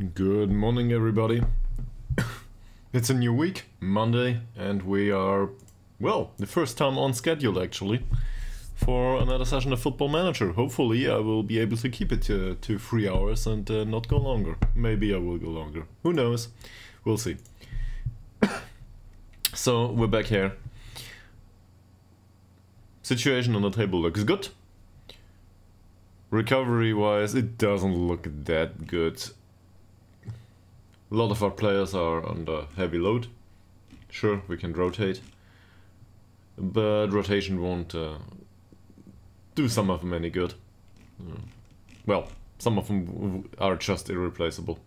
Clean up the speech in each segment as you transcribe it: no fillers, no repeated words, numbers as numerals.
Good morning, everybody. It's a new week, Monday, and we are, well, the first time on schedule actually for another session of Football Manager. Hopefully I will be able to keep it to 3 hours and not go longer. Maybe I will go longer. Who knows? We'll see. So we're back here. Situation on the table looks good. Recovery-wise, it doesn't look that good. A lot of our players are under heavy load. Sure, we can rotate, but rotation won't do some of them any good. Well, some of them are just irreplaceable.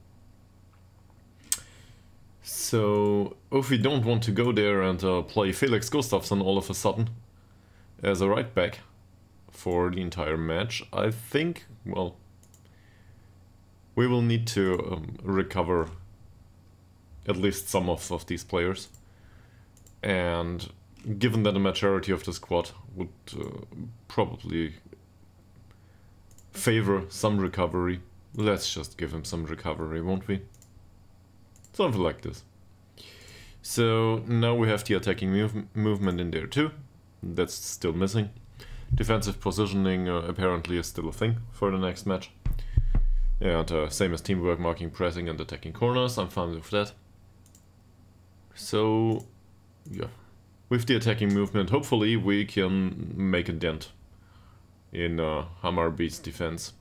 So, if we don't want to go there and play Felix Gustafsson all of a sudden as a right back for the entire match, I think, well, we will need to recover at least some of these players. And given that the majority of the squad would probably favor some recovery, let's just give him some recovery, won't we? Something like this. So now we have the attacking movement in there too. That's still missing. Defensive positioning apparently is still a thing for the next match. And same as teamwork, marking, pressing and attacking corners. I'm fine with that. So, yeah. With the attacking movement, hopefully we can make a dent in Hammarby's defense.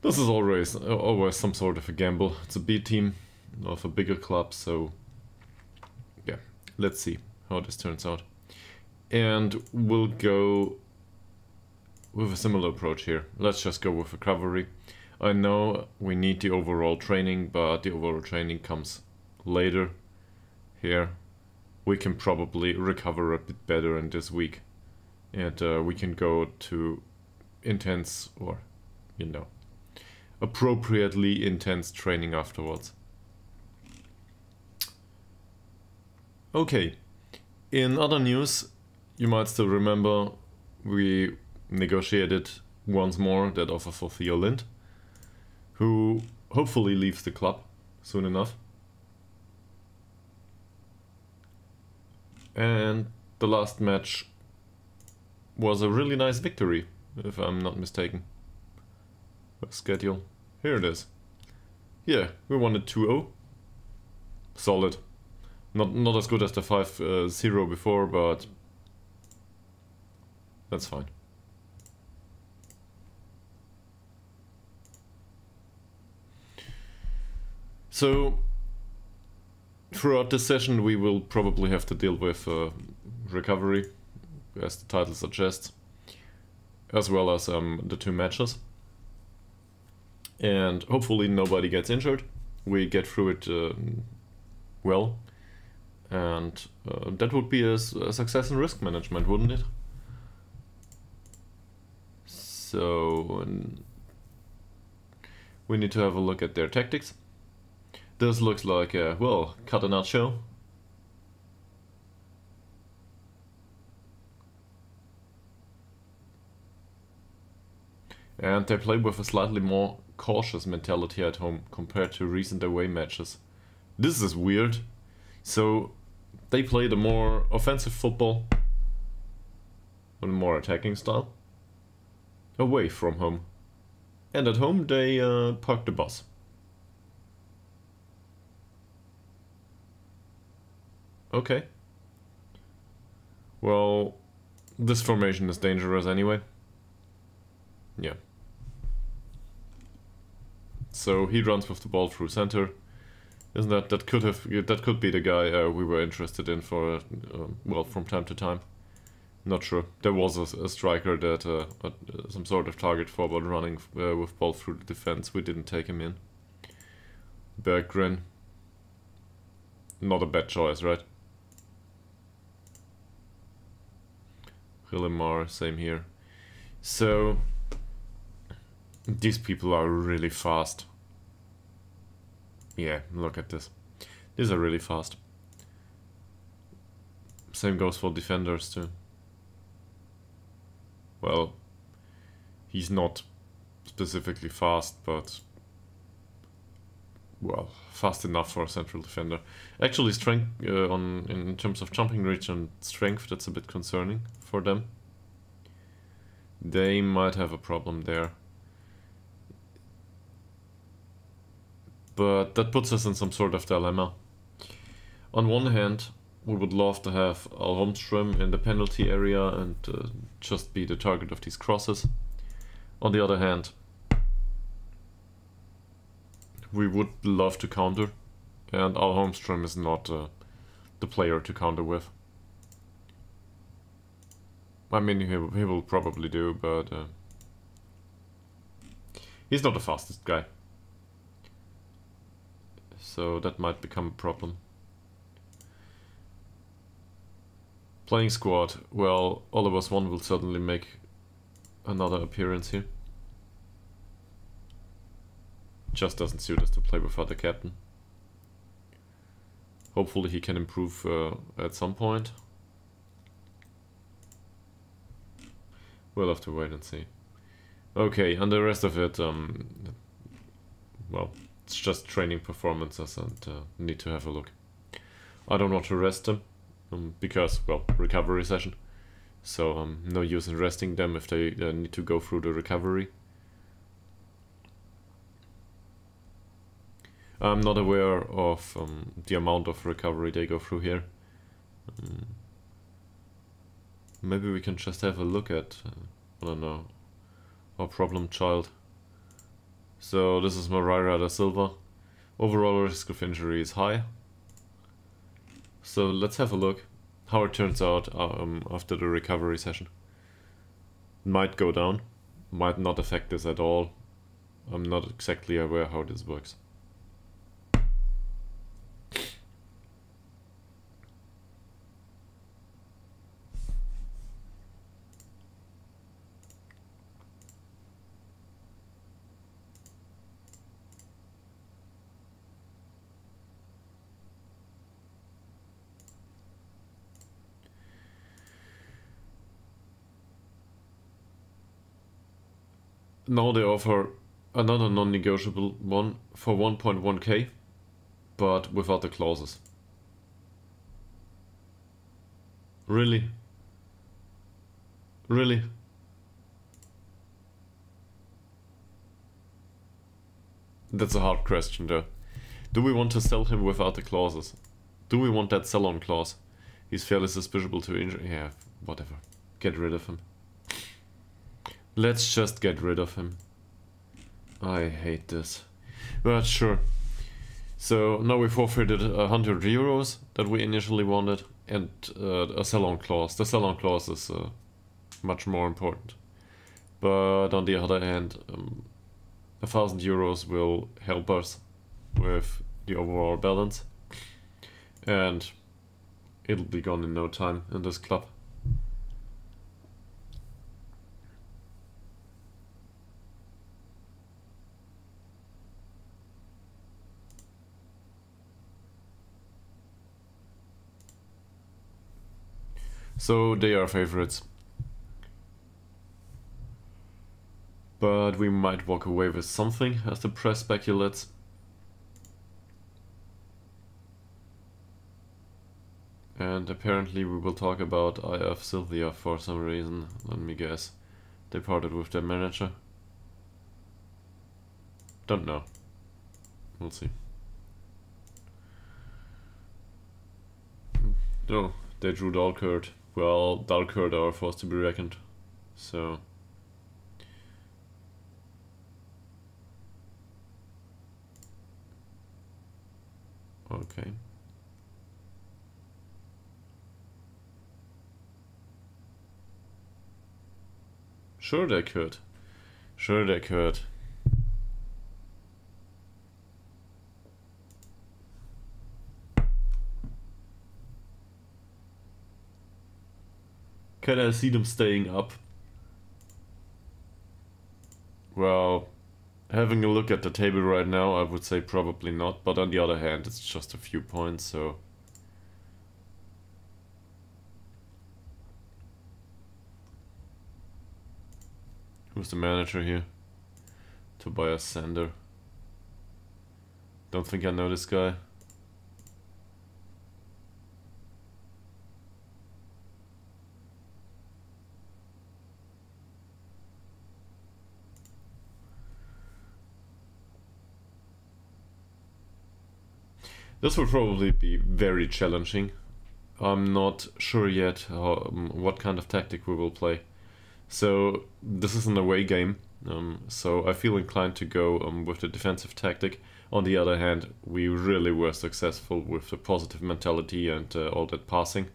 This is always some sort of a gamble. It's a B team of a bigger club, so yeah, let's see how this turns out. And we'll go with a similar approach here. Let's just go with recovery. I know we need the overall training, but the overall training comes later. Here we can probably recover a bit better in this week, and we can go to intense, or you know, appropriately intense training afterwards. Okay, in other news, you might still remember we negotiated once more that offer for Theo Lind, who hopefully leaves the club soon enough. And the last match was a really nice victory, if I'm not mistaken. Schedule. Here it is. Yeah, we won it 2-0. Solid. Not as good as the 5-0 before, but that's fine. So, throughout this session we will probably have to deal with recovery, as the title suggests, as well as the 2 matches. And hopefully nobody gets injured. We get through it well. And that would be a success in risk management, wouldn't it? So we need to have a look at their tactics. This looks like a, well, cut a nutshell. And they play with a slightly more cautious mentality at home compared to recent away matches. This is weird. So they played a more offensive football, a more attacking style, away from home. And at home they parked the bus. Okay. Well, this formation is dangerous anyway. Yeah. So he runs with the ball through center. Isn't that could be the guy we were interested in for well, from time to time. Not sure. There was a striker that some sort of target forward running with ball through the defense. We didn't take him in. Berggren. Not a bad choice, right? Hillemar, same here. So these people are really fast. Yeah, look at this. These are really fast. Same goes for defenders too. Well, he's not specifically fast, but well, fast enough for a central defender. Actually, strength in terms of jumping reach and strength, that's a bit concerning for them. They might have a problem there. But that puts us in some sort of dilemma. On one hand, we would love to have Al Holmström in the penalty area and just be the target of these crosses. On the other hand, we would love to counter, and Al Holmström is not the player to counter with. I mean, he will probably do, but he's not the fastest guy. So that might become a problem. Playing squad, well, Oliver Swan will certainly make another appearance here. Just doesn't suit us to play without a captain. Hopefully he can improve at some point. We'll have to wait and see. Okay, and the rest of it, well, it's just training performances and need to have a look. I don't want to rest them, because, well, recovery session. So no use in resting them if they need to go through the recovery. I'm not aware of the amount of recovery they go through here. Maybe we can just have a look at, I don't know, our problem child. So this is Moreira da Silva. Overall risk of injury is high. So let's have a look how it turns out after the recovery session. Might go down, might not affect this at all. I'm not exactly aware how this works. Now they offer another non-negotiable one for 1.1k, but without the clauses. Really? Really? That's a hard question though. Do we want to sell him without the clauses? Do we want that sell-on clause? He's fairly suspicious to injury. Yeah, whatever. Get rid of him. Let's just get rid of him. I hate this. But sure. So now we forfeited 100 euros that we initially wanted and a sell-on clause. The sell-on clause is much more important. But on the other hand, 1,000 euros will help us with the overall balance. And it'll be gone in no time in this club. So they are favorites. But we might walk away with something, as the press speculates. And apparently we will talk about IF Sylvia for some reason. Let me guess. They parted with their manager. Don't know. We'll see. Oh, they drew Dalkurd. Well, Dalkurd are a force to be reckoned. So... okay. Sure they could. Sure they could. Can I see them staying up? Well, having a look at the table right now, I would say probably not, but on the other hand, it's just a few points, so... Who's the manager here? Tobias Sander. Don't think I know this guy. This will probably be very challenging. I'm not sure yet what kind of tactic we will play. So this is an away game, so I feel inclined to go with the defensive tactic. On the other hand, we really were successful with the positive mentality and all that passing.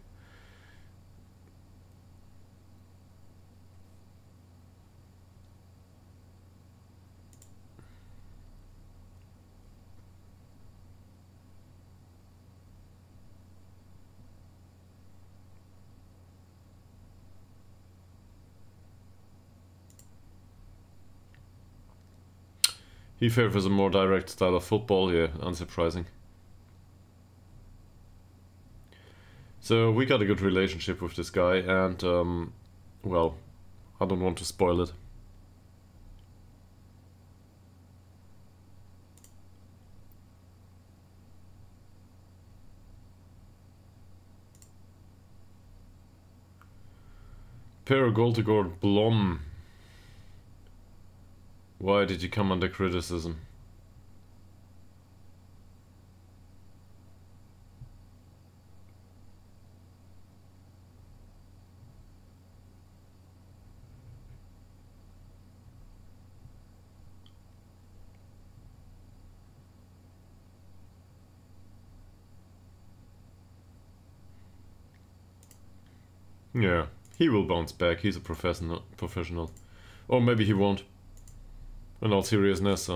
He favors a more direct style of football, yeah, unsurprising. So we got a good relationship with this guy and, well, I don't want to spoil it. Ytterhogdals Blom. Why did you come under criticism? Yeah, he will bounce back. He's a professional. Or maybe he won't. In all seriousness,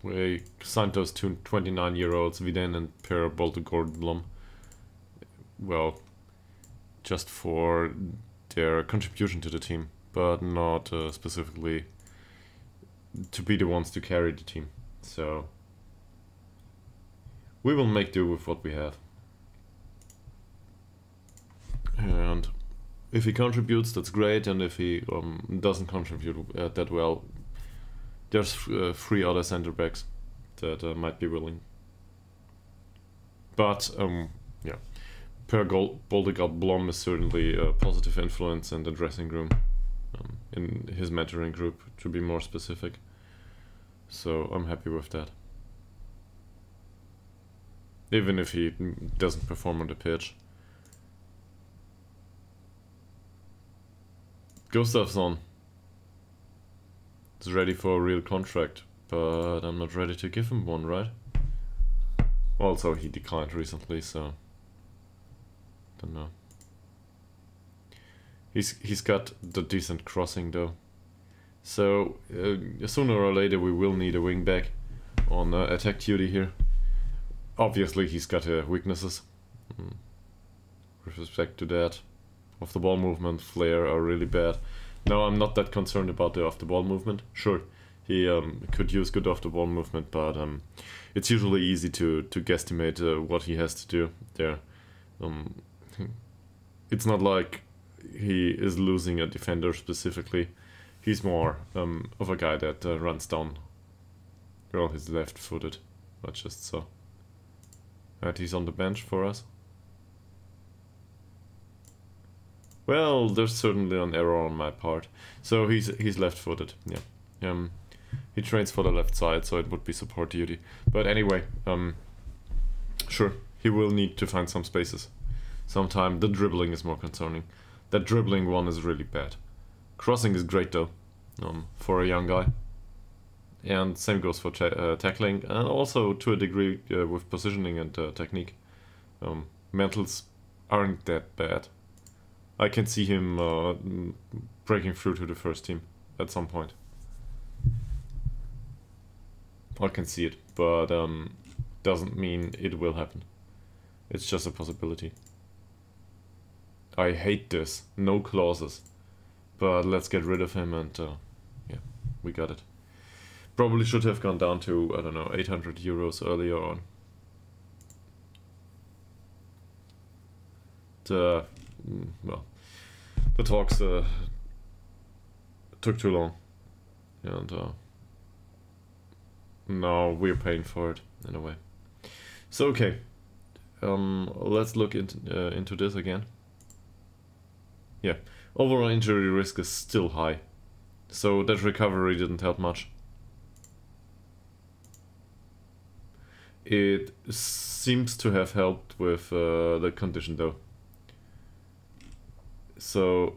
we signed those two 29-year-olds, Viden and Ytterhogdals Blom. Well, just for their contribution to the team, but not specifically to be the ones to carry the team. So we will make do with what we have. And if he contributes, that's great, and if he doesn't contribute that well, there's 3 other center backs that might be willing. But yeah, Ytterhogdals Blom is certainly a positive influence in the dressing room, in his mentoring group, to be more specific. So I'm happy with that. Even if he doesn't perform on the pitch. Gustafsson is ready for a real contract, but I'm not ready to give him one, right? Also, he declined recently, so don't know. He's got the decent crossing though, so sooner or later we will need a wing back on attack duty here. Obviously, he's got weaknesses with respect to that. Off the ball movement, flair are really bad. No, I'm not that concerned about the off the ball movement. Sure, he could use good off the ball movement, but it's usually easy to guesstimate what he has to do there. It's not like he is losing a defender specifically. He's more of a guy that runs down. Well, he's left-footed, I just saw. And he's on the bench for us. Well, there's certainly an error on my part. So he's left-footed, yeah. He trains for the left side, so it would be support duty. But anyway, sure, he will need to find some spaces. Sometime the dribbling is more concerning. That dribbling one is really bad. Crossing is great though, for a young guy. And same goes for tackling, and also to a degree with positioning and technique. Mentals aren't that bad. I can see him breaking through to the first team at some point. I can see it, but doesn't mean it will happen. It's just a possibility. I hate this. No clauses. But let's get rid of him and yeah, we got it. Probably should have gone down to, I don't know, 800 euros earlier on. Well, the talks took too long, and now we're paying for it in a way. So okay, let's look into this again. Yeah, overall injury risk is still high, so that recovery didn't help much. It seems to have helped with the condition though. So,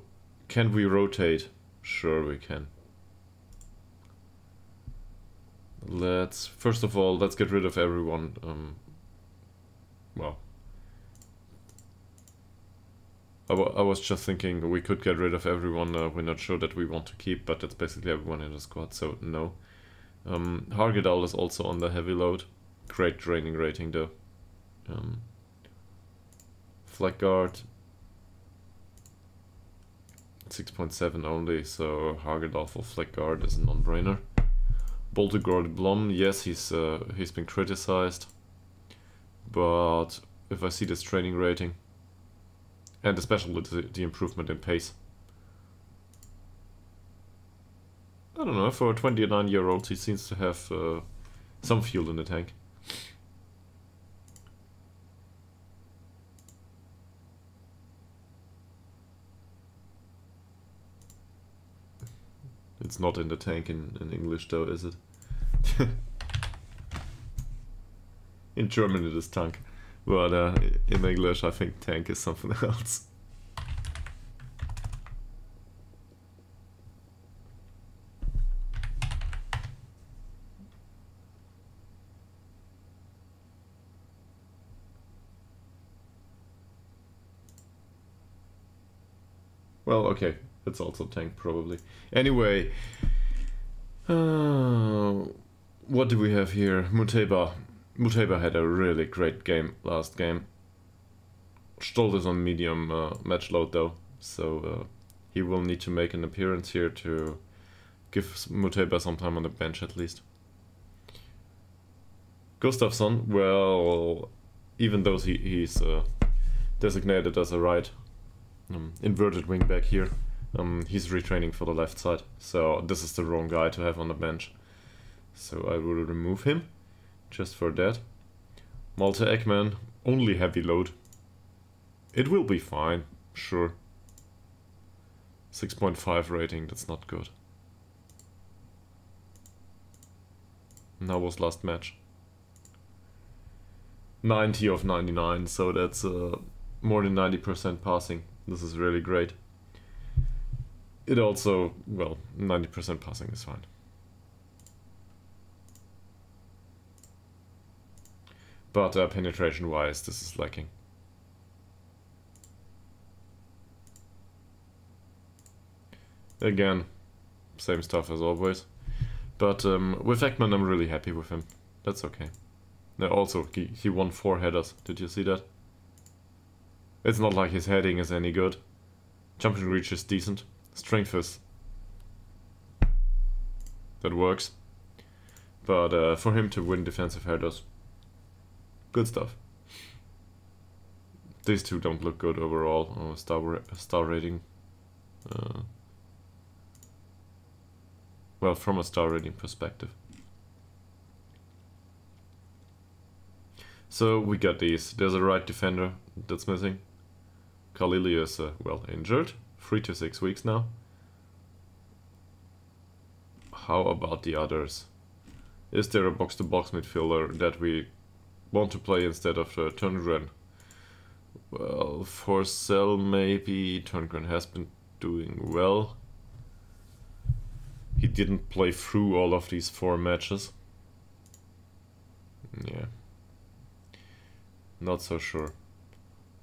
can we rotate? Sure we can. First of all, let's get rid of everyone. Well, I was just thinking we could get rid of everyone we're not sure that we want to keep, but that's basically everyone in the squad, so no. Ytterhogdals is also on the heavy load. Great training rating though. Flag guard 6.7 only, so Ytterhogdals for flag guard is a non-brainer. Boltegord Blom, yes, he's been criticized, but if I see this training rating, and especially the improvement in pace, I don't know, for a 29-year-old he seems to have some fuel in the tank. It's not in the tank in English though, is it? In German it is tank, but in English I think tank is something else. Well, okay, it's also tank probably. Anyway, what do we have here? Muteba. Muteba had a really great game last game. Stolt is on medium match load though, so he will need to make an appearance here to give Muteba some time on the bench at least. Gustafsson, well, even though he's designated as a right inverted wing back here, he's retraining for the left side, so this is the wrong guy to have on the bench. So I will remove him, just for that. Malte Ekman, only heavy load. It will be fine, sure. 6.5 rating, that's not good. And how was last match? 90 of 99, so that's more than 90% passing. This is really great. It also, well, 90% passing is fine. But penetration-wise, this is lacking. Again, same stuff as always. But with Ekman, I'm really happy with him. That's okay. Also, he won 4 headers. Did you see that? It's not like his heading is any good. Jumping reach is decent. Strength is... that works. But for him to win defensive headers, good stuff. These two don't look good overall. Oh, star rating. Well, from a star rating perspective. So we got these. There's a right defender that's missing. Khalili is, well, injured. 3 to 6 weeks now. How about the others? Is there a box-to-box midfielder that we want to play instead of Turngren? Well, for Cell maybe. Turngren has been doing well. He didn't play through all of these 4 matches. Yeah. Not so sure.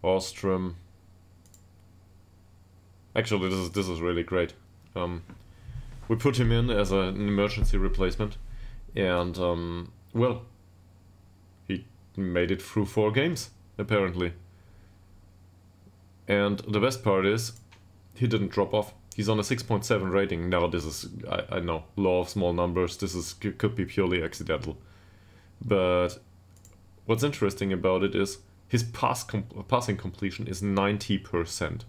Ostrom. Actually, this is really great. We put him in as an emergency replacement, and well, he made it through 4 games apparently. And the best part is, he didn't drop off. He's on a 6.7 rating. Now this is, I know, law of small numbers. This is could be purely accidental, but what's interesting about it is his passing completion is 90%.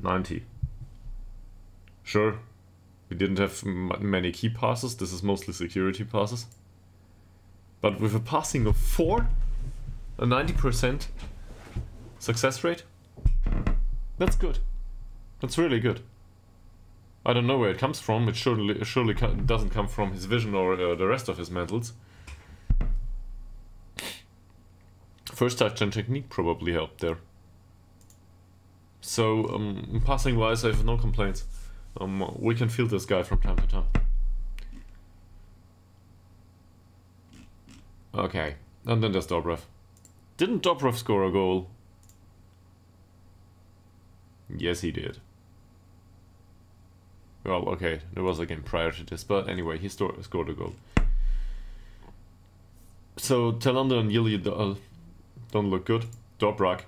90. Sure, we didn't have many key passes. This is mostly security passes. But with a passing of 4, A 90% success rate? That's good. That's really good. I don't know where it comes from. It surely doesn't come from his vision or the rest of his mentals. First touch and technique probably helped there. So, passing wise, I have no complaints. We can field this guy from time to time. Okay, and then there's Dobrev. Didn't Dobrev score a goal? Yes, he did. Well, okay, there was a game prior to this, but anyway, he scored a goal. So, Ytterhogdals and Ytterhogdals don't look good. Dobrak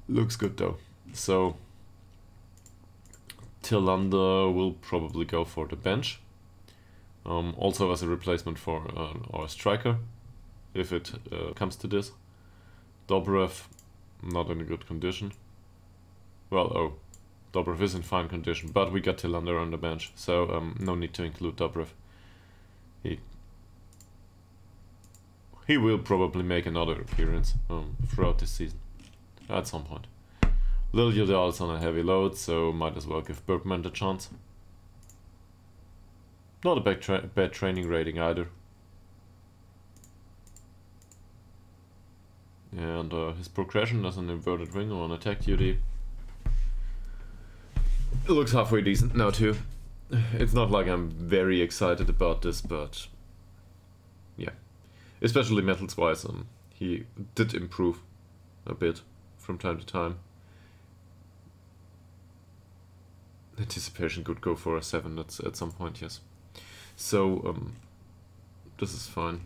looks good though. So, Ytterhogdals will probably go for the bench. Also as a replacement for our striker, if it comes to this. Dobrev, not in a good condition. Well, Dobrev is in fine condition, but we got Ytterhogdals on the bench, so no need to include Dobrev. He will probably make another appearance throughout this season, at some point. Ytterhogdals on a heavy load, so might as well give Bergman a chance. Not a bad training rating either. And his progression as an inverted winger on attack duty, it looks halfway decent now too. It's not like I'm very excited about this, but yeah. Especially metals wise, he did improve a bit from time to time. Anticipation could go for a 7 at some point, yes. So, this is fine.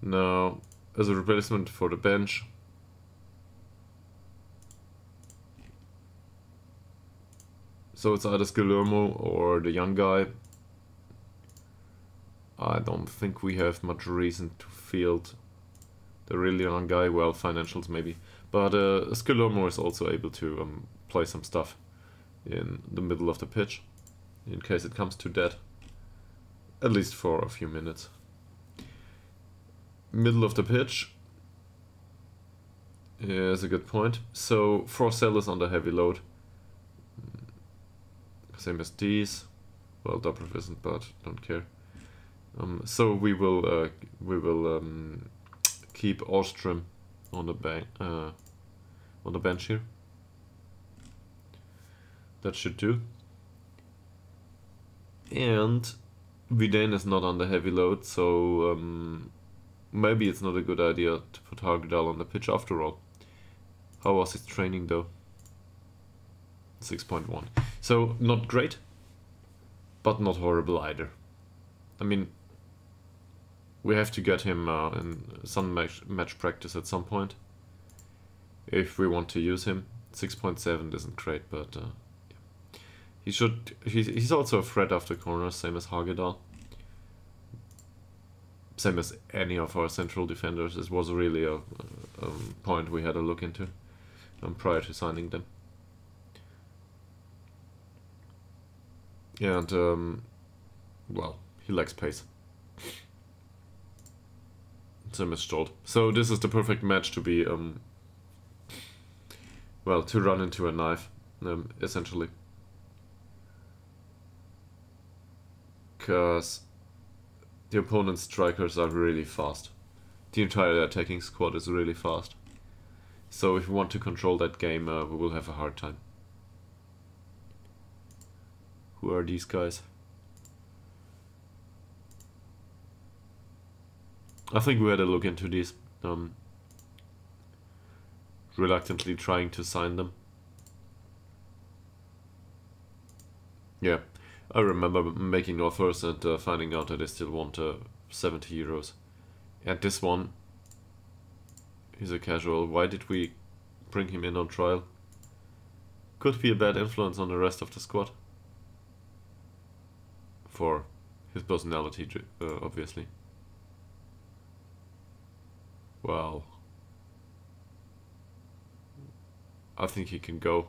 Now, as a replacement for the bench, so it's either Guillermo or the young guy. I don't think we have much reason to field the really young guy. Well, financials maybe, but Guillermo is also able to play some stuff in the middle of the pitch, in case it comes to that, at least for a few minutes. Middle of the pitch is a good point. So Forsell is under heavy load, same as these. Well, Dobrev isn't, but don't care. So we will keep Ostrom on the bench here. That should do. And Vidane is not under heavy load, so maybe it's not a good idea to put Ytterhogdals on the pitch after all. How was his training though? 6.1. So not great, but not horrible either. I mean, we have to get him in some match practice at some point if we want to use him. 6.7 isn't great, but yeah. He's also a threat after corners, same as Ytterhogdals. Same as any of our central defenders. This was really a point we had to look into prior to signing them. And well, he lacks pace. Same as Stolt. So this is the perfect match to be well, to run into a knife, essentially. Because the opponent's strikers are really fast. The entire attacking squad is really fast. So if we want to control that game, we will have a hard time. Who are these guys? I think we had a look into these. Reluctantly trying to sign them. Yeah, I remember making offers and finding out that they still want 70 euros. And this one, he's a casual. Why did we bring him in on trial? Could be a bad influence on the rest of the squad. For his personality, obviously. Well, I think he can go.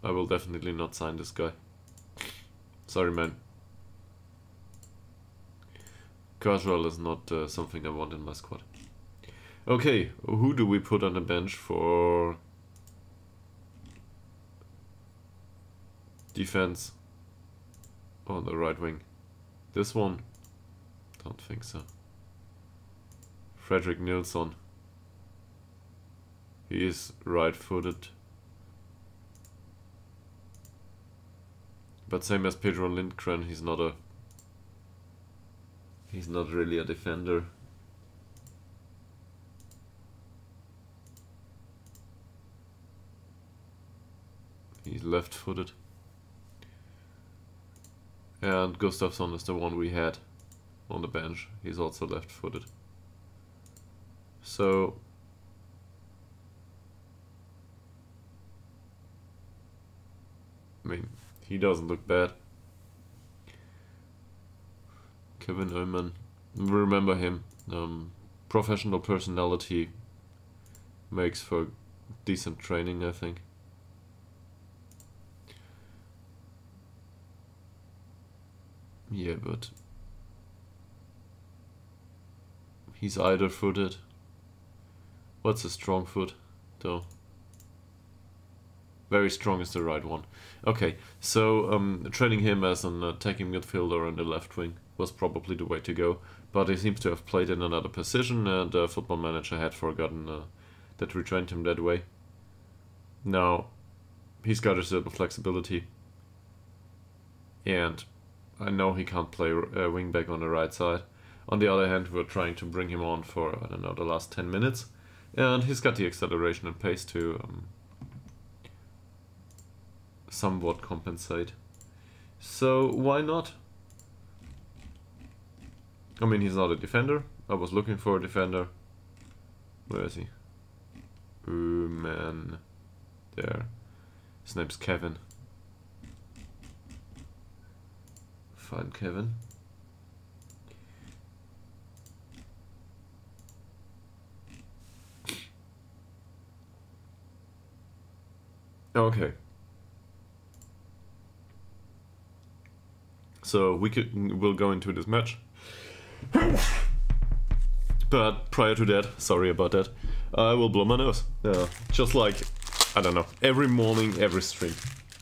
I will definitely not sign this guy. Sorry, man. Casual is not something I want in my squad. Okay, who do we put on the bench for defense on the right wing? This one? Don't think so. Fredrik Nilsson. He is right-footed. But same as Pedro Lindgren, he's not really a defender. He's left-footed. And Gustafsson is the one we had on the bench. He's also left-footed. So I mean, he doesn't look bad. Kevin Ullman, remember him. Professional personality makes for decent training, I think. Yeah, but he's either-footed. What's a strong foot, though? Very strong is the right one. Okay, so training him as an attacking midfielder on the left wing was probably the way to go, but he seems to have played in another position, and Football Manager had forgotten that we trained him that way. Now, he's got a certain flexibility, and I know he can't play wing back on the right side. On the other hand, we're trying to bring him on for, I don't know, the last 10 minutes, and he's got the acceleration and pace to somewhat compensate. So why not? I mean, he's not a defender. I was looking for a defender. Where is he? Man. There. His name's Kevin. Find Kevin. Okay. So we'll go into this match. But prior to that, sorry about that, I will blow my nose. Just like, I don't know, every morning, every stream.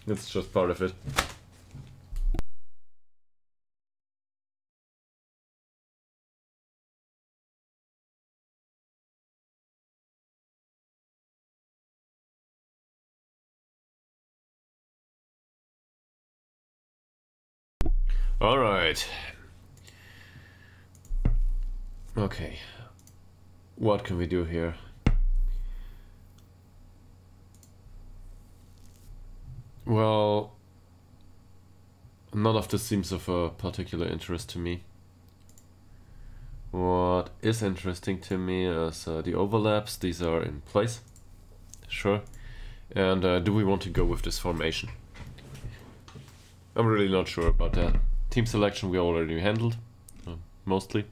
It's just part of it. All right. Okay. What can we do here? Well, none of this seems of a particular interest to me. What is interesting to me is the overlaps. These are in place. Sure. And do we want to go with this formation? I'm really not sure about that. Team selection we already handled, mostly.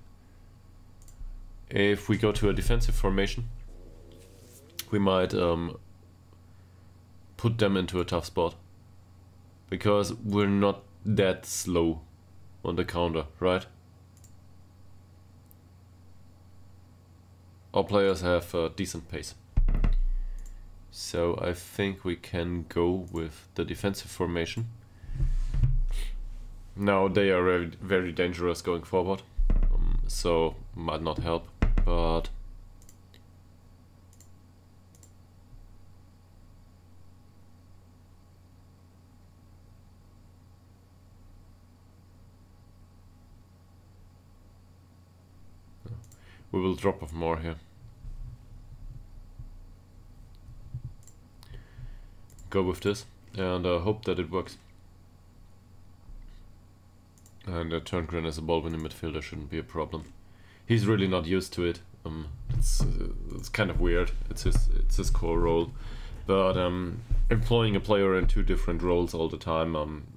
If we go to a defensive formation, we might put them into a tough spot. Because we're not that slow on the counter, right? Our players have a decent pace. So I think we can go with the defensive formation. Now they are very, very dangerous going forward, so might not help, but we will drop off more here. Go with this and hope that it works. And Turngren as a ball-winning midfielder shouldn't be a problem. He's really not used to it. It's kind of weird. It's his core role, but employing a player in two different roles all the time,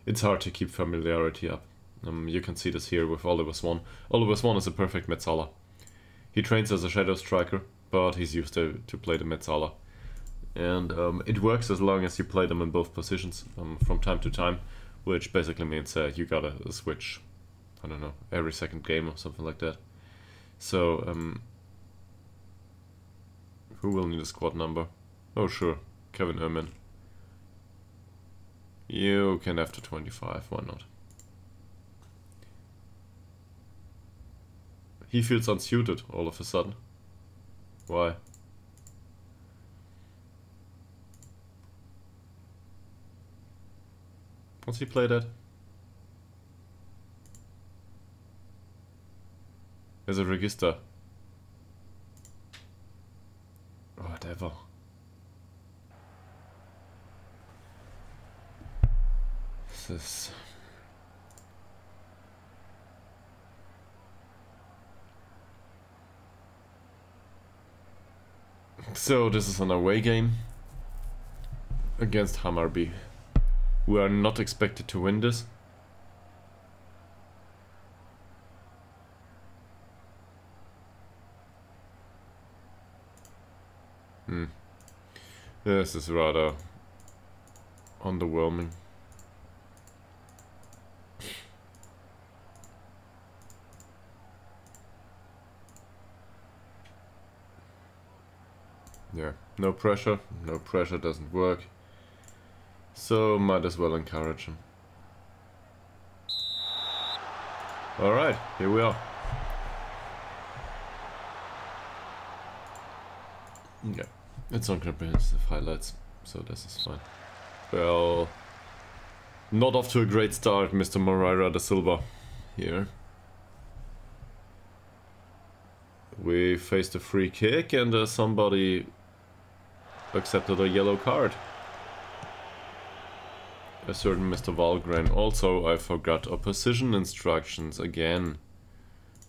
it's hard to keep familiarity up. You can see this here with Oliver Swan. Oliver Swan is a perfect Metzala. He trains as a shadow striker, but he's used to play the Metzala. And it works as long as you play them in both positions from time to time. Which basically means you gotta switch, I don't know, every second game or something like that. So Who will need a squad number? Oh sure, Kevin Ehrman. You can have to 25, why not? He feels unsuited all of a sudden. Why? What's he played at? As a register. Whatever. This is... So this is an away game against Hammarby. We are not expected to win this. This is rather underwhelming. Yeah, no pressure doesn't work. So might as well encourage him. Alright, here we are. Okay, it's on comprehensive highlights, so this is fine. Well, not off to a great start, Mr. Moreira da Silva here. We faced a free kick and somebody accepted a yellow card. A certain Mr. Wahlgren. Also, I forgot opposition instructions again.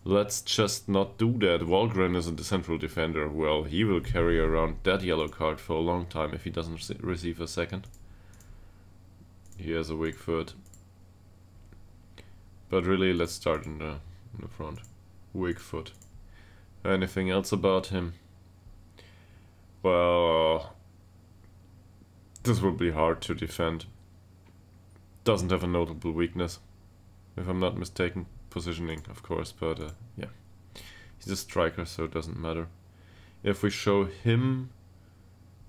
Let's just not do that. Wahlgren is a central defender. Well, he will carry around that yellow card for a long time if he doesn't receive a second. He has a weak foot. But really, let's start in the front. Weak foot. Anything else about him? Well, this will be hard to defend. Doesn't have a notable weakness, if I'm not mistaken. Positioning, of course, but yeah. He's a striker, so it doesn't matter. If we show him,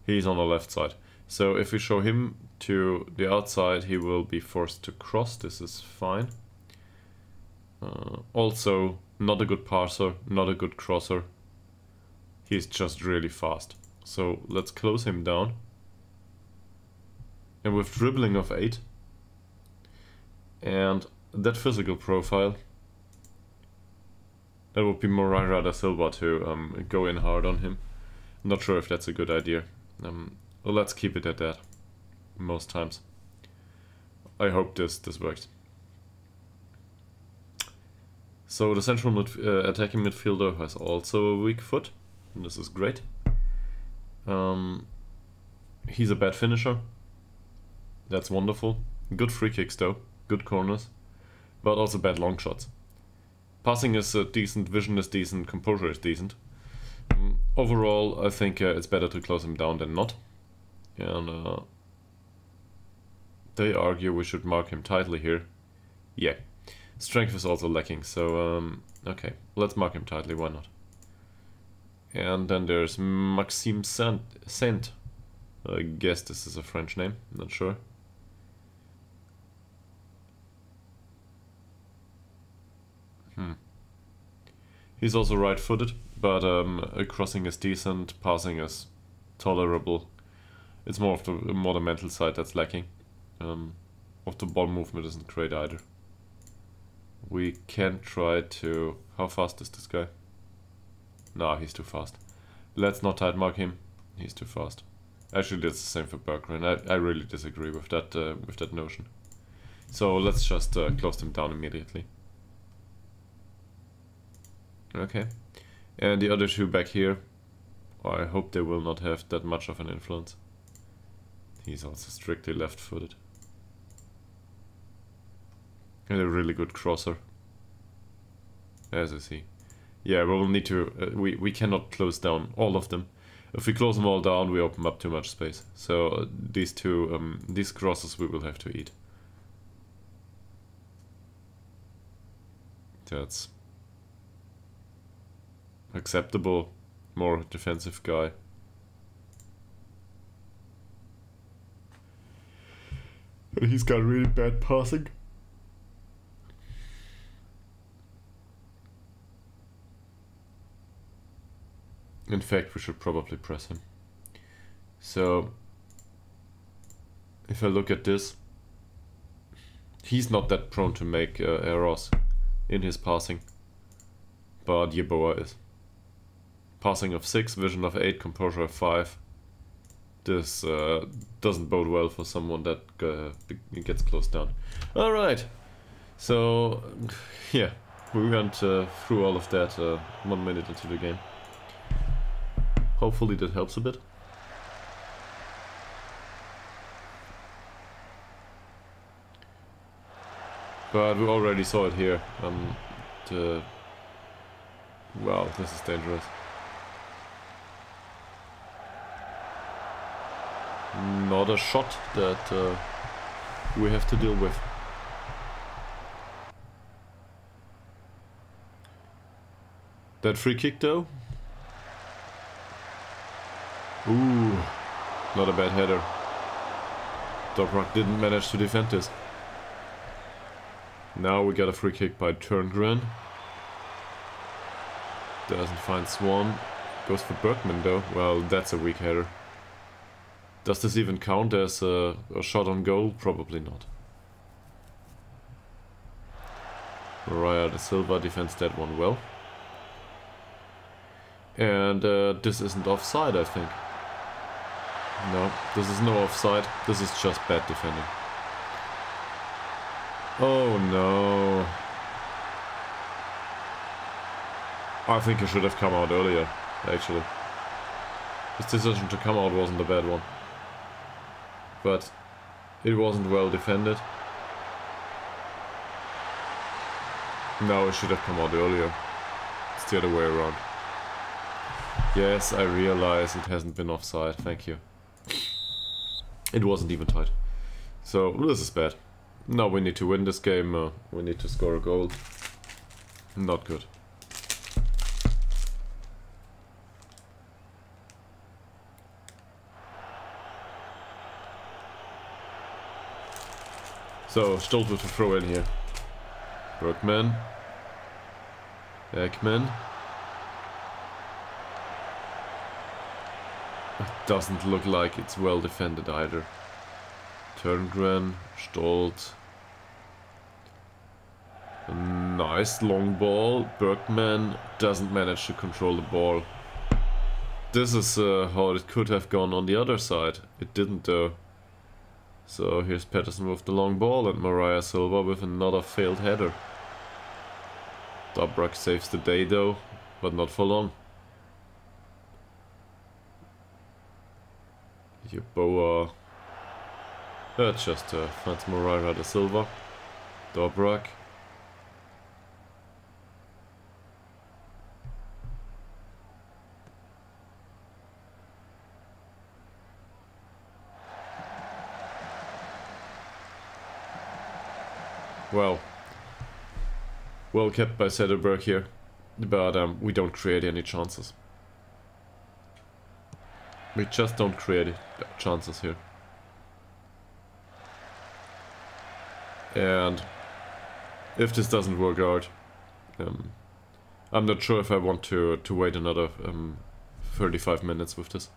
he's on the left side. So if we show him to the outside, he will be forced to cross. This is fine. Also, not a good passer, not a good crosser. He's just really fast. So let's close him down. And with dribbling of 8 and that physical profile, that would be Moreira da Silva to go in hard on him. Not sure if that's a good idea. Well, let's keep it at that most times. I hope this works. So the central attacking midfielder has also a weak foot. And this is great. He's a bad finisher. That's wonderful. Good free kicks though. Good corners. But also bad long shots. Passing is decent, vision is decent, composure is decent. Overall, I think it's better to close him down than not. And they argue we should mark him tightly here. Yeah. Strength is also lacking, so okay, let's mark him tightly, why not? And then there's Maxime Saint. I guess this is a French name, not sure. He's also right-footed, but crossing is decent, passing is tolerable. It's more of the mental side that's lacking. Of the ball movement isn't great either. We can try to... How fast is this guy? Nah, he's too fast. Let's not tight mark him. He's too fast. Actually, that's the same for Berggren. I really disagree with that notion. So let's just close them down immediately. Okay. And the other two back here, I hope they will not have that much of an influence. He's also strictly left-footed. And a really good crosser. As is he. Yeah, we'll need to... we cannot close down all of them. If we close them all down, we open up too much space. So these two, these crosses we will have to eat. That's acceptable. More defensive guy. He's got really bad passing. In fact, we should probably press him. So, if I look at this, he's not that prone to make errors in his passing, but Yeboah is. Passing of 6, vision of 8, composure of 5. This doesn't bode well for someone that gets closed down. Alright, so yeah, we went through all of that 1 minute into the game. Hopefully that helps a bit. But we already saw it here. Wow, this is dangerous. Not a shot that we have to deal with. That free kick though? Ooh, not a bad header. Dobrak didn't manage to defend this. Now we got a free kick by Turngren. Doesn't find Swan. Goes for Bergman though. Well, that's a weak header. Does this even count as a shot on goal? Probably not. Mariah da Silva defends that one well. And this isn't offside, I think. No, this is no offside. This is just bad defending. Oh no. I think he should have come out earlier, actually. His decision to come out wasn't a bad one. But it wasn't well defended. No, it should have come out earlier. It's the other way around. Yes, I realize it hasn't been offside, thank you. It wasn't even tight. So, this is bad. Now we need to win this game, we need to score a goal. Not good. So, Stolt with a throw in here. Bergman. Ekman. It doesn't look like it's well defended either. Turngren, Stolt. A nice long ball. Bergman doesn't manage to control the ball. This is how it could have gone on the other side. It didn't though. So here's Pettersson with the long ball and Mariah Silva with another failed header. Dobrak saves the day though, but not for long. Yeboah just finds Mariah da Silva. Dobrak. Well kept by Sederberg here, but we don't create any chances. We just don't create chances here. And if this doesn't work out, I'm not sure if I want to wait another 35 minutes with this.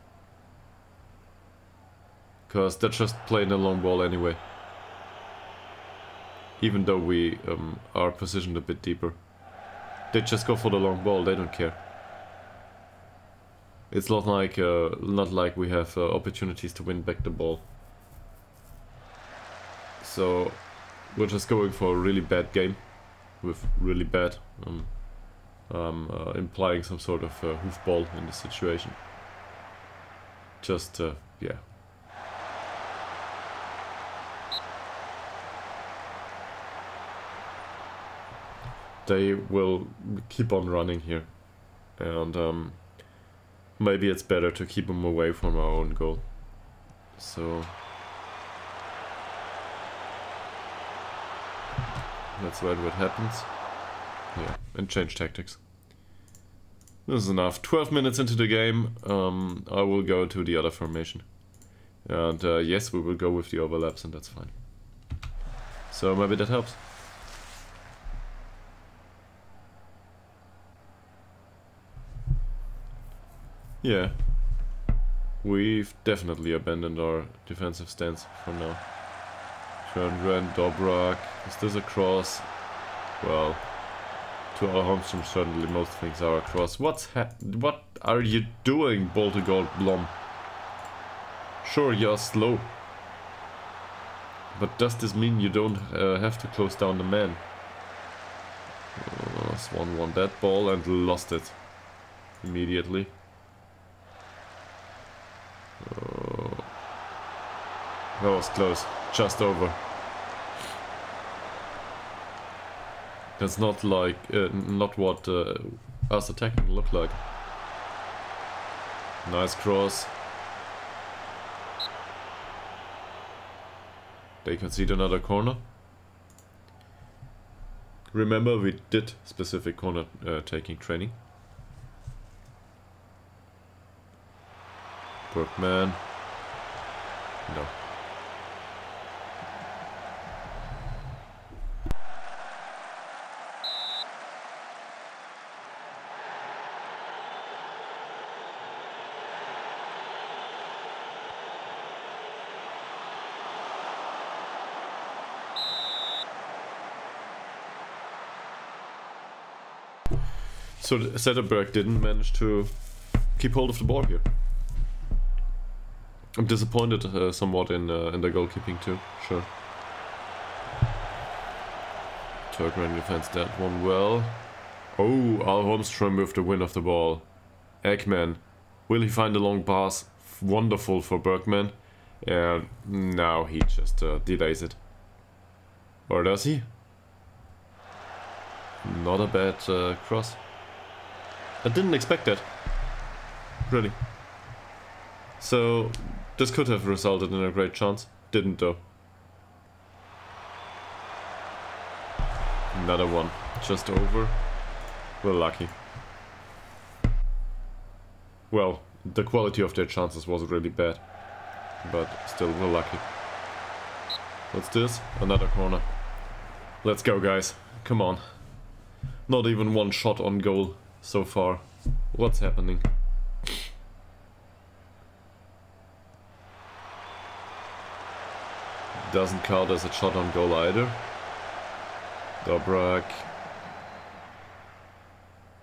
Because they're just playing a long ball anyway. Even though we are positioned a bit deeper. They just go for the long ball, they don't care. It's not like we have opportunities to win back the ball. So we're just going for a really bad game with really bad implying some sort of hoofball in the situation. Just yeah. They will keep on running here, and maybe it's better to keep them away from our own goal. So let's wait what happens. Yeah, and change tactics. This is enough. 12 minutes into the game, I will go to the other formation. And yes, we will go with the overlaps, and that's fine. So maybe that helps. Yeah. We've definitely abandoned our defensive stance for now. Turngren, Dobrak. Is this a cross? Well, to our Holmstrom certainly most things are a cross. What are you doing, Boltegold Blom? Sure, you're slow. But does this mean you don't have to close down the man? Swan won that ball and lost it immediately. That was close, just over. That's not like, not what us attacking looked like. Nice cross. They concede another corner. Remember, we did specific corner taking training. Bergman. No. So Zetterberg didn't manage to keep hold of the ball here. I'm disappointed somewhat in the goalkeeping too, sure. Turkmen defends that one well. Oh, Al Holmstrom with the win of the ball. Ekman, will he find a long pass? Wonderful for Bergman. And now he just delays it. Or does he? Not a bad cross. I didn't expect that. Really. So, this could have resulted in a great chance. Didn't though. Another one. Just over. We're lucky. Well, the quality of their chances was really bad. But still, we're lucky. What's this? Another corner. Let's go, guys. Come on. Not even one shot on goal so far. What's happening? Doesn't count as a shot on goal either. Dobrak.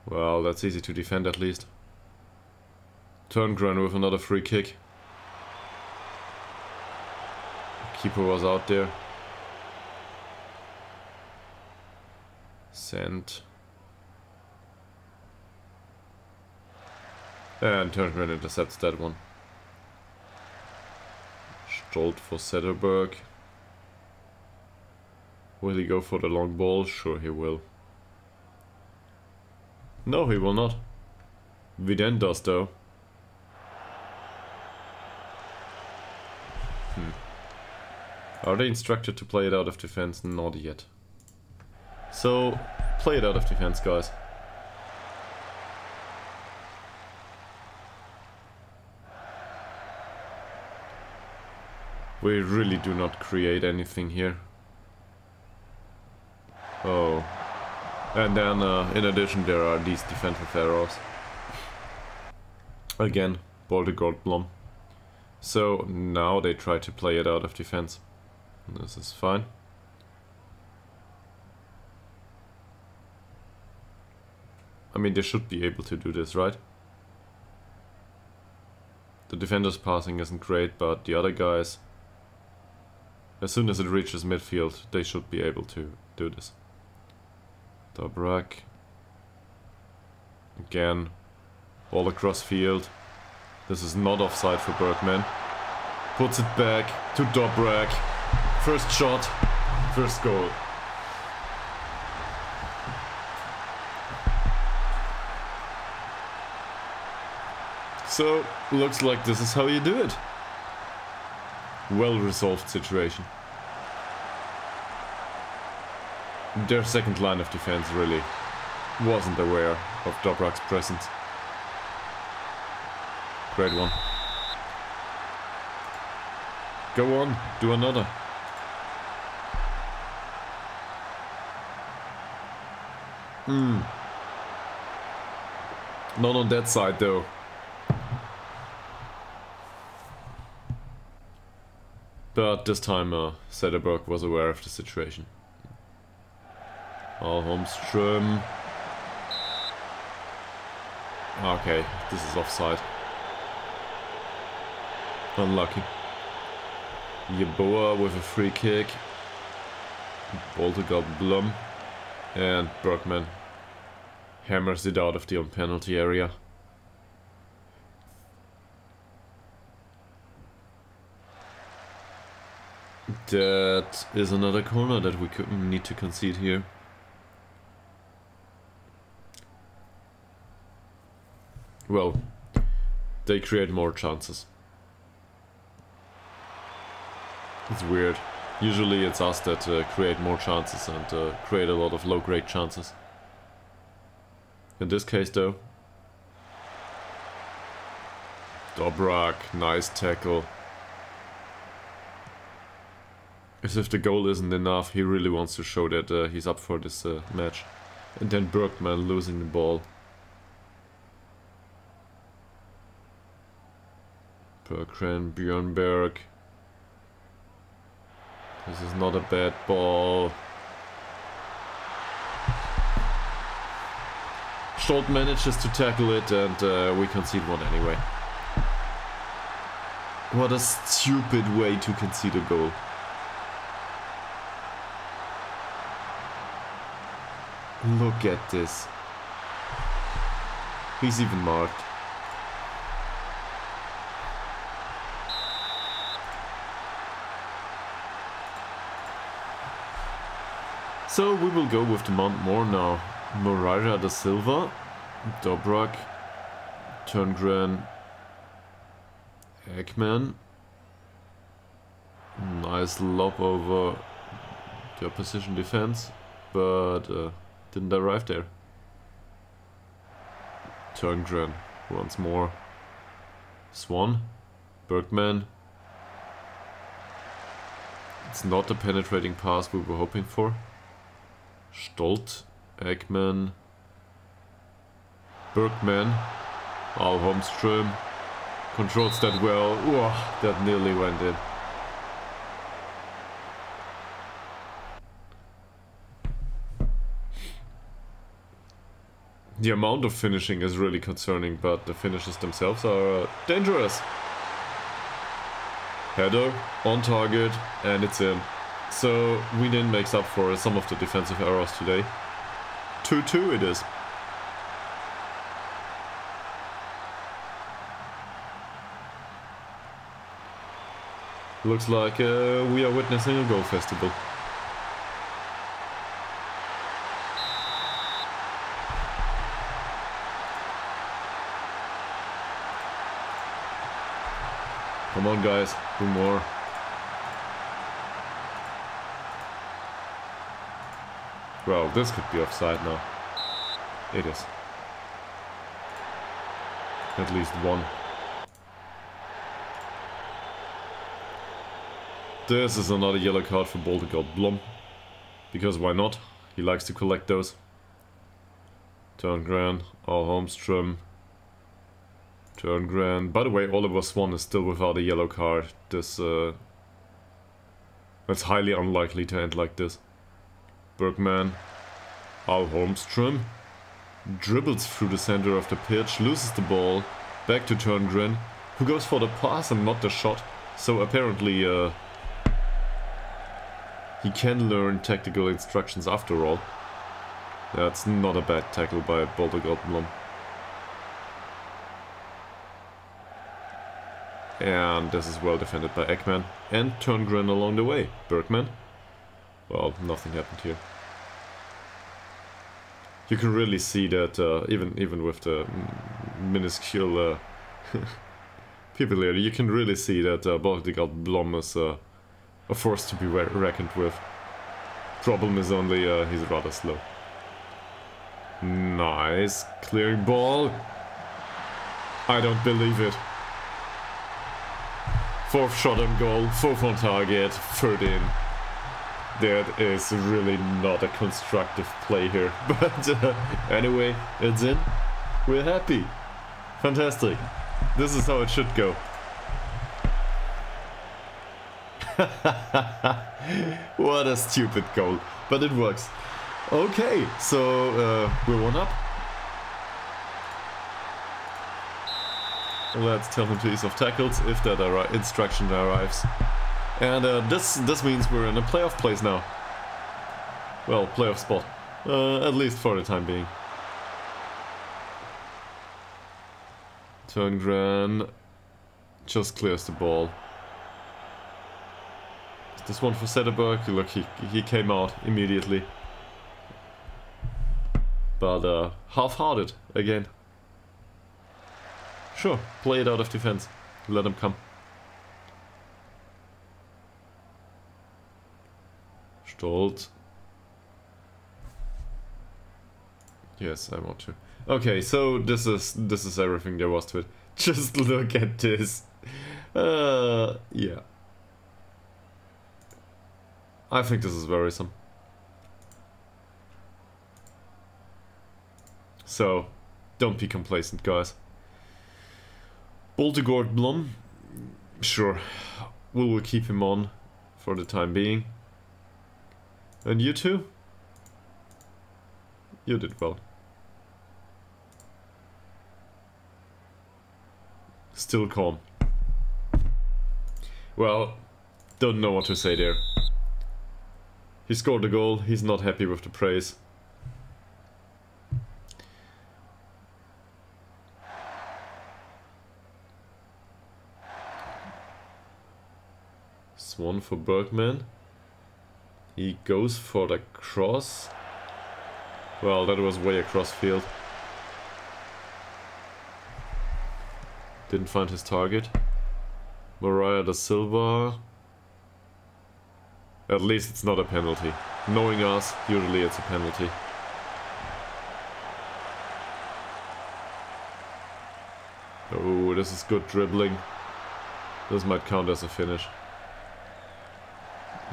Well, that's easy to defend at least. Turngren with another free kick. Keeper was out there. Sent. And Turngren intercepts that one. Stolt for Zetterberg. Will he go for the long ball? Sure he will. No, he will not. Viden does though. Are they instructed to play it out of defense? Not yet. So, play it out of defense, guys. We really do not create anything here. Oh. And then, in addition, there are these defensive errors. Again, Boltegold Blom. So, now they try to play it out of defense. This is fine. I mean, they should be able to do this, right? The defender's passing isn't great, but the other guys, as soon as it reaches midfield, they should be able to do this. Dobrak. Again. All across field. This is not offside for Bergman. Puts it back to Dobrak. First shot, first goal. So, looks like this is how you do it. Well resolved situation. Their second line of defense really wasn't aware of Dobrak's presence. Great one. Go on, do another. Not on that side though. But this time Sederberg was aware of the situation. Holmström. Okay, this is offside. Unlucky. Yeboah with a free kick. Bolter Blum. And Bergman hammers it out of the penalty area. That is another corner that we need to concede here. Well, they create more chances. It's weird. Usually it's us that create more chances and create a lot of low-grade chances. In this case though, Dobrak, nice tackle. As if the goal isn't enough, he really wants to show that he's up for this match. And then Bergman losing the ball. Bergman, Björnberg. This is not a bad ball. Stolt manages to tackle it and we concede one anyway. What a stupid way to concede a goal. Look at this. He's even marked. So we will go with the Mount More now. Moreira da Silva, Dobrak, Turngren, Ekman. Nice lob over the opposition defense, but didn't arrive there. Turngren once more. Swan, Bergman. It's not the penetrating pass we were hoping for. Stolt, Ekman, Bergman, Holmström controls that well. Whoa, that nearly went in. The amount of finishing is really concerning, but the finishes themselves are dangerous. Header, on target, and it's in. So Wien makes up for some of the defensive errors today. 2-2 it is. Looks like we are witnessing a goal festival. Come on guys, do more. Well, this could be offside now. It is. At least one. This is another yellow card for Bolter Blum. Because why not? He likes to collect those. Turngren, Holmström. Turngren. By the way, Oliver Swan is still without a yellow card. This it's highly unlikely to end like this. Bergman, Holmström, dribbles through the center of the pitch, loses the ball, back to Turngren, who goes for the pass and not the shot. So apparently he can learn tactical instructions after all. That's not a bad tackle by Bolter Blum. And this is well defended by Ekman and Turngren along the way. Bergman. Well, nothing happened here. You can really see that even with the minuscule people here, you can really see that Bolter Blum is a force to be reckoned with. Problem is only he's rather slow. Nice clearing ball. I don't believe it. Fourth shot on goal, fourth on target, third in. That is really not a constructive play here. But anyway, it's in. We're happy. Fantastic. This is how it should go. What a stupid goal. But it works. Okay, so we're 1 up. Let's tell him to ease off tackles if that instruction arrives. And this means we're in a playoff place now. Well, playoff spot. At least for the time being. Turngren just clears the ball. Is this one for Zetterberg? Look, he came out immediately. But half-hearted again. Sure, play it out of defense. Let him come. Stolt. Yes, I want to. Okay, so this is everything there was to it. Just look at this. Yeah. I think this is worrisome. So, don't be complacent, guys. Boltegord Blom. Sure, we will keep him on for the time being. And you two? You did well. Still calm. Well, don't know what to say there. He scored a goal, he's not happy with the praise. Swan for Bergman. He goes for the cross. Well, that was way across field. Didn't find his target. Mariah da Silva. At least it's not a penalty. Knowing us, usually it's a penalty. Oh, this is good dribbling. This might count as a finish.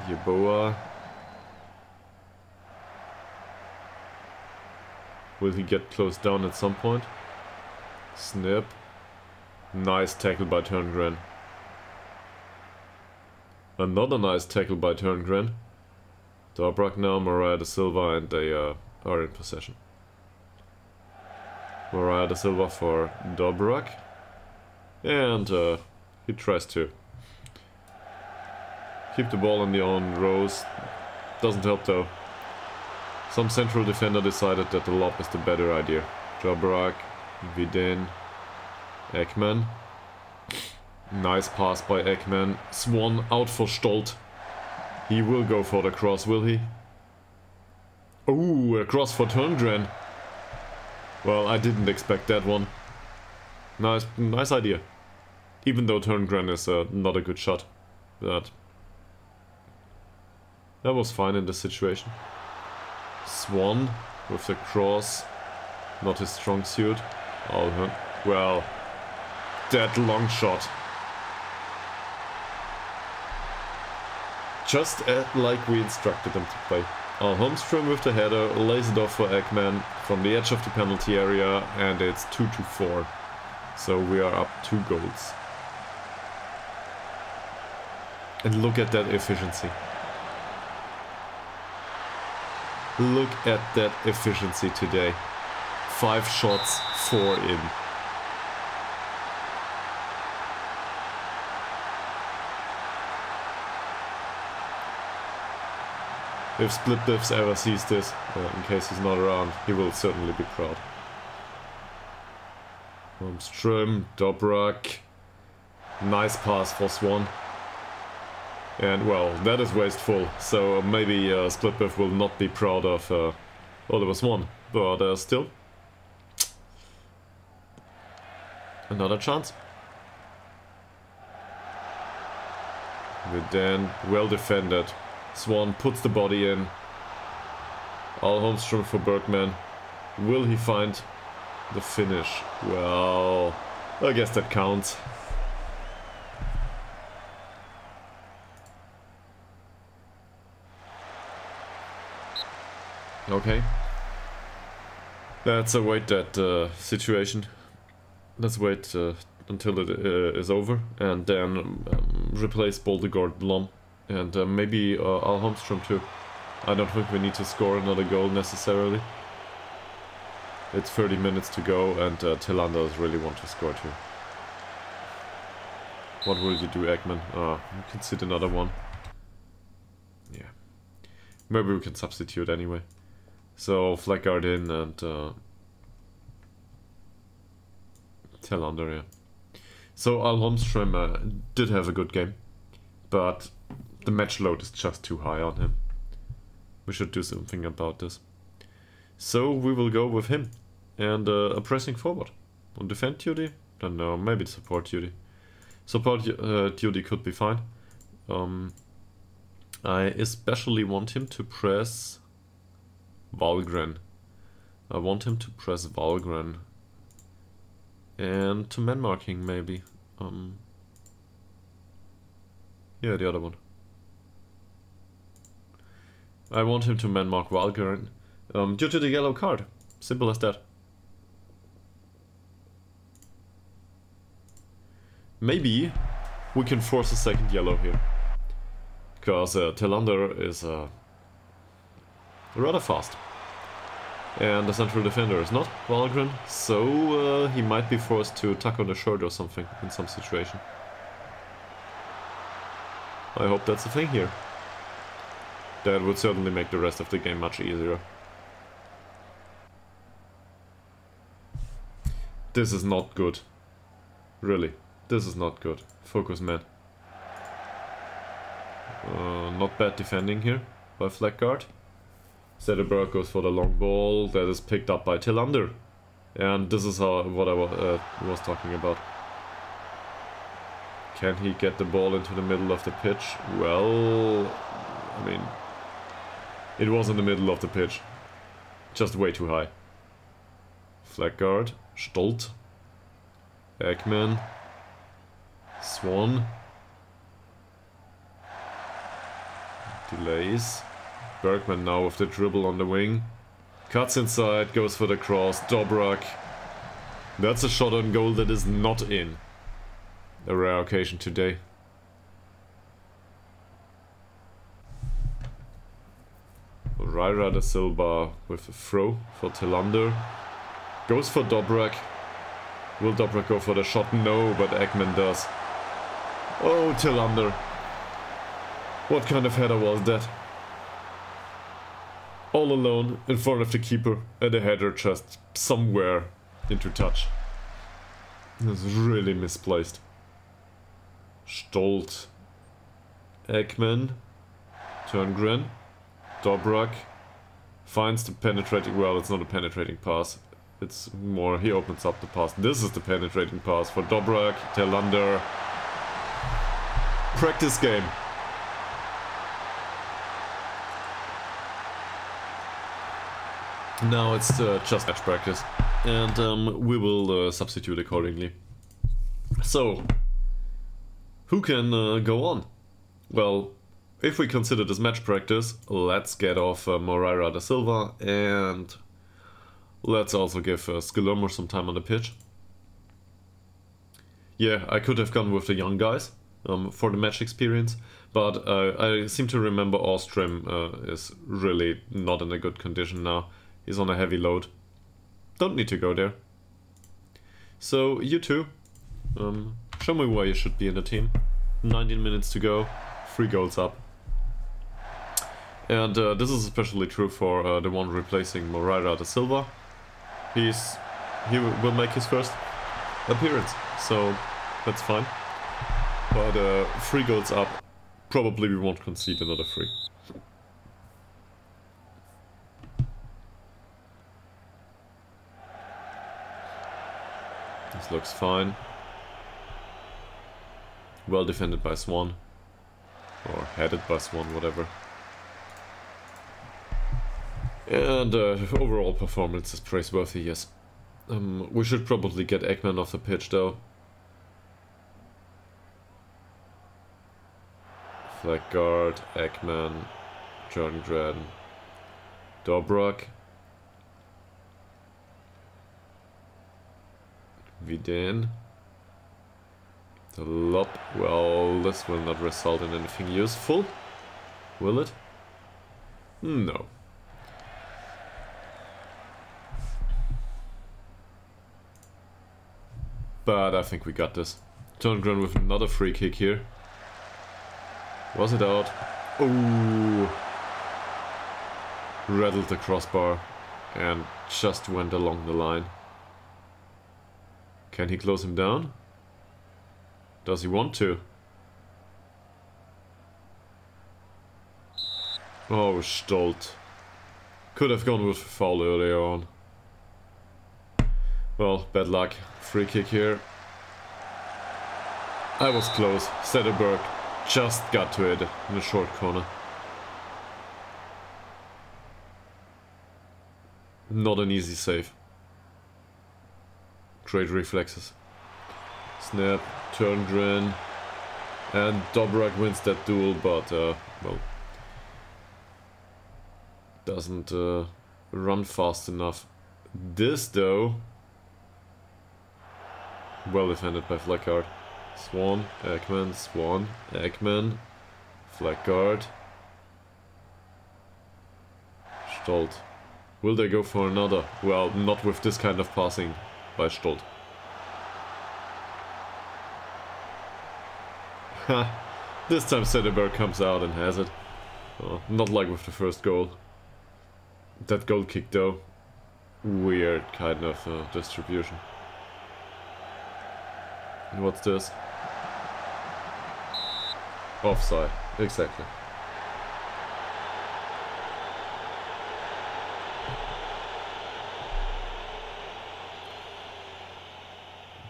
Yeboah. Will he get closed down at some point? Snip. Nice tackle by Turngren. Another nice tackle by Turngren. Dobrak now, Mariah da Silva, and they are in possession. Mariah da Silva for Dobrak. And he tries to keep the ball in the own rows. Doesn't help though. Some central defender decided that the lob is the better idea. Dobrak, Vidin, Ekman. Nice pass by Ekman. Swan out for Stolt. He will go for the cross, will he? Ooh, a cross for Turngren. Well, I didn't expect that one. Nice idea. Even though Turngren is not a good shot. That was fine in this situation. Swan with the cross. Not his strong suit. Oh, well, that long shot. Just like we instructed them to play. Holmström with the header, lays it off for Ekman from the edge of the penalty area, and it's 2-4. So we are up 2 goals. And look at that efficiency. Look at that efficiency today. 5 shots, 4 in. If Splitbiffs ever sees this, in case he's not around, he will certainly be proud. Holmström, Dobrak. Nice pass for Swan. And well, that is wasteful, so maybe Splitbiff will not be proud of Oliver Swan, but still. Another chance. Vidin, well defended. Swan puts the body in. Al Holmström for Bergman. Will he find the finish? Well, I guess that counts. Okay. Let's await that situation. Let's wait until it is over, and then replace Boldegard Blom, and maybe Al Holmstrom too. I don't think we need to score another goal necessarily. It's 30 minutes to go, and Tillander really want to score too. What will you do, Ekman? You can sit another one. Yeah. Maybe we can substitute anyway. So, Fleckard in and Tillander, yeah. So, Al Holmstrom did have a good game, but the match load is just too high on him. We should do something about this. So, we will go with him. And a pressing forward. On defend duty? Don't know, maybe support duty. Support duty could be fine. I especially want him to press Valgren. I want him to press Valgren. And to man marking maybe. Yeah, the other one. I want him to man mark Valgren. Due to the yellow card. Simple as that. Maybe we can force a second yellow here. Because Tillander is rather fast. And the central defender is not Valgren, so he might be forced to tuck on the shirt or something in some situation. I hope that's the thing here. That would certainly make the rest of the game much easier. This is not good. Really. This is not good. Focus, man. Not bad defending here by Fleckard. Zetterberg goes for the long ball. That is picked up by Tillander. And this is what I was talking about. Can he get the ball into the middle of the pitch? Well, I mean, it was in the middle of the pitch. Just way too high. Fleckard, Stolt, Ekman, Swan. Delays. Bergman now with the dribble on the wing. Cuts inside, goes for the cross. Dobrak. That's a shot on goal that is not in. A rare occasion today. Raira da Silva with a throw for Tillander. Goes for Dobrak. Will Dobrak go for the shot? No, but Ekman does. Oh, Tillander. What kind of header was that? All alone in front of the keeper and the header just somewhere into touch. It was really misplaced. Stolt. Ekman. Turngren. Dobrak. Finds the penetrating... Well, it's not a penetrating pass. It's more... He opens up the pass. This is the penetrating pass for Dobrak. Tillander. Practice game. Now it's just match practice, and we will substitute accordingly. So, who can go on? Well, if we consider this match practice, let's get off Moreira da Silva, and let's also give Skillermo some time on the pitch. Yeah, I could have gone with the young guys for the match experience, but I seem to remember Ostrom is really not in a good condition now. He's on a heavy load. Don't need to go there. So, you two, show me why you should be in the team. 19 minutes to go, 3 goals up. And this is especially true for the one replacing Moreira da Silva. He will make his first appearance, so that's fine. But 3 goals up, probably we won't concede another 3. This looks fine. Well defended by Swan. Or headed by Swan, whatever. And overall performance is praiseworthy, yes. We should probably get Ekman off the pitch though. Fleckard, Ekman, Jorngren, Dobrak. Vidane. The lob. Well, this will not result in anything useful. Will it? No. But I think we got this. Turngren with another free kick here. Was it out? Ooh. Rattled the crossbar and just went along the line. Can he close him down? Does he want to? Oh, Stolt. Could have gone with foul earlier on. Well, bad luck. Free kick here. I was close. Zetterberg just got to it in the short corner. Not an easy save. Great reflexes. Snap, Turngren, and Dobrak wins that duel, but well, doesn't run fast enough. This though, well defended by Fleckard. Swan, Ekman, Fleckard, Stolt. Will they go for another? Well, not with this kind of passing by Stolt. Ha! This time Zetterberg comes out and has it. Oh, not like with the first goal. That goal kick though, weird kind of distribution. What's this? Offside, exactly.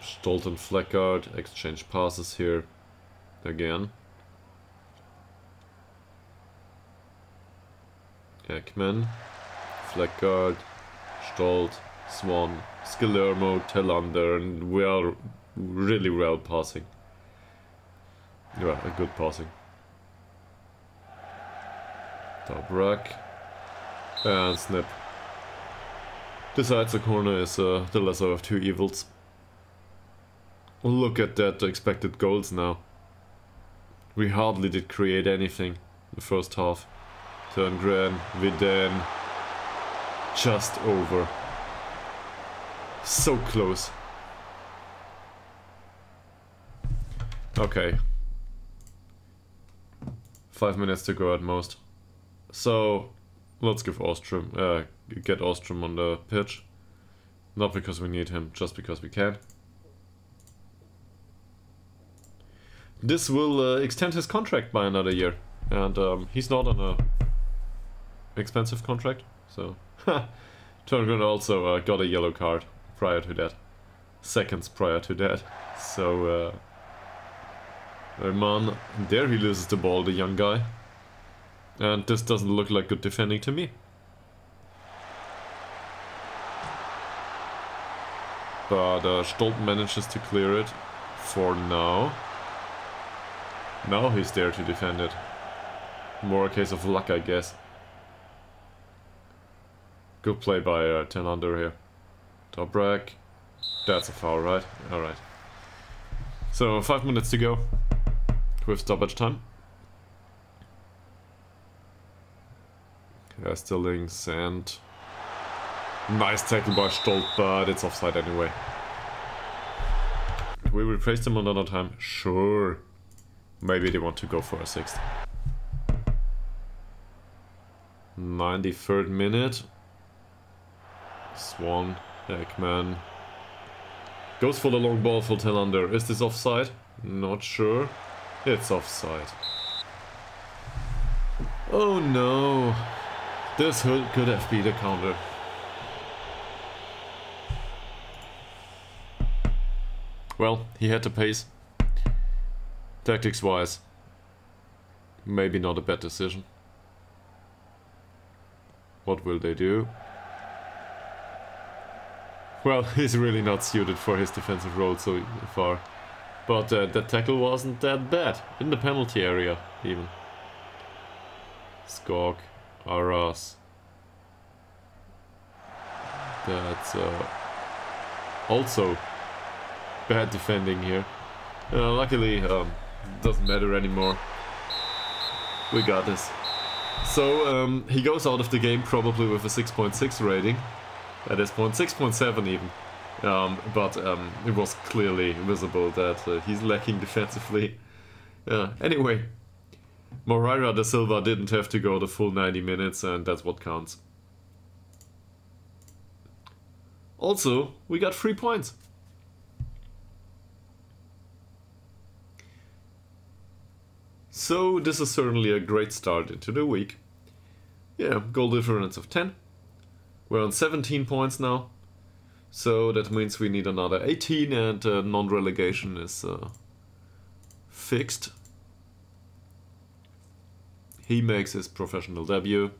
Stolt and Fleckard exchange passes here again. Ekman, Fleckard, Stolt, Swan, Skilermo, Telander, and we are really well passing. Yeah, a good passing. Dobrak and Snip. Decides the corner is the lesser of two evils. Look at that expected goals now. We hardly did create anything in the first half. Turngren, Vidane, just over. So close. Okay. 5 minutes to go at most. So let's give Ostrom, get Ostrom on the pitch. Not because we need him, just because we can. This will extend his contract by another year, and he's not on a expensive contract, so Turngren also got a yellow card prior to that, seconds prior to that. So man, there he loses the ball, the young guy, and this doesn't look like good defending to me. But Stolt manages to clear it for now. Now he's there to defend it. More a case of luck, I guess. Good play by Telander here. Dobrak. That's a foul, right? Alright. So 5 minutes to go with stoppage time. Esterlings and nice tackle by Stolt, but it's offside anyway. We replaced him another time? Sure. Maybe they want to go for a sixth. 93rd minute. Swan, Ekman. Goes for the long ball for Telander. Is this offside? Not sure. It's offside. Oh no. This could have been a counter. Well, he had the pace. Tactics wise, maybe not a bad decision. What will they do? Well, he's really not suited for his defensive role so far. But that tackle wasn't that bad. In the penalty area, even. Skog, Aras. That's also bad defending here. Luckily, doesn't matter anymore. We got this. So he goes out of the game probably with a 6.6 rating. At this point, 6.7 even. But it was clearly visible that he's lacking defensively. Anyway, Moreira da Silva didn't have to go the full 90 minutes, and that's what counts. Also, we got 3 points. So this is certainly a great start into the week. Yeah, goal difference of 10. We're on 17 points now. So that means we need another 18 and non-relegation is fixed. He makes his professional debut.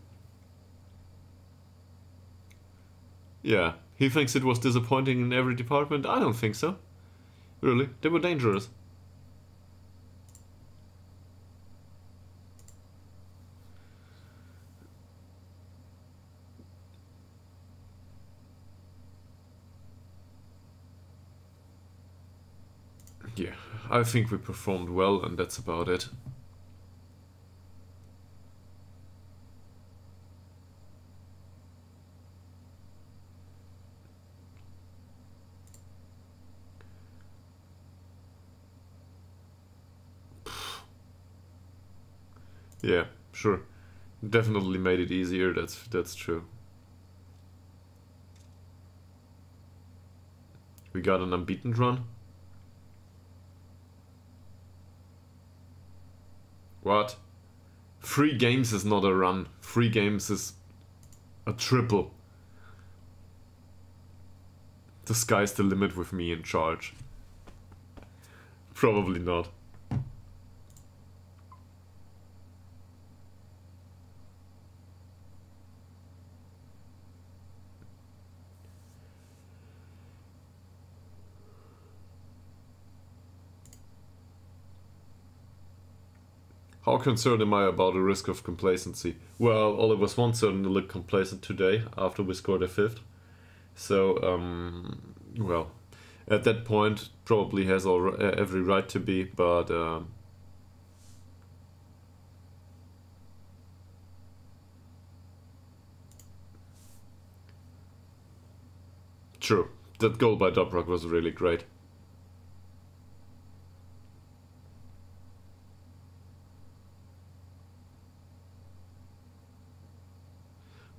Yeah, he thinks it was disappointing in every department. I don't think so. Really, they were dangerous. Yeah, I think we performed well and that's about it. Yeah, sure. Definitely made it easier, that's true. We got an unbeaten run. What? 3 games is not a run. 3 games is a triple. The sky's the limit with me in charge. Probably not. How concerned am I about the risk of complacency? Well, Oliver Swan certainly looked complacent today after we scored a 5th. So, well, at that point, probably has every right to be, but true. That goal by Dobrak was really great.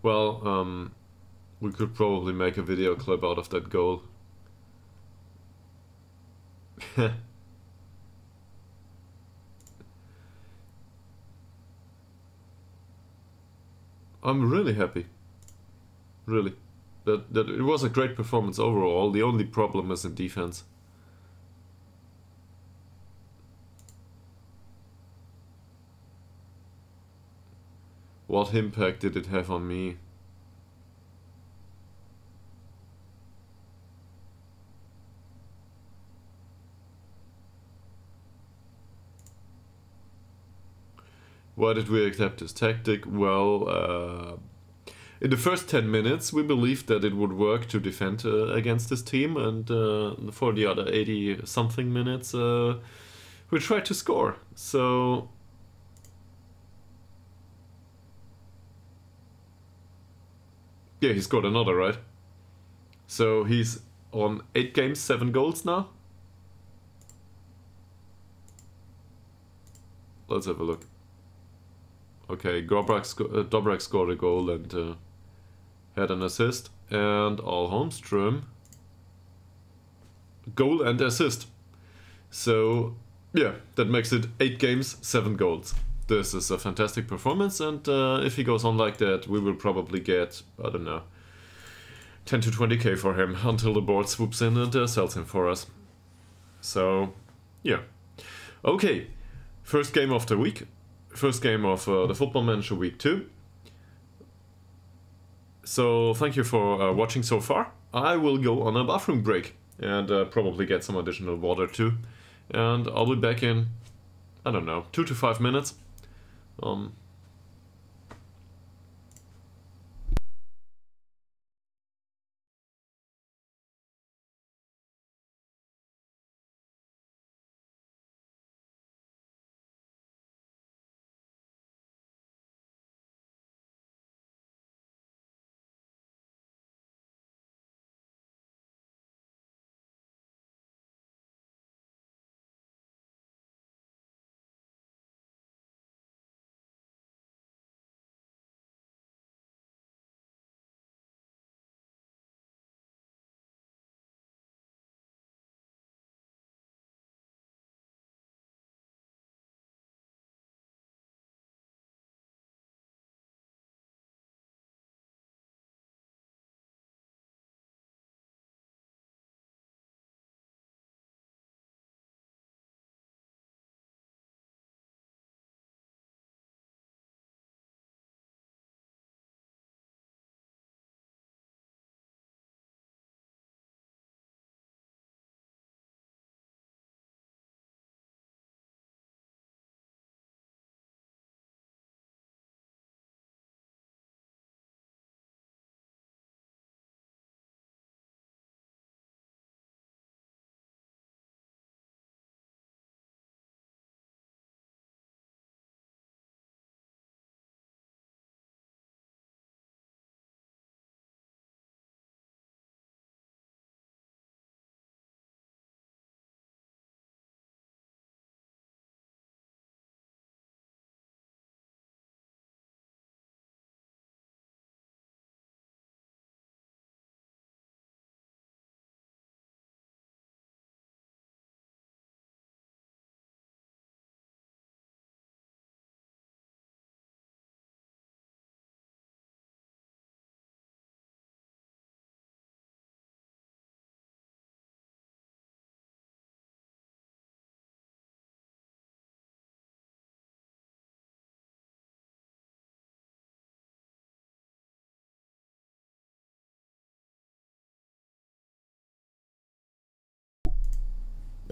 Well, we could probably make a video clip out of that goal. I'm really happy. Really. That it was a great performance overall. The only problem is in defense. What impact did it have on me? Why did we accept this tactic? Well, in the first 10 minutes we believed that it would work to defend against this team, and for the other 80 something minutes we tried to score. So yeah, he scored another, right? So he's on 8 games, 7 goals now. Let's have a look. Okay, Dobrak scored a goal and had an assist. And Al Holmström, goal and assist. So yeah, that makes it 8 games, 7 goals. This is a fantastic performance, and if he goes on like that, we will probably get, I don't know, 10 to 20k for him until the board swoops in and sells him for us. So, yeah. Okay, first game of the week. First game of the Football Manager Week 2. So, thank you for watching so far. I will go on a bathroom break and probably get some additional water too. And I'll be back in, I don't know, 2 to 5 minutes.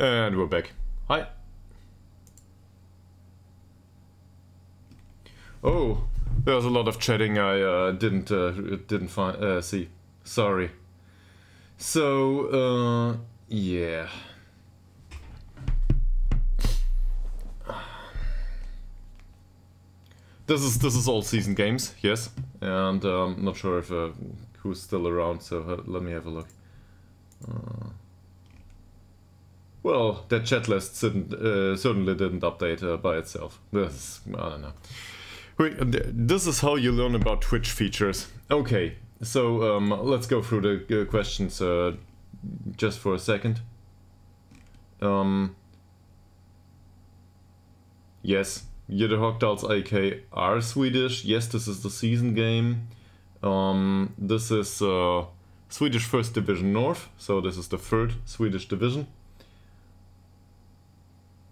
And we're back. Hi. Oh, there's a lot of chatting I didn't see. Sorry. So, yeah. This is all season games, yes, and not sure if who's still around. So let me have a look. Well, that chat list certainly didn't update by itself. This, I don't know. Wait, this is how you learn about Twitch features. Okay, so let's go through the questions just for a second. Yes, Ytterhogdals IK are Swedish. Yes, this is the season game. This is Swedish First Division North, so this is the third Swedish division.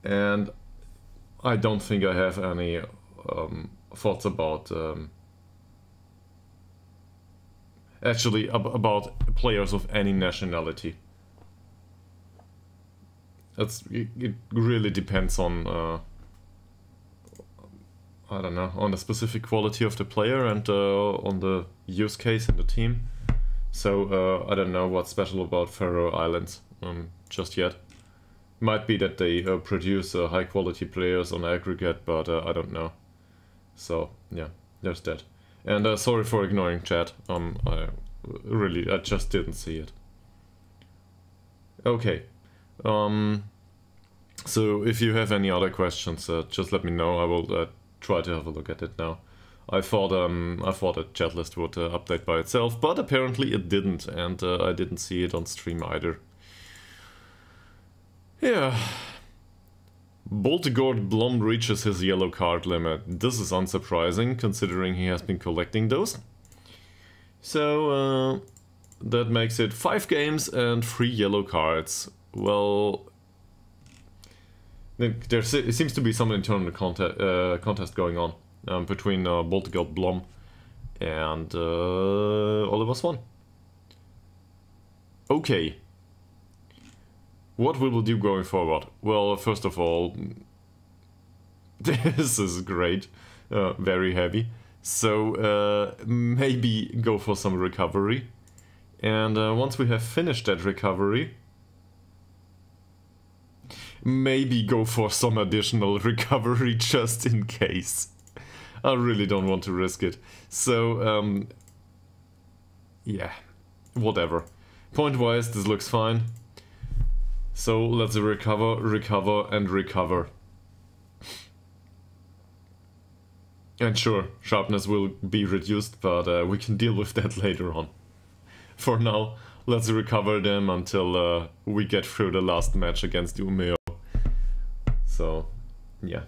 And I don't think I have any thoughts about actually about players of any nationality. It really depends on I don't know, on the specific quality of the player and on the use case in the team. So I don't know what's special about Faroe Islands just yet. Might be that they produce high quality players on aggregate, but I don't know. So yeah, there's that. And sorry for ignoring chat. I just didn't see it. Okay. So if you have any other questions, just let me know. I will try to have a look at it now. I thought a chat list would update by itself, but apparently it didn't, and I didn't see it on stream either. Yeah. Boltegord Blom reaches his yellow card limit. This is unsurprising, considering he has been collecting those. So, that makes it 5 games and 3 yellow cards. Well, there seems to be some internal contest going on between Boltegord Blom and Oliver Swan. Okay. What will we do going forward? Well, first of all, this is great, very heavy. So maybe go for some recovery. And once we have finished that recovery, maybe go for some additional recovery just in case. I really don't want to risk it. So, yeah, whatever. Point-wise, this looks fine. So let's recover, recover, and recover. And sure, sharpness will be reduced, but we can deal with that later on. For now, let's recover them until we get through the last match against Umeå. So, yeah.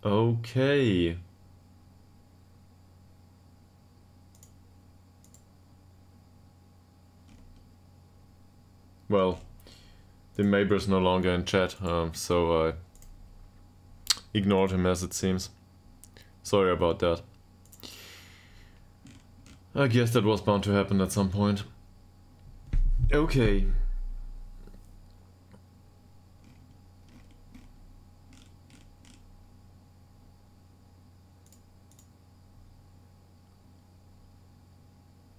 Okay. Well, the neighbor's no longer in chat, so I ignored him as it seems. Sorry about that. I guess that was bound to happen at some point. Okay.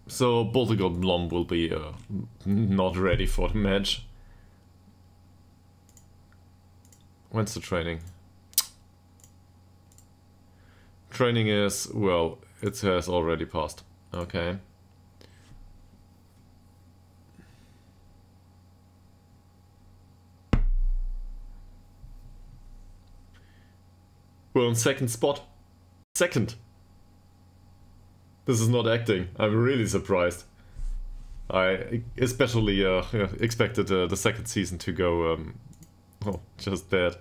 So Boltegord Blom will be not ready for the match. When's the training? Training is, well, it has already passed. Okay. We're on second spot. Second. This is not acting. I'm really surprised. I especially expected the second season to go oh, just bad.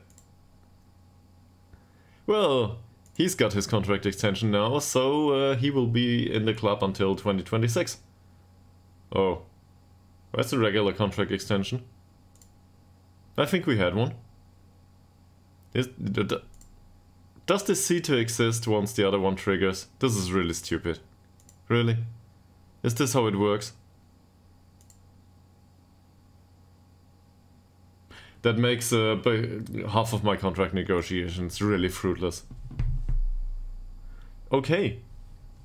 Well, he's got his contract extension now, so he will be in the club until 2026. Oh, that's a regular contract extension. I think we had one. Does this C2 exist once the other one triggers? This is really stupid. Really? Is this how it works? That makes half of my contract negotiations really fruitless. Okay,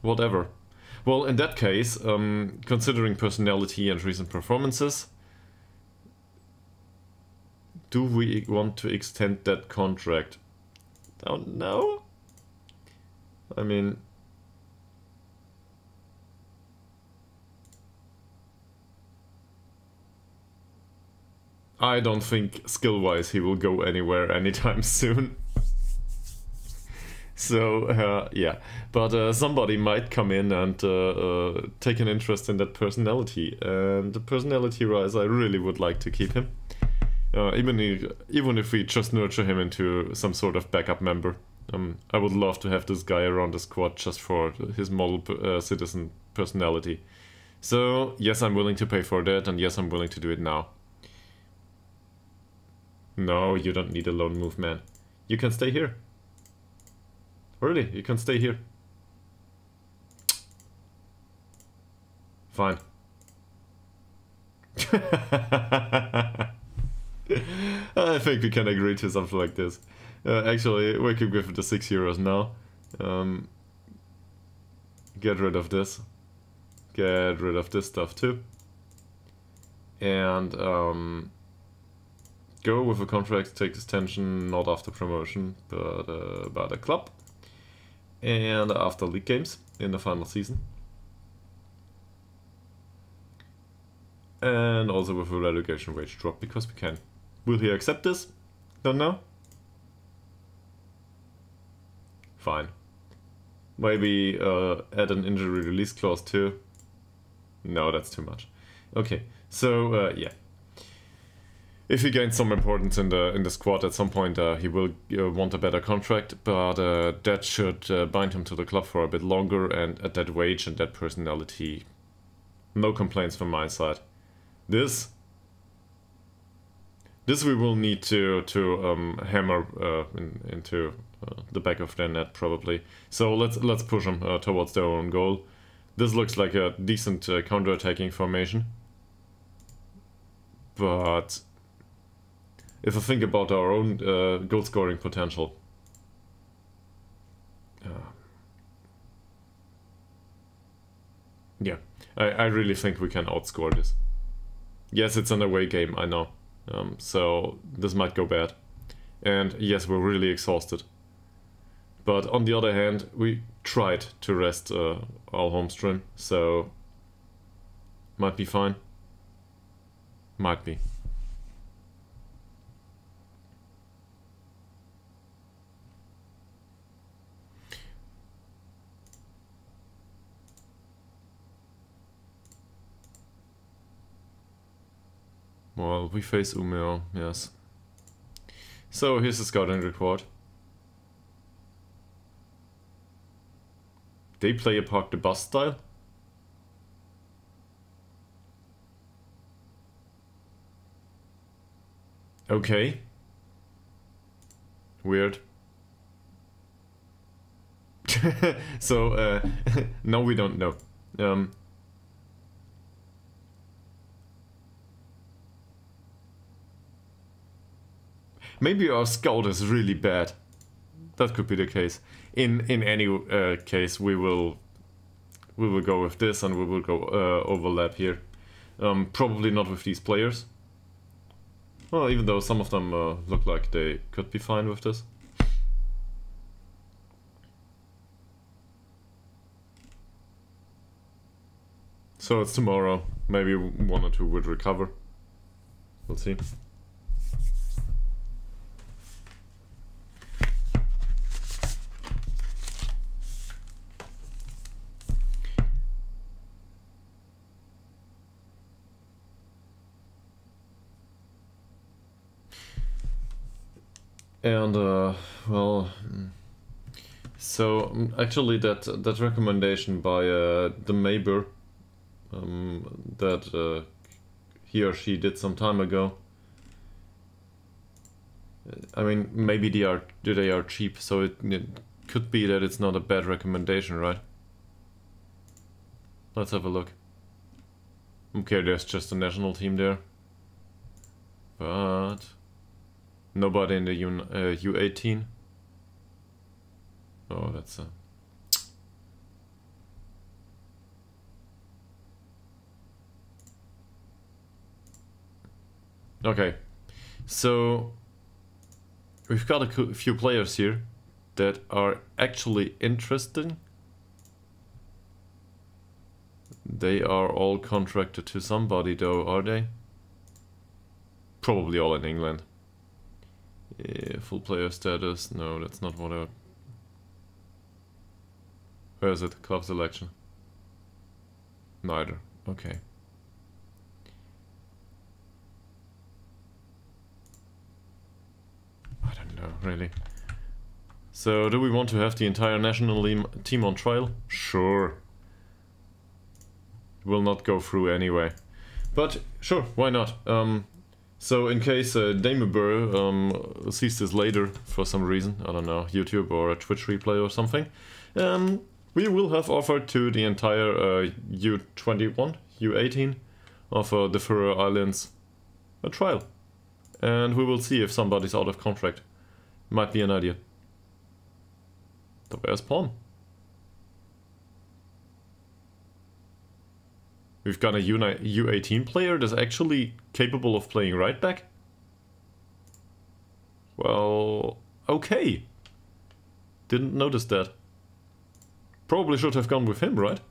whatever. Well, in that case, considering personality and recent performances, do we want to extend that contract? Don't know. I mean... I don't think skill-wise he will go anywhere anytime soon. So, yeah. But somebody might come in and take an interest in that personality. And the personality-wise, I really would like to keep him. Even if we just nurture him into some sort of backup member. I would love to have this guy around the squad just for his model citizen personality. So, yes, I'm willing to pay for that, and yes, I'm willing to do it now. No, you don't need a lone move, man. You can stay here. Really, you can stay here. Fine. I think we can agree to something like this. Actually, we could give it the €6 now. Get rid of this. Get rid of this stuff too. And go with a contract, take extension, not after promotion, but about a club. And after league games in the final season. And also with a relegation wage drop, because we can. Will he accept this? Don't know. Fine. Maybe add an injury release clause too. No, that's too much. Okay, so yeah. If he gains some importance in the squad at some point, he will want a better contract, but that should bind him to the club for a bit longer, and at that wage and that personality, no complaints from my side. This we will need to hammer into the back of their net probably. So let's push them towards their own goal. This looks like a decent counter-attacking formation, but if I think about our own goal-scoring potential, yeah, I really think we can outscore this. Yes, it's an away game, I know, so this might go bad. And yes, we're really exhausted. But on the other hand, we tried to rest our home stream, so might be fine. Might be. Well, we face Umeo, yes. So here's the scouting report. They play a park the bus style? Okay. Weird. So, no, we don't know. Maybe our scout is really bad. That could be the case. In any case, we will go with this, and we will go overlap here. Probably not with these players. Well, even though some of them look like they could be fine with this. So it's tomorrow. Maybe one or two would recover. We'll see. And well, so actually that recommendation by the neighbor that he or she did some time ago, I mean, maybe they are cheap, so it could be that it's not a bad recommendation, right? Let's have a look. Okay, there's just a national team there. But nobody in the U18. Oh, that's a... Okay, so we've got a few players here that are actually interesting. They are all contracted to somebody though, are they? Probably all in England. Yeah, full player status. No, that's not what I... Where is it? Club selection. Neither. Okay. I don't know, really. So, do we want to have the entire national team on trial? Sure. Will not go through anyway. But, sure, why not? So, in case Damebur sees this later for some reason, I don't know, YouTube or a Twitch replay or something, we will have offered to the entire U21, U18 of the Faroe Islands a trial. And we will see if somebody's out of contract. Might be an idea. So where's Pawn? We've got a U18 player that's actually capable of playing right back? Well, okay. Didn't notice that. Probably should have gone with him, right?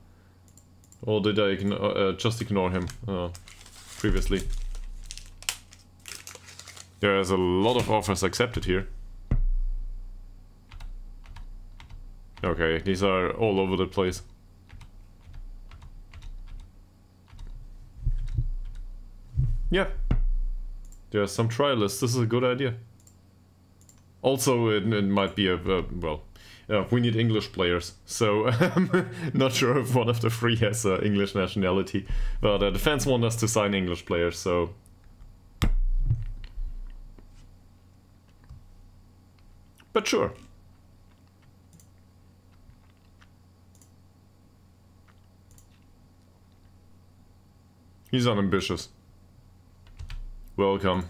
Or did I just ignore him previously? There's a lot of offers accepted here. Okay, these are all over the place. Yeah. There's some trialists. This is a good idea. Also, it might be a... well, we need English players. So, not sure if one of the three has English nationality. But the fans want us to sign English players, so... But sure. He's unambitious. Welcome.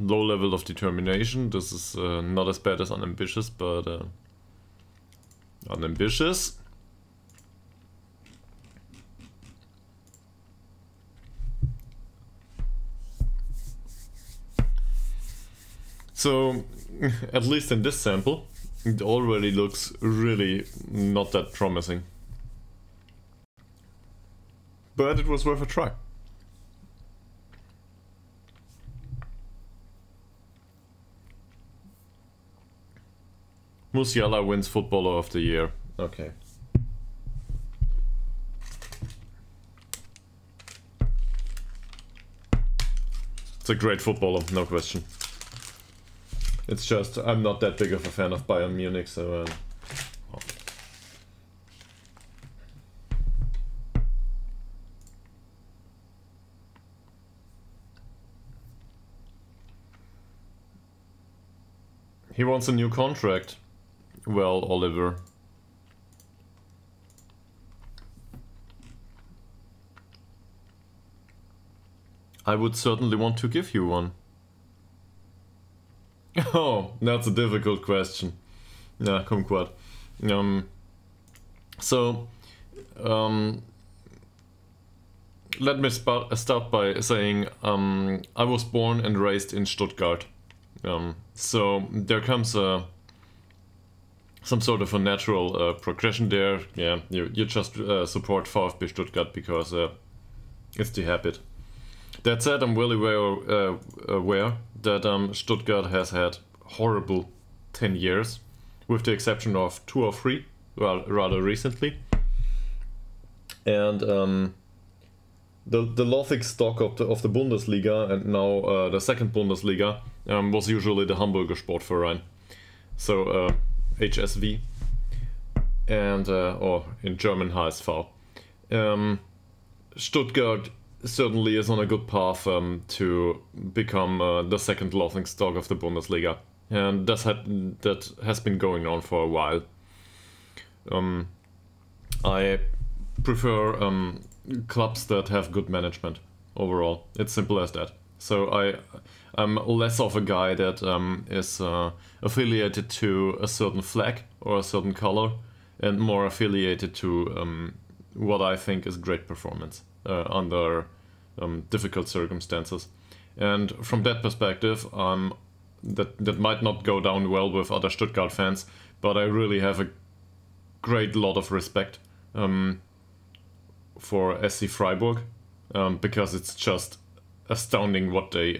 Low level of determination. This is not as bad as unambitious, but unambitious. So, at least in this sample, it already looks really not that promising. But it was worth a try. Musiala wins Footballer of the Year. Okay. It's a great footballer, no question. It's just, I'm not that big of a fan of Bayern Munich, so... Oh. He wants a new contract. Well, Oliver. I would certainly want to give you one. Oh, that's a difficult question. Yeah, kumquat. Let me start by saying I was born and raised in Stuttgart. So there comes some sort of a natural progression there. Yeah, you just support VfB Stuttgart because it's the habit. That said, I'm really aware that Stuttgart has had horrible 10 years, with the exception of 2 or 3, well, rather recently. And the laughing stock of the Bundesliga, and now the second Bundesliga, was usually the Hamburger Sportverein, so HSV, and or in German HSV. Stuttgart certainly is on a good path to become the second laughingstock of the Bundesliga, and that has been going on for a while. I prefer clubs that have good management overall. It's simple as that. So I'm less of a guy that is affiliated to a certain flag or a certain color, and more affiliated to what I think is great performance under difficult circumstances. And from that perspective, that might not go down well with other Stuttgart fans, but I really have a great lot of respect for SC Freiburg, because it's just astounding what they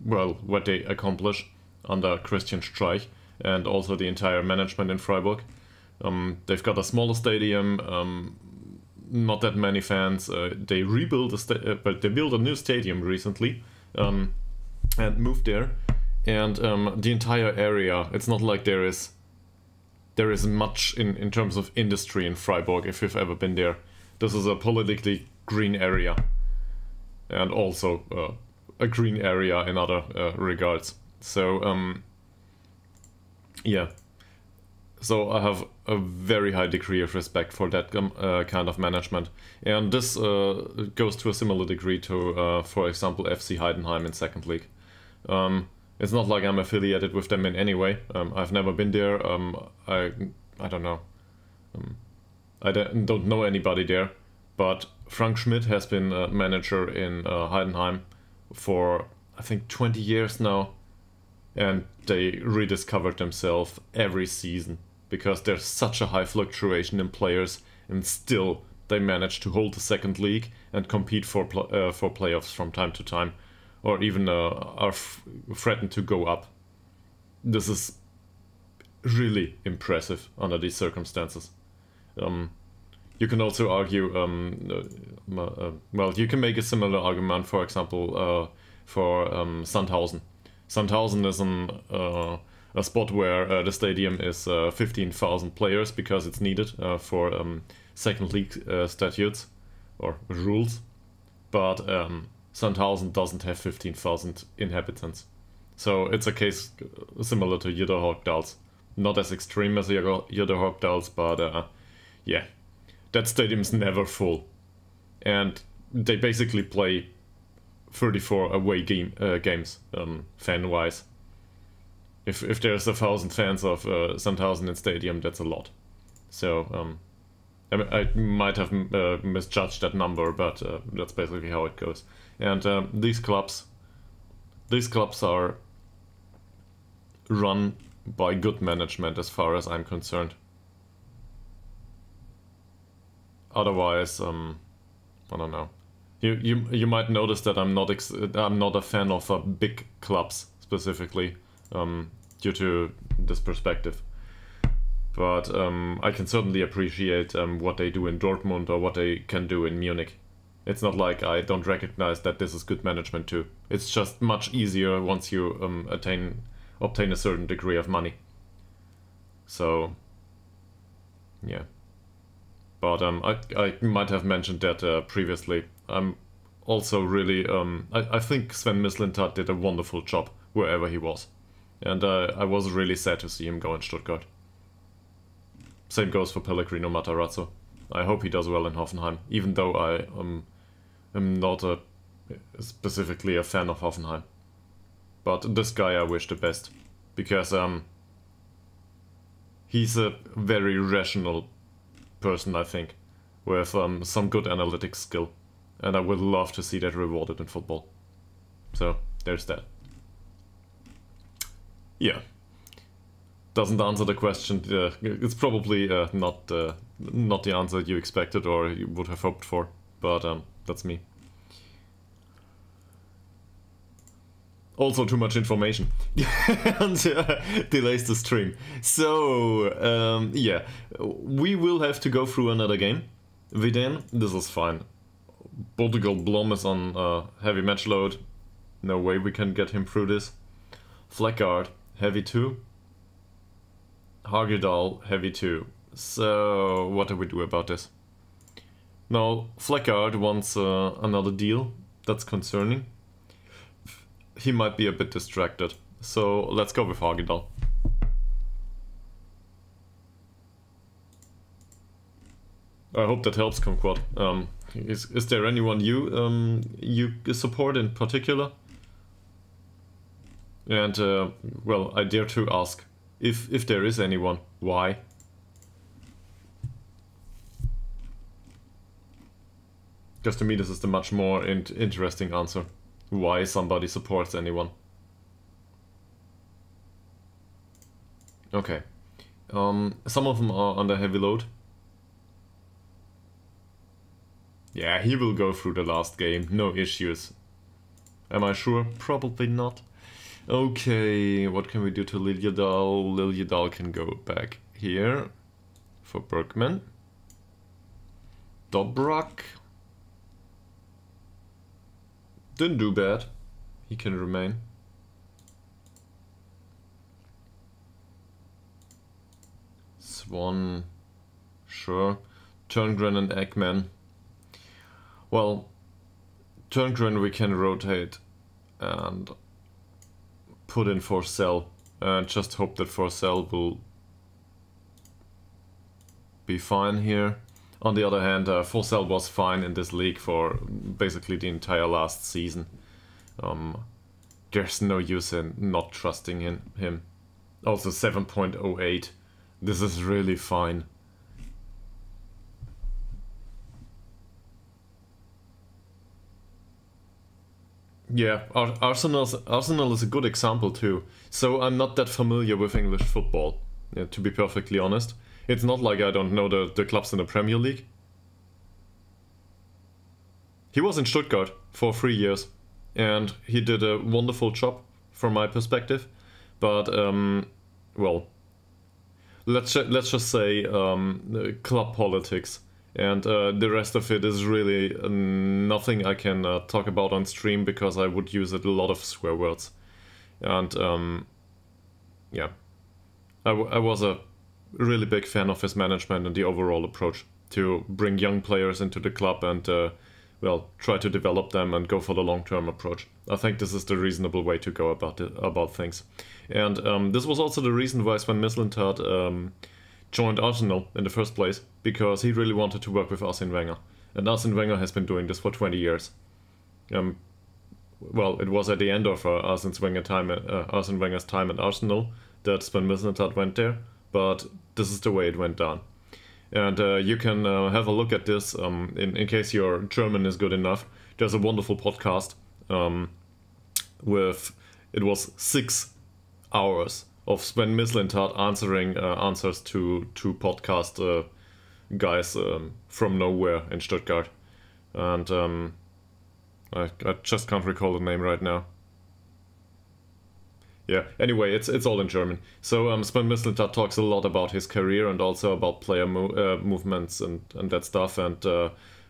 what they accomplish under Christian Streich and also the entire management in Freiburg. They've got a smaller stadium, not that many fans. They but they built a new stadium recently and moved there. And the entire area, it's not like there is much in terms of industry in Freiburg, if you've ever been there. This is a politically green area, and also a green area in other regards. So, yeah. So I have a very high degree of respect for that kind of management. And this goes to a similar degree to, for example, FC Heidenheim in second league. It's not like I'm affiliated with them in any way. I've never been there. I don't know. I don't know anybody there. But Frank Schmidt has been a manager in Heidenheim for, I think, 20 years now. And they rediscovered themselves every season, because there's such a high fluctuation in players, and still they manage to hold the second league and compete for playoffs from time to time, or even are threatened to go up. This is really impressive under these circumstances. You can also argue, well, you can make a similar argument, for example, for Sandhausen. Sandhausen is a spot where the stadium is 15,000 players because it's needed for second league statutes or rules, but Sandhausen doesn't have 15,000 inhabitants. So it's a case similar to Ytterhogdals. Not as extreme as Ytterhogdals, but yeah, that stadium's never full. And they basically play 34 away games, fan-wise. If there's 1,000 fans of Sandhausen in stadium, that's a lot. So I might have misjudged that number, but that's basically how it goes. And these clubs are run by good management, as far as I'm concerned. Otherwise, I don't know. You might notice that I'm not a fan of big clubs specifically, due to this perspective. But I can certainly appreciate what they do in Dortmund or what they can do in Munich. It's not like I don't recognize that this is good management too. It's just much easier once you obtain a certain degree of money. So, yeah. But I might have mentioned that previously. I'm also really... I think Sven Mislintat did a wonderful job wherever he was. And I was really sad to see him go in Stuttgart. Same goes for Pellegrino Matarazzo. I hope he does well in Hoffenheim, even though I am not specifically a fan of Hoffenheim. But this guy I wish the best, because he's a very rational person, I think, with some good analytics skill, and I would love to see that rewarded in football. So there's that. Yeah, doesn't answer the question. It's probably not the answer you expected or you would have hoped for, but that's me. Also too much information and delays the stream. So yeah, we will have to go through another game. Vidane, this is fine. Portugal Blom is on heavy match load. No way we can get him through this. Fleckard, heavy 2. Hagedal, heavy 2. So what do we do about this? Now, Fleckard wants another deal. That's concerning. He might be a bit distracted. So let's go with Ytterhogdal. I hope that helps, Kumquat. Is there anyone you support in particular? And well, I dare to ask, if there is anyone, why? Because to me this is the much more interesting answer. Why somebody supports anyone. Okay. Some of them are under heavy load. Yeah, he will go through the last game, no issues. Am I sure? Probably not. Okay, what can we do to Ytterhogdal? Ytterhogdal can go back here for Bergman. Dobrak didn't do bad. He can remain. Swan, sure. Turngren and Eggman. Well, Turngren we can rotate and put in Forsell and just hope that Forsell will be fine here. On the other hand, Forsell was fine in this league for basically the entire last season. There's no use in not trusting in him. Also 7.08. This is really fine. Yeah, Arsenal is a good example too. So I'm not that familiar with English football, to be perfectly honest. It's not like I don't know the clubs in the Premier League. He was in Stuttgart for 3 years and he did a wonderful job from my perspective. But, well, let's just say club politics. And the rest of it is really nothing I can talk about on stream because I would use a lot of swear words. And yeah, I was a really big fan of his management and the overall approach to bring young players into the club and well, try to develop them and go for the long-term approach. I think this is the reasonable way to go about things. And this was also the reason why Sven Mislintat joined Arsenal in the first place, because he really wanted to work with Arsene Wenger. And Arsene Wenger has been doing this for 20 years. Well, it was at the end of Arsene Wenger's time at Arsenal that Sven Mislintat went there, but this is the way it went down. And you can have a look at this in case your German is good enough. There's a wonderful podcast with, it was 6 hours of Sven Mislintat answering answers to podcast guys from nowhere in Stuttgart. And I just can't recall the name right now. Yeah, anyway, it's all in German. So Sven Mislintat talks a lot about his career and also about player movements and that stuff, and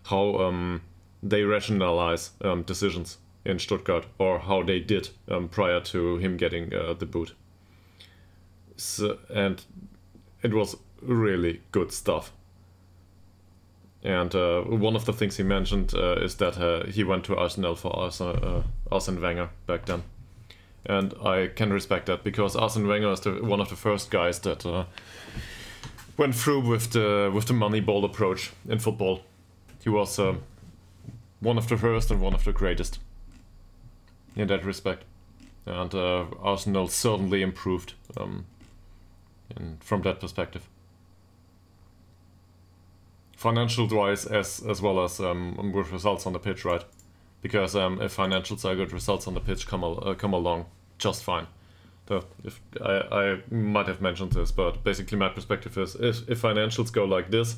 how they rationalize decisions in Stuttgart, or how they did prior to him getting the boot. So, and it was really good stuff. And one of the things he mentioned is that he went to Arsenal for Arsene Wenger back then. And I can respect that, because Arsene Wenger is one of the first guys that went through with the money ball approach in football. He was one of the first and one of the greatest in that respect. And Arsenal certainly improved from that perspective. Financial-wise as well as with results on the pitch, right? Because if financials are good, results on the pitch come along just fine. If I might have mentioned this, but basically my perspective is if financials go like this,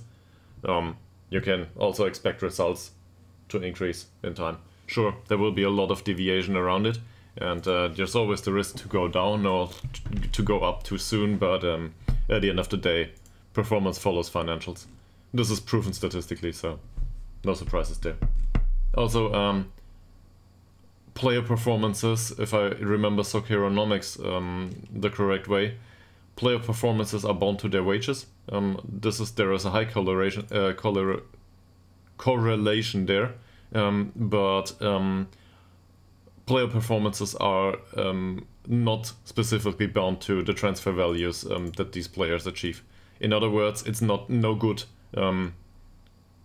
you can also expect results to increase in time. Sure, there will be a lot of deviation around it, and there's always the risk to go down or to go up too soon, but at the end of the day, performance follows financials. This is proven statistically, so no surprises there. Also, player performances, if I remember Socceronomics the correct way, player performances are bound to their wages. There is a high correlation there, but player performances are not specifically bound to the transfer values that these players achieve. In other words, it's no good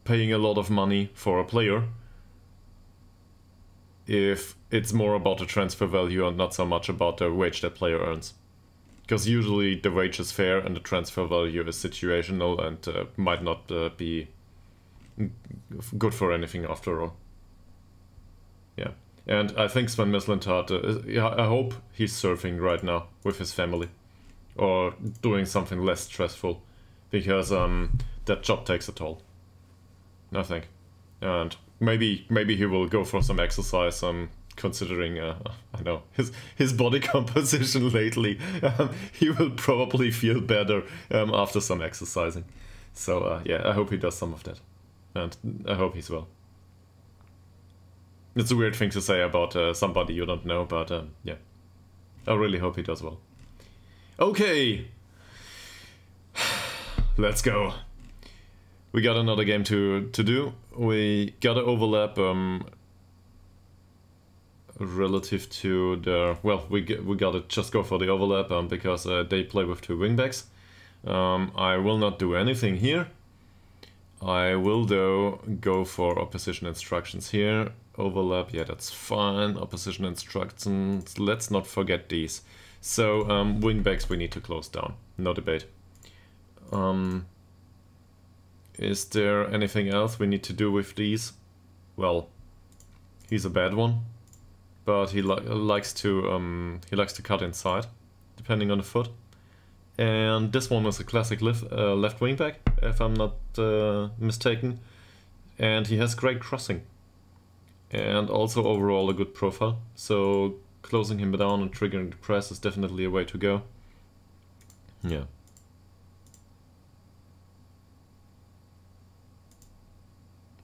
paying a lot of money for a player if it's more about the transfer value and not so much about the wage that player earns. Because usually the wage is fair and the transfer value is situational and might not be good for anything after all. Yeah. And I think Sven Mislintat, I hope he's surfing right now with his family. Or doing something less stressful. Because that job takes a toll. I think. And maybe he will go for some exercise, considering, I know, his body composition lately. He will probably feel better after some exercising. So yeah, I hope he does some of that. And I hope he's well. It's a weird thing to say about somebody you don't know, but yeah. I really hope he does well. Okay! Let's go. We got another game to do. We gotta overlap relative to the... Well, we gotta just go for the overlap because they play with 2 wingbacks. I will not do anything here. I will though go for opposition instructions here. Overlap, yeah, that's fine. Opposition instructions, let's not forget these. So, wingbacks we need to close down, no debate. Is there anything else we need to do with these? Well, he's a bad one, but he likes to cut inside, depending on the foot. And this one is a classic left wingback, if I'm not mistaken. And he has great crossing. And also overall a good profile. So closing him down and triggering the press is definitely a way to go. Yeah.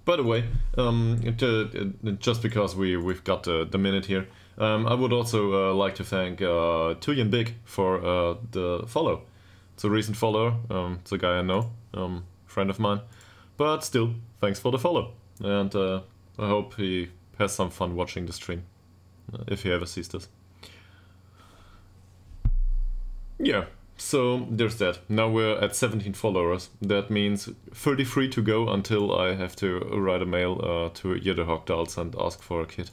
By the way, just because we've got the minute here, I would also like to thank Tuyen Big for the follow. It's a recent follower, it's a guy I know, friend of mine, but still, thanks for the follow. And I hope he has some fun watching the stream, if he ever sees this. Yeah. So there's that. Now we're at 17 followers. That means 33 to go until I have to write a mail to Ytterhogdals and ask for a kit.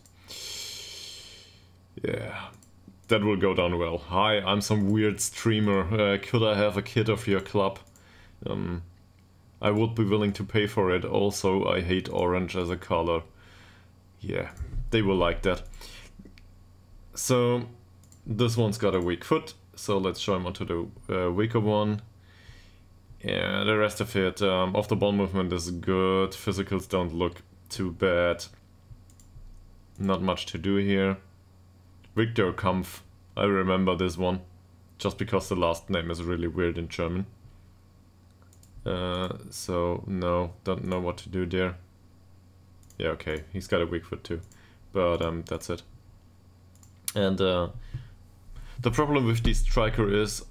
Yeah, that will go down well. Hi, I'm some weird streamer. Could I have a kit of your club? I would be willing to pay for it. Also, I hate orange as a color. Yeah, they will like that. So this one's got a weak foot. So let's show him onto the weaker one. Yeah, the rest of it, off the ball movement is good. Physicals don't look too bad. Not much to do here. Victor Kampf, I remember this one. Just because the last name is really weird in German. So no, don't know what to do there. Yeah, okay, he's got a weak foot too. But that's it. And the problem with this striker is,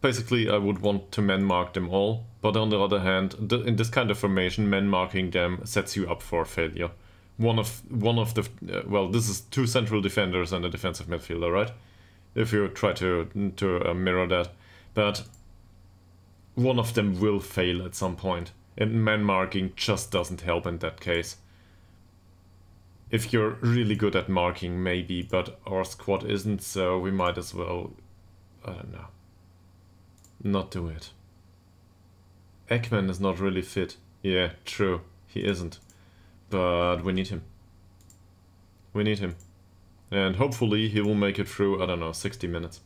basically I would want to man mark them all, but on the other hand, in this kind of formation, man marking them sets you up for failure. One of the well, this is 2 central defenders and a defensive midfielder, right? If you try to mirror that, but one of them will fail at some point, and man marking just doesn't help in that case. If you're really good at marking, maybe, but our squad isn't, so we might as well, I don't know, not do it. Ekman is not really fit. Yeah, true, he isn't. But we need him. We need him. And hopefully he will make it through, I don't know, 60 minutes.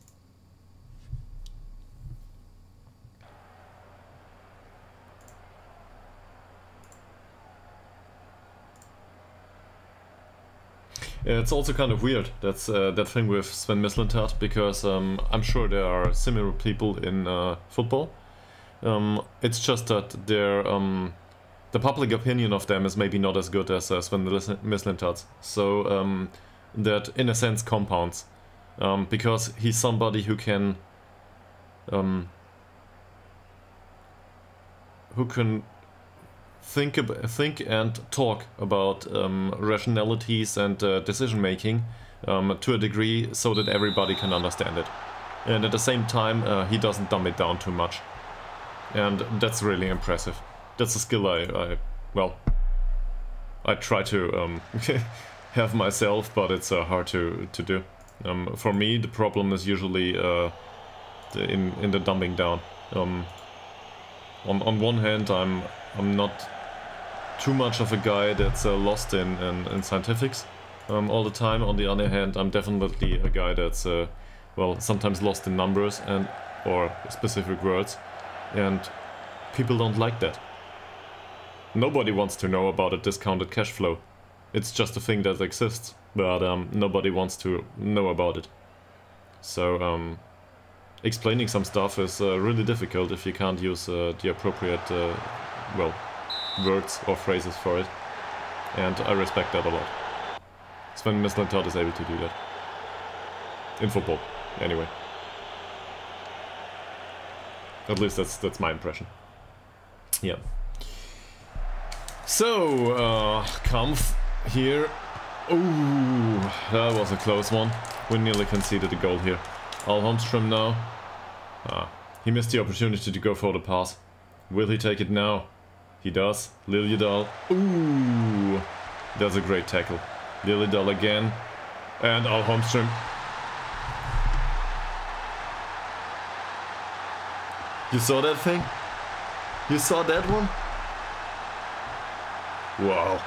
It's also kind of weird, that's that thing with Sven Mislintat, because I'm sure there are similar people in football. It's just that the public opinion of them is maybe not as good as Sven Mislintat's. So that in a sense compounds, because he's somebody who can think and talk about rationalities and decision making to a degree so that everybody can understand it. And at the same time, he doesn't dumb it down too much. And that's really impressive. That's a skill I try to have myself, but it's hard to do. For me, the problem is usually in the dumbing down. On one hand, I'm not too much of a guy that's lost in scientifics all the time. On the other hand, I'm definitely a guy that's sometimes lost in numbers and or specific words, and people don't like that. Nobody wants to know about a discounted cash flow. It's just a thing that exists, but nobody wants to know about it. So explaining some stuff is really difficult if you can't use the appropriate words or phrases for it, and I respect that a lot. Sven Mislintat is able to do that. In football, anyway. At least that's my impression. Yeah. So, Kampf here. Ooh, that was a close one. We nearly conceded a goal here. Al Holmström now. He missed the opportunity to go for the pass. Will he take it now? He does. Ytterhogdals. Ooh, that's a great tackle. Ytterhogdals again. And Al Holmström. You saw that thing? You saw that one? Wow.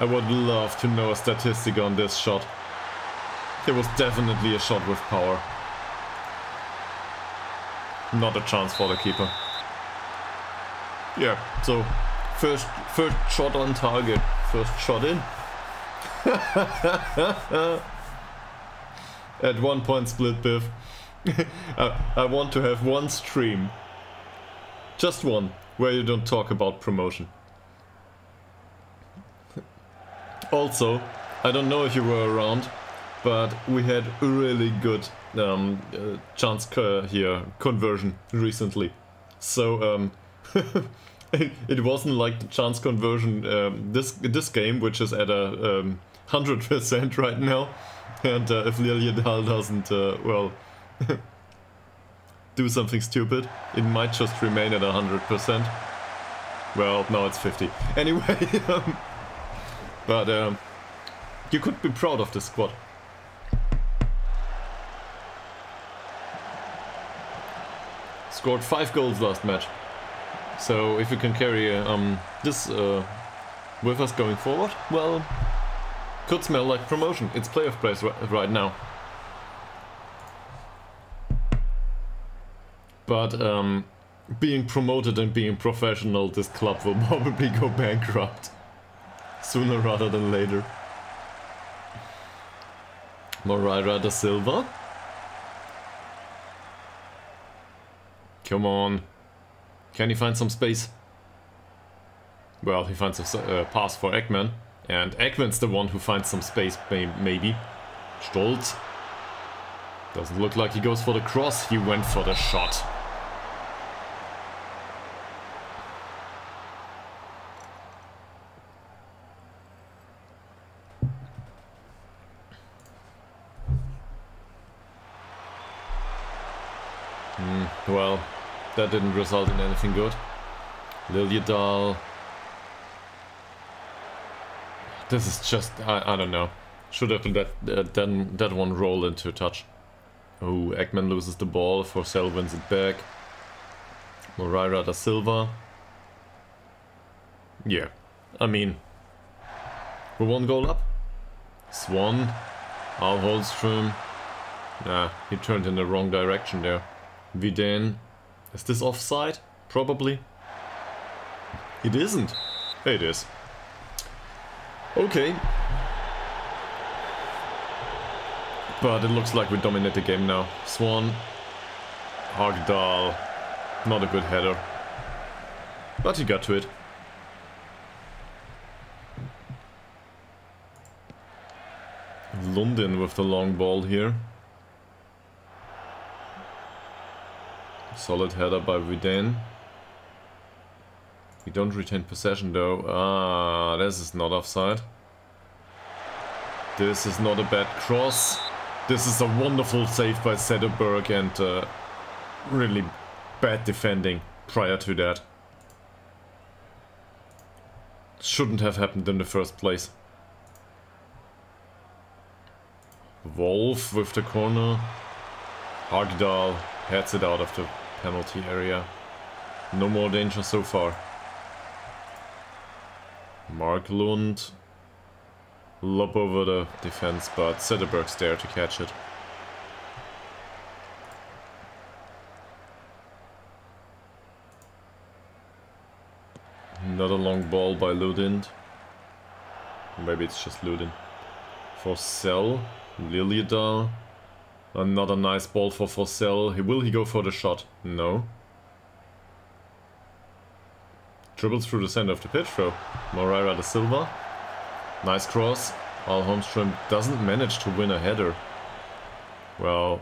I would love to know a statistic on this shot. It was definitely a shot with power. Not a chance for the keeper. Yeah, so first shot on target, first shot in. At one point split biff. I want to have one stream, just one, where you don't talk about promotion. Also, I don't know if you were around, but we had a really good chance conversion recently. So it wasn't like the chance conversion this game, which is at a 100% right now, and if Ytterhogdals doesn't do something stupid, it might just remain at 100%. Well, now it's 50. Anyway, but you could be proud of this squad. Scored 5 goals last match. So if you can carry this with us going forward, well, could smell like promotion. It's playoff place right now. But being promoted and being professional, this club will probably go bankrupt. Sooner rather than later. Moreira da Silva. Come on. Can he find some space? Well, he finds a pass for Ekman. And Ekman's the one who finds some space, maybe. Stolz. Doesn't look like he goes for the cross. He went for the shot. Well, that didn't result in anything good. Ytterhogdals. This is just, I don't know. Should have let that one roll into a touch. Oh, Ekman loses the ball. Forsell wins it back. Moreira da Silva. Yeah, I mean, we're 1 goal up. Swan. Al Holmström. Nah, he turned in the wrong direction there. Vidane. Is this offside? Probably. It isn't. It is. Okay. But it looks like we dominate the game now. Swan. Ytterhogdals. Not a good header. But he got to it. Lundin with the long ball here. Solid header by Vidane. We don't retain possession though. Ah, this is not offside. This is not a bad cross. This is a wonderful save by Sederberg and really bad defending prior to that. Shouldn't have happened in the first place. Wolf with the corner. Hagdal heads it out of the penalty area. No more danger so far. Marklund. Lob over the defense, but Sederberg's there to catch it. Another long ball by Ludind. Maybe it's just Ludin. Forsell. Liljedal. Another nice ball for Forsell. Will he go for the shot? No. Dribbles through the center of the pitch though. Moreira da Silva. Nice cross. Al Holmström doesn't manage to win a header. Well,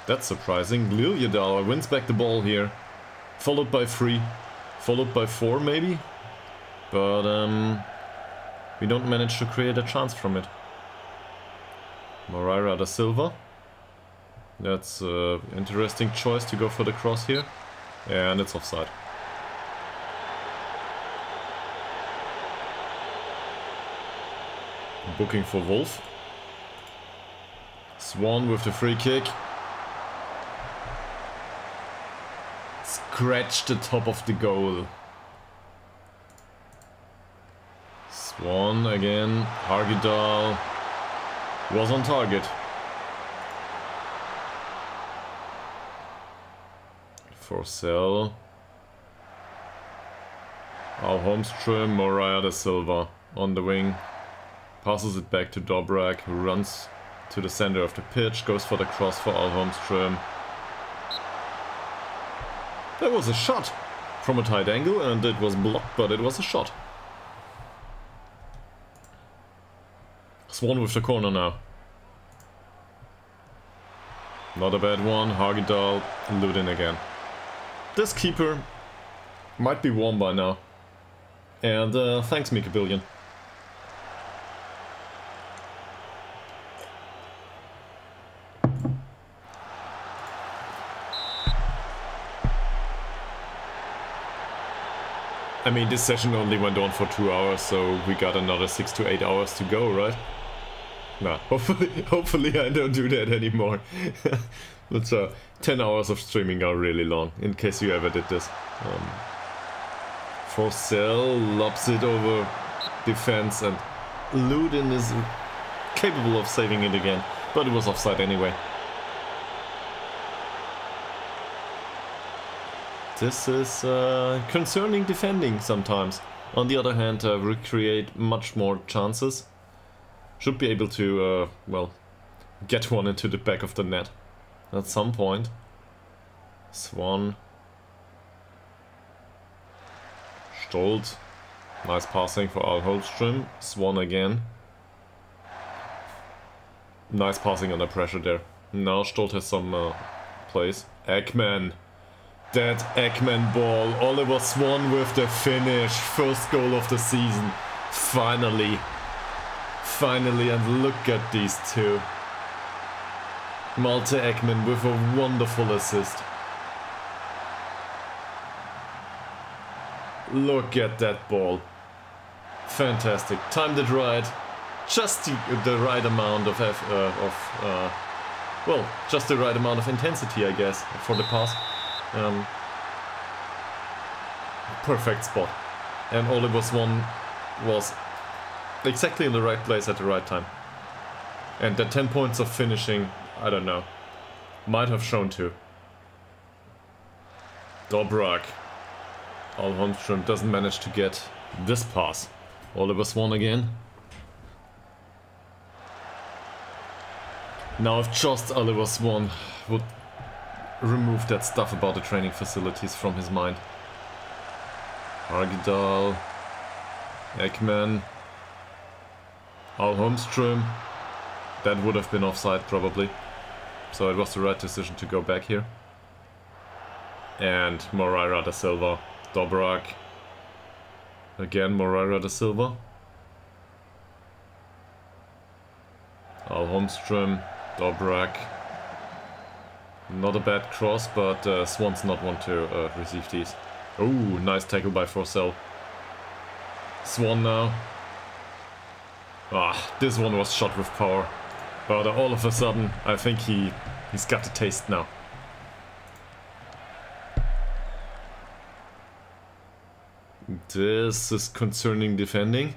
that's surprising. Liljedal wins back the ball here. Followed by 3. Followed by 4 maybe. But we don't manage to create a chance from it. Moreira da Silva. That's an interesting choice to go for the cross here. And it's offside. Booking for Wolf. Swan with the free kick. Scratch the top of the goal. Swan again. Hagedal was on target. Forsell. Al Holmström, Moreira da Silva on the wing. Passes it back to Dobrak, who runs to the center of the pitch, goes for the cross for Al Holmström. That was a shot from a tight angle and it was blocked, but it was a shot. Swan with the corner now. Not a bad one. Hagedal, Ludin again. This keeper might be warm by now. And thanks, Mika Billion. I mean, this session only went on for 2 hours, so we got another 6 to 8 hours to go, right? Nah, hopefully I don't do that anymore. But 10 hours of streaming are really long, in case you ever did this. Forsell lobs it over defense, and Ludin is capable of saving it again, but it was offside anyway. This is concerning defending sometimes. On the other hand, we create much more chances. Should be able to, well, get one into the back of the net at some point. Swan. Stolt. Nice passing for Al Holmström. Swan again. Nice passing under pressure there. Now Stolt has some place. Ekman. That Ekman ball. Oliver Swan with the finish. First goal of the season. Finally. Finally, and look at these two. Malte Ekman with a wonderful assist. Look at that ball. Fantastic. Timed it right. Just the right amount of well, just the right amount of intensity, I guess, for the pass. Perfect spot. And Oliver Swan was exactly in the right place at the right time. And the 10 points of finishing, I don't know, might have shown too. Dobrak. Al Holmström doesn't manage to get this pass. Oliver Swan again. Now if just Oliver Swan would remove that stuff about the training facilities from his mind. Hagedal. Ekman. Al Holmström. That would have been offside probably. So it was the right decision to go back here. And Moreira da Silva. Dobrak. Again Moreira da Silva. Al Holmström. Dobrak. Not a bad cross, but Swan's not one to receive these. Oh, nice tackle by Forsell. Swan now. Ah, this one was shot with power. But all of a sudden, I think he's got the taste now. This is concerning defending.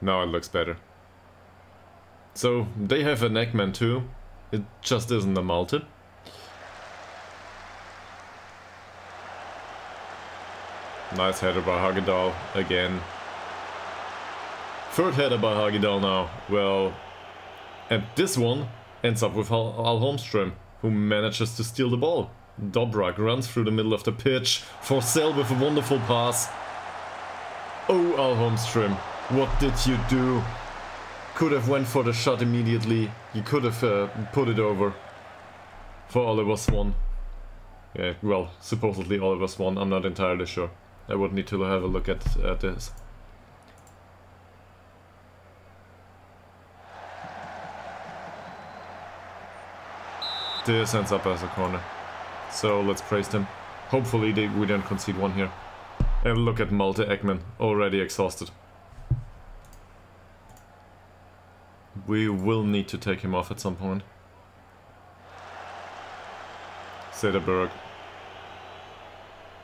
Now it looks better. So, they have an Eggman too. It just isn't a multi. Nice header by Hagedal again. Third header by Hagedal now. Well, and this one ends up with Al Holmström, who manages to steal the ball. Dobrak runs through the middle of the pitch. Forsell with a wonderful pass. Oh, Al Holmström, what did you do? Could have went for the shot immediately. You could have put it over for Oliver Swan. Yeah, well, supposedly Oliver Swan. I'm not entirely sure. I would need to have a look at this. This ends up as a corner. So let's praise them. Hopefully we don't concede one here. And look at Malte Ekman, already exhausted. We will need to take him off at some point. Sederberg.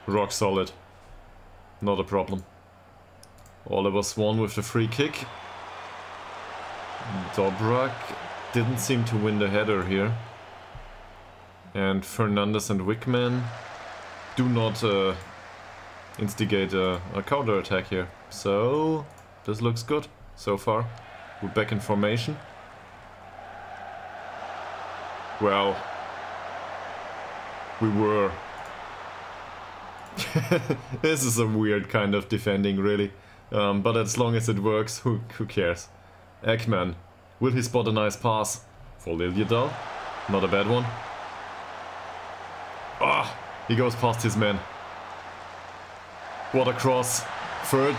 Rock solid. Not a problem. Oliver Swan with the free kick. Dobrak didn't seem to win the header here. And Fernandes and Wickman do not instigate a counter attack here. So this looks good so far. We're back in formation. Well, we were. This is a weird kind of defending, really. But as long as it works, who cares? Ekman, will he spot a nice pass for Liljedal? Not a bad one. Ah, he goes past his man. What a cross. Third.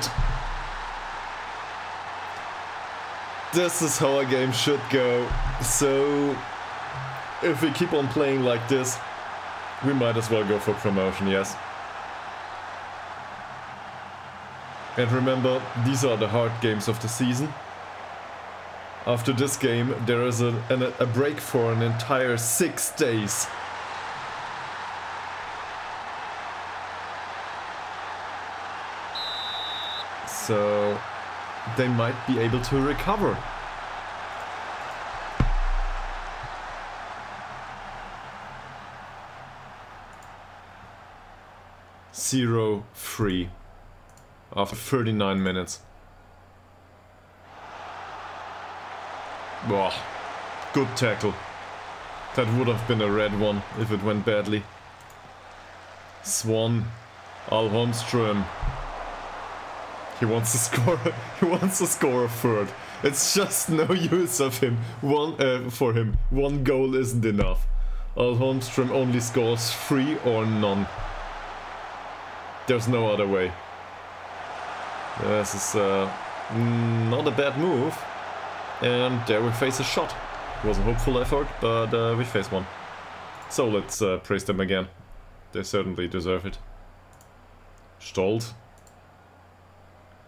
This is how a game should go. So, if we keep on playing like this, we might as well go for promotion, yes. And remember, these are the hard games of the season. After this game, there is a break for an entire 6 days. So they might be able to recover. Zero free after 39 minutes. Wow, good tackle. That would have been a red one if it went badly. Swan, Al Holmström. He wants to score. He wants to score a third. It's just no use of him. For him, one goal isn't enough. Al Holmström only scores 3 or none. There's no other way. This is not a bad move. And there we face a shot. It was a hopeful effort, but we face one. So let's praise them again. They certainly deserve it. Stolt.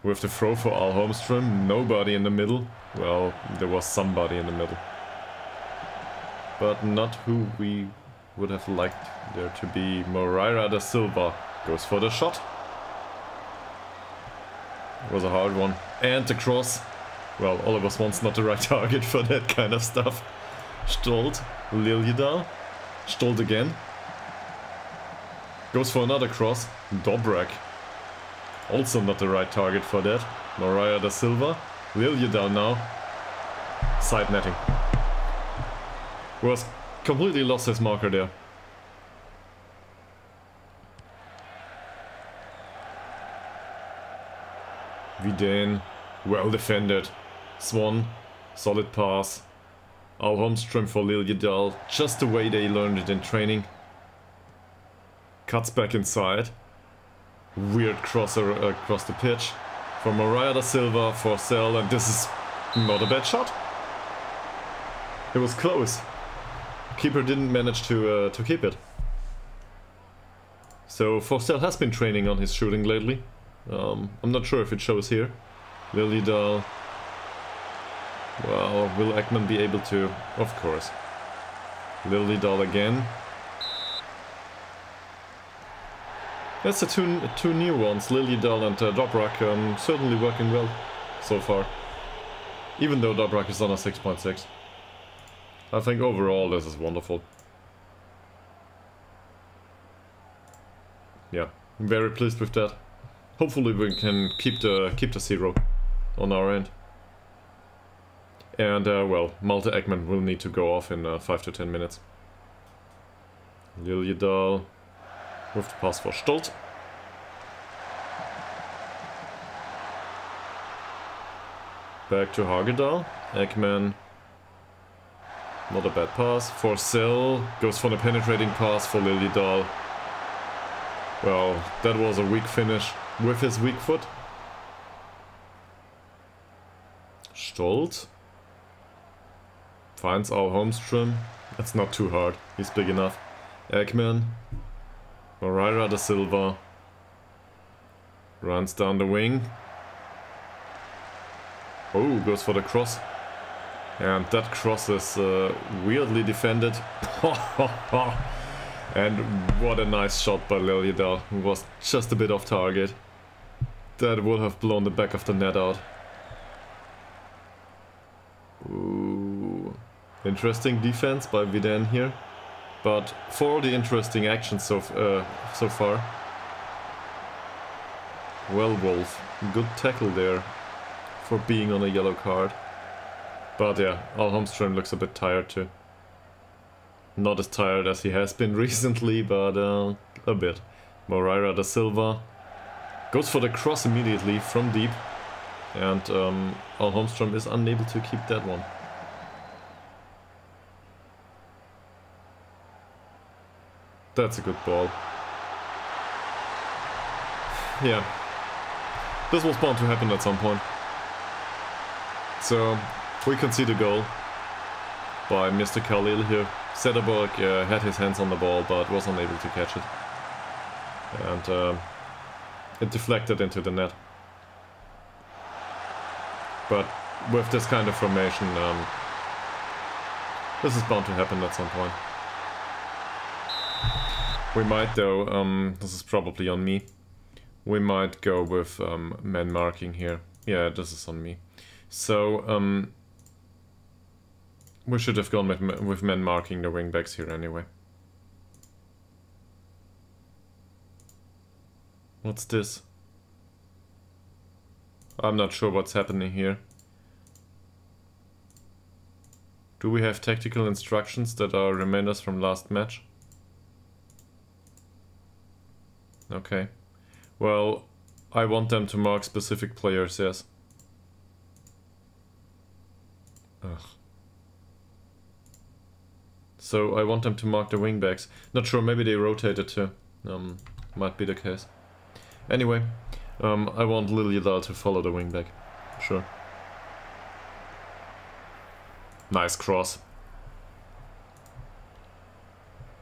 With the throw for Al Holmström, nobody in the middle. Well, there was somebody in the middle. But not who we would have liked there to be. Moreira da Silva goes for the shot. It was a hard one. And the cross. Well, Oliver Swan's not the right target for that kind of stuff. Stolt, Liljedal. Stolt again. Goes for another cross. Dobrak. Also not the right target for that. Moreira da Silva. Liljedal now. Side netting. Was completely lost his marker there. Vidane. Well defended. Swan. Solid pass. Al Holmström for Ytterhogdals, just the way they learned it in training. Cuts back inside. Weird crosser across the pitch. For Moreira da Silva, for Cell, and this is not a bad shot. It was close. Keeper didn't manage to keep it. So Forsell has been training on his shooting lately. I'm not sure if it shows here. Ytterhogdals. Well, will Ekman be able to? Of course. Ytterhogdals again. That's the two new ones, Ytterhogdals and Dobrak, certainly working well so far. Even though Dobrak is on a 6.6. I think overall this is wonderful. Yeah, I'm very pleased with that. Hopefully we can keep the 0 on our end. And well, Malte Ekman will need to go off in 5 to 10 minutes. Ytterhogdals with the pass for Stolt. Back to Hagedal. Ekman. Not a bad pass. Forsell goes for the penetrating pass for Ytterhogdals. Well, that was a weak finish with his weak foot. Stolt finds Al Holmström. That's not too hard. He's big enough. Ekman. Moreira da Silva. Runs down the wing. Oh, goes for the cross. And that cross is weirdly defended. And what a nice shot by Ytterhogdals. It was just a bit off target. That would have blown the back of the net out. Ooh. Interesting defense by Vidén here. But for all the interesting actions so far. Well, Wolf, good tackle there for being on a yellow card. But yeah, Al Holmström looks a bit tired too. Not as tired as he has been recently, but a bit. Moreira da Silva goes for the cross immediately from deep. And Al Holmström is unable to keep that one. That's a good ball. Yeah. This was bound to happen at some point. So, we concede a goal by Mr. Khalil here. Sederberg had his hands on the ball, but was unable to catch it. And it deflected into the net. But with this kind of formation, this is bound to happen at some point. We might though, this is probably on me, we might go with man marking here. Yeah, this is on me. So, we should have gone with men marking the wingbacks here anyway. What's this? I'm not sure what's happening here. Do we have tactical instructions that are remainders from last match? Okay. Well, I want them to mark specific players, yes. Ugh. So I want them to mark the wingbacks. Not sure, maybe they rotated too. Might be the case. Anyway, I want Ytterhogdals to follow the wingback. Sure. Nice cross.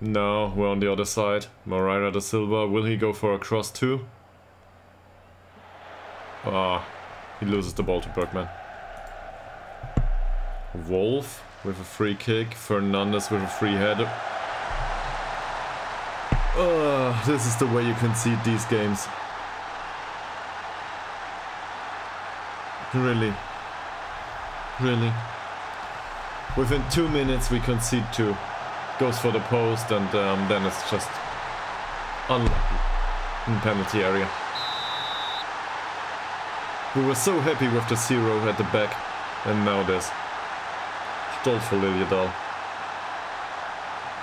No, we're on the other side. Moreira da Silva, will he go for a cross too? Ah, he loses the ball to Bergman. Wolf with a free kick, Fernandez with a free header. This is the way you concede these games. Really. Really. Within 2 minutes we concede 2. Goes for the post and then it's just unlucky in penalty area. We were so happy with the 0 at the back and now this. Stolt for Ytterhogdals.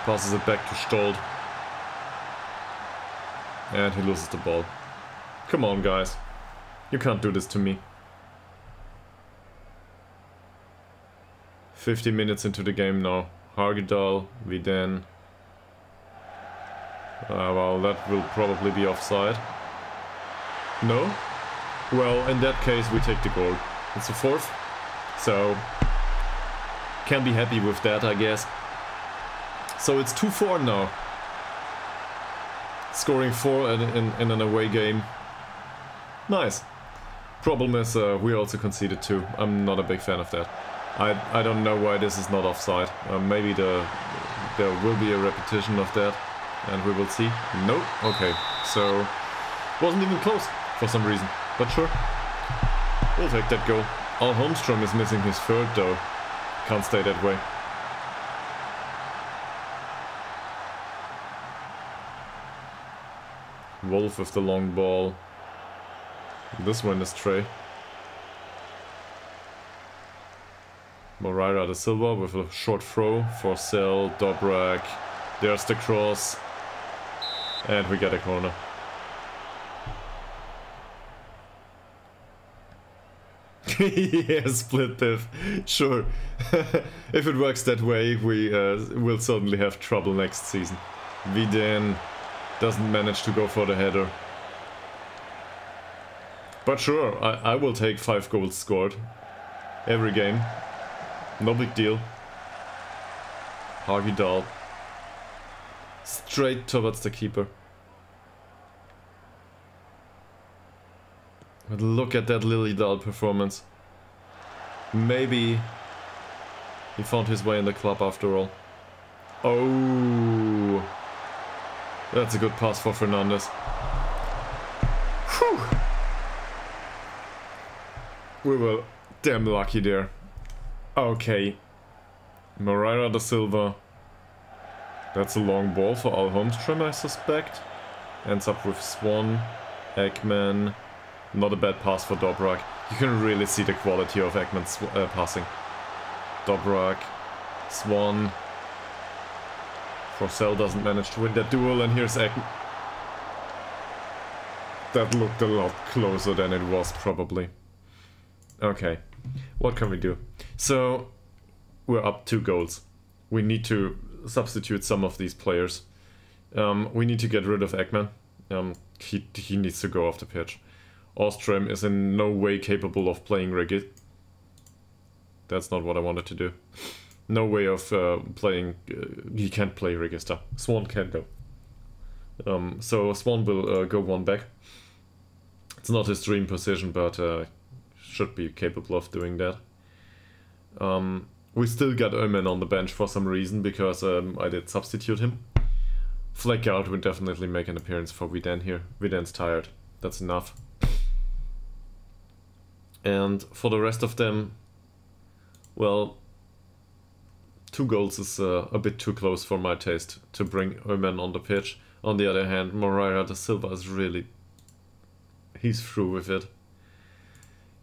Passes it back to Stolt. And he loses the ball. Come on guys. You can't do this to me. 50 minutes into the game now. Ytterhogdals, Vidén. Well, that will probably be offside. No? Well, in that case, we take the goal. It's a fourth, so can be happy with that, I guess. So it's 2-4 now. Scoring 4 in an away game. Nice. Problem is, we also conceded 2. I'm not a big fan of that. I don't know why this is not offside. Maybe there will be a repetition of that, and we will see. No? Okay. So, wasn't even close for some reason. But sure. We'll take that goal. Al Holmstrom is missing his third though. Can't stay that way. Wolf with the long ball. This one is Trey. Moreira da Silva with a short throw for Sel, Dobrak. There's the cross. And we get a corner. Yeah, split diff. Sure. If it works that way, we will certainly have trouble next season. Vidén doesn't manage to go for the header. But sure, I will take 5 goals scored. Every game. No big deal. Ytterhogdals. Straight towards the keeper. But look at that Ytterhogdals performance. Maybe he found his way in the club after all. Oh, that's a good pass for Fernandes. Whew. We were damn lucky there. Okay. Moreira da Silva. That's a long ball for Al Holmstrom, I suspect. Ends up with Swan, Ekman. Not a bad pass for Dobrak. You can really see the quality of Ekman's passing. Dobrak, Swan. Forsell doesn't manage to win that duel, and here's Ekman. That looked a lot closer than it was, probably. Okay, what can we do? So, we're up 2 goals. We need to substitute some of these players. We need to get rid of Ekman. He needs to go off the pitch. Ostrom is in no way capable of playing Regis. That's not what I wanted to do. No way of playing... he can't play Register. Swan can go. So Swan will go 1 back. It's not his dream position, but should be capable of doing that. We still got Öhman on the bench for some reason, because I did substitute him. Fleckart would definitely make an appearance for Vidén here. Vidén's tired. That's enough. And for the rest of them, well, 2 goals is a bit too close for my taste to bring Öhman on the pitch. On the other hand, Moreira da Silva is really... he's through with it.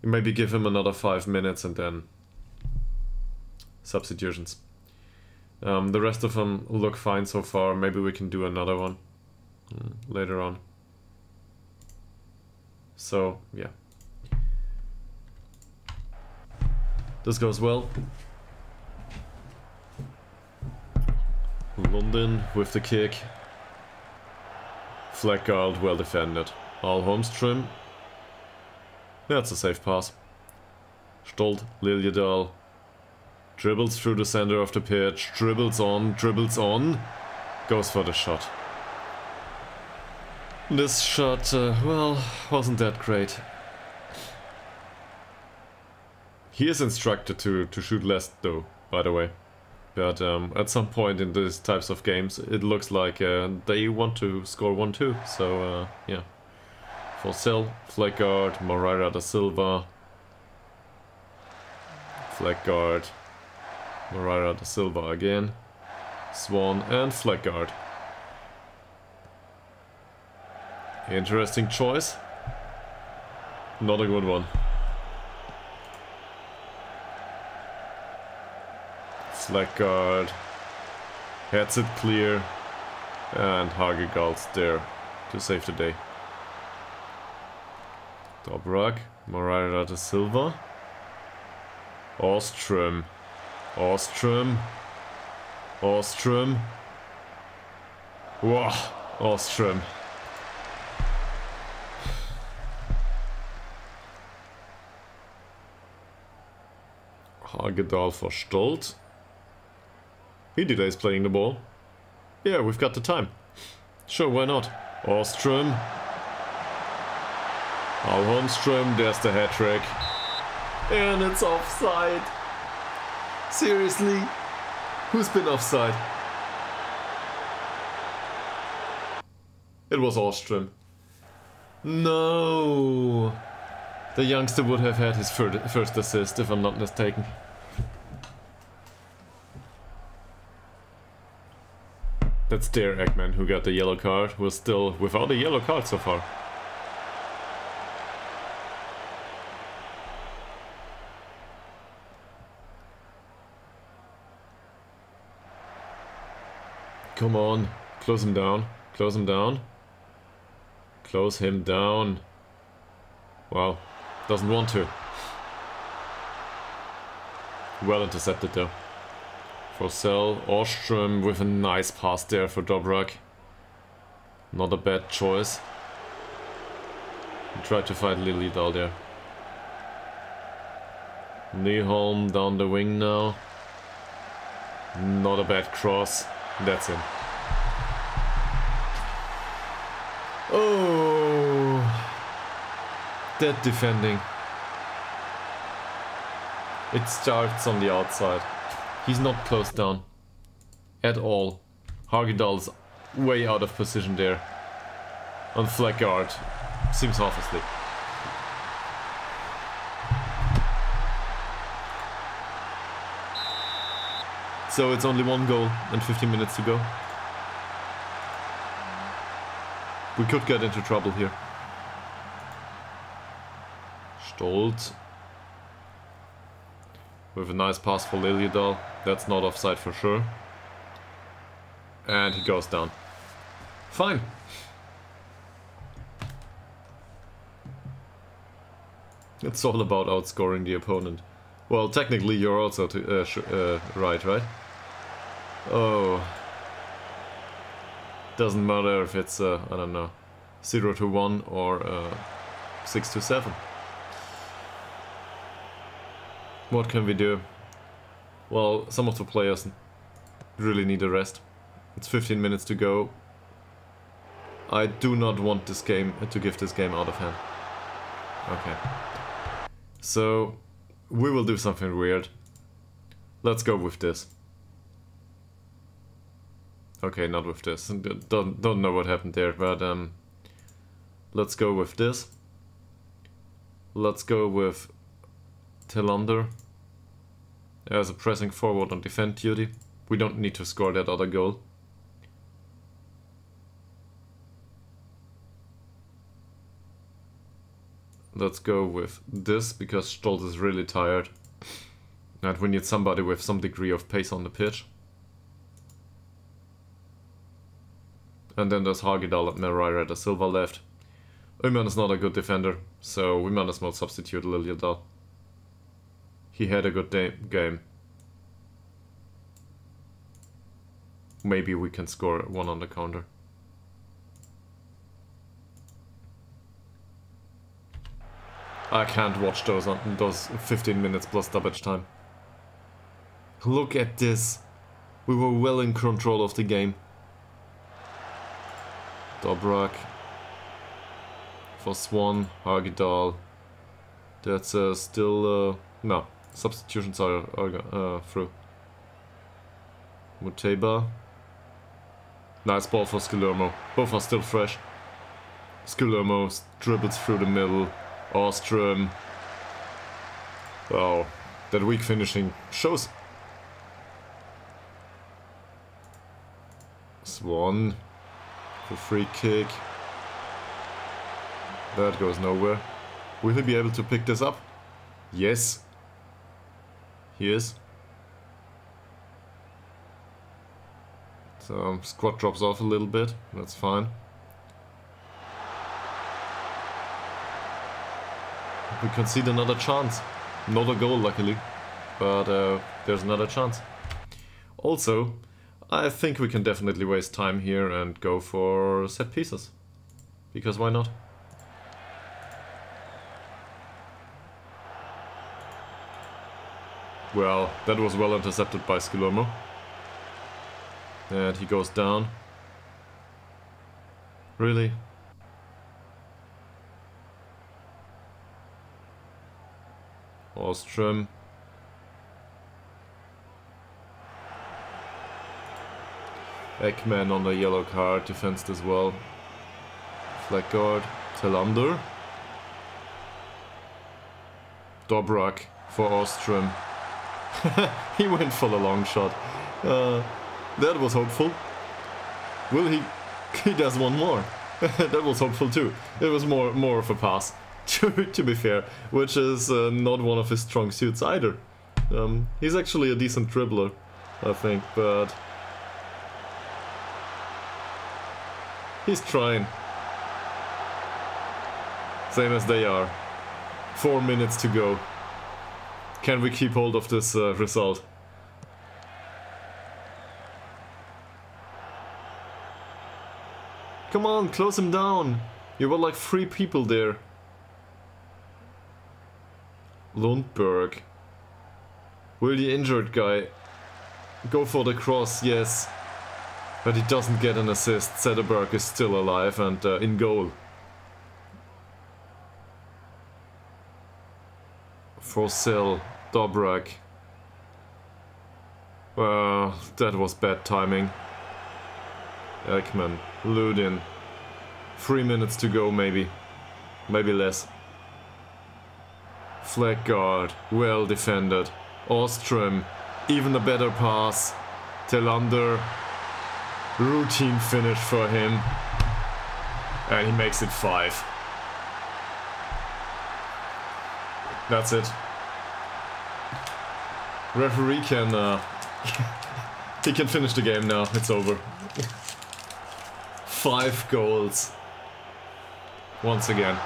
You maybe give him another 5 minutes and then substitutions. The rest of them look fine so far. Maybe we can do another one later on. So, yeah. This goes well. London with the kick. Fleckart well defended. Al Holmstrom. That's a safe pass. Stolt, Ytterhogdals. Dribbles through the center of the pitch. Dribbles on. Goes for the shot. This shot, well, wasn't that great. He is instructed to shoot less though, by the way. But at some point in these types of games, it looks like they want to score 1-2. So, yeah. Forsell, Fleckart, Moreira da Silva. Fleckart, Moreira da Silva again. Swan and Fleckart. Interesting choice. Not a good one. Fleckart heads it clear, and Ytterhogdals there to save the day. Dobrak, Moreira da Silva. Ostrom. Ostrom. Ostrom. Wow, Ostrom. Hagedal for Stolt. Ytterhogdals playing the ball. Yeah, we've got the time. Sure, why not? Ostrom. Holmström, there's the hat-trick. And it's offside. Seriously? Who's been offside? It was Ostrom. No! The youngster would have had his first assist, if I'm not mistaken. That's Der Eggman, who got the yellow card, was still without a yellow card so far. Come on, close him down, close him down. Close him down. Wow, doesn't want to. Well intercepted though. Forsell, Ostrom with a nice pass there for Dobrak. Not a bad choice. He tried to fight Liljedahl there. Nyholm down the wing now. Not a bad cross. That's him. Oh, that defending. It starts on the outside. He's not closed down at all. Hagedal's way out of position there. On flag guard. Seems half asleep. So it's only one goal and 15 minutes to go. We could get into trouble here. Stolt. With a nice pass for Liljedahl. That's not offside for sure. And he goes down. Fine. It's all about outscoring the opponent. Well, technically you're also right? Oh. Doesn't matter if it's, I don't know, 0-1 or 6-7. What can we do? Well, some of the players really need a rest. It's 15 minutes to go. I do not want this game to give this game out of hand. Okay. So, we will do something weird. Let's go with this. Okay, not with this. Don't know what happened there, but let's go with this. Let's go with Tillander as a pressing forward on defend duty. We don't need to score that other goal. Let's go with this because Stolt is really tired and we need somebody with some degree of pace on the pitch. And then there's Hagedal at Merrier at the Silva left. Öhman is not a good defender, so we might as well substitute Liljedahl. He had a good game. Maybe we can score one on the counter. I can't watch those 15 minutes plus stoppage time. Look at this. We were well in control of the game. Dobrak for Swan, Hagedal. That's still no, substitutions are through. Muteba. Nice ball for Skillermo. Both are still fresh. Skillermo dribbles through the middle. Ostrom. Wow, that weak finishing shows. Swan. For free kick. That goes nowhere. Will he be able to pick this up? Yes. He is. So squad drops off a little bit. That's fine. We concede another chance. Not a goal, luckily. but there's another chance. Also, I think we can definitely waste time here and go for set pieces. Because why not? Well, that was well intercepted by Skillermo. And he goes down. Really? Ostrom. Ekman on the yellow card, defensed as well. Flag guard, Telander. Dobrak for Ostrom. He went for the long shot. That was hopeful. Will he? He does one more. That was hopeful too. It was more of a pass, to be fair, which is not one of his strong suits either. He's actually a decent dribbler, I think, but he's trying. Same as they are. 4 minutes to go. Can we keep hold of this result? Come on, close him down. You were like 3 people there. Lundberg. Will the injured guy go for the cross? Yes. But he doesn't get an assist. Sederberg is still alive and in goal. Forsell, Dobrak. Well, that was bad timing. Ekman, Ludin. 3 minutes to go maybe. Maybe less. Flag guard, well defended. Ostrom, even a better pass. Telander, routine finish for him. And he makes it 5. That's it. Referee can he can finish the game now. It's over. 5 goals. Once again.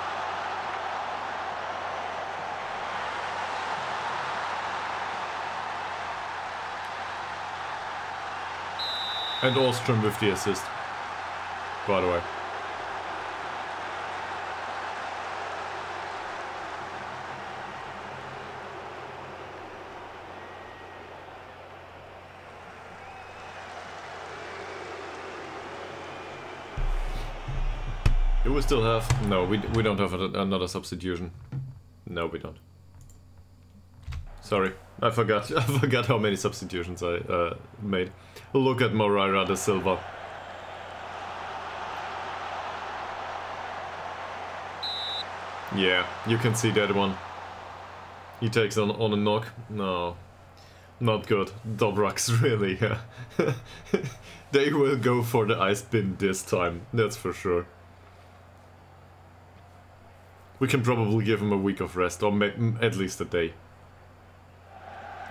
And Ostrom with the assist, by the way. Do we still have? No, we don't have another substitution. No, we don't. Sorry, I forgot how many substitutions I made. Look at Moreira da Silva. Yeah, you can see that one. He takes on a knock. No, not good. Dobrak's really. They will go for the ice bin this time. That's for sure. We can probably give him a week of rest, or at least a day.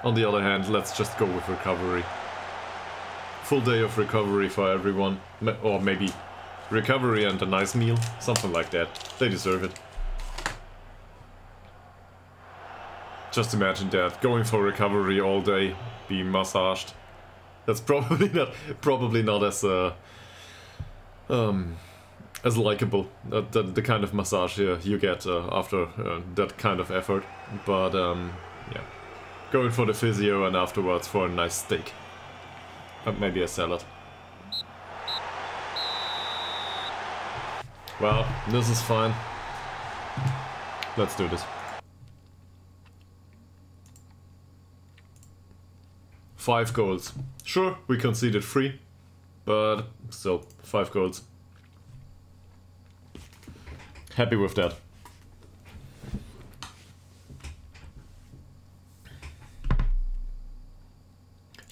On the other hand, let's just go with recovery. Full day of recovery for everyone. Or maybe recovery and a nice meal. Something like that. They deserve it. Just imagine that. Going for recovery all day. Being massaged. That's probably not as likable. The kind of massage you get after that kind of effort. But yeah. Going for the physio and afterwards for a nice steak. And maybe a salad. Well, this is fine. Let's do this. 5 goals. Sure, we conceded 3. But still, 5 goals. Happy with that.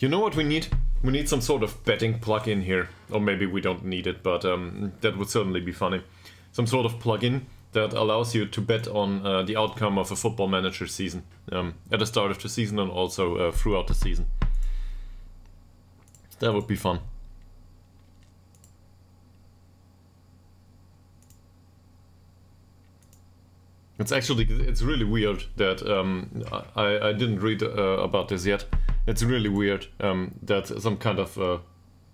You know what we need? We need some sort of betting plugin here. Or maybe we don't need it, but that would certainly be funny. Some sort of plugin that allows you to bet on the outcome of a Football Manager season. At the start of the season and also throughout the season. That would be fun. It's really weird that I didn't read about this yet. It's really weird that some kind of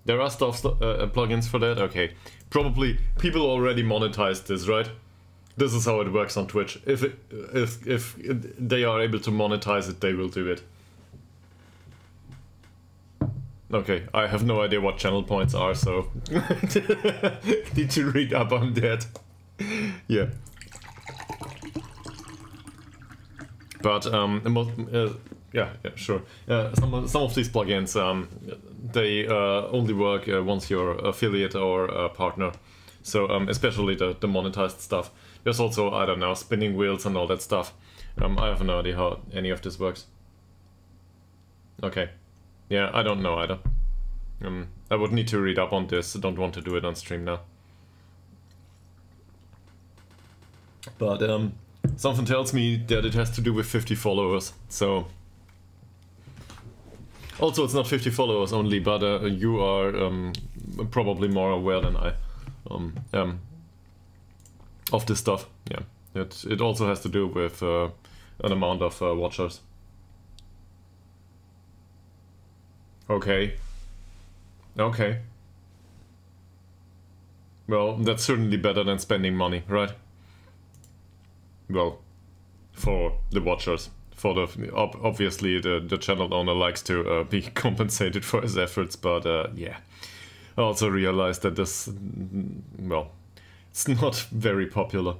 there are plugins for that. Okay, probably people already monetized this, right? This is how it works on Twitch. If they are able to monetize it, they will do it. Okay, I have no idea what channel points are, so need to read up on that. Yeah. But yeah, sure. Some of these plugins they only work once you're affiliate or a partner. So especially the monetized stuff. There's also, I don't know, spinning wheels and all that stuff. I have no idea how any of this works. Okay. Yeah, I don't know either. I would need to read up on this. I don't want to do it on stream now. But something tells me that it has to do with 50 followers. So also, it's not 50 followers only, but you are probably more aware than I of this stuff. Yeah, it also has to do with an amount of watchers. Okay. Okay. Well, that's certainly better than spending money, right? Well, for the watchers. For the obviously the channel owner likes to be compensated for his efforts, but yeah. I also realized that this, well, it's not very popular.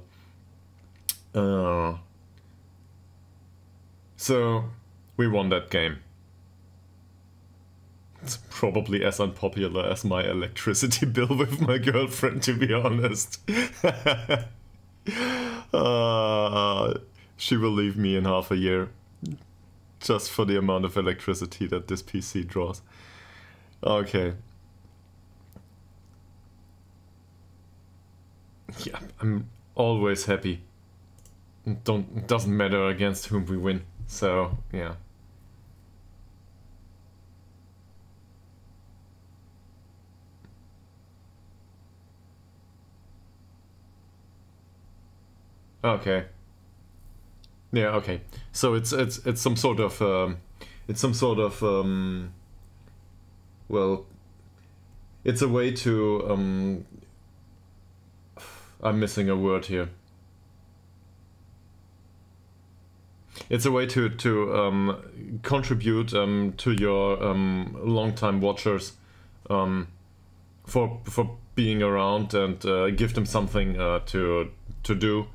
So we won that game. It's probably as unpopular as my electricity bill with my girlfriend, to be honest. She will leave me in half a year. Just for the amount of electricity that this PC draws. Okay. Yeah, I'm always happy. It doesn't matter against whom we win. So, yeah. Okay. Yeah, okay. So it's some sort of well, it's a way to I'm missing a word here. It's a way to contribute to your long-time watchers for being around and give them something to do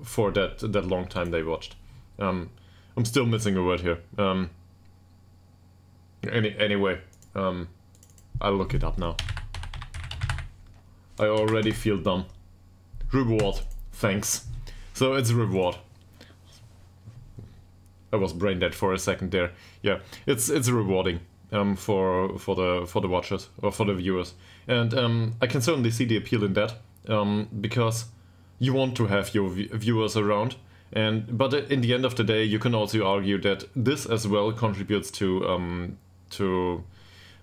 for that long time they watched. I'm still missing a word here. Anyway, I'll look it up now. I already feel dumb. Reward, thanks. So it's a reward. I was brain dead for a second there. Yeah, it's rewarding for the watchers or for the viewers, and I can certainly see the appeal in that because you want to have your viewers around, but in the end of the day, you can also argue that this as well contributes to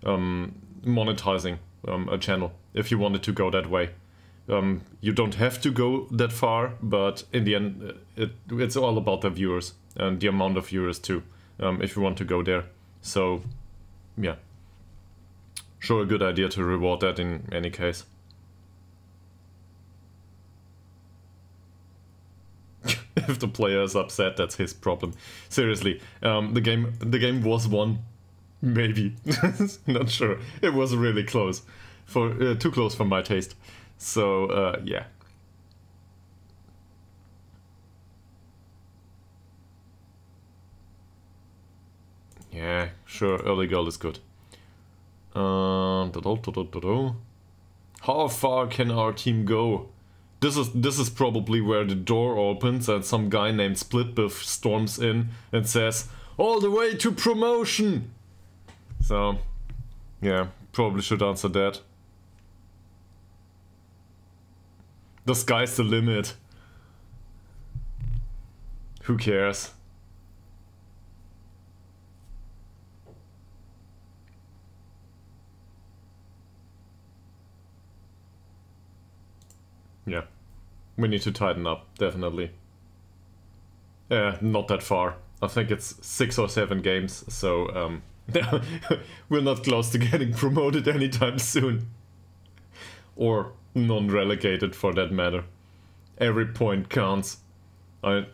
monetizing a channel if you wanted to go that way. You don't have to go that far, but in the end, it's all about the viewers and the amount of viewers too, if you want to go there. So, yeah. Sure, a good idea to reward that in any case. If the player is upset, that's his problem. Seriously, the game was won. Maybe. Not sure. It was really close. Too close for my taste. So, yeah. Yeah, sure, early goal is good. How far can our team go? This is probably where the door opens and some guy named Splitbiff storms in and says, "All the way to promotion!" So, yeah, probably should answer that. The sky's the limit. Who cares? Yeah, we need to tighten up, definitely. Not that far. I think it's 6 or 7 games, so we're not close to getting promoted anytime soon. Or non-relegated for that matter. Every point counts. I'm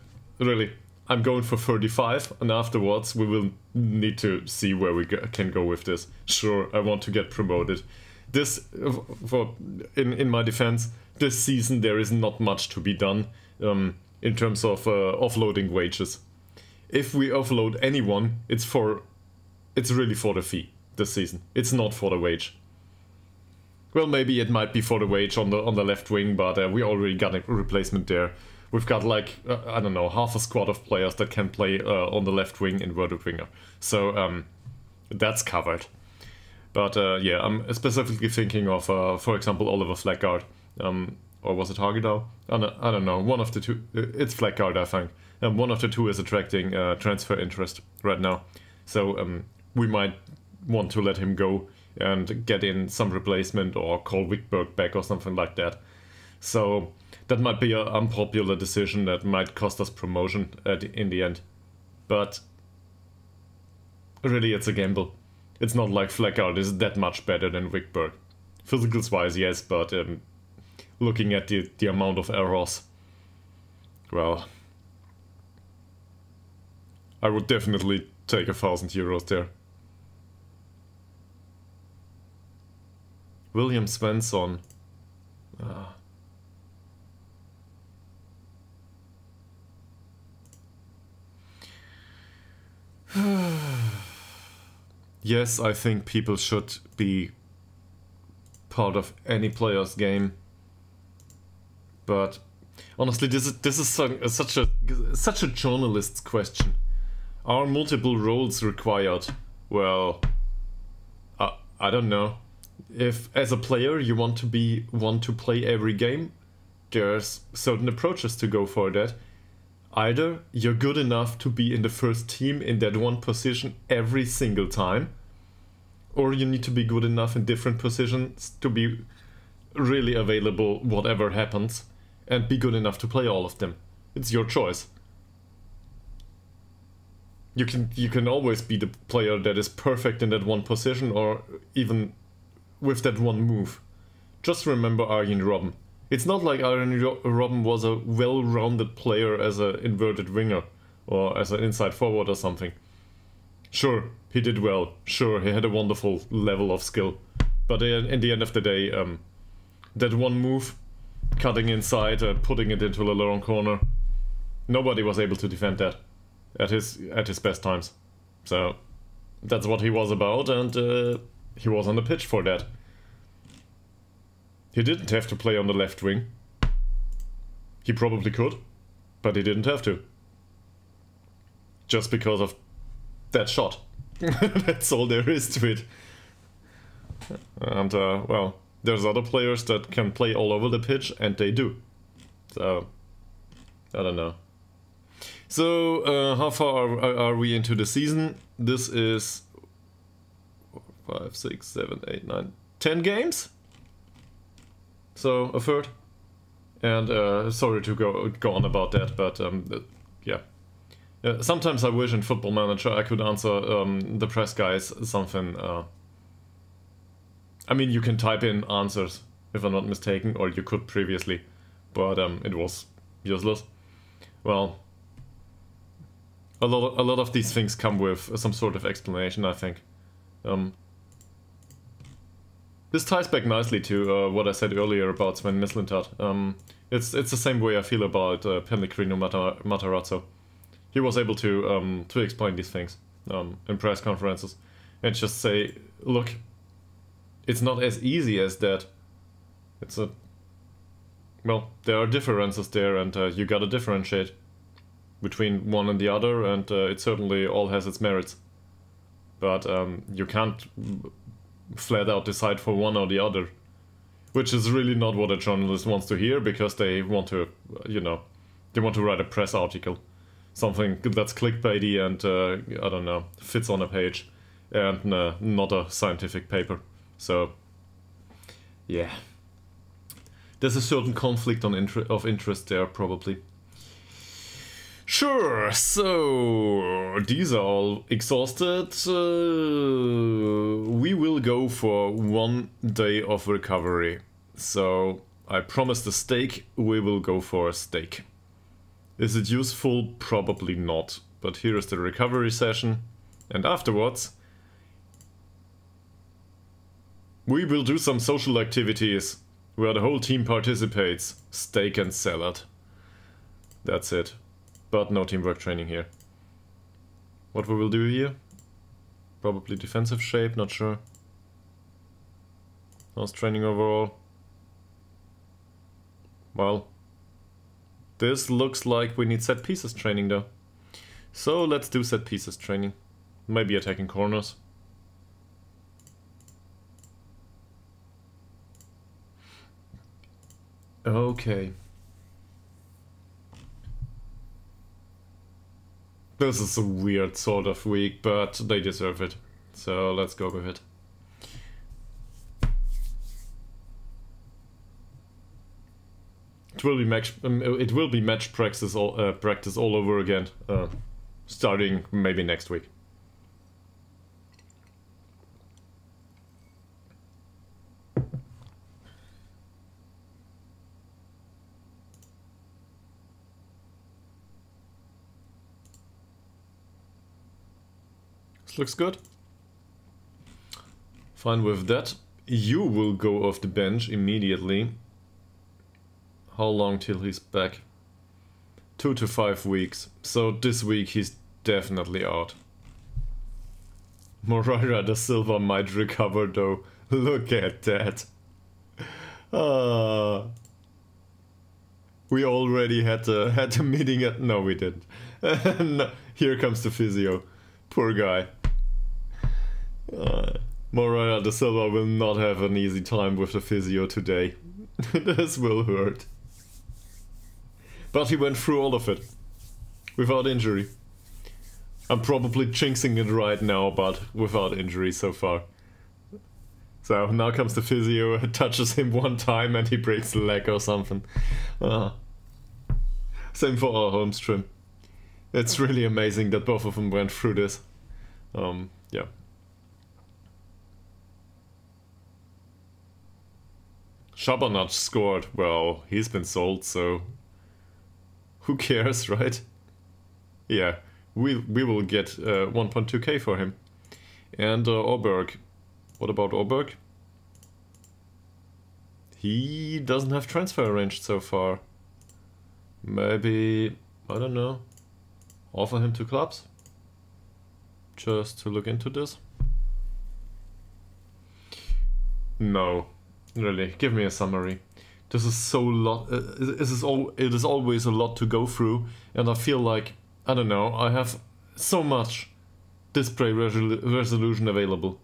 going for 35, and afterwards we will need to see where we can go with this. Sure, I want to get promoted. This, in my defense, this season there is not much to be done in terms of offloading wages. If we offload anyone, it's really for the fee this season. It's not for the wage. Well, maybe it might be for the wage on the left wing, but we already got a replacement there. We've got like, I don't know, half a squad of players that can play on the left wing, inverted winger. So that's covered. But yeah, I'm specifically thinking of, for example, Oliver Fleckgaard. Or was it Hagedal? I don't know, one of the two. It's Fleckgaard, I think. One of the two is attracting transfer interest right now. So we might want to let him go and get in some replacement or call Wickberg back or something like that. So that might be an unpopular decision that might cost us promotion in the end. But really, it's a gamble. It's not like Fleckgaard is that much better than Wickberg. Physicals wise, yes, but looking at the amount of errors, well, I would definitely take €1,000 there. William Svensson. Yes, I think people should be part of any player's game. But honestly, this is such a journalist's question. Are multiple roles required? Well, I don't know. If as a player you want to play every game, there's certain approaches to go for that. Either you're good enough to be in the first team in that one position every single time, or you need to be good enough in different positions to be really available whatever happens, and be good enough to play all of them. It's your choice. You can always be the player that is perfect in that one position, or even with that one move. Just remember Arjen Robben. It's not like Arjen Robben was a well-rounded player as an inverted winger or as an inside forward or something. Sure, he did well. Sure, he had a wonderful level of skill. But in the end of the day, that one move, cutting inside, putting it into the long corner, nobody was able to defend that at his best times. So that's what he was about, and he was on the pitch for that. He didn't have to play on the left wing. He probably could, but he didn't have to. Just because of that shot. That's all there is to it. And, well, there's other players that can play all over the pitch, and they do. So, I don't know. So, how far are we into the season? This is 5, 6, 7, 8, 9, 10 games? So, a third. And sorry to go on about that, but yeah. Sometimes I wish in Football Manager I could answer the press guys something. I mean, you can type in answers, if I'm not mistaken, or you could previously, but it was useless. Well, a lot of these things come with some sort of explanation, I think. This ties back nicely to what I said earlier about Sven Mislintat. It's the same way I feel about Pellegrino Matarazzo. He was able to explain these things in press conferences and just say, look, it's not as easy as that. Well, there are differences there, and you gotta differentiate between one and the other, and it certainly all has its merits. But you can't flat out decide for one or the other, which is really not what a journalist wants to hear, because they want to, they want to write a press article, something that's clickbaity and I don't know, fits on a page, and not a scientific paper. So yeah, there's a certain conflict of interest there, probably. Sure, so these are all exhausted. We will go for 1 day of recovery. So I promised a steak, we will go for a steak. Is it useful? Probably not. But here is the recovery session. And afterwards, we will do some social activities where the whole team participates. Steak and salad. That's it. But no teamwork training here. What we will do here? Probably defensive shape, not sure. How's training overall? Well, this looks like we need set pieces training though. So let's do set pieces training. Maybe attacking corners. Okay. This is a weird sort of week, but they deserve it. So let's go with it. It will be match practice all over again, starting maybe next week. This looks good. Fine with that. You will go off the bench immediately. How long till he's back? 2 to 5 weeks. So this week he's definitely out. Moreira da Silva might recover though. Look at that. We already had a meeting at... No, we didn't. No, here comes the physio. Poor guy. Moreira da Silva will not have an easy time with the physio today. This will hurt. But he went through all of it. Without injury. I'm probably jinxing it right now, but without injury so far. So now comes the physio, touches him one time and he breaks the leg or something. Same for our Holmstrom. It's really amazing that both of them went through this. Yeah. Shabanat scored. Well, he's been sold, so who cares, right? Yeah, we will get 1.2k for him. And Auberg. What about Auberg? He doesn't have transfer arranged so far. Maybe, I don't know, offer him to clubs? Just to look into this? No, really, give me a summary. This is so lot. It is always a lot to go through, and I feel like, I don't know, I have so much display resolution available.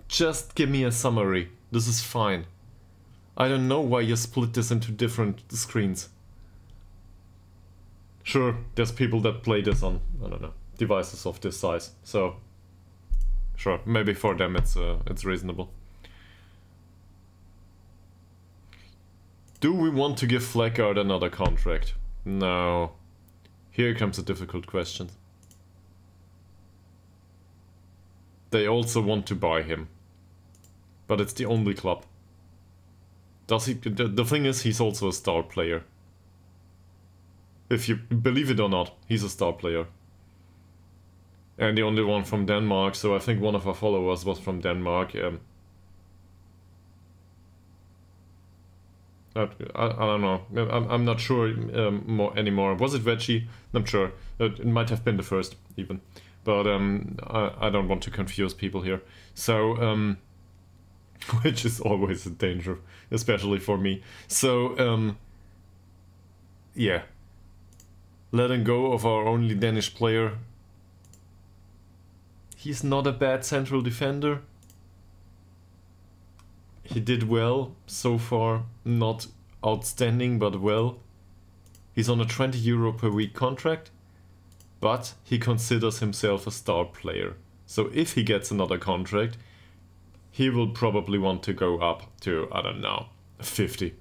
Just give me a summary. This is fine. I don't know why you split this into different screens. Sure, there's people that play this on, I don't know, devices of this size. So, sure, maybe for them it's reasonable. Do we want to give Fleckard another contract? No. Here comes a difficult question. They also want to buy him. But it's the only club. Does he? The thing is, he's also a star player. If you believe it or not, he's a star player. And the only one from Denmark, so I think one of our followers was from Denmark. I don't know. I'm not sure anymore. Was it Veggie? I'm sure. It might have been the first, even. But I don't want to confuse people here. So, which is always a danger, especially for me. So, yeah. Letting go of our only Danish player. He's not a bad central defender. He did well so far, not outstanding, but well. He's on a 20 euro per week contract, but he considers himself a star player. So if he gets another contract, he will probably want to go up to, I don't know, 50.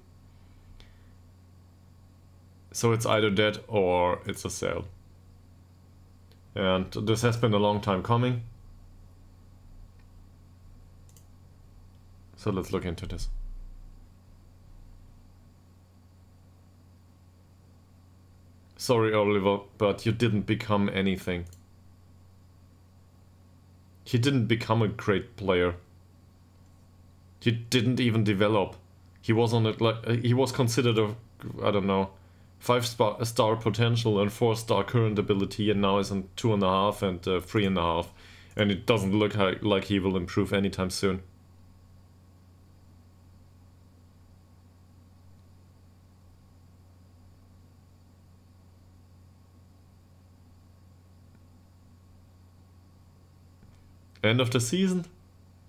So it's either that or it's a sale. And this has been a long time coming. So let's look into this. Sorry, Oliver, but you didn't become anything. He didn't become a great player. He didn't even develop. He was on it like he was considered a, I don't know, 5-star potential and 4-star current ability, and now is on 2.5 and 3.5, and it doesn't look like he will improve anytime soon. End of the season?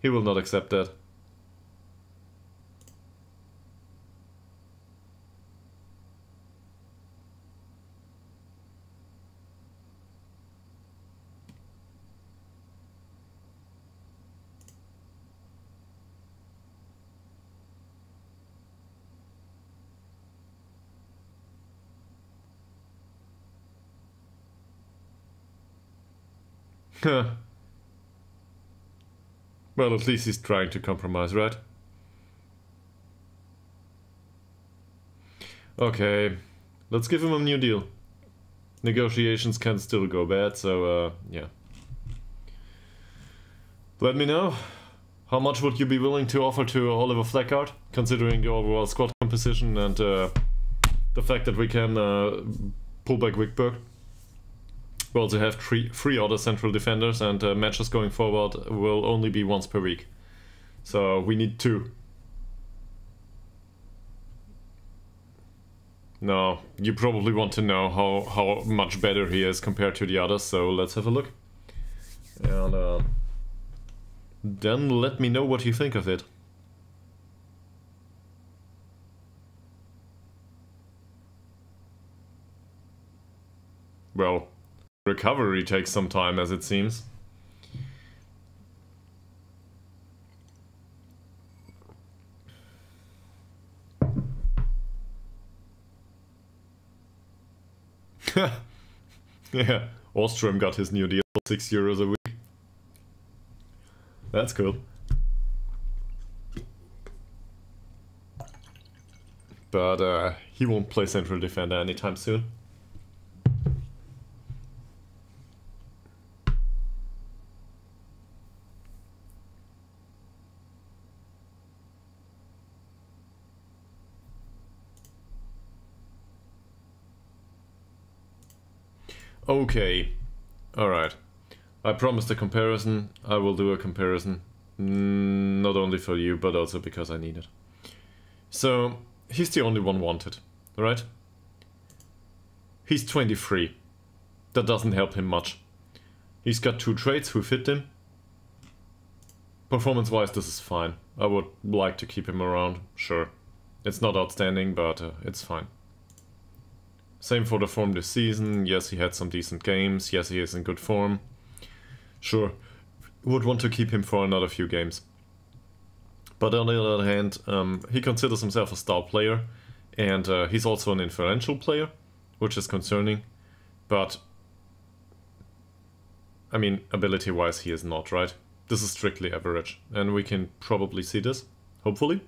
He will not accept that. Well, at least he's trying to compromise, right? Okay, let's give him a new deal. Negotiations can still go bad, so yeah. Let me know. How much would you be willing to offer to Oliver Fleckard, considering the overall squad composition and the fact that we can pull back Wickberg? We also have three other central defenders, and matches going forward will only be once per week. So we need 2. Now, you probably want to know how much better he is compared to the others, so let's have a look. And then let me know what you think of it. Well, recovery takes some time, as it seems. Yeah, Ostrom got his new deal for €6 a week. That's cool. But he won't play central defender anytime soon. Okay, alright. I promised a comparison. I will do a comparison. Not only for you, but also because I need it. So, he's the only one wanted, right? He's 23. That doesn't help him much. He's got 2 traits who fit him. Performance-wise, this is fine. I would like to keep him around, sure. It's not outstanding, but it's fine. Same for the form this season. Yes, he had some decent games. Yes, he is in good form. Sure, would want to keep him for another few games. But on the other hand, he considers himself a star player, and he's also an influential player, which is concerning. But, I mean, ability-wise he is not, right? This is strictly average, and we can probably see this, hopefully.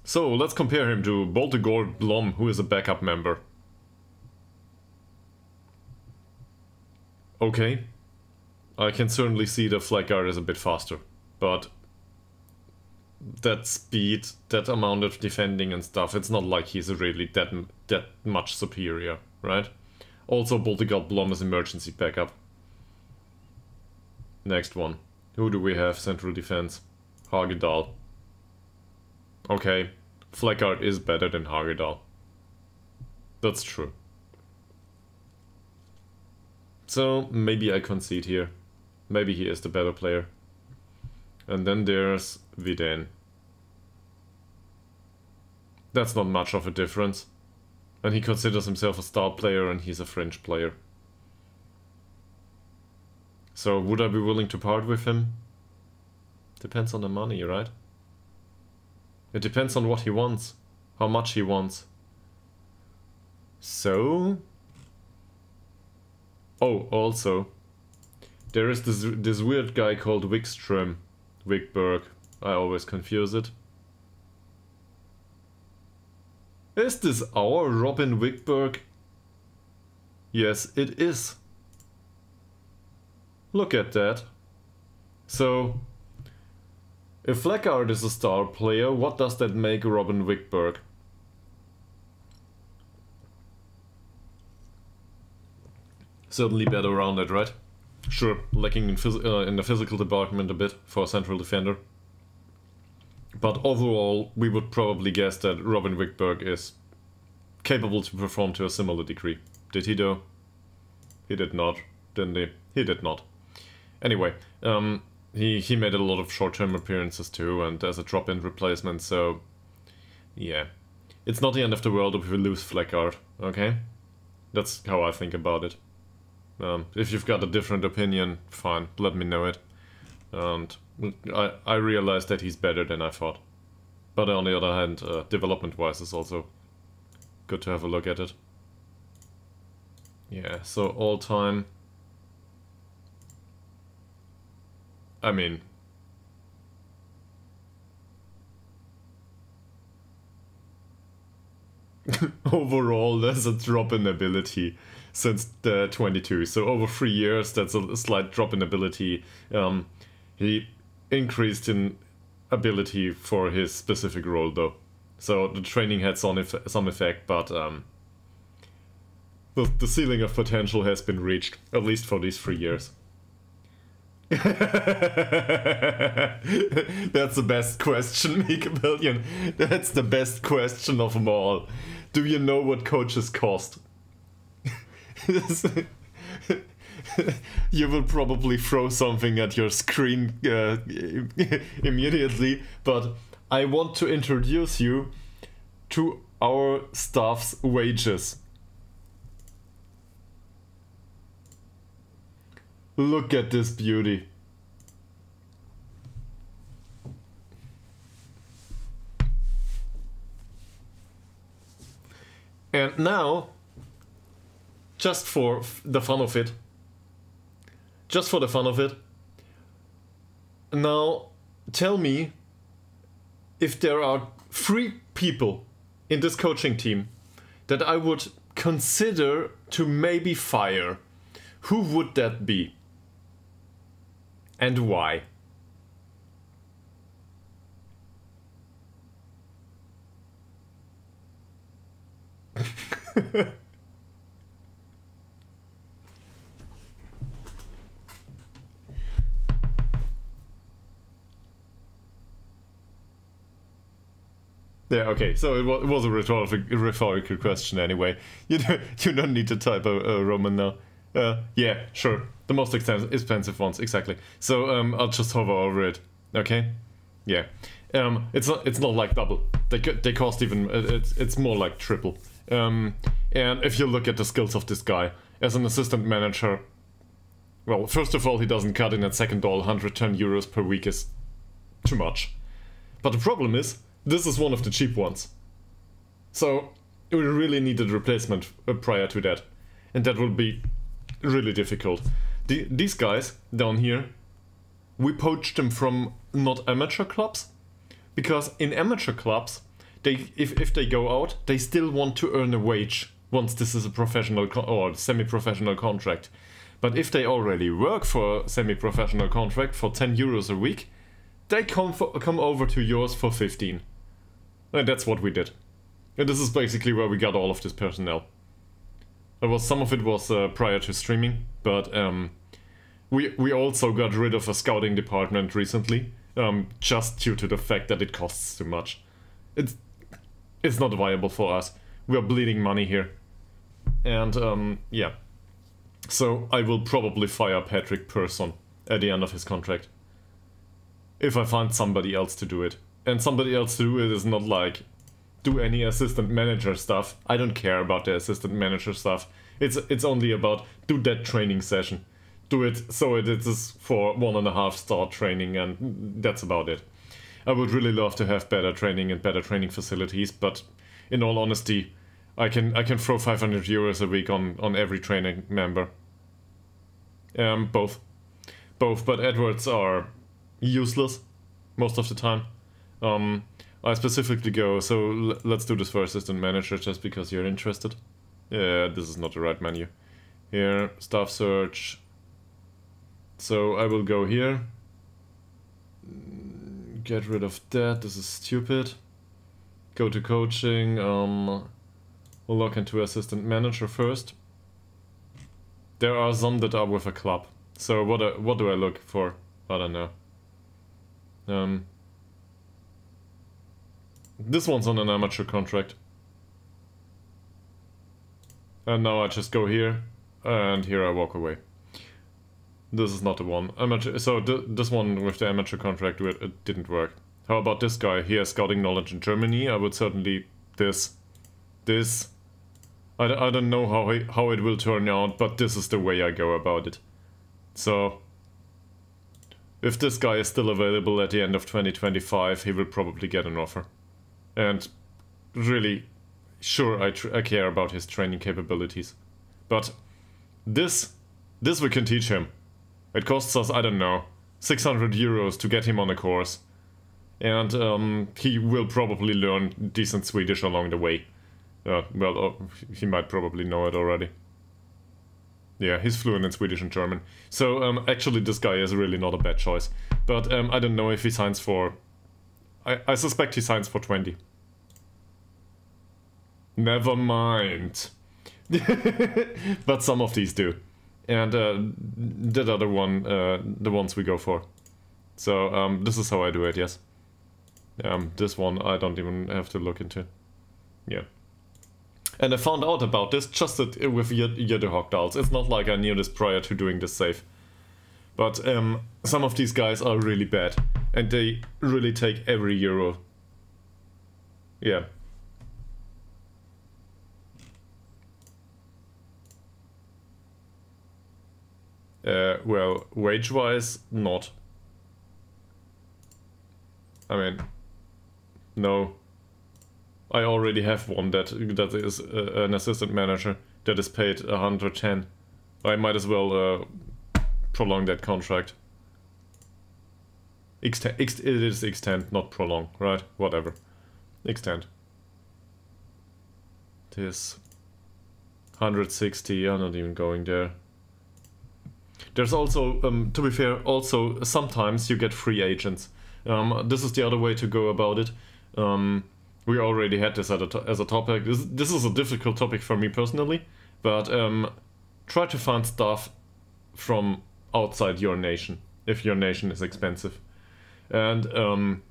So, let's compare him to Boltegord Blom, who is a backup member. Okay. I can certainly see the Fleckard is a bit faster, but that speed, that amount of defending and stuff, it's not like he's really that much superior, right? Also, Boltegord Blom is emergency backup. Next one. Who do we have? Central defense. Hagedal. Okay, Fleckard is better than Hagedal. That's true. So, maybe I concede here. Maybe he is the better player. And then there's Viden. That's not much of a difference. And he considers himself a star player and he's a fringe player. So, would I be willing to part with him? Depends on the money, right? It depends on what he wants, how much he wants. So, Oh, also, there is this weird guy called Wigberg. I always confuse it. Is this our Robin Wigberg? Yes, it is. Look at that. So, if Fleckard is a star player, what does that make Robin Wigberg? Certainly better rounded, right? Sure, lacking in the physical department a bit for a central defender. But overall, we would probably guess that Robin Wigberg is capable to perform to a similar degree. Did he though? He did not, didn't he? He did not. Anyway, he made a lot of short-term appearances too, and as a drop-in replacement, so yeah. It's not the end of the world if we lose Fleckard, okay? That's how I think about it. If you've got a different opinion, fine, let me know it. And I realized that he's better than I thought. But on the other hand, development-wise, it's also good to have a look at it. Yeah, so all-time... I mean... overall, there's a drop in ability since the 22. So over 3 years, that's a slight drop in ability. He increased in ability for his specific role, though. So the training had some effect, but the ceiling of potential has been reached, at least for these 3 years. That's the best question, Meek-A-Billion. That's the best question of them all. Do you know what coaches cost? You will probably throw something at your screen immediately, but I want to introduce you to our staff's wages. Look at this beauty. And now, just for the fun of it, now tell me if there are 3 people in this coaching team that I would consider to maybe fire. Who would that be? And why? Yeah, okay, so it was a rhetorical question anyway. You don't need to type a Roman now. Yeah, sure. The most expensive ones, exactly. So I'll just hover over it. Okay? Yeah. It's not like double. They cost even. It's more like triple. And if you look at the skills of this guy as an assistant manager, well, first of all, he doesn't cut in, and second of all, 110 euros per week is too much. But the problem is, this is one of the cheap ones. So we really needed a replacement prior to that, and that will be really difficult. These guys down here, we poached them from not amateur clubs, because in amateur clubs, if they go out, they still want to earn a wage once this is a professional or semi-professional contract. But if they already work for a semi-professional contract for 10 euros a week, they come over to yours for 15. And that's what we did. And this is basically where we got all of this personnel. Some of it was prior to streaming, but we also got rid of a scouting department recently, just due to the fact that it costs too much. It's not viable for us. We are bleeding money here. And yeah. So I will probably fire Patrick Persson at the end of his contract. If I find somebody else to do it. And somebody else to do it is not like do any assistant manager stuff. I don't care about the assistant manager stuff. It's only about do that training session. Do it so it is for 1.5 star training, and that's about it. I would really love to have better training and better training facilities, but in all honesty, I can throw 500 euros a week on every training member. Both. Both, but Edwards are useless most of the time. I specifically go, so let's do this for assistant manager just because you're interested. Yeah, this is not the right menu. Here, staff search. So I will go here. Get rid of that, this is stupid. Go to coaching, we'll log into assistant manager first. There are some that are with a club. So what do I look for? I don't know. This one's on an amateur contract. And now I just go here, and here I walk away. This is not the one. Amateur. So this one with the amateur contract, it didn't work. How about this guy? He has scouting knowledge in Germany. I would certainly this. I don't know how it will turn out, but this is the way I go about it. So if this guy is still available at the end of 2025, he will probably get an offer. And really, sure, I care about his training capabilities. But this we can teach him. It costs us, I don't know, 600 euros to get him on a course. And he will probably learn decent Swedish along the way. He might probably know it already. Yeah, he's fluent in Swedish and German. So actually this guy is really not a bad choice. But I don't know if he signs for... I suspect he signs for 20. Never mind. But some of these do. And that other one, the ones we go for. So this is how I do it, yes. This one I don't even have to look into. Yeah. And I found out about this just with Ytterhogdals. It's not like I knew this prior to doing this save. But some of these guys are really bad. And they really take every euro. Yeah. Well, wage-wise, not. I mean, no. I already have one that is an assistant manager that is paid 110. I might as well prolong that contract. It is extend, not prolong, right? Whatever. Extend. This 160, I'm not even going there. There's also, to be fair, also sometimes you get free agents. This is the other way to go about it. We already had this as a topic. This is a difficult topic for me personally, but try to find stuff from outside your nation, if your nation is expensive. And,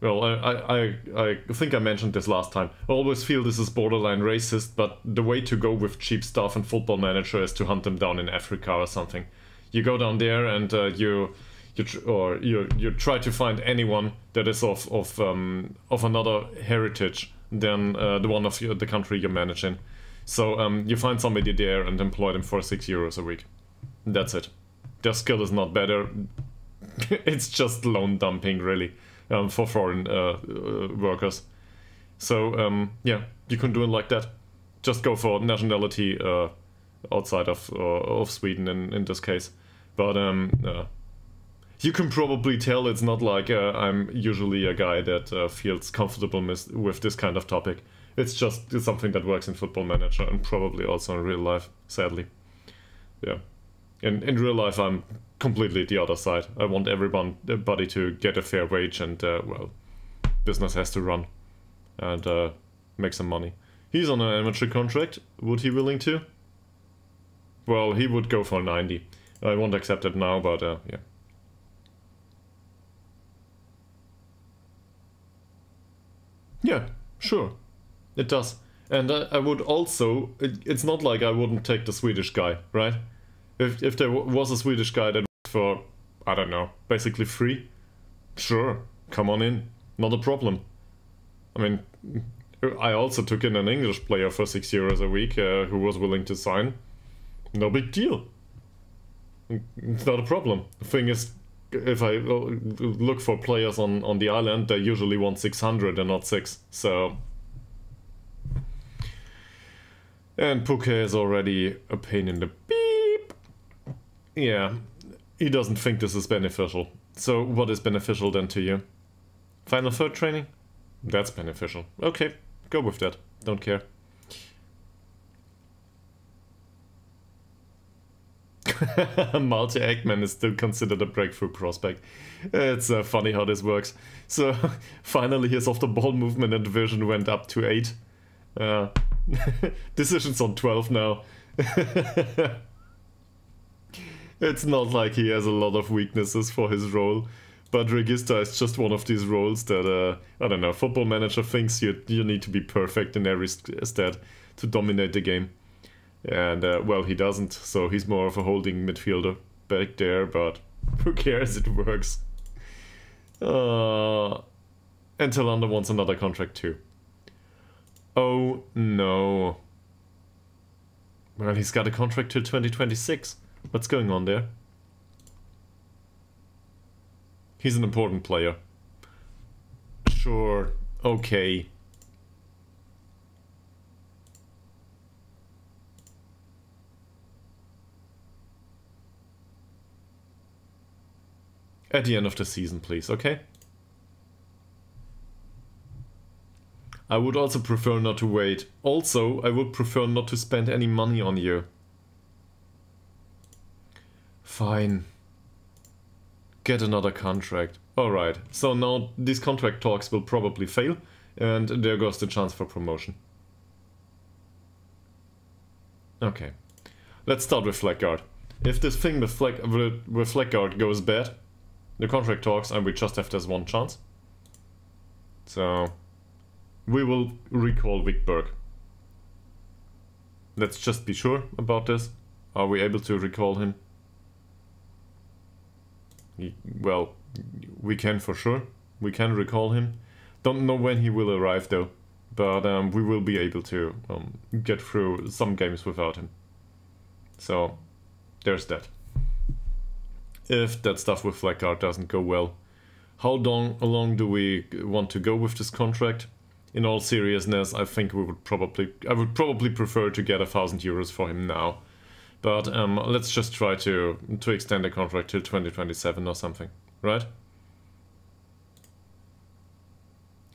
well, I think I mentioned this last time. I always feel this is borderline racist, but the way to go with cheap stuff in Football Manager is to hunt them down in Africa or something. You go down there and you try to find anyone that is of another heritage than the one of the country you're managing. So you find somebody there and employ them for 6 euros a week. That's it. Their skill is not better. It's just loan dumping, really, for foreign workers. So yeah, you can do it like that. Just go for nationality outside of Sweden in this case. But you can probably tell it's not like I'm usually a guy that feels comfortable with this kind of topic. It's just something that works in Football Manager and probably also in real life, sadly. Yeah. In real life, I'm completely the other side. I want everybody to get a fair wage and, well, business has to run and make some money. He's on an amateur contract. Would he willing to? Well, he would go for 90. I won't accept it now, but yeah. Yeah, sure. It does. And I would also... It's not like I wouldn't take the Swedish guy, right? If there was a Swedish guy that worked for, I don't know, basically free, sure, come on in. Not a problem. I mean, I also took in an English player for 6 euros a week who was willing to sign. No big deal. It's not a problem. The thing is, if I look for players on the island, they usually want 600 and not 6, so... And Puke is already a pain in the beep. yeah, he doesn't think this is beneficial. So what is beneficial then to you? Final third training? That's beneficial. Okay, go with that. Don't care. Multi-Eggman is still considered a breakthrough prospect. It's funny how this works. So finally his off-the-ball movement and vision went up to 8. Decisions on 12 now. It's not like he has a lot of weaknesses for his role, but Regista is just one of these roles that, I don't know, Football Manager thinks you need to be perfect in every stat to dominate the game. And, well, he doesn't, so he's more of a holding midfielder back there, but who cares, it works. And Talander wants another contract too. Oh, no. Well, he's got a contract till 2026. What's going on there? He's an important player. Sure, okay. At the end of the season, please, okay? I would also prefer not to wait. Also, I would prefer not to spend any money on you. Fine. Get another contract. Alright, so now these contract talks will probably fail, and there goes the chance for promotion. Okay. Let's start with Flackguard. If this thing with Flackguard goes bad, the contract talks and we just have this one chance. So we will recall Wickberg. Let's just be sure about this. Are we able to recall him? Well, we can for sure. We can recall him. Don't know when he will arrive though. But we will be able to get through some games without him. So there's that. If that stuff with Flackguard doesn't go well, how long do we want to go with this contract? In all seriousness, I think I would probably prefer to get 1,000 euros for him now. But let's just try to extend the contract till 2027 or something, right?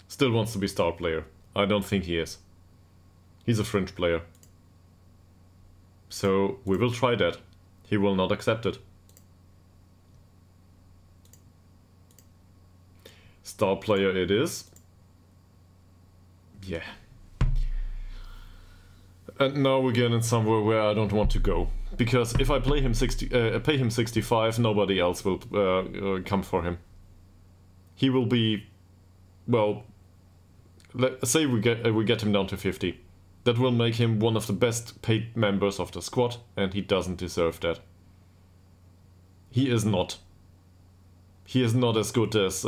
Still wants to be star player. I don't think he is. He's a fringe player. So we will try that. He will not accept it. Star player it is. Yeah. And now we're getting somewhere where I don't want to go. Because if I pay him 65, nobody else will come for him. He will be, well, let's say we get him down to 50. That will make him one of the best paid members of the squad, and he doesn't deserve that. He is not. He is not as good as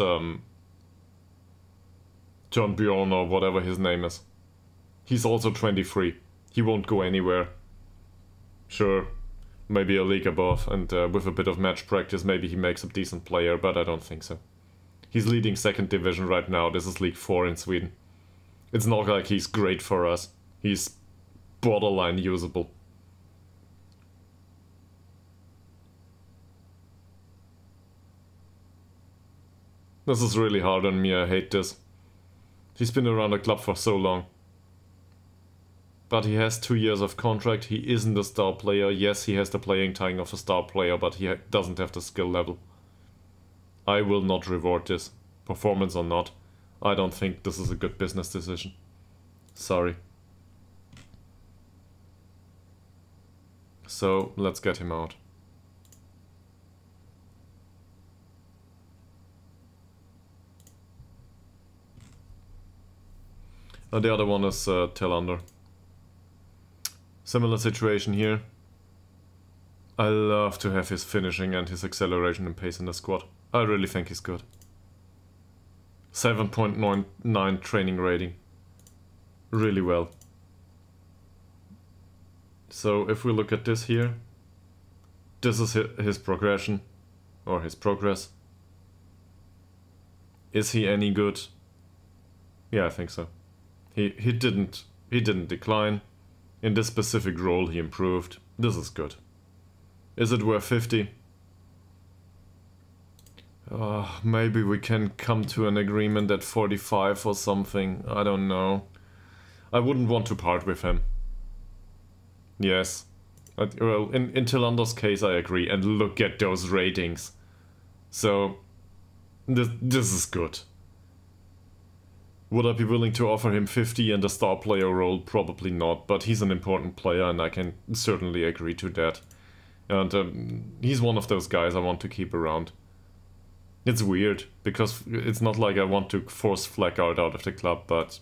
John Bjorn or whatever his name is. He's also 23. He won't go anywhere. Sure, maybe a league above, and with a bit of match practice maybe he makes a decent player, but I don't think so. He's leading 2nd division right now. This is League 4 in Sweden. It's not like he's great for us. He's borderline usable. This is really hard on me, I hate this. He's been around the club for so long. But he has 2 years of contract, he isn't a star player. Yes, he has the playing time of a star player, but he doesn't have the skill level. I will not reward this, performance or not. I don't think this is a good business decision. Sorry. So, let's get him out. The other one is Talander. Similar situation here. I love to have his finishing and his acceleration and pace in the squad. I really think he's good. 7.99 training rating. Really well. So if we look at this here, this is his progression, or his progress. Is he any good? Yeah, I think so. He didn't decline. In this specific role he improved. This is good. Is it worth 50? Maybe we can come to an agreement at 45 or something. I don't know. I wouldn't want to part with him. Yes. Well, in Ytterhogdals' case, I agree. And look at those ratings. So, this is good. Would I be willing to offer him 50 and a star player role? Probably not, but he's an important player and I can certainly agree to that. And he's one of those guys I want to keep around. It's weird, because it's not like I want to force Fleckard out of the club, but...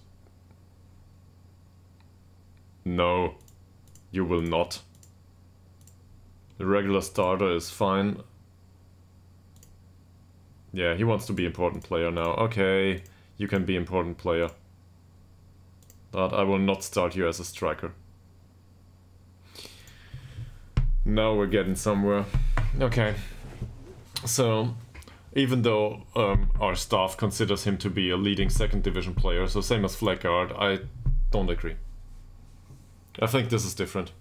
No, you will not. The regular starter is fine. Yeah, he wants to be important player now. Okay, you can be important player. But I will not start you as a striker. Now we're getting somewhere. Okay, so... Even though our staff considers him to be a leading second division player, so same as Fleckard, I don't agree. I think this is different.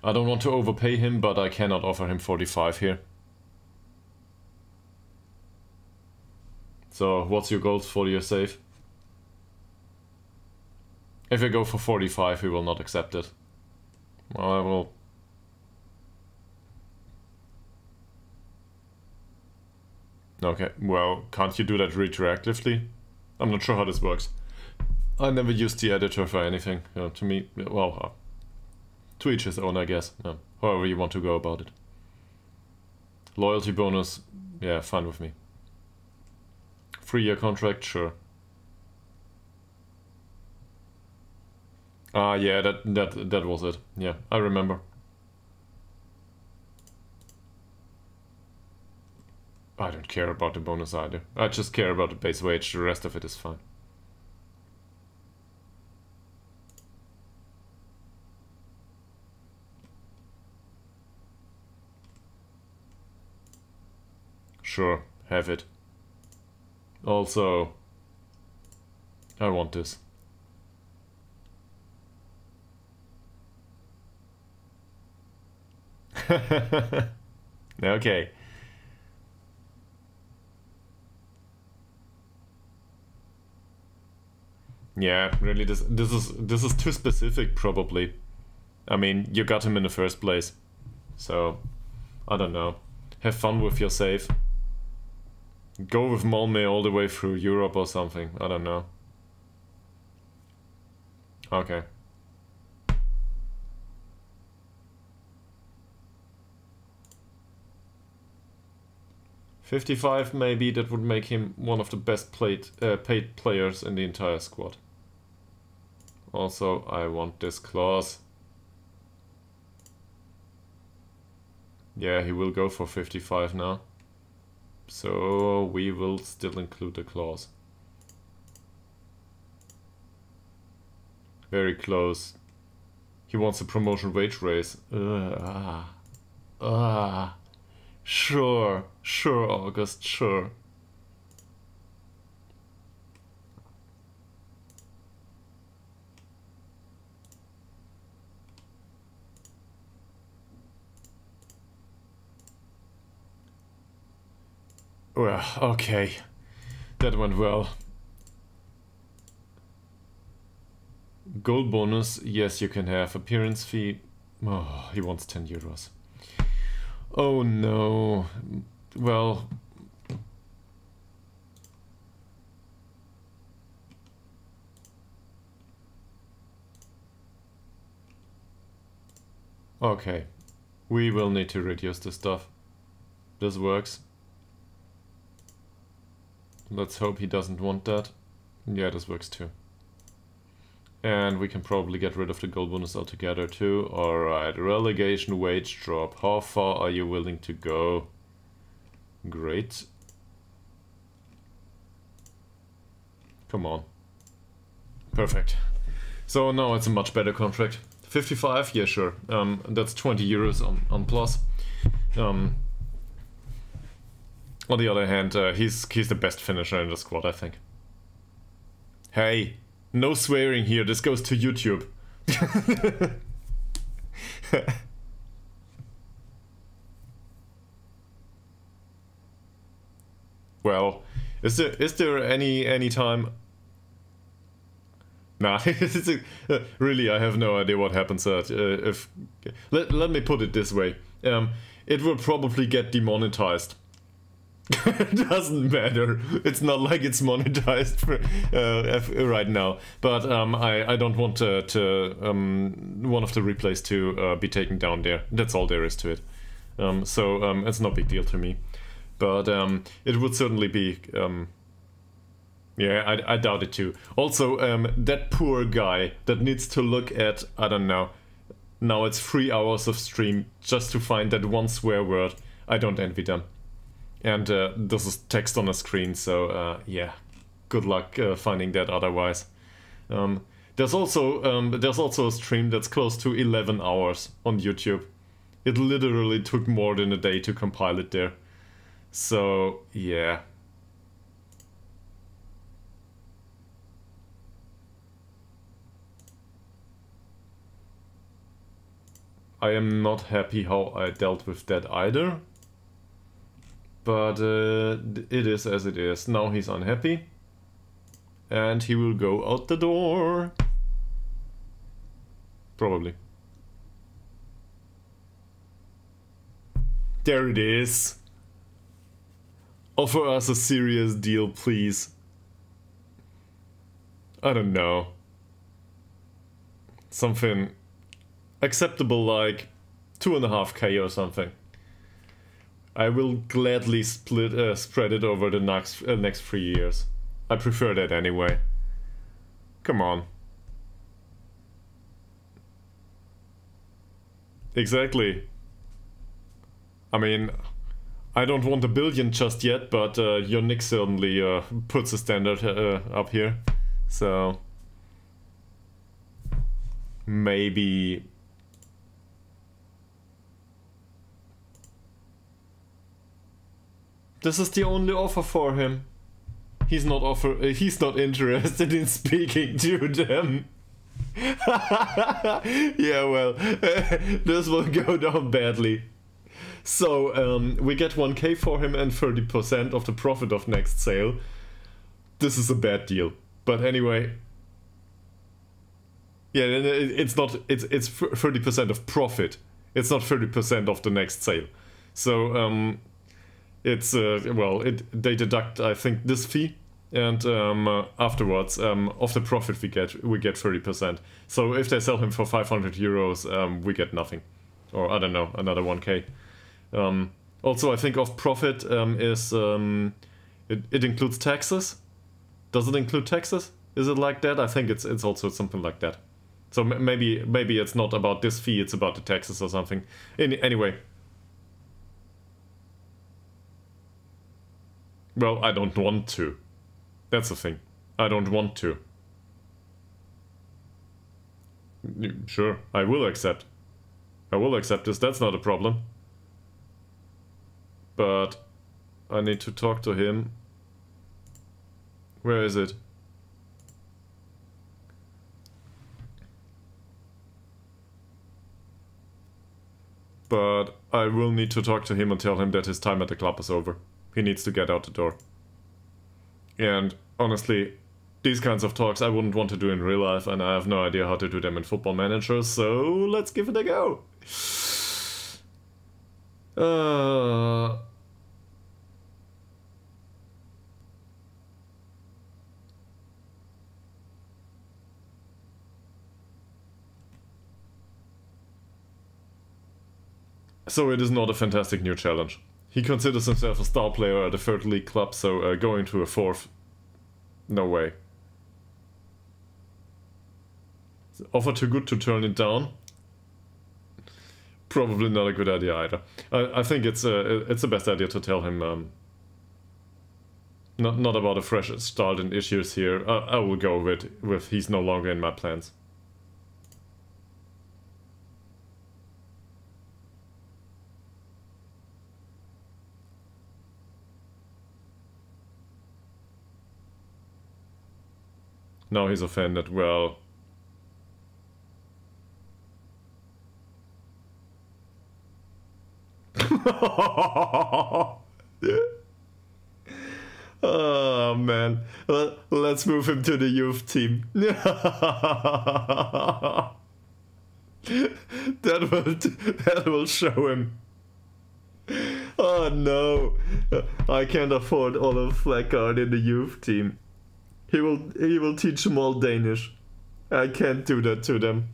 I don't want to overpay him, but I cannot offer him 45 here. So what's your goals for your save? If I go for 45, he will not accept it. Well, I will... Okay, well, can't you do that retroactively? I'm not sure how this works. I never used the editor for anything. To me, well, to each his own, I guess. However you want to go about it. Loyalty bonus, yeah, fine with me. 3-year contract, sure. Ah, yeah, that was it. Yeah, I remember. I don't care about the bonus either. I just care about the base wage. The rest of it is fine. Sure, have it. Also, I want this. Okay. Yeah, really, this is too specific, probably. I mean, you got him in the first place, so I don't know. Have fun with your save. Go with Malmö all the way through Europe or something. I don't know. Okay. $55, maybe that would make him one of the best paid players in the entire squad. Also, I want this clause. Yeah, he will go for 55 now. So we will still include the clause. Very close. He wants a promotion wage raise. Sure, August, sure. Well, okay. That went well. Goal bonus, yes, you can have. Appearance fee, oh, he wants 10 euros. Oh no. Well... Okay. We will need to reduce the stuff. This works. Let's hope he doesn't want that. Yeah, this works too. And we can probably get rid of the goal bonus altogether too. Alright, relegation wage drop. How far are you willing to go? Great. Come on. Perfect. So now it's a much better contract. 55? Yeah, sure. That's 20 euros on plus. On the other hand, he's the best finisher in the squad, I think. Hey, No swearing here, this goes to YouTube. Well, is there any time? Nah, really, I have no idea what happens if. Let me put it this way: it will probably get demonetized. It doesn't matter. It's not like it's monetized for, right now. But I don't want one of the replays to be taken down there. That's all there is to it. So it's no big deal to me. But it would certainly be. Yeah, I doubt it too. Also, that poor guy that needs to look at, I don't know, now it's 3 hours of stream just to find that one swear word. I don't envy them. And this is text on a screen, so yeah, good luck finding that otherwise. There's also a stream that's close to 11 hours on YouTube. It literally took more than a day to compile it there. So, yeah. I am not happy how I dealt with that either. But it is as it is. Now he's unhappy. And he will go out the door. Probably. There it is. Offer us a serious deal, please. I don't know. Something acceptable like 2.5K or something. I will gladly spread it over the next 3 years. I prefer that anyway. Come on. Exactly. I mean, I don't want 1 billion just yet, but your Nick certainly puts a standard up here. So maybe. This is the only offer for him. He's not interested in speaking to them. Yeah, well, this will go down badly. So, we get 1K for him and 30% of the profit of next sale. This is a bad deal. But anyway. Yeah, it's 30% of profit. It's not 30% of the next sale. So, it's, well, they deduct, I think, this fee. And afterwards, of the profit we get 30%. So if they sell him for 500 euros, we get nothing. Or, I don't know, another 1K. Also, I think of profit is... it includes taxes? Does it include taxes? Is it like that? I think it's also something like that. So maybe it's not about this fee, it's about the taxes or something. Anyway. Well, I don't want to. That's the thing. I don't want to. Sure, I will accept. I will accept this, that's not a problem. But I need to talk to him. Where is it? But I will need to talk to him and tell him that his time at the club is over. He needs to get out the door. And honestly, these kinds of talks I wouldn't want to do in real life, and I have no idea how to do them in Football Manager, so let's give it a go. So it is not a fantastic new challenge. He considers himself a star player at a 3rd league club, so going to a 4th, no way. Offer too good to turn it down? Probably not a good idea either. I think it's the best idea to tell him not about a fresh start and issues here. I will go with he's no longer in my plans. Now he's offended. Well... Oh man, let's move him to the youth team. that will show him. Oh no, I can't afford Olaf Flackard in the youth team. He will teach them all Danish. I can't do that to them.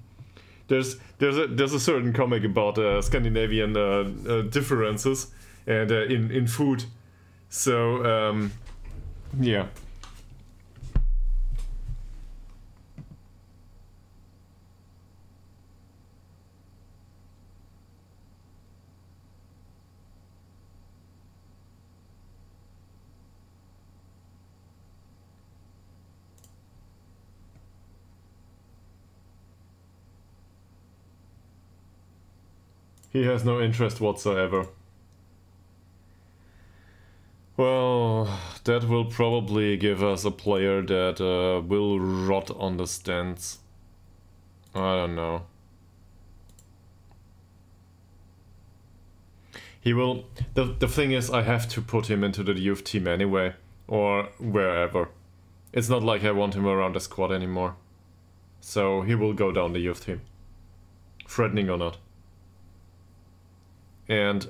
There's a certain comic about Scandinavian differences and in food. So yeah. He has no interest whatsoever. Well, that will probably give us a player that will rot on the stands. I don't know. He will... The thing is, I have to put him into the youth team anyway. Or wherever. It's not like I want him around the squad anymore. So he will go down the youth team. Threatening or not. And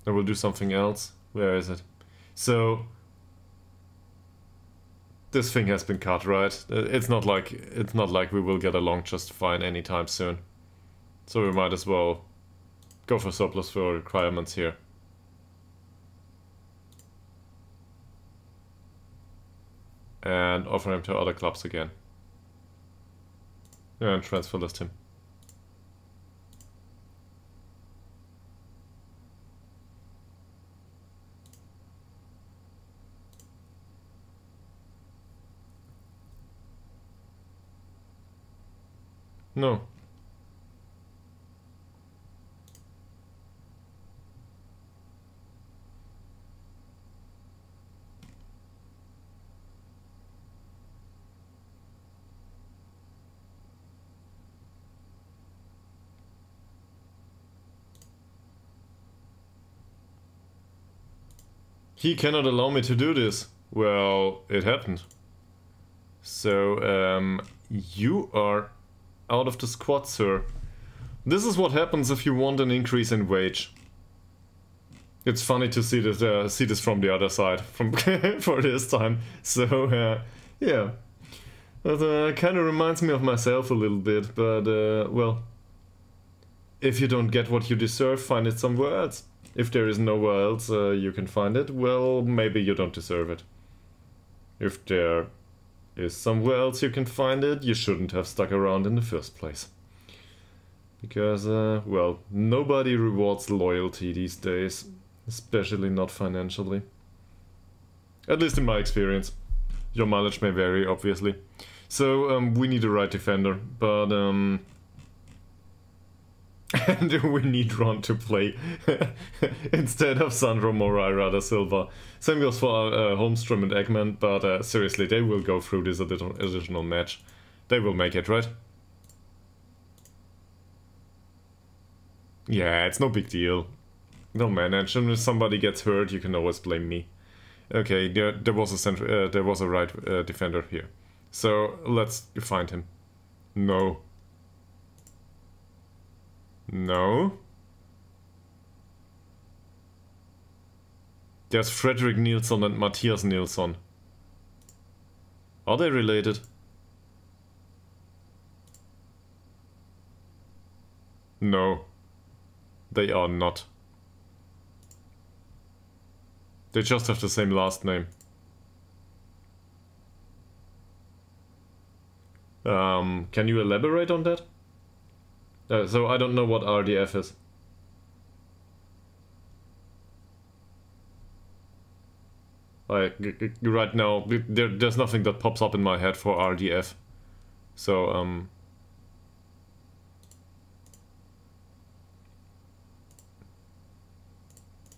I will do something else. Where is it? So this thing has been cut, right? It's not like we will get along just fine anytime soon. So we might as well go for surplus for requirements here. And offer him to other clubs again. And transfer list him. No. He cannot allow me to do this. Well, it happened. So, you are out of the squad, sir. This is what happens if you want an increase in wage. It's funny to see this from the other side, from for this time. So yeah, that kind of reminds me of myself a little bit. But well, if you don't get what you deserve, find it somewhere else. If there is nowhere else you can find it, well, maybe you don't deserve it. If there is somewhere else you can find it, you shouldn't have stuck around in the first place. Because, well, nobody rewards loyalty these days. Especially not financially. At least in my experience. Your mileage may vary, obviously. So, we need a right defender, but, and we need Ron to play instead of Sandro Moreira da Silva. Same goes for Holmstrom and Eggman, but seriously, they will go through this additional match. They will make it, right? Yeah, it's no big deal. They'll manage, and if somebody gets hurt, you can always blame me. Okay, there was a right defender here. So let's find him. No. No. There's Fredrik Nilsson and Matthias Nilsson. Are they related? No. They are not. They just have the same last name. Can you elaborate on that? So I don't know what RDF is. Like, right now, there's nothing that pops up in my head for RDF. So,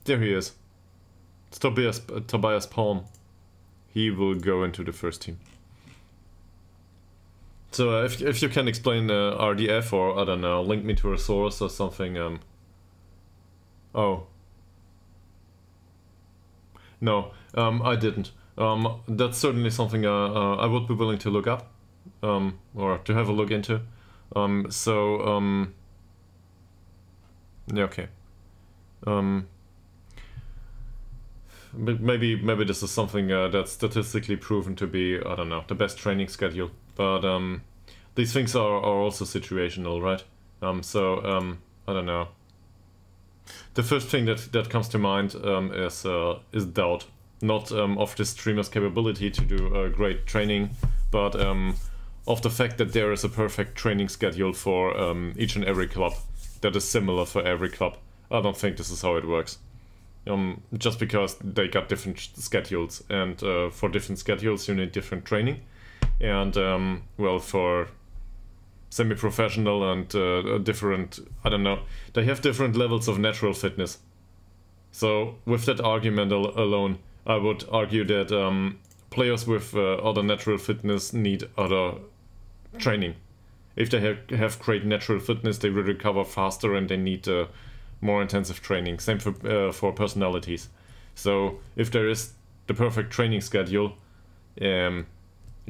there he is. It's Tobias Palm. He will go into the first team. So if you can explain RDF, or I don't know, link me to a source or something. Oh. No, I didn't. That's certainly something I would be willing to look up, or to have a look into. Yeah, okay. Maybe this is something that's statistically proven to be, I don't know, the best training schedule. But these things are also situational, right? I don't know. The first thing that comes to mind is doubt. Not of the streamer's capability to do great training, but of the fact that there is a perfect training schedule for each and every club that is similar for every club. I don't think this is how it works. Just because they got different schedules, and for different schedules you need different training. And well, for semi-professional and different, I don't know, they have different levels of natural fitness. So with that argument alone, I would argue that players with other natural fitness need other training. If they have great natural fitness, they will recover faster and they need more intensive training. Same for personalities. So if there is the perfect training schedule, it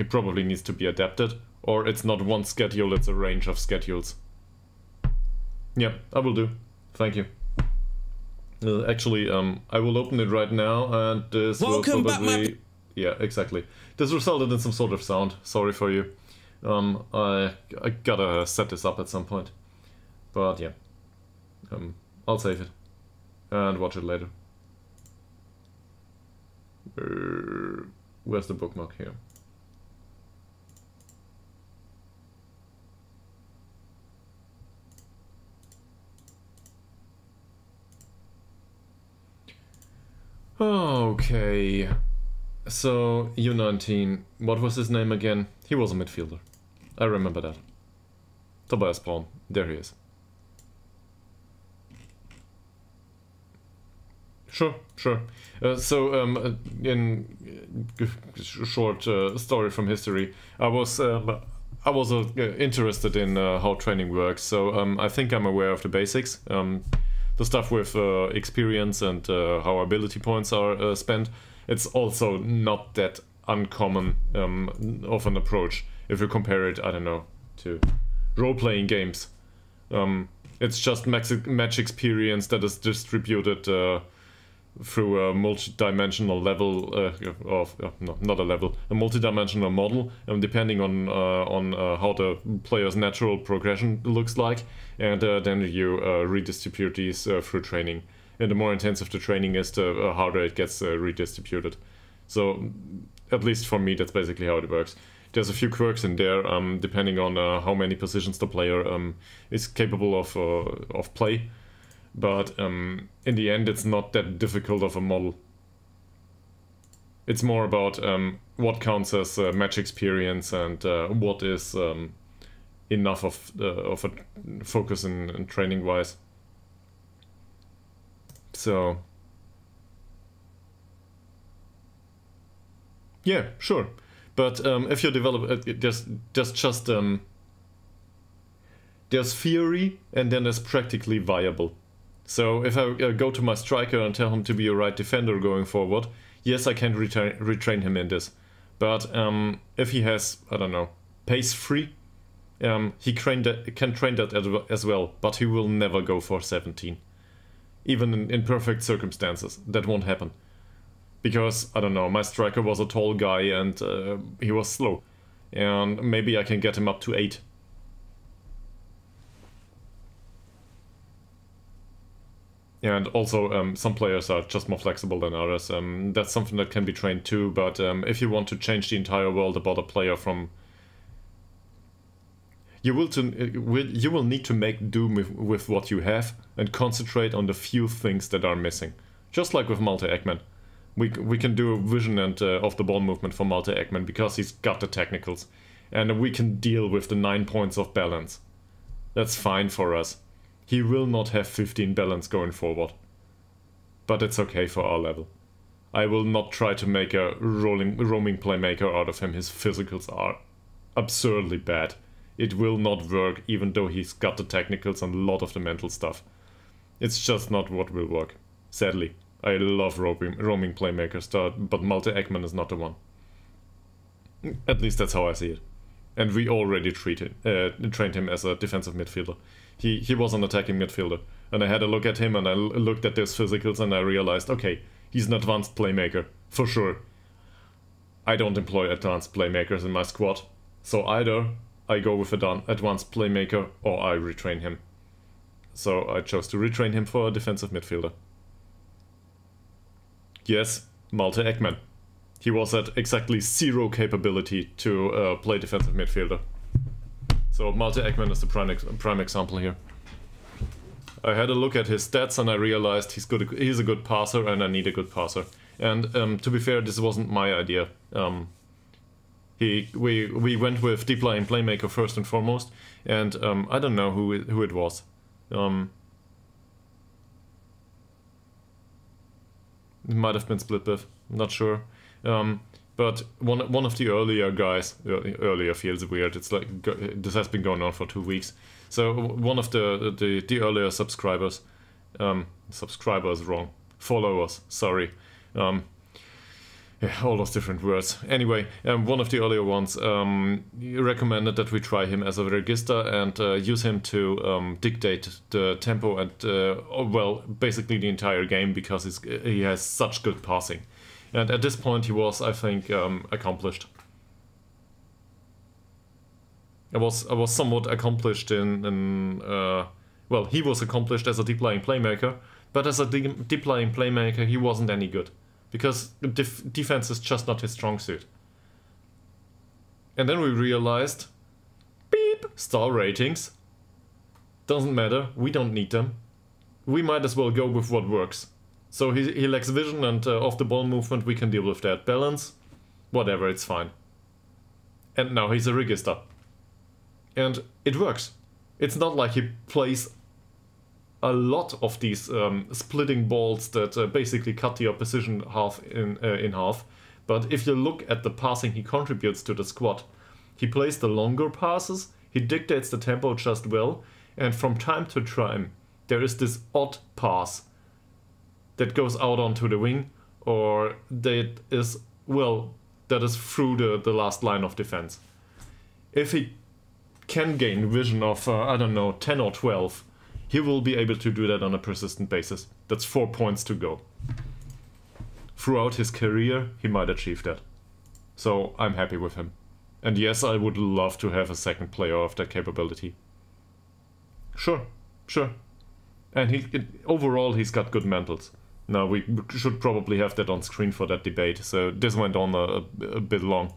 probably needs to be adapted, or it's not one schedule, it's a range of schedules. Yeah, I will do. Thank you. Actually, I will open it right now, and this will probably... Yeah, exactly. This resulted in some sort of sound. Sorry for you. I gotta set this up at some point. But yeah. I'll save it. And watch it later. Where's the bookmark here? Okay. So, U19. What was his name again? He was a midfielder. I remember that. Tobias Braun. There he is. Sure. In short story from history, I was interested in how training works. So I think I'm aware of the basics. The stuff with experience and how ability points are spent. It's also not that uncommon of an approach if you compare it, I don't know, to role-playing games. It's just match experience that is distributed through a multi-dimensional level a multi-dimensional model, depending on how the player's natural progression looks like, and then you redistribute these through training. And the more intensive the training is, the harder it gets redistributed. So, at least for me, that's basically how it works. There's a few quirks in there, depending on how many positions the player is capable of play. But in the end, it's not that difficult of a model. It's more about what counts as match experience and what is enough of a focus in training wise. So yeah, sure. But if you develop, there's theory and then there's practically viable. So if I go to my striker and tell him to be a right defender going forward, yes, I can retrain him in this. But if he has, I don't know, pace free, he can train that as well, but he will never go for 17. Even in perfect circumstances, that won't happen. Because, I don't know, my striker was a tall guy and he was slow. And maybe I can get him up to 8. And also, some players are just more flexible than others. That's something that can be trained too, but if you want to change the entire world about a player from... You will need to make do with what you have and concentrate on the few things that are missing. Just like with Malte-Ekman. We can do a vision and of the ball movement for Malte-Ekman because he's got the technicals. And we can deal with the 9 points of balance. That's fine for us. He will not have 15 balance going forward. But it's okay for our level. I will not try to make a roaming playmaker out of him. His physicals are absurdly bad. It will not work, even though he's got the technicals and a lot of the mental stuff. It's just not what will work, sadly. I love roaming playmakers, but multi-Eggman is not the one. At least that's how I see it. And we already trained him as a defensive midfielder. He was an attacking midfielder. And I had a look at him and I looked at his physicals and I realized, okay, he's an advanced playmaker, for sure. I don't employ advanced playmakers in my squad. So either I go with an advanced playmaker or I retrain him. So I chose to retrain him for a defensive midfielder. Yes, Malte Ekman. He was at exactly 0 capability to play defensive midfielder. So Malte Ekman is the prime example here. I had a look at his stats and I realized he's a good passer and I need a good passer. And to be fair, this wasn't my idea. We went with deep lying playmaker first and foremost, and I don't know who it was. It might have been Splitbiff, I'm not sure. But one of the earlier guys, earlier feels weird. It's like this has been going on for 2 weeks. So one of the earlier subscribers, subscribers wrong, followers, sorry. Yeah, all those different words. Anyway, one of the earlier ones recommended that we try him as a register and use him to dictate the tempo and, well, basically the entire game because he has such good passing. And at this point he was, I think, accomplished. I was somewhat accomplished well, he was accomplished as a deep-lying playmaker, but as a deep-lying playmaker he wasn't any good. Because defense is just not his strong suit. And then we realized, beep, star ratings. Doesn't matter, we don't need them. We might as well go with what works. So he lacks vision and off-the-ball movement, we can deal with that. Balance, whatever, it's fine. And now he's a register. And it works. It's not like he plays a lot of these splitting balls that basically cut the opposition in half. But if you look at the passing he contributes to the squad, he plays the longer passes, he dictates the tempo just well, and from time to time there is this odd pass that goes out onto the wing, or that is through the last line of defense. If he can gain vision of, I don't know, 10 or 12, he will be able to do that on a persistent basis. That's 4 points to go. Throughout his career, he might achieve that. So I'm happy with him. And yes, I would love to have a second player of that capability. Sure. And overall, he's got good mentals. Now, we should probably have that on screen for that debate. So this went on a bit long.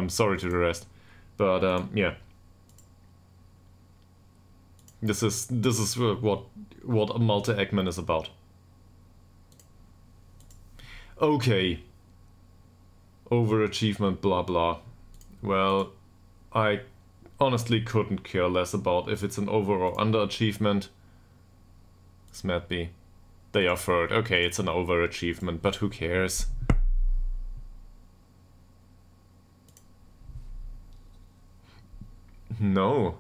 Sorry to the rest. But yeah. This is what a Malte Ekman is about. Okay. Overachievement, blah blah. Well, I honestly couldn't care less about if it's an over or underachievement. Smatby. They are third. Okay, it's an overachievement, but who cares? No.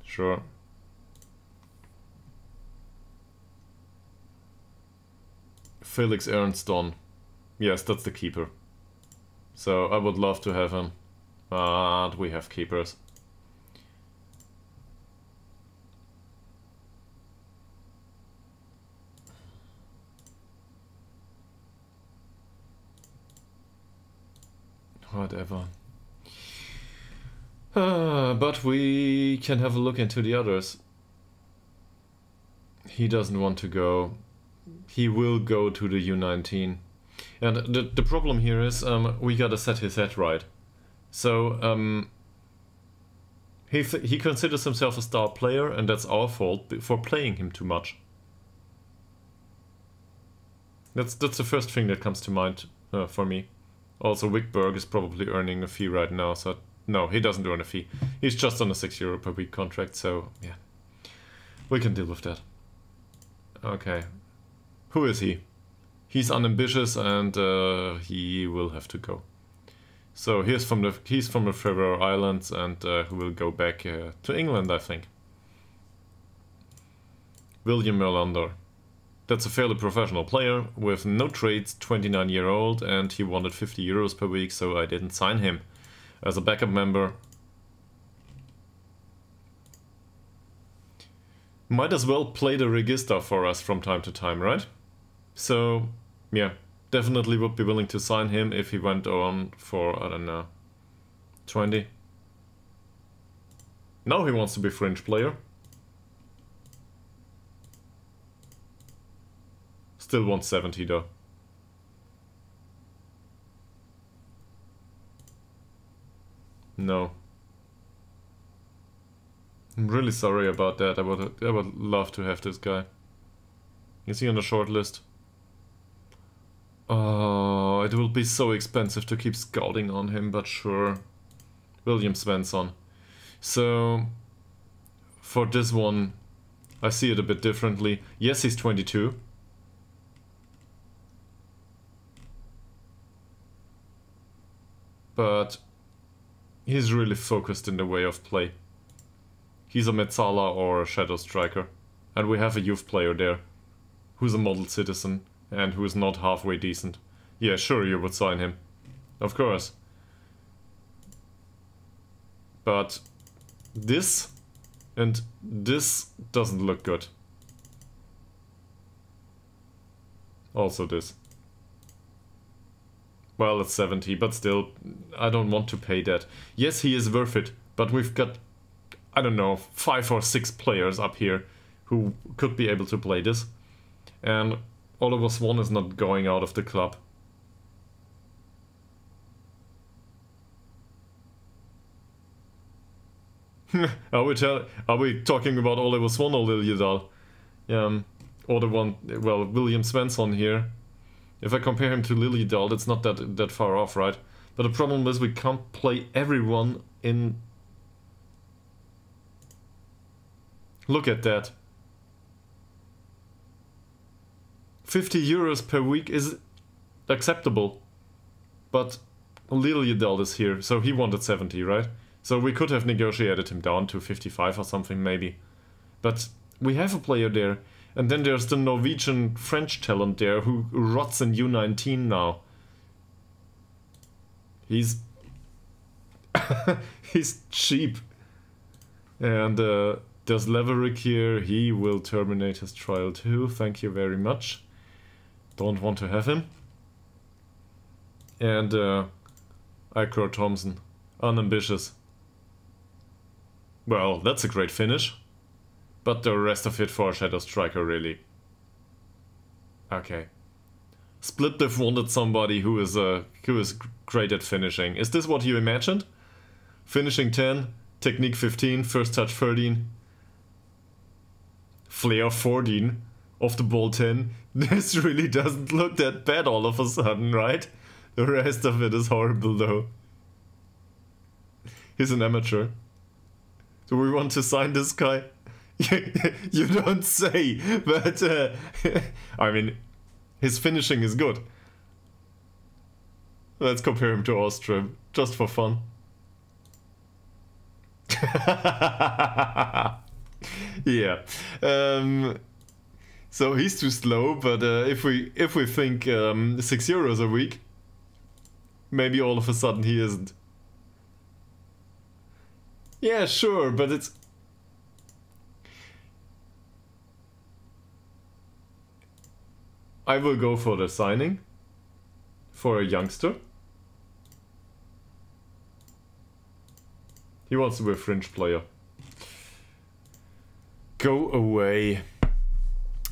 Sure. Felix Ernstone. Yes, that's the keeper. So I would love to have him. But we have keepers. Whatever. But we can have a look into the others. He doesn't want to go. He will go to the U19. And the problem here is we gotta set his head right. So he considers himself a star player, and that's our fault for playing him too much. That's the first thing that comes to mind for me. Also, Wickberg is probably earning a fee right now, so no, he doesn't earn a fee. He's just on a €6 per week contract, so yeah. We can deal with that. Okay. Who is he? He's unambitious and he will have to go. So he's from the Faroe Islands and he will go back to England, I think. William Melander. That's a fairly professional player with no trades, 29-year-old, and he wanted 50 euros per week, so I didn't sign him as a backup member. Might as well play the register for us from time to time, right? So, yeah, definitely would be willing to sign him if he went on for, I don't know, 20. Now he wants to be fringe player. Still wants 70 though. No. I'm really sorry about that. I would love to have this guy. Is he on the short list? Oh, it will be so expensive to keep scouting on him, but sure. William Svensson. So, for this one, I see it a bit differently. Yes, he's 22. But he's really focused in the way of play. He's a Metzala or a Shadow Striker. And we have a youth player there, who's a model citizen and who is not halfway decent. Yeah, sure, you would sign him. Of course. But this and this doesn't look good. Also this. Well, it's 70, but still, I don't want to pay that. Yes, he is worth it, but we've got, I don't know, 5 or 6 players up here who could be able to play this. And Oliver Swan is not going out of the club. Are we talking about Oliver Swan or Liljedal? Or the one, well, William Svensson here. If I compare him to Liljedal, it's not that far off, right? But the problem is we can't play everyone in... Look at that. 50 euros per week is acceptable. But Liljedal is here, so he wanted 70, right? So we could have negotiated him down to 55 or something, maybe. But we have a player there. And then there's the Norwegian French talent there who rots in U19 now. He's... he's cheap. And there's Leverick here. He will terminate his trial too. Thank you very much. Don't want to have him. And Icor Thompson. Unambitious. Well, that's a great finish. But the rest of it for Shadow Striker, really. Okay. Split Diff wanted somebody who is great at finishing. Is this what you imagined? Finishing 10, technique 15, first touch 13, flair 14, off the ball 10. This really doesn't look that bad all of a sudden, right? The rest of it is horrible though. He's an amateur. Do we want to sign this guy? You don't say, but I mean, his finishing is good. Let's compare him to Ostrom, just for fun. Yeah. So he's too slow, but if we think 6 euros a week, maybe all of a sudden he isn't. Yeah, sure, but it's... I will go for the signing for a youngster. He wants to be a fringe player. Go away.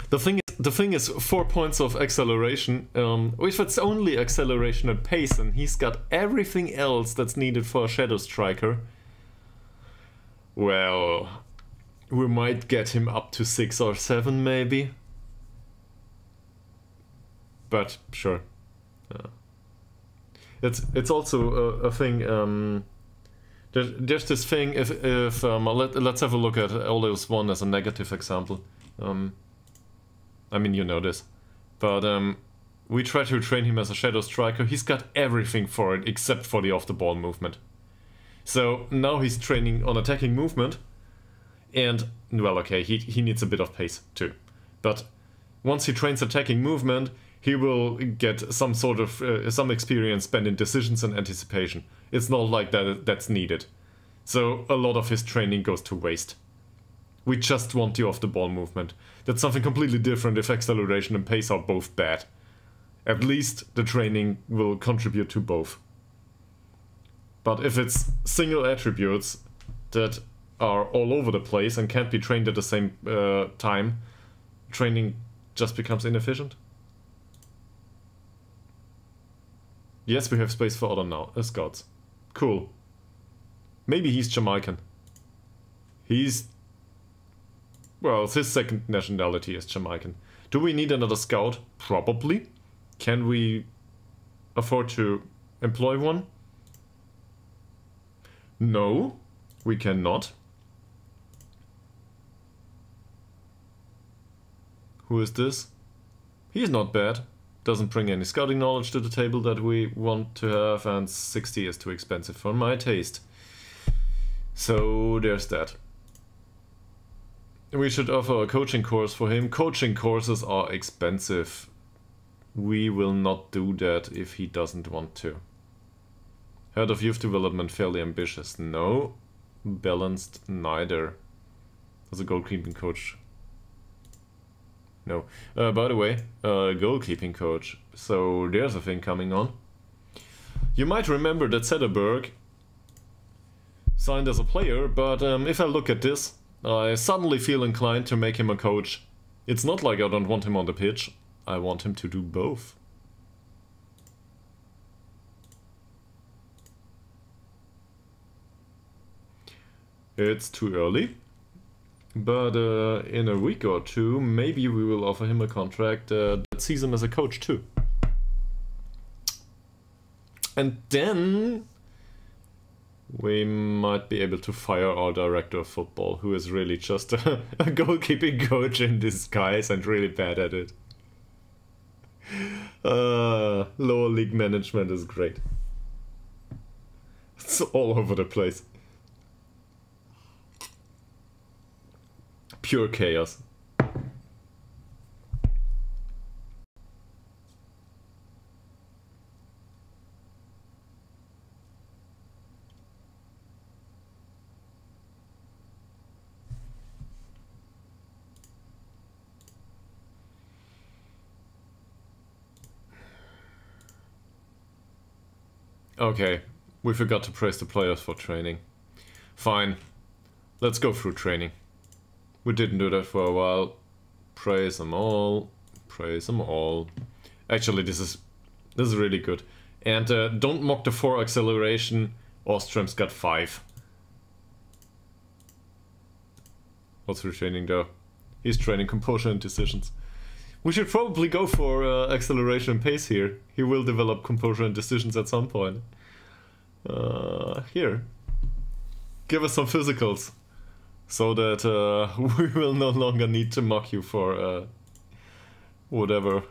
The thing is 4 points of acceleration. If it's only acceleration and pace, and he's got everything else that's needed for a Shadow Striker, well, we might get him up to 6 or 7 maybe. But sure, it's also a thing. There's this thing. If let's have a look at Oliver Swan as a negative example. I mean, you know this, but We try to train him as a shadow striker. He's got everything for it except for the off-the-ball movement. So now he's training on attacking movement. And, well, okay, he needs a bit of pace too. But once he trains attacking movement, he will get some sort of, some experience spent in decisions and anticipation. It's not like that's needed. So a lot of his training goes to waste. We just want the off-the-ball movement. That's something completely different if acceleration and pace are both bad. At least the training will contribute to both. But if it's single attributes that are all over the place and can't be trained at the same time, training just becomes inefficient. Yes, we have space for other scouts. Cool. Maybe he's Jamaican. Well, his second nationality is Jamaican. Do we need another scout? Probably. Can we afford to employ one? No, we cannot. Who is this? He's not bad. Doesn't bring any scouting knowledge to the table that we want to have, and 60 is too expensive for my taste. So there's that. We should offer a coaching course for him. Coaching courses are expensive. We will not do that if he doesn't want to. Head of youth development, fairly ambitious. No. Balanced, neither. As a goalkeeping coach. No. By the way, goalkeeping coach. So there's a thing coming on. You might remember that Zetterberg signed as a player, but if I look at this, I suddenly feel inclined to make him a coach. It's not like I don't want him on the pitch. I want him to do both. It's too early. But in a week or two, maybe we will offer him a contract that sees him as a coach too. And then we might be able to fire our director of football, who is really just a goalkeeping coach in disguise and really bad at it. Lower league management is great. It's all over the place. Pure chaos. Okay, we forgot to praise the players for training. Fine, let's go through training. We didn't do that for a while. Praise them all. Praise them all. Actually, this is really good. And don't mock the 4 acceleration. Ostrom's got 5. What's through training though? He's training composure and decisions. We should probably go for acceleration and pace here. He will develop composure and decisions at some point. Here. Give us some physicals. So that we will no longer need to mock you for whatever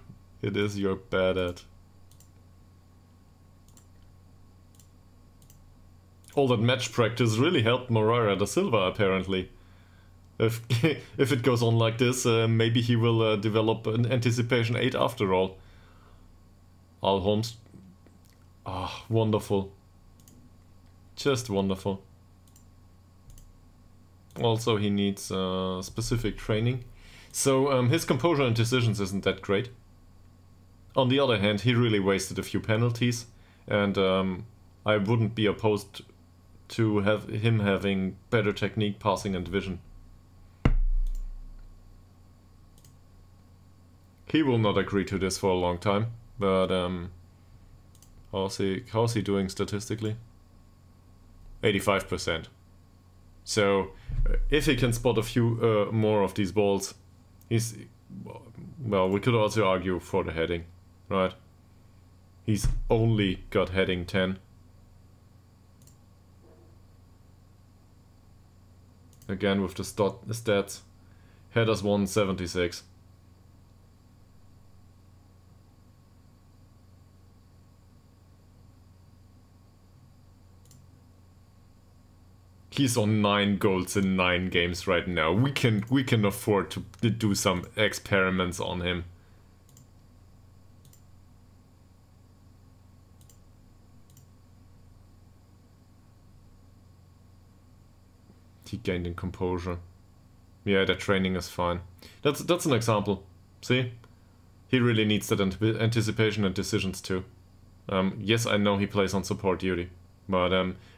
it is you're bad at. All that match practice really helped Moreira da Silva, apparently. If it goes on like this, maybe he will develop an anticipation 8 after all. Al Holmes. Ah, wonderful. Just wonderful. Also, he needs specific training. So his composure and decisions isn't that great. On the other hand, he really wasted a few penalties, and I wouldn't be opposed to have him having better technique, passing, and vision. He will not agree to this for a long time, but how's he doing statistically? 85%. So, if he can spot a few more of these balls, he's... Well, we could also argue for the heading, right? He's only got heading 10. Again with the stats. Headers 176. He's on 9 goals in 9 games right now. We can afford to do some experiments on him. He gained in composure. Yeah, that training is fine. That's an example. See? He really needs that anticipation and decisions too. Yes, I know he plays on support duty, but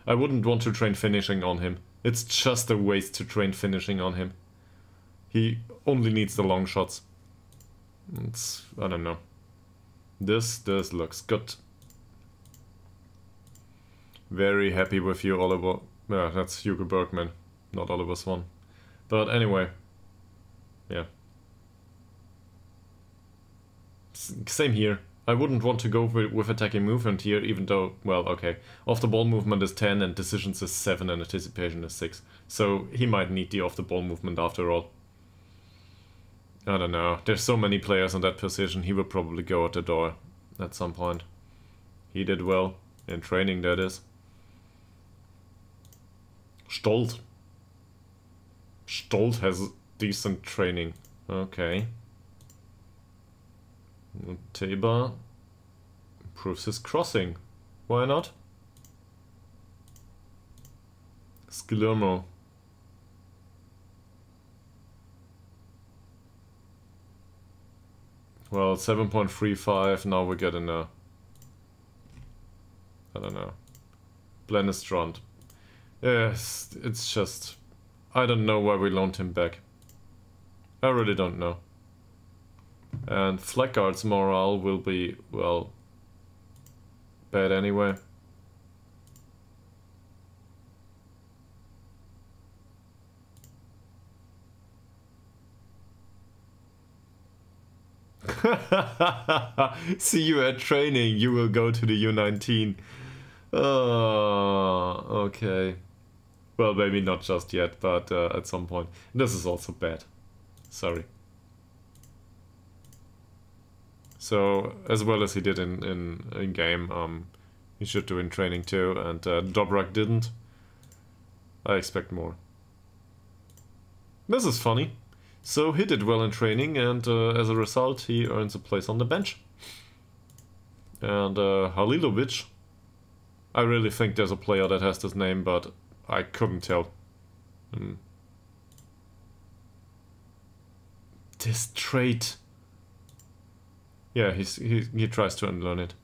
I wouldn't want to train finishing on him. It's just a waste to train finishing on him. He only needs the long shots. I don't know. This looks good. Very happy with you, Oliver. Yeah, that's Hugo Bergman, not Oliver Swan. But anyway, yeah. Same here. I wouldn't want to go with attacking movement here, even though, well, okay. Off-the-ball movement is 10 and decisions is 7 and anticipation is 6. So he might need the off-the-ball movement after all. I don't know. There's so many players in that position, he will probably go out the door at some point. He did well. In training, that is. Stolt. Stolt has decent training. Okay. Tabor improves his crossing. Why not? Skillermo. Well, 7.35. Now we're getting a... I don't know. Blennestrand. Yes, it's just... I don't know why we loaned him back. I really don't know. And Fleckard's morale will be, well, bad anyway. See you at training, you will go to the U19. Oh, okay. Well, maybe not just yet, but at some point. This is also bad. Sorry. So, as well as he did in game, he should do in training too, and Dobrak didn't. I expect more. This is funny. So he did well in training, and as a result he earns a place on the bench. And Halilovic, I really think there's a player that has this name, but I couldn't tell. This trait. Yeah, he tries to unlearn it.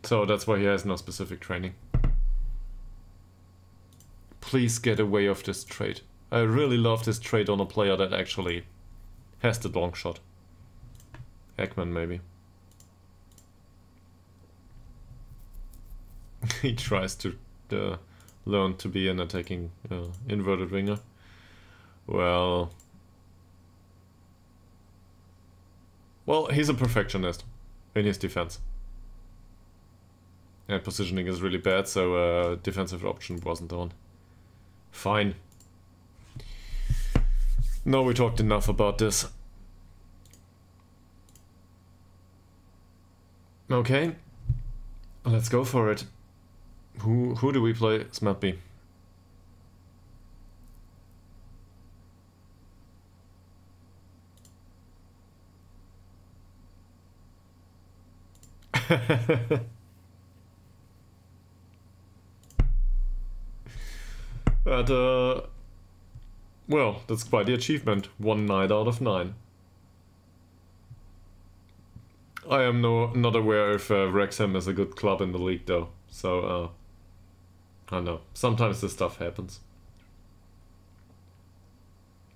So that's why he has no specific training. Please get away of this trait. I really love this trait on a player that actually has the long shot. Ekman, maybe. He tries to learn to be an attacking inverted winger. Well, he's a perfectionist in his defense. And positioning is really bad, so defensive option wasn't on. Fine. Now we talked enough about this. Okay, let's go for it. Who do we play? Smatby. But well, that's quite the achievement. 1 night out of 9. I am not aware if Wrexham is a good club in the league though, so I don't know. Sometimes this stuff happens.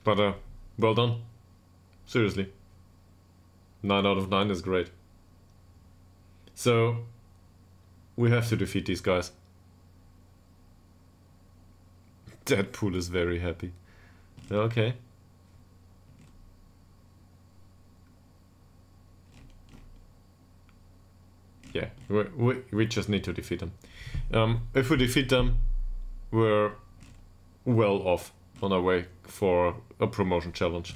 But well done. Seriously. 9 out of 9 is great. So we have to defeat these guys. Deadpool is very happy. Okay. Yeah, we just need to defeat them. If we defeat them, we're well off on our way for a promotion challenge.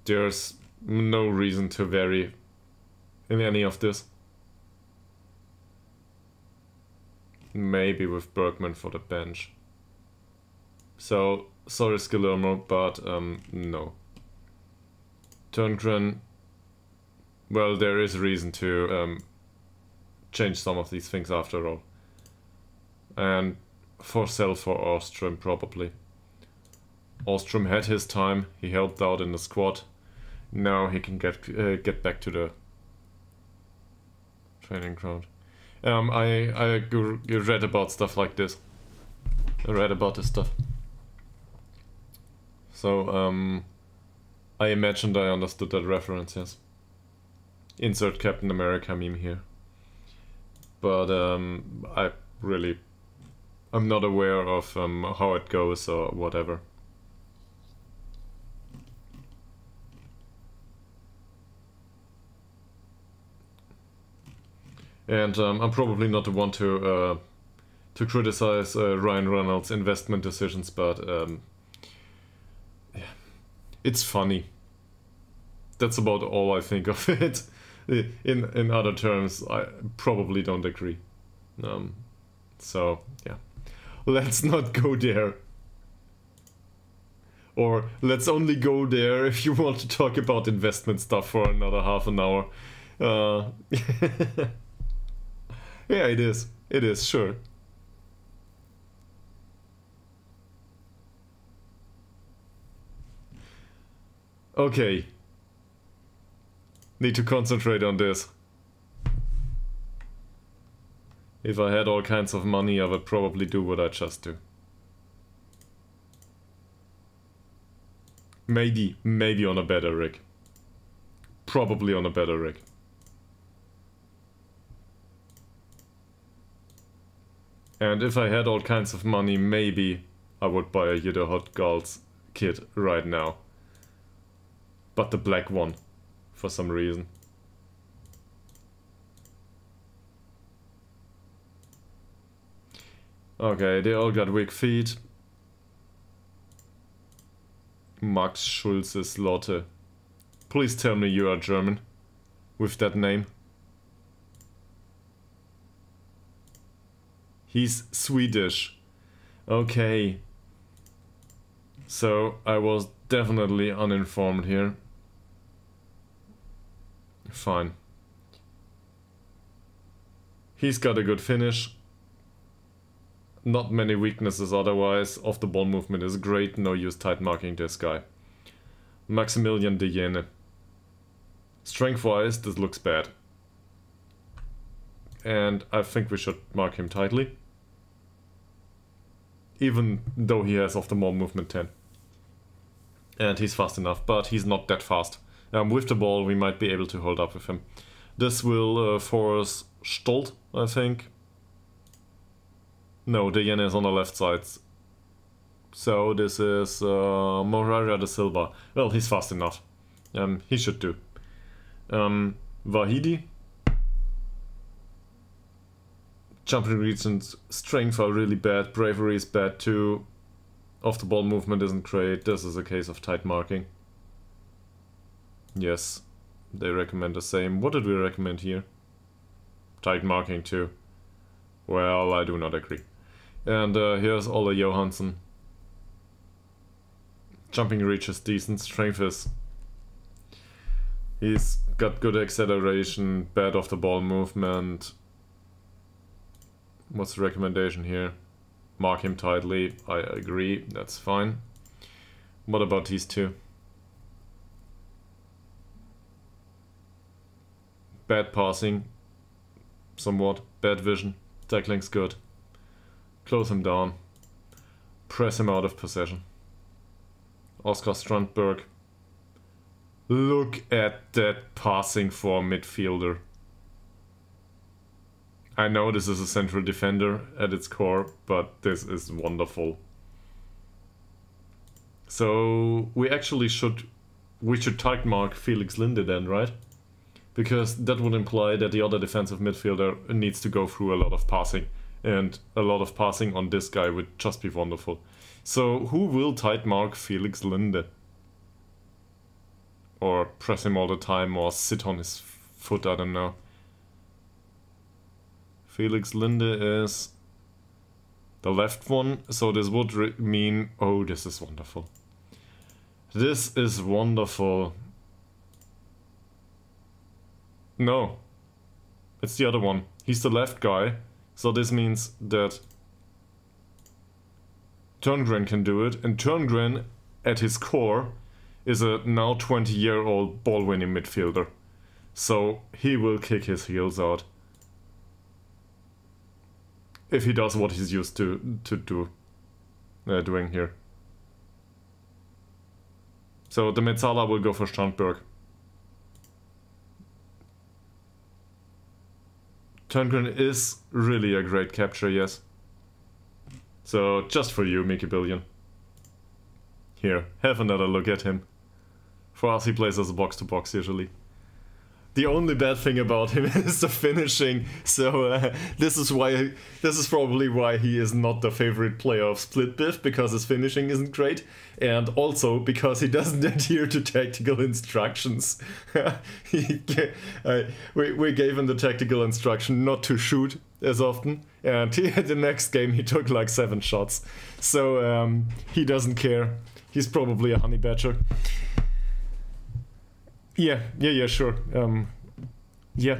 There's no reason to vary in any of this. maybe with Bergman for the bench. So, sorry Skillermo, but no. Turngren, well, there is reason to change some of these things after all. And Forsell for Ostrom probably. Ostrom had his time, he helped out in the squad. Now he can get back to the training ground. I read about stuff like this. I read about this stuff. So, I imagined I understood that reference, yes. Insert Captain America meme here. But, I'm not aware of how it goes or whatever. And I'm probably not the one to criticize Ryan Reynolds' investment decisions, but yeah, it's funny. That's about all I think of it. In other terms, I probably don't agree. So yeah, let's not go there. Or let's only go there if you want to talk about investment stuff for another half an hour. Yeah, it is. It is, sure. Okay. Need to concentrate on this. If I had all kinds of money, I would probably do what I just do. Maybe on a better rig. Probably on a better rig. And if I had all kinds of money, maybe I would buy a Ytterhogdals kit right now. But the black one, for some reason. Okay, they all got weak feet. Max Schulz's Lotte. Please tell me you are German. With that name. He's Swedish. Okay. So, I was definitely uninformed here. Fine. He's got a good finish. Not many weaknesses otherwise. Off the ball movement is great. No use tight marking this guy. Maximilian de Jene. Strength wise, this looks bad. And I think we should mark him tightly. Even though he has off the ball movement 10. And he's fast enough, but he's not that fast. With the ball we might be able to hold up with him. This will force Stolt, I think. No, De Jene is on the left side. So this is Moreira de Silva. Well, he's fast enough. He should do. Vahidi. Jumping regions, strength are really bad, bravery is bad too. Off the ball movement isn't great. This is a case of tight marking. Yes, they recommend the same. What did we recommend here? Tight marking too. Well, I do not agree. And here's Ole Johansson. Jumping reach is decent, strength is... He's got good acceleration, bad off the ball movement. What's the recommendation here? Mark him tightly. I agree, that's fine. What about these two? Bad passing. Somewhat. Bad vision. Tackling's good. Close him down. Press him out of possession. Oscar Strandberg. Look at that passing for a midfielder. I know this is a central defender at its core, but this is wonderful. So we actually should tight mark Felix Linde then, right? Because that would imply that the other defensive midfielder needs to go through a lot of passing. And a lot of passing on this guy would just be wonderful. So who will tight mark Felix Linde? Or press him all the time, or sit on his foot, I don't know. Felix Linde is the left one, so this would mean... Oh, this is wonderful. This is wonderful. No. It's the other one. He's the left guy, so this means that Turngren can do it, and Turngren, at his core, is a now 20-year-old ball-winning midfielder. So he will kick his heels out. If he does what he's used to doing here. So the Metzala will go for Strandberg. Turngren is really a great capture, yes. So just for you, Mickey Billion. Here, have another look at him. For us, he plays as a box-to-box usually. The only bad thing about him is the finishing, so this is probably why he is not the favorite player of Split Biff, because his finishing isn't great, and also because he doesn't adhere to tactical instructions. We gave him the tactical instruction not to shoot as often, and the next game he took like 7 shots. So he doesn't care. He's probably a honey badger. Yeah, sure. Yeah,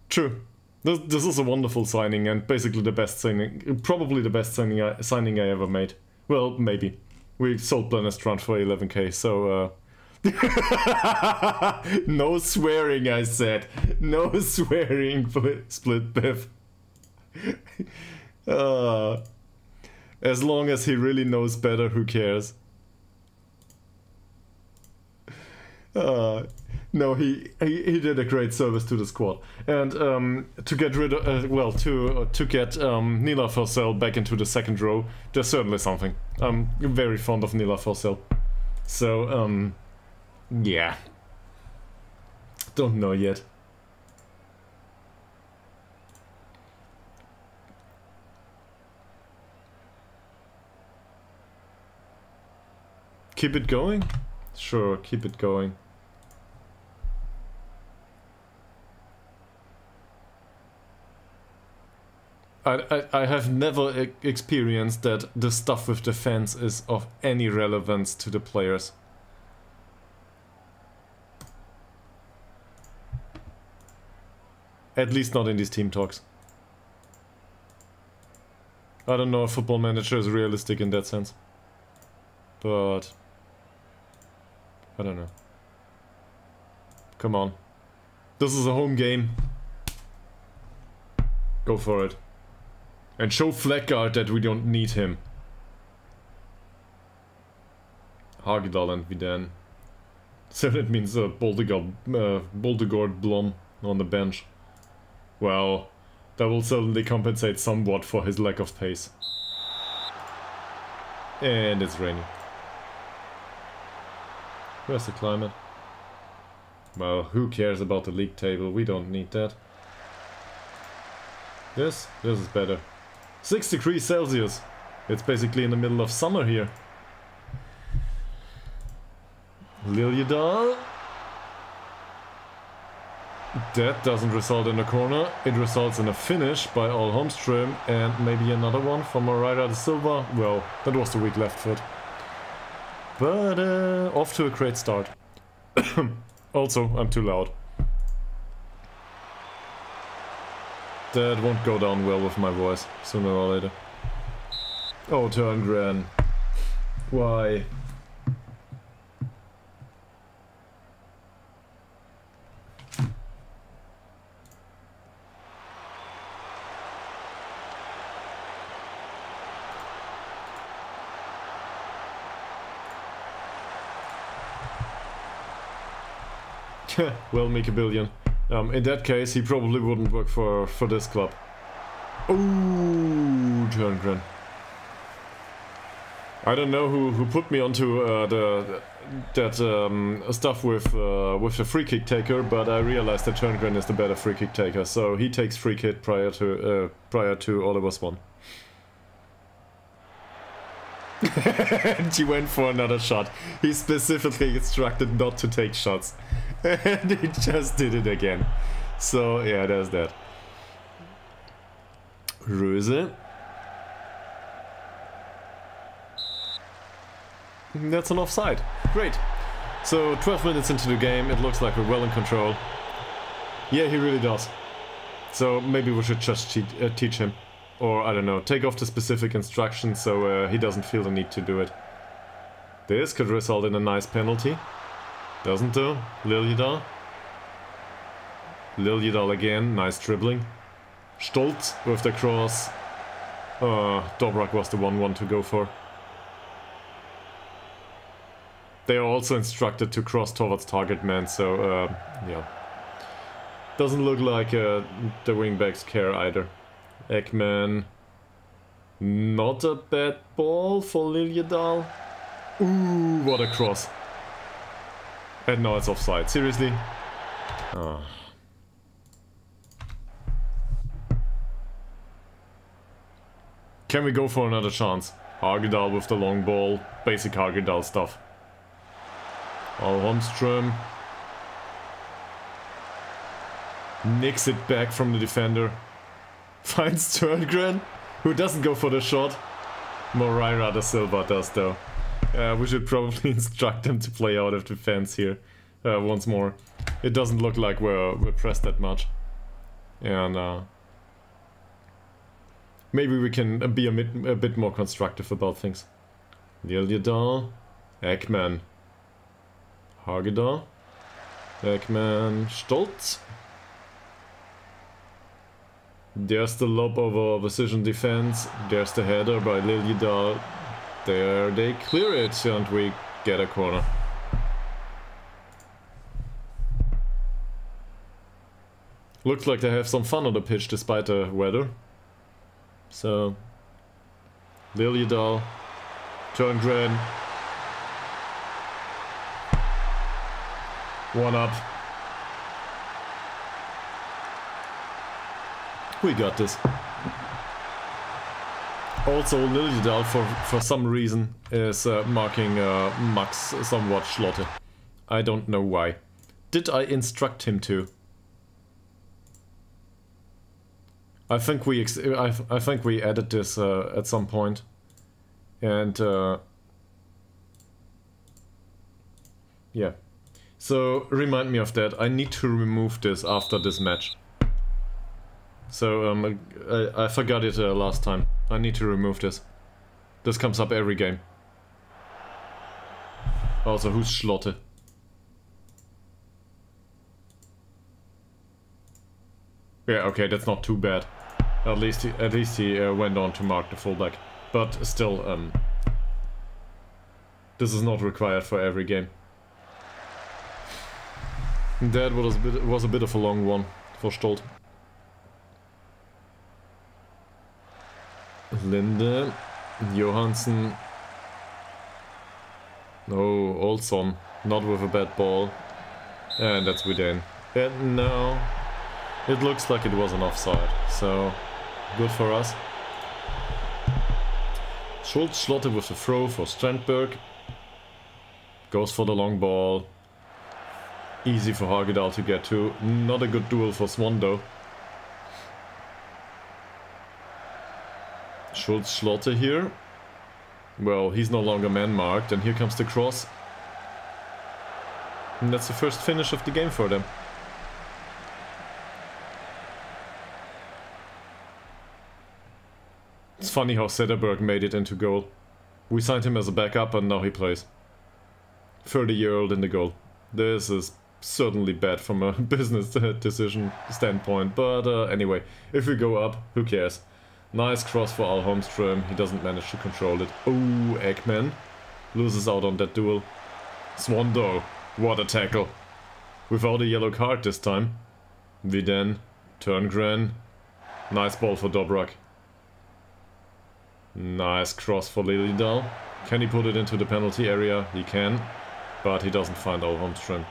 true. This is a wonderful signing, and basically the best signing, probably the best signing I ever made. Well, maybe. We sold Blennestrand for 11k, so no swearing, I said. No swearing, Split Biff. As long as he really knows better, who cares? No, he did a great service to the squad, and to get rid of to get Nila Forsell back into the second row, there's certainly something. I'm very fond of Nila Forsell, so yeah, don't know yet. Keep it going? Sure, keep it going. I have never experienced that the stuff with the fans is of any relevance to the players. At least not in these team talks. I don't know if Football Manager is realistic in that sense. But I don't know. Come on. This is a home game. Go for it. And show Fleckard that we don't need him. Hagedal and Vidan. So that means Boldegard Blom on the bench. Well, that will certainly compensate somewhat for his lack of pace. And it's raining. Where's the climate? Well, who cares about the league table? We don't need that. This is better. 6 degrees Celsius. It's basically in the middle of summer here. Liljedal. That doesn't result in a corner. It results in a finish by Al Holmström, and maybe another one from Moreira de Silva. Well, that was the weak left foot. But off to a great start. Also, I'm too loud. That won't go down well with my voice, sooner or later. Oh, Turngren. Why? Well, make a billion. In that case, he probably wouldn't work for this club. Ooh, Turngren. I don't know who put me onto stuff with the free kick taker, but I realized that Turngren is the better free kick taker, so he takes free kick prior to Oliver's one. And he went for another shot. He specifically instructed not to take shots. And he just did it again. So yeah, there's that. Röse. That's an offside. Great. So 12 minutes into the game, it looks like we're well in control. Yeah, he really does. So maybe we should just teach him. Or, I don't know, take off the specific instructions so he doesn't feel the need to do it. This could result in a nice penalty. Doesn't though? Ytterhogdals. Ytterhogdals again, nice dribbling. Stolz with the cross. Dobrak was the one to go for. They are also instructed to cross towards target man, so yeah. Doesn't look like the wingbacks care either. Ekman. Not a bad ball for Ytterhogdals. Ooh, what a cross. And now it's offside. Seriously? Ah. Can we go for another chance? Ytterhogdals with the long ball. Basic Ytterhogdals stuff. Holmström. Nicks it back from the defender. Finds Törngren, who doesn't go for the shot. Moreira da Silva does though. We should probably instruct him to play out of defense here once more. It doesn't look like we're pressed that much. And maybe we can be a bit more constructive about things. Ytterhogdals. Ekman. Ytterhogdals. Ekman. Stolz. There's the lob over precision defense. There's the header by Ytterhogdals. There they clear it and we get a corner. Looks like they have some fun on the pitch despite the weather. So Ytterhogdals, Törngren, one up. We got this. Also, Ytterhogdals for some reason is marking Max somewhat Schlotte. I don't know why. Did I instruct him to? I think we added this at some point, and yeah. So remind me of that. I need to remove this after this match. So I forgot it last time. I need to remove this. This comes up every game. Also, who's Schlotte? Yeah, okay, that's not too bad. At least he went on to mark the fullback. But still, this is not required for every game. That was a bit of a long one for Stolt. Linde, Johansson. Oh, Olsson, not with a bad ball. And that's within. And now it looks like it was an offside, so good for us. Schultz Schlotte with the throw for Strandberg. Goes for the long ball. Easy for Ytterhogdals to get to. Not a good duel for Swan though. Schultz Schlotte here. Well, he's no longer man-marked, and here comes the cross. And that's the first finish of the game for them. It's funny how Sederberg made it into goal. We signed him as a backup and now he plays. 30-year-old in the goal. This is certainly bad from a business decision standpoint, but anyway, if we go up, who cares? Nice cross for Al Holmström, he doesn't manage to control it. Oh, Ekman loses out on that duel. Swando, what a tackle. Without a yellow card this time. Viden, Törngren, nice ball for Dobrak. Nice cross for Ytterhogdals. Can he put it into the penalty area? He can, but he doesn't find Al Holmström.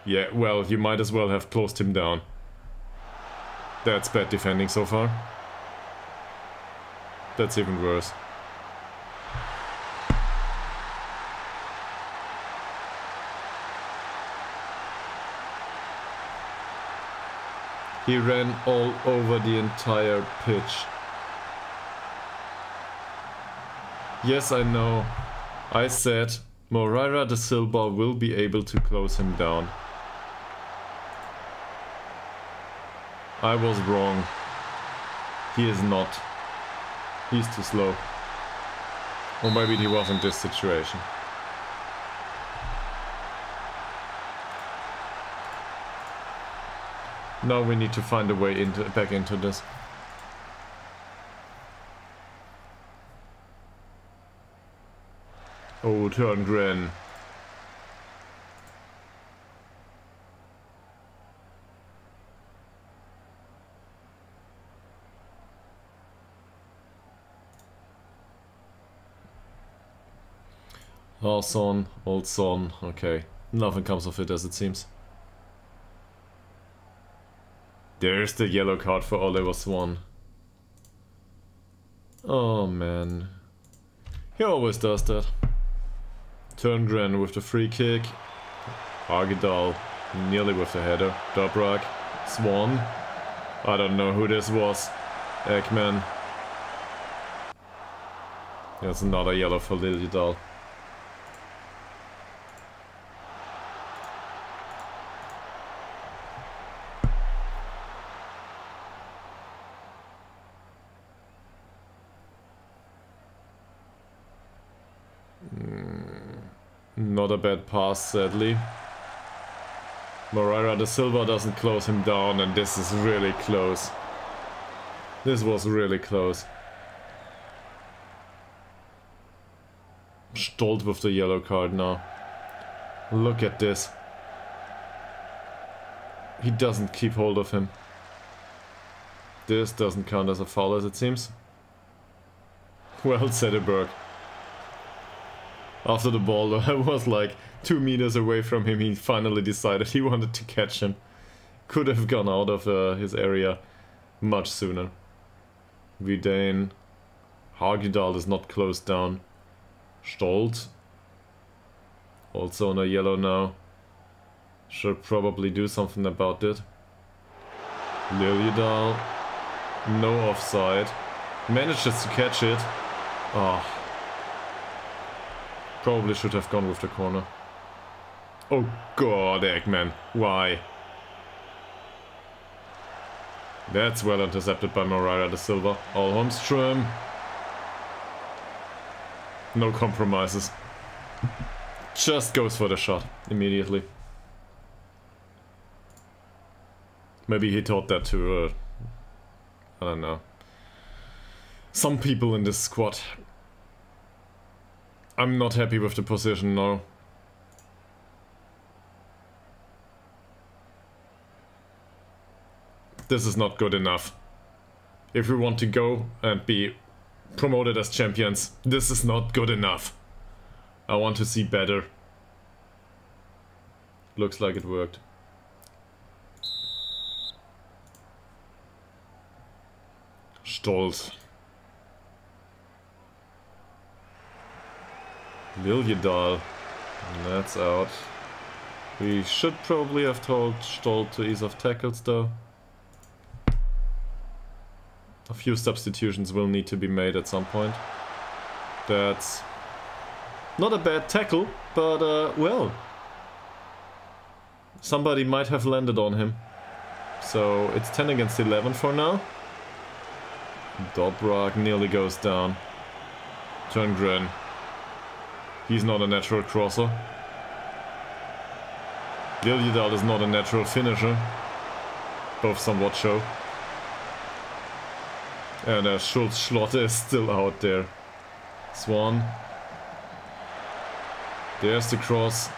Yeah, well, you might as well have closed him down. That's bad defending so far. That's even worse. He ran all over the entire pitch. Yes, I know. I said Moreira da Silva will be able to close him down. I was wrong. He is not. He's too slow. Or maybe he was in this situation. Now we need to find a way back into this. Oh, Turngren. Son, old son, okay. Nothing comes of it as it seems. There's the yellow card for Oliver Swan. Oh man. He always does that. Turngren with the free kick. Ytterhogdals nearly with the header. Dobrak. Swan. I don't know who this was. Ekman. There's another yellow for Ytterhogdals. Not a bad pass, sadly. Moreira da Silva doesn't close him down, and this is really close. This was really close. Stolt with the yellow card now. Look at this. He doesn't keep hold of him. This doesn't count as a foul, as it seems. Well, Zetterberg. After the ball, I was like 2 meters away from him. He finally decided he wanted to catch him. Could have gone out of his area much sooner. Vidane. Ytterhogdals is not closed down. Stolt. Also on a yellow now. Should probably do something about it. Ytterhogdals. No offside. Manages to catch it. Oh. Probably should have gone with the corner. Oh god, Eggman. Why? That's well intercepted by Moreira da Silva. All Holmström. No compromises. Just goes for the shot immediately. Maybe he taught that to, I don't know, some people in this squad. I'm not happy with the position now. This is not good enough. If we want to go and be promoted as champions, this is not good enough. I want to see better. Looks like it worked. Stolz. Ytterhogdals. That's out. We should probably have told Stolt to ease off tackles though. A few substitutions will need to be made at some point. That's not a bad tackle, but well, somebody might have landed on him. So it's 10 against 11 for now. Dobrak nearly goes down. Turngren. He's not a natural crosser. Ytterhogdals is not a natural finisher. Both somewhat show. And Schultz Schlotte is still out there. Swan. There's the cross.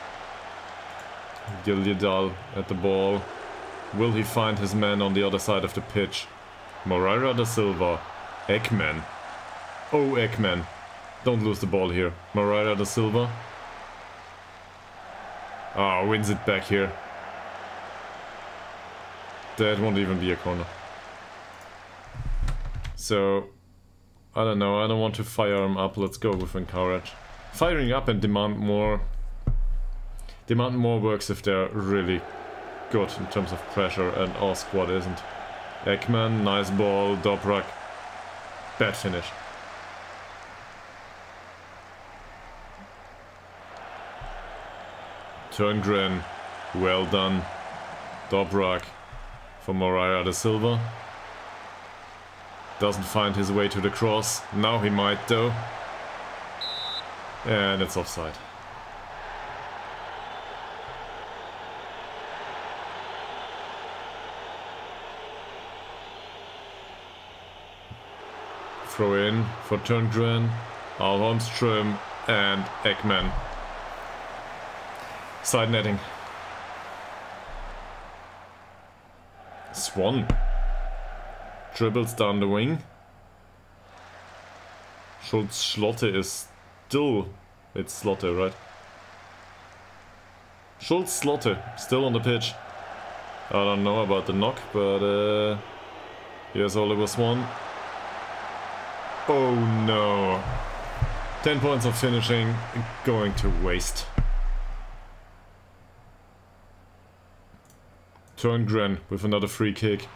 Ytterhogdals at the ball. Will he find his man on the other side of the pitch? Moreira da Silva. Ekman. Oh, Ekman. Don't lose the ball here. Moreira da Silva. Ah, wins it back here. That won't even be a corner. So, I don't know. I don't want to fire him up. Let's go with encourage. Firing up and demand more. Demand more works if they're really good in terms of pressure, and our squad isn't. Ekman, nice ball. Dobrak. Bad finish. Turngren, well done. Dobrak for Moreira da Silva. Doesn't find his way to the cross. Now he might though. And it's offside. Throw in for Turngren, Holmström and Ekman. Side netting. Swan dribbles down the wing. Schultz-Schlotte is still... It's Slotte, right? Schultz-Slotte, still on the pitch. I don't know about the knock, but here's Oliver Swan. Oh no. 10 points of finishing going to waste. Turngren with another free kick.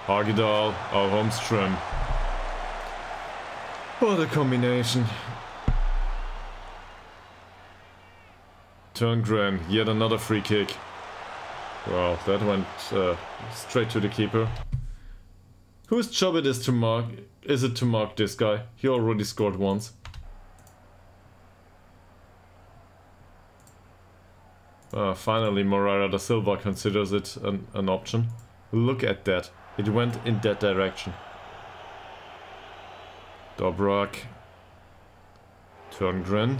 Hagedal, Holmström. What a combination. Turngren, yet another free kick. Well, that went straight to the keeper. Whose job it is to mark? Is it to mark this guy? He already scored once. Finally, Moreira da Silva considers it an option. Look at that. It went in that direction. Dobrak. Turngren.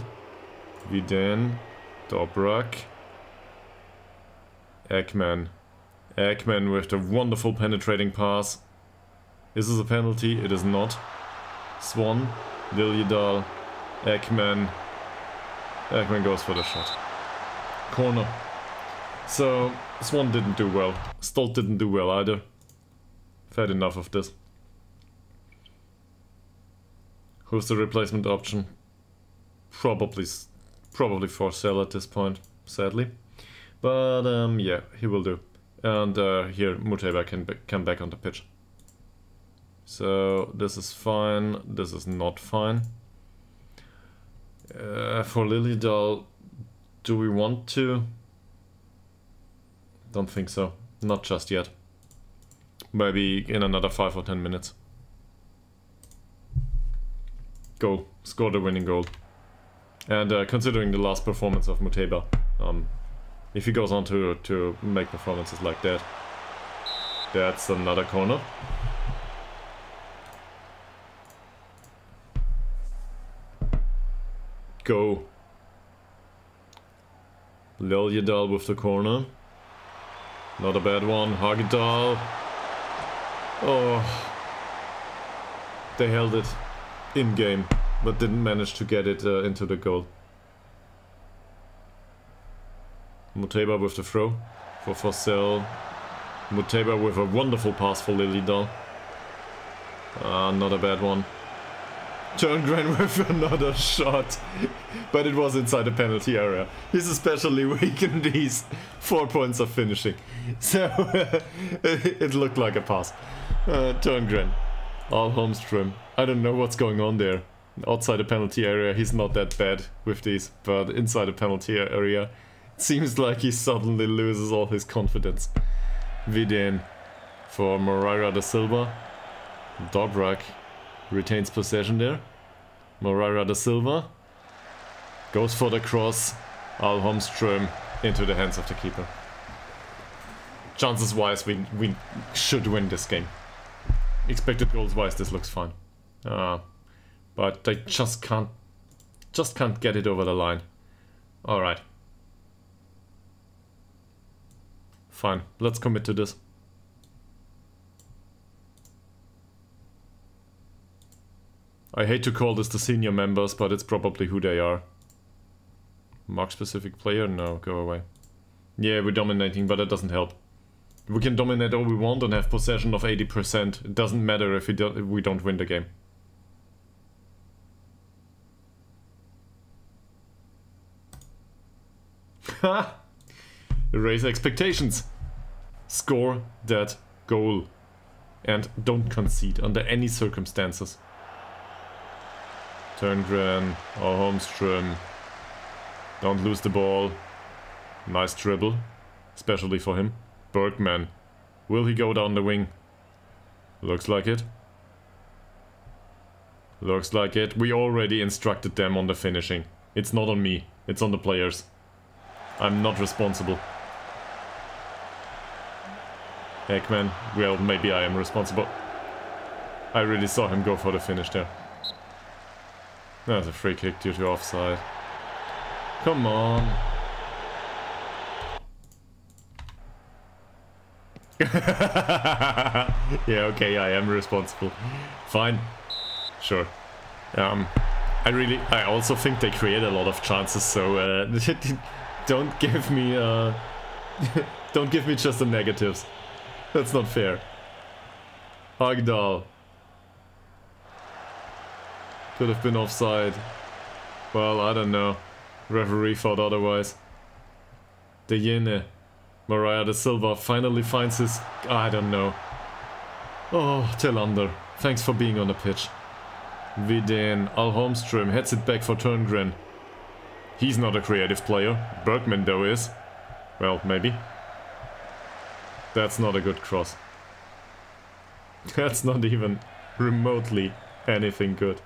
Viden. Dobrak. Ekman. Ekman with the wonderful penetrating pass. Is this a penalty? It is not. Swan. Liljedahl. Ekman. Ekman goes for the shot. Corner. So, Swan didn't do well. Stolt didn't do well either. I've had enough of this. Who's the replacement option? Probably Forsell at this point, sadly. But yeah, he will do. And here Muteba can come back on the pitch. So this is fine. This is not fine. For Liljedahl, do we want to? Don't think so. Not just yet. Maybe in another 5 or 10 minutes. Go. Score the winning goal. And considering the last performance of Muteba, if he goes on to make performances like that, that's another corner. Go. Liljedahl with the corner. Not a bad one. Hagedal. Oh. They held it in game, but didn't manage to get it into the goal. Muteba with the throw for Forsell. Muteba with a wonderful pass for Liljedahl. Not a bad one. Turngren with another shot, but it was inside the penalty area. He's especially weak in these 4 points of finishing, so it looked like a pass. Turngren, Holmström. I don't know what's going on there. Outside the penalty area, he's not that bad with these, but inside the penalty area, it seems like he suddenly loses all his confidence. Viden for Moreira da Silva. Dobrak retains possession there. Moreira da Silva goes for the cross. Holmström into the hands of the keeper. Chances wise, we should win this game. Expected goals wise, this looks fine. But they just can't get it over the line. Alright. Fine, let's commit to this. I hate to call this the senior members, but it's probably who they are. Mark specific player? No, go away. Yeah, we're dominating, but that doesn't help. We can dominate all we want and have possession of 80%. It doesn't matter if we don't win the game. Ha! Raise expectations. Score that goal. And don't concede under any circumstances. Turngren or Holmström. Don't lose the ball. Nice dribble, especially for him. Bergman. Will he go down the wing? Looks like it. Looks like it. We already instructed them on the finishing. It's not on me. It's on the players. I'm not responsible. Ekman. Well, maybe I am responsible. I really saw him go for the finish there. That's a free kick due to offside. Come on. Yeah, okay, I am responsible. Fine. Sure. I also think they create a lot of chances, so don't give me don't give me just the negatives. That's not fair. Hogdal. Could have been offside. Well, I don't know. Referee thought otherwise. De Jene. Mariah de Silva finally finds his... I don't know. Oh, Tillander. Thanks for being on the pitch. Vidén. Al Holmström heads it back for Turngren. He's not a creative player. Bergman though is. Well, maybe. That's not a good cross. That's not even remotely anything good.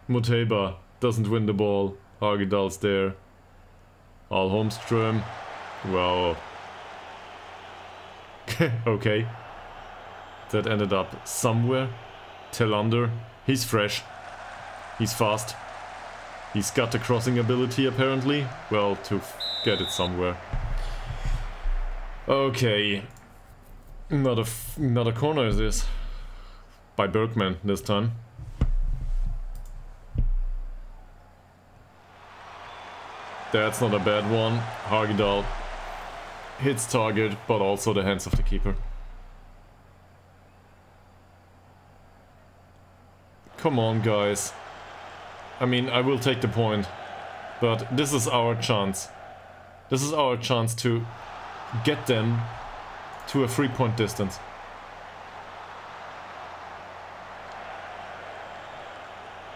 Muteba doesn't win the ball. Hagedal's there. Al Holmström. Well... okay. That ended up somewhere. Tillander. He's fresh. He's fast. He's got the crossing ability apparently. Well, to get it somewhere. Okay. Not a corner is this. By Bergman this time. That's not a bad one. Hagedal hits target, but also the hands of the keeper. Come on, guys. I mean, I will take the point, but this is our chance. This is our chance to get them to a 3-point distance.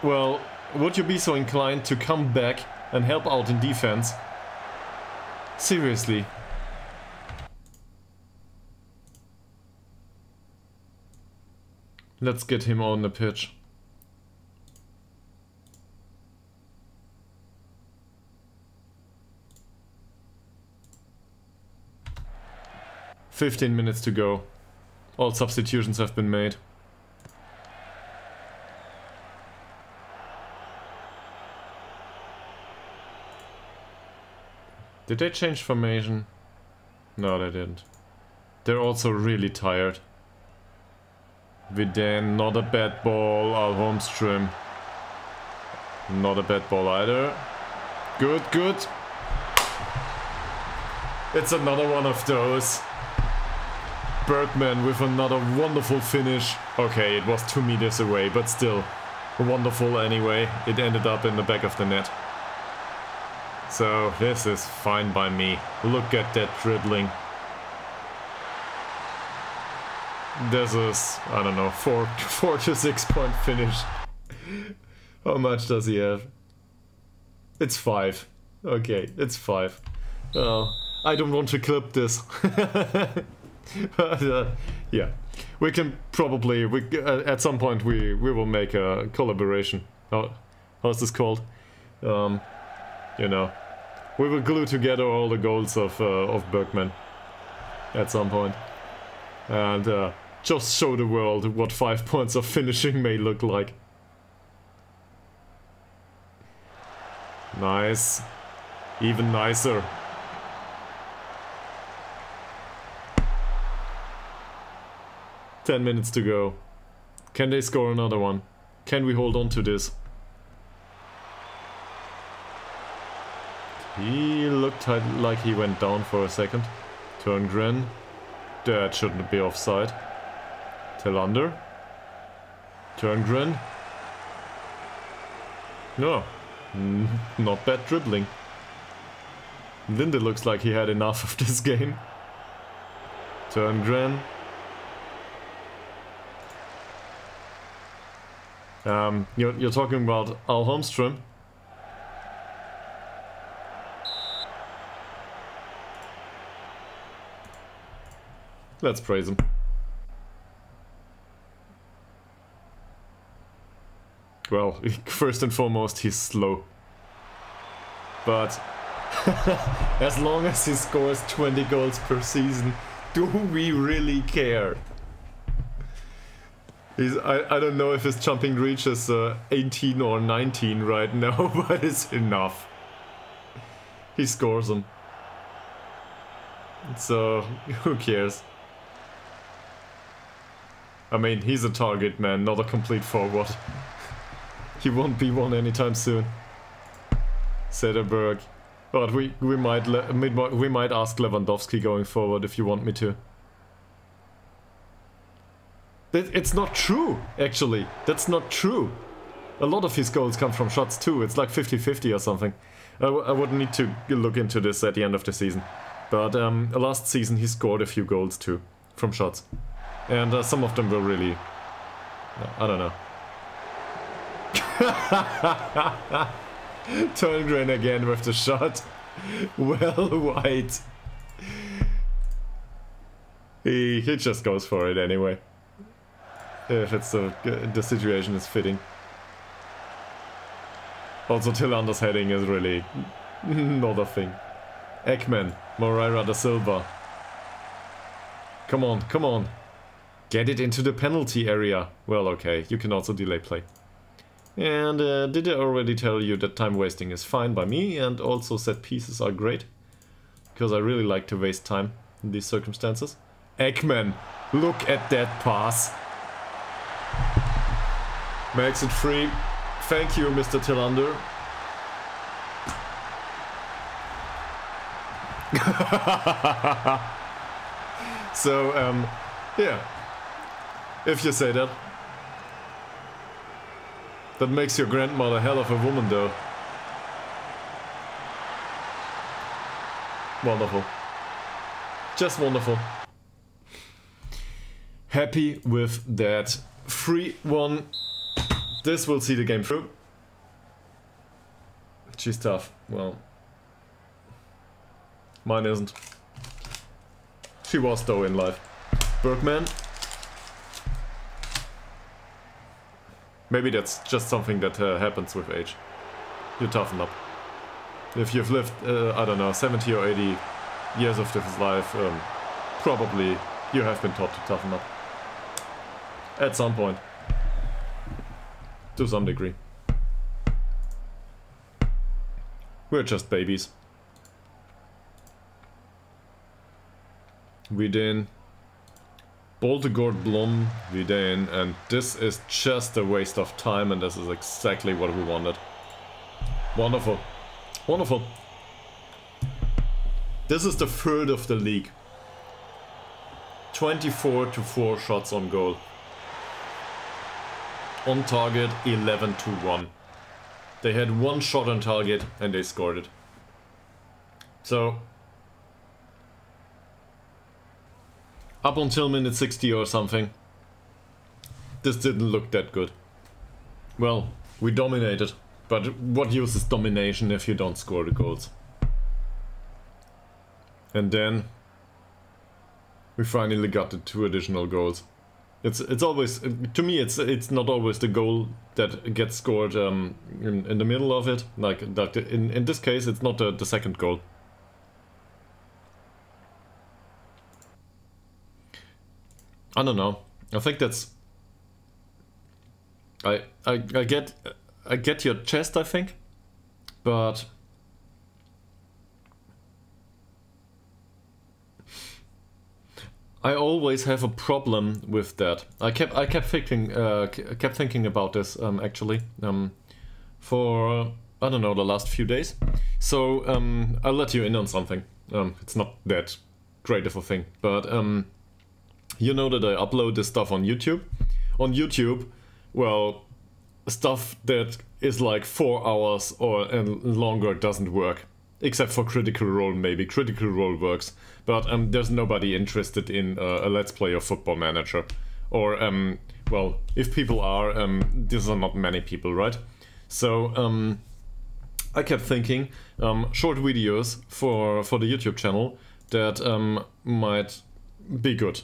Well, would you be so inclined to come back and help out in defense? Seriously. Let's get him on the pitch. "15 minutes to go. All substitutions have been made." Did they change formation? No, they didn't. They're also really tired. Vidén, not a bad ball. Al Holmström. Not a bad ball either. Good, good. It's another one of those. Bergman with another wonderful finish. Okay, it was 2 meters away, but still wonderful anyway. It ended up in the back of the net. So this is fine by me. Look at that dribbling. This is, I don't know, 4 to 6 point finish. How much does he have? It's 5. Okay, it's 5. Oh, I don't want to clip this. But yeah, we can probably, at some point we will make a collaboration. How's this called? You know, we will glue together all the goals of Bergman at some point, and just show the world what 5 points of finishing may look like. Nice, even nicer. "10 minutes to go. Can they score another one? Can we hold on to this?" He looked like he went down for a second. Turngren. That shouldn't be offside. Tillander. Turngren. No. Not bad dribbling. Linde looks like he had enough of this game. Turngren. You're talking about Al Holmström. Let's praise him. Well, first and foremost, he's slow. But as long as he scores 20 goals per season, do we really care? I don't know if his jumping reach is 18 or 19 right now, but it's enough. He scores them. So, who cares? I mean, he's a target man, not a complete forward. He won't be one anytime soon. Sederberg. But we might ask Lewandowski going forward if you want me to. It's not true, actually. That's not true. A lot of his goals come from shots too. It's like 50-50 or something. I would need to look into this at the end of the season. But last season he scored a few goals too, from shots. And some of them were really... I don't know. Turngren again with the shot. Well, White. He just goes for it anyway. If it's the situation is fitting. Also, Tillander's heading is really not a thing. Ekman, Moreira da Silva. Come on, come on. Get it into the penalty area. Well, okay, you can also delay play. And did I already tell you that time wasting is fine by me, and also set pieces are great? Because I really like to waste time in these circumstances. Ekman, look at that pass. Makes it free. Thank you, Mr. Tillander. So, yeah. If you say that. That makes your grandmother a hell of a woman, though. Wonderful. Just wonderful. Happy with that 3-1. This will see the game through. She's tough. Well, mine isn't. She was, though, in life. Bergman. Maybe that's just something that happens with age. You toughen up. If you've lived, I don't know, 70 or 80 years of this life, probably you have been taught to toughen up. At some point. To some degree. We're just babies. Widin. Boltegård Blom, Widin, and this is just a waste of time, and this is exactly what we wanted. Wonderful. Wonderful. This is the third of the league. 24-4 shots on goal. On target, 11-1. They had one shot on target and they scored it. So, up until minute 60 or something, this didn't look that good. Well, we dominated, but what use is domination if you don't score the goals? And then we finally got the 2 additional goals. It's always, to me, it's not always the goal that gets scored in the middle of it. Like in this case, it's not the second goal. I don't know. I think that's. I get your chest, I think, but I always have a problem with that. I kept thinking about this actually for I don't know, the last few days. So I'll let you in on something. It's not that great of a thing, but you know that I upload this stuff on YouTube. On YouTube, well, stuff that is like 4 hours or and longer doesn't work. Except for Critical Role, maybe. Critical Role works. But there's nobody interested in a Let's Play of Football Manager. Or, well, if people are, these are not many people, right? So, I kept thinking, short videos for the YouTube channel that might be good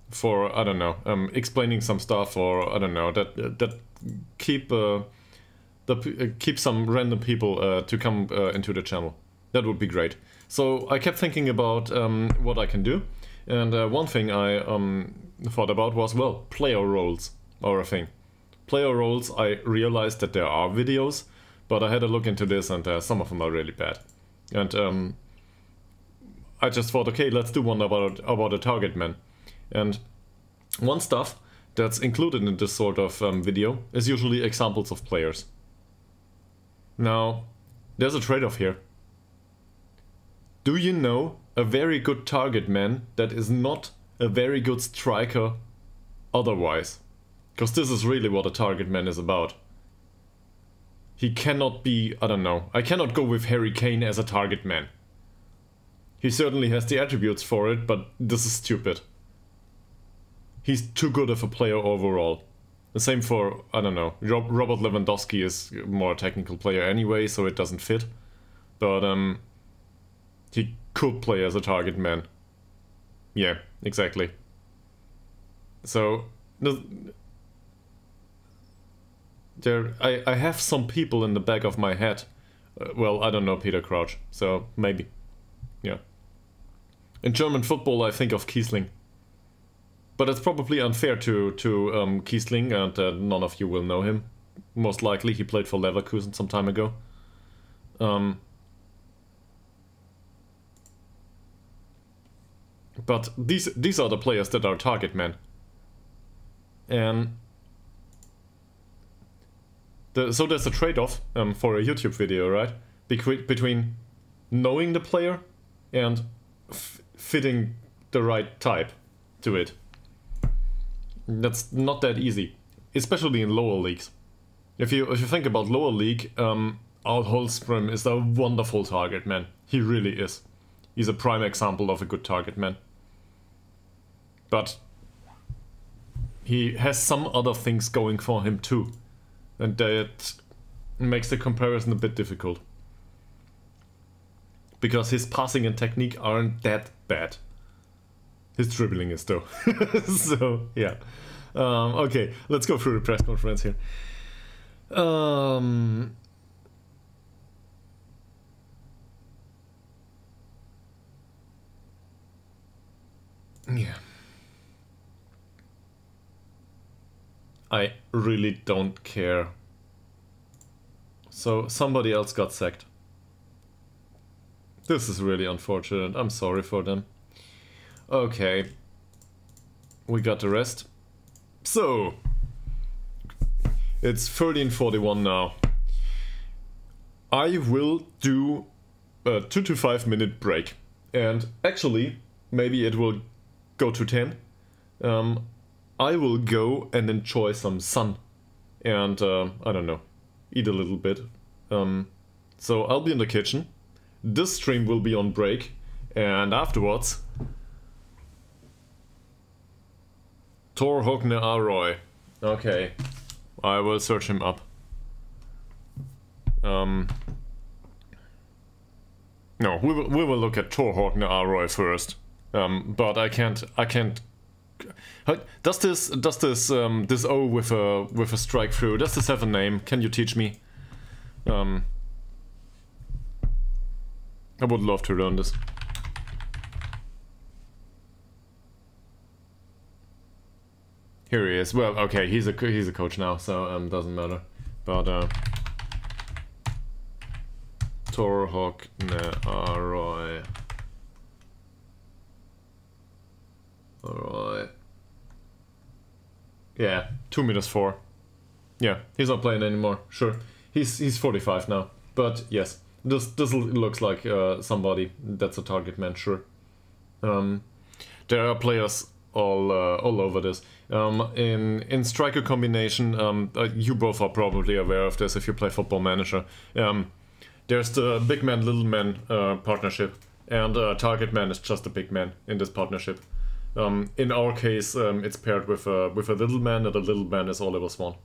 for, I don't know, explaining some stuff, or I don't know, that keep keep some random people to come into the channel. That would be great. So I kept thinking about what I can do, and one thing I thought about was, well, player roles are a thing. Player roles, I realized that there are videos, but I had a look into this, and some of them are really bad. And I just thought, okay, let's do one about a target man. And one stuff that's included in this sort of video is usually examples of players. Now, there's a trade-off here. Do you know a very good target man that is not a very good striker otherwise? Because this is really what a target man is about. He cannot be, I don't know, I cannot go with Harry Kane as a target man. He certainly has the attributes for it, but this is stupid. He's too good of a player overall. The same for, I don't know, Robert Lewandowski is a more technical player anyway, so it doesn't fit. But he could play as a target man. Yeah, exactly. So I have some people in the back of my head. Well, I don't know Peter Crouch, so maybe. Yeah. In German football, I think of Kiesling. But it's probably unfair to Kiesling, and none of you will know him. Most likely, he played for Leverkusen some time ago. But these are the players that are target men. And so there's a trade-off for a YouTube video, right? Between knowing the player and fitting the right type to it. That's not that easy, especially in lower leagues. If you think about lower league, Al Holmström is a wonderful target man. He really is. He's a prime example of a good target man. But he has some other things going for him too, and that makes the comparison a bit difficult. Because his passing and technique aren't that bad. His dribbling is though. So, yeah. Okay, let's go through the press conference here. Yeah. I really don't care. So, somebody else got sacked. This is really unfortunate. I'm sorry for them. Okay. We got the rest. So, it's 13:41 now. I will do a 2 to 5 minute break. And actually, maybe it will go to 10. I will go and enjoy some sun. And, I don't know, eat a little bit. So I'll be in the kitchen. This stream will be on break. And afterwards, Ytterhogdals IK. Okay, I will search him up. No, we will look at Ytterhogdals IK first. But I can't. Does this O with a strike through? Does this have a name? Can you teach me? I would love to learn this. Here he is. Well, okay, he's a coach now, so doesn't matter. But Ytterhogdals IK. Alright. Yeah, 2m4. Yeah, he's not playing anymore. Sure, he's 45 now. But yes, this looks like somebody that's a target man. Sure. There are players all over this. In striker combination, you both are probably aware of this if you play Football Manager. There's the big man little man partnership, and target man is just a big man in this partnership. In our case, it's paired with a little man, and the little man is Oliver Swan.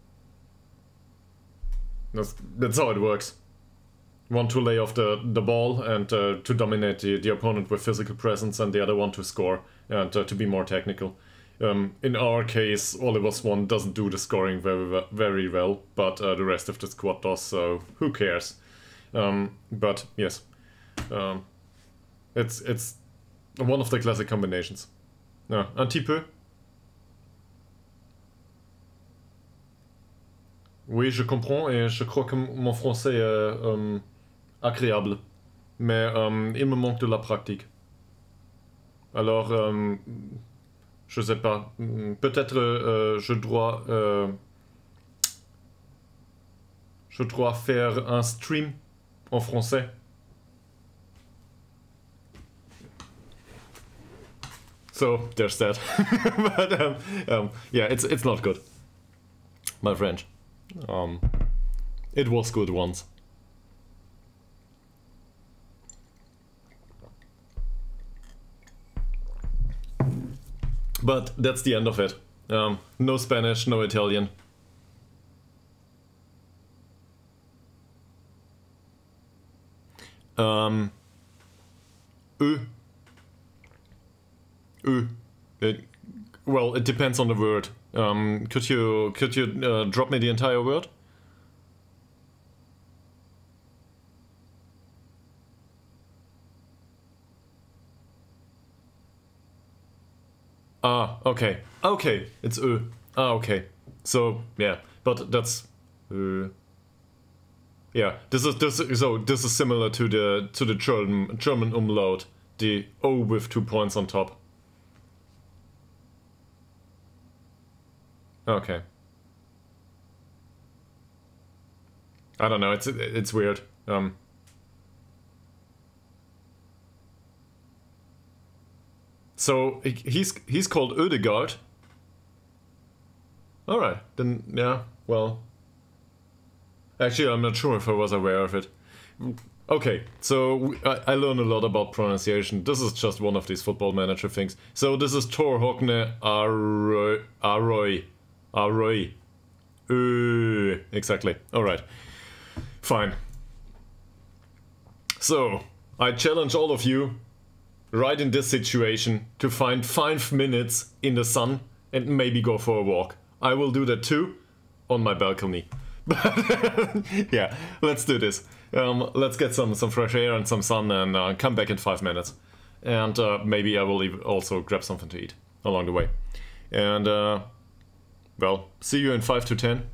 That's how it works. One to lay off the ball and to dominate the opponent with physical presence, and the other one to score. and to be more technical. In our case, Oliver Swan doesn't do the scoring very well, but the rest of the squad does, so who cares? But yes, it's one of the classic combinations. Un petit peu. Oui, je comprends et je crois que mon français est agréable, mais il me manque de la pratique. Alors, je sais pas, peut-être je dois faire un stream en français. So there's that. But yeah, it's not good, my French. It was good once. But that's the end of it. No Spanish, no Italian. Well, it depends on the word. Could you drop me the entire word? Ah, okay. Okay, it's Ah, okay. So, yeah, but that's yeah, this is similar to the German umlaut, the O with 2 points on top. Okay. I don't know, it's weird. So he's called Ytterhogdals. Alright, then yeah, well. Actually, I'm not sure if I was aware of it. Okay, so I learn a lot about pronunciation. This is just one of these Football Manager things. So this is Ytterhogdals IK. Exactly. Alright. Fine. So, I challenge all of you, right in this situation, to find 5 minutes in the sun and maybe go for a walk. I will do that too, on my balcony. But yeah, let's do this. Let's get some fresh air and some sun and come back in 5 minutes. And maybe I will also grab something to eat along the way. And well, see you in 5 to 10.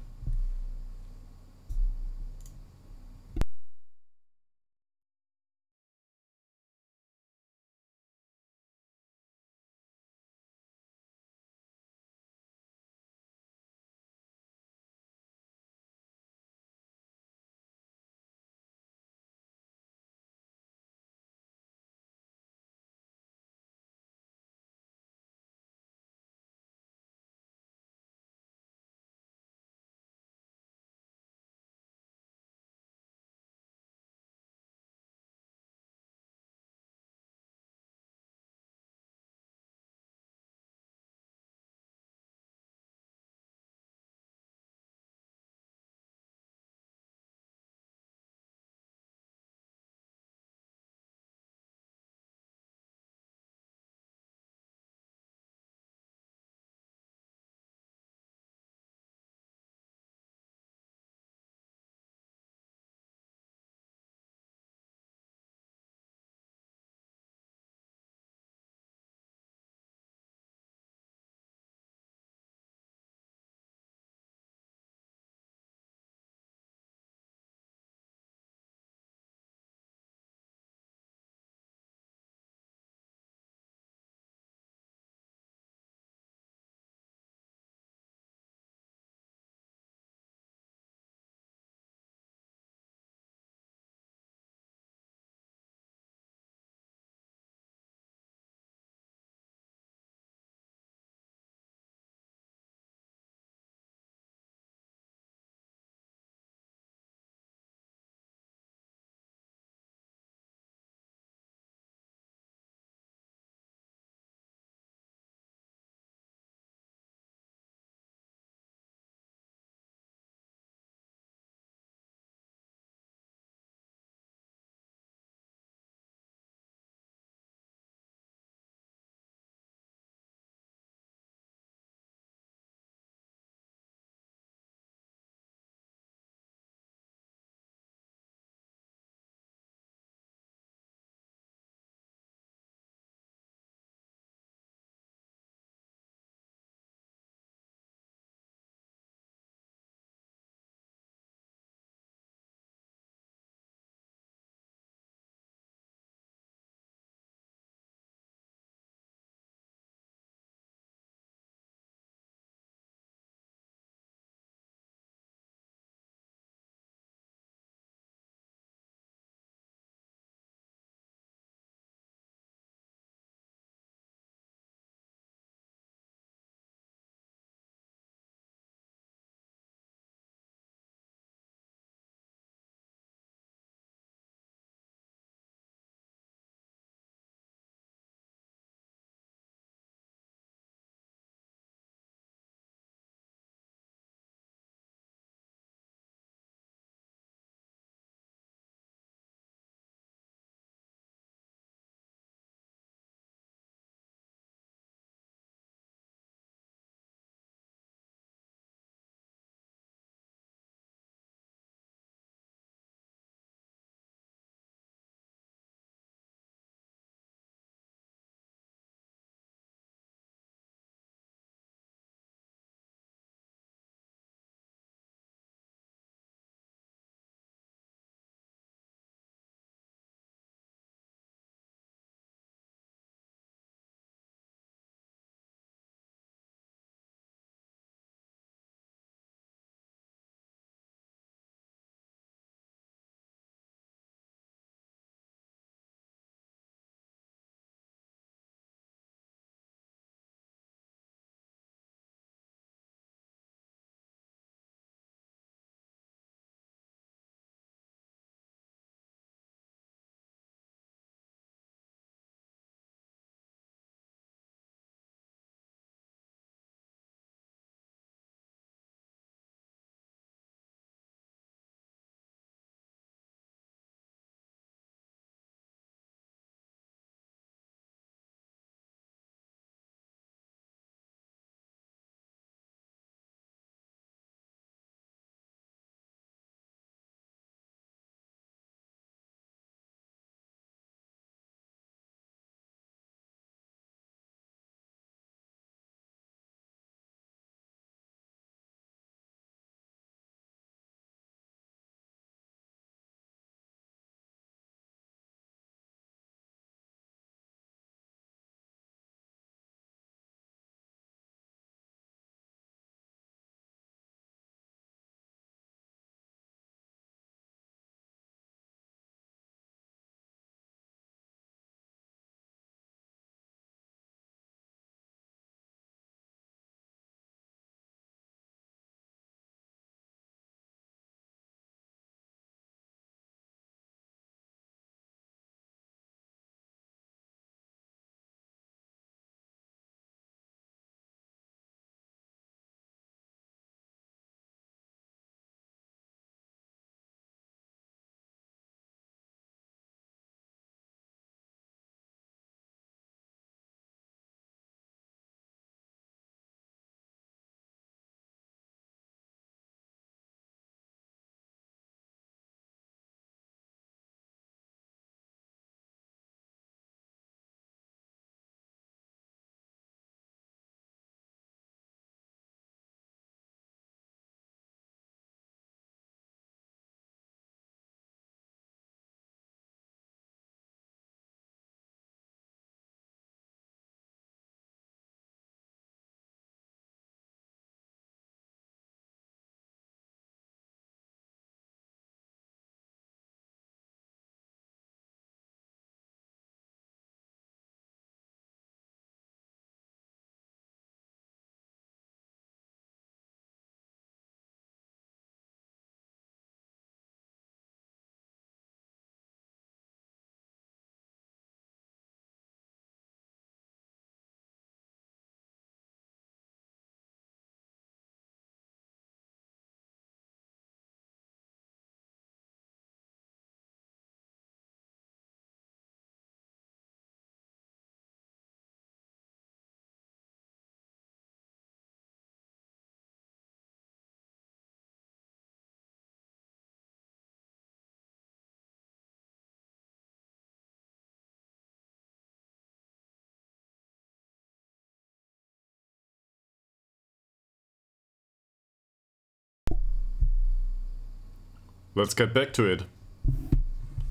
let's get back to it.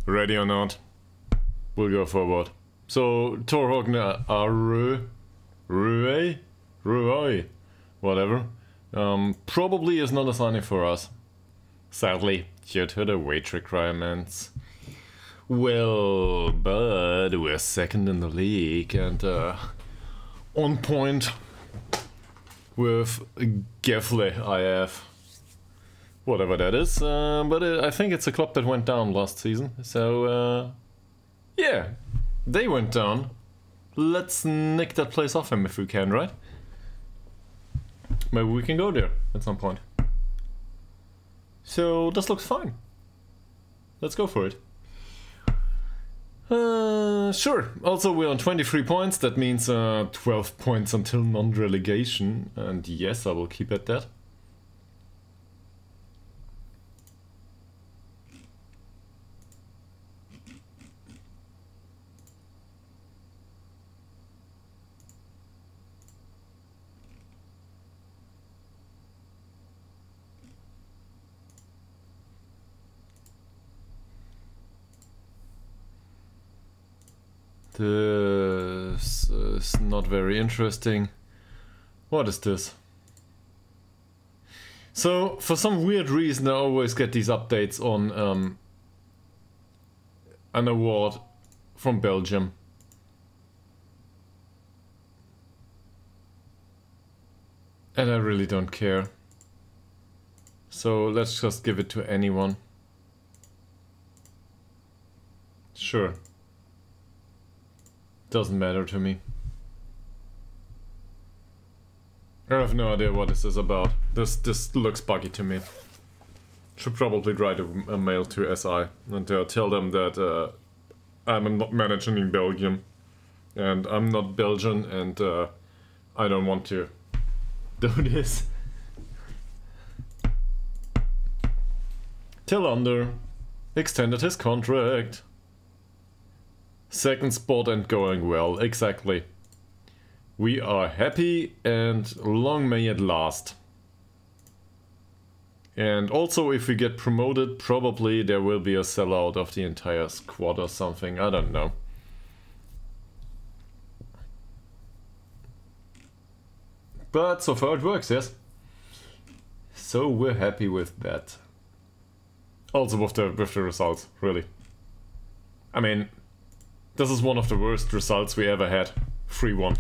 Ready or not, we'll go forward. So, Ytterhogdals IK, whatever, probably is not a signing for us. Sadly, due to the weight requirements. Well, but we're second in the league and on point with Gefle IF. Whatever that is, but I think it's a club that went down last season, so yeah, they went down. Let's nick that place off him if we can, right? Maybe we can go there at some point. So this looks fine. Let's go for it. Sure. Also, we're on 23 points. That means 12 points until non-relegation. And yes, I will keep at that. This is not very interesting. What is this? So, for some weird reason I always get these updates on an award from Belgium. And I really don't care. So let's just give it to anyone. Sure. Doesn't matter to me. I have no idea what this is about. This looks buggy to me. Should probably write a mail to SI and tell them that I'm not managing in Belgium and I'm not Belgian and I don't want to do this. Tillander extended his contract. Second spot and going well, exactly. We are happy and long may it last. And also if we get promoted, probably there will be a sellout of the entire squad or something, I don't know. But so far it works, yes? So we're happy with that. Also with the results, really. I mean, this is one of the worst results we ever had. 3-1.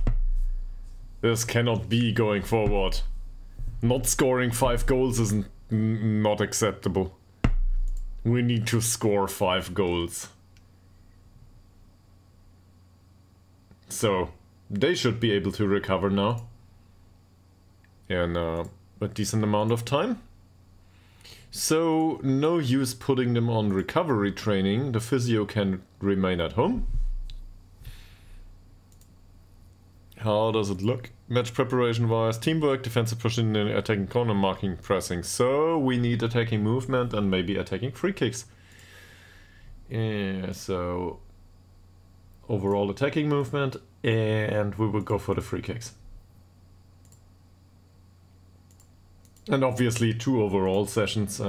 This cannot be going forward. Not scoring 5 goals is not acceptable. We need to score 5 goals. So, they should be able to recover now. In a decent amount of time. So, no use putting them on recovery training. The physio can remain at home. How does it look? Match preparation wise, teamwork, defensive positioning, attacking corner, marking, pressing. So we need attacking movement and maybe attacking free kicks. Yeah, so overall attacking movement, and we will go for the free kicks. And obviously 2 overall sessions.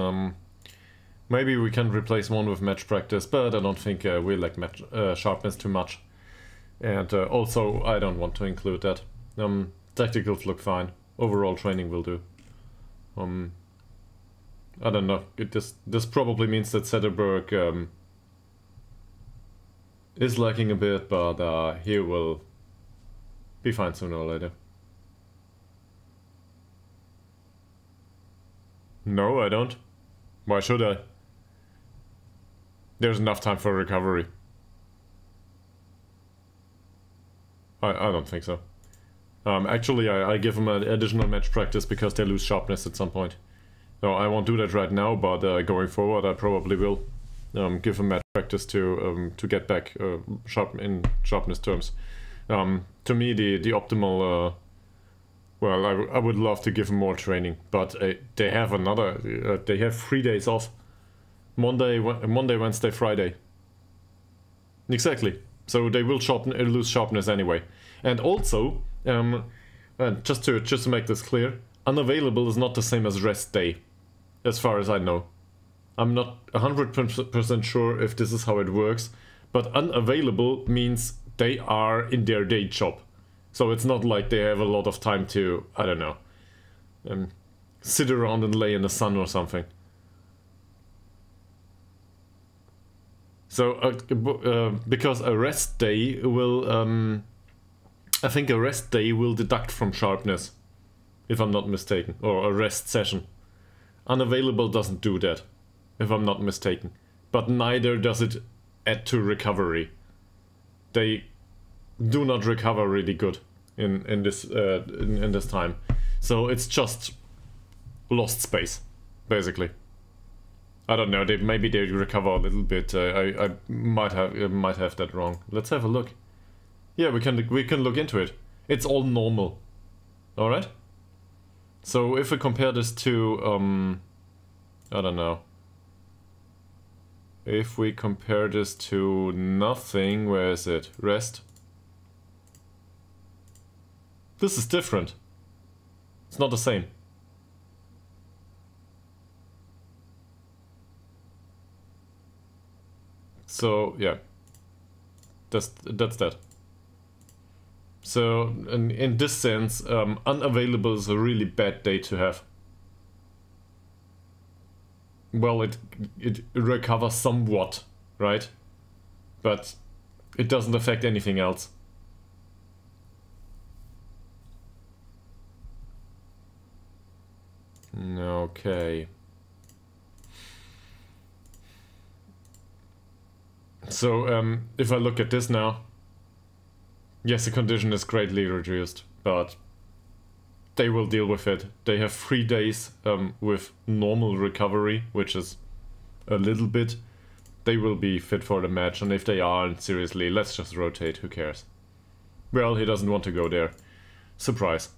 Maybe we can replace one with match practice, but I don't think we like match sharpness too much. And also, I don't want to include that. Tacticals look fine. Overall training will do. I don't know. This probably means that Zetterberg is lacking a bit, but he will be fine sooner or later. No, I don't. Why should I? There's enough time for recovery. I don't think so. Actually, I give them an additional match practice because they lose sharpness at some point. No, I won't do that right now, but going forward I probably will give them match practice to get back in sharpness terms. To me, the optimal... well, I would love to give them more training, but they have they have 3 days off. Monday, Wednesday, Friday. Exactly. So they will lose sharpness anyway. And also, just to make this clear, unavailable is not the same as rest day, as far as I know. I'm not 100% sure if this is how it works, but unavailable means they are in their day job. So it's not like they have a lot of time to, I don't know, sit around and lay in the sun or something. So, because a rest day will, I think a rest day will deduct from sharpness, if I'm not mistaken, or a rest session. Unavailable doesn't do that, if I'm not mistaken. But neither does it add to recovery. They do not recover really good in this time. So it's just lost space, basically. I don't know. Maybe they recover a little bit. I might have that wrong. Let's have a look. Yeah, we can look into it. It's all normal. All right. So if we compare this to I don't know. If we compare this to nothing, where is it? Rest. This is different. It's not the same. So yeah, that's that. So in this sense, unavailable is a really bad day to have. Well, it recovers somewhat, right? But it doesn't affect anything else. Okay. So, if I look at this now, yes, the condition is greatly reduced, but they will deal with it. They have 3 days with normal recovery, which is a little bit. They will be fit for the match, and if they aren't, seriously, let's just rotate, who cares? Well, he doesn't want to go there. Surprise.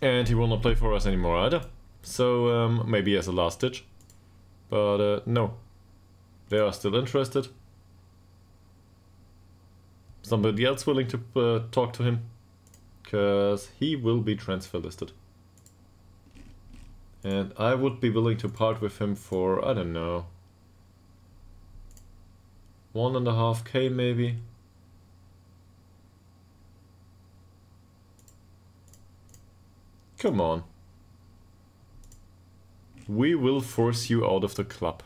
And he will not play for us anymore either. So, maybe as a last ditch. But no, they are still interested. Somebody else willing to talk to him, because he will be transfer listed. And I would be willing to part with him for, I don't know, 1.5K maybe. Come on. We will force you out of the club.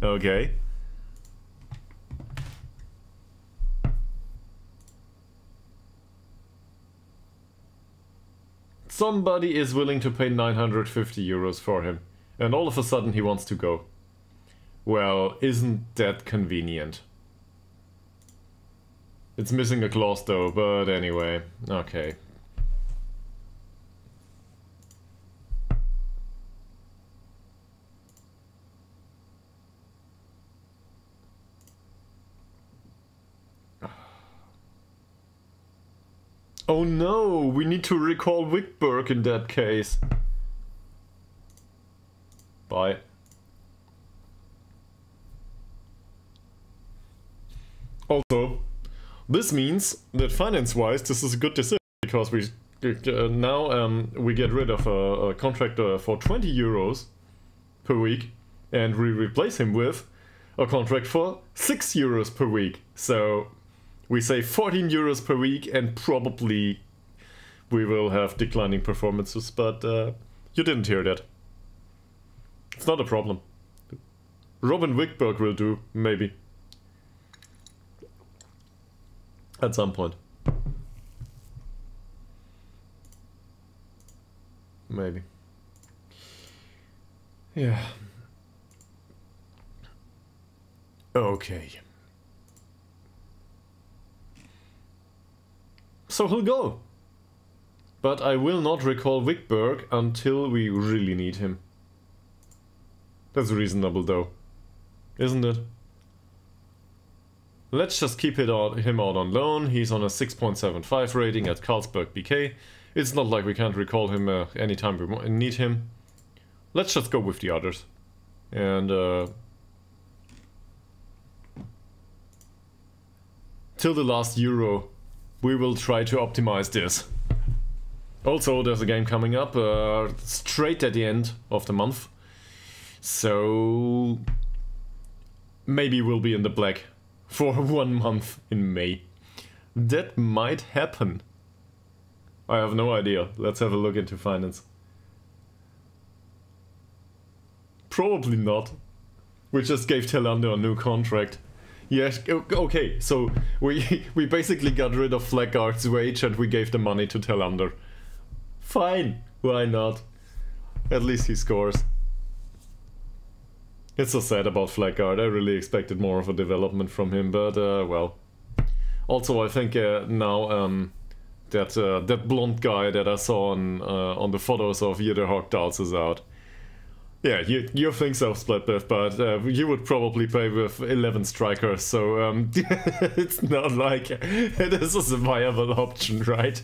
Okay. Somebody is willing to pay 950 euros for him, and all of a sudden he wants to go. Well, isn't that convenient? It's missing a clause though, but anyway, okay. Oh no, we need to recall Wickberg in that case. Bye. Also, this means that finance-wise this is a good decision, because we now we get rid of a contractor for 20 euros per week, and we replace him with a contract for 6 euros per week. So we save 14 euros per week, and probably we will have declining performances, but you didn't hear that. It's not a problem. Robin Wickberg will do, maybe. At some point. Maybe. Yeah. Okay. So he'll go. But I will not recall Wickberg until we really need him. That's reasonable though, isn't it? Let's just keep him out on loan. He's on a 6.75 rating at Carlsberg BK. It's not like we can't recall him anytime we need him. Let's just go with the others. And till the last Euro, we will try to optimize this. Also, there's a game coming up straight at the end of the month. So maybe we'll be in the black for 1 month in May. That might happen. I have no idea. Let's have a look into finance. Probably not. We just gave Telander a new contract. Yes, okay, so we basically got rid of Flackguard's wage and we gave the money to Telander. Fine, why not? At least he scores. It's so sad about Flackguard. I really expected more of a development from him, but well. Also, I think now that blonde guy that I saw on the photos of Ytterhogdals is out. Yeah, you think so, Splitbiff, but you would probably play with 11 strikers, so it's not like this is a viable option, right?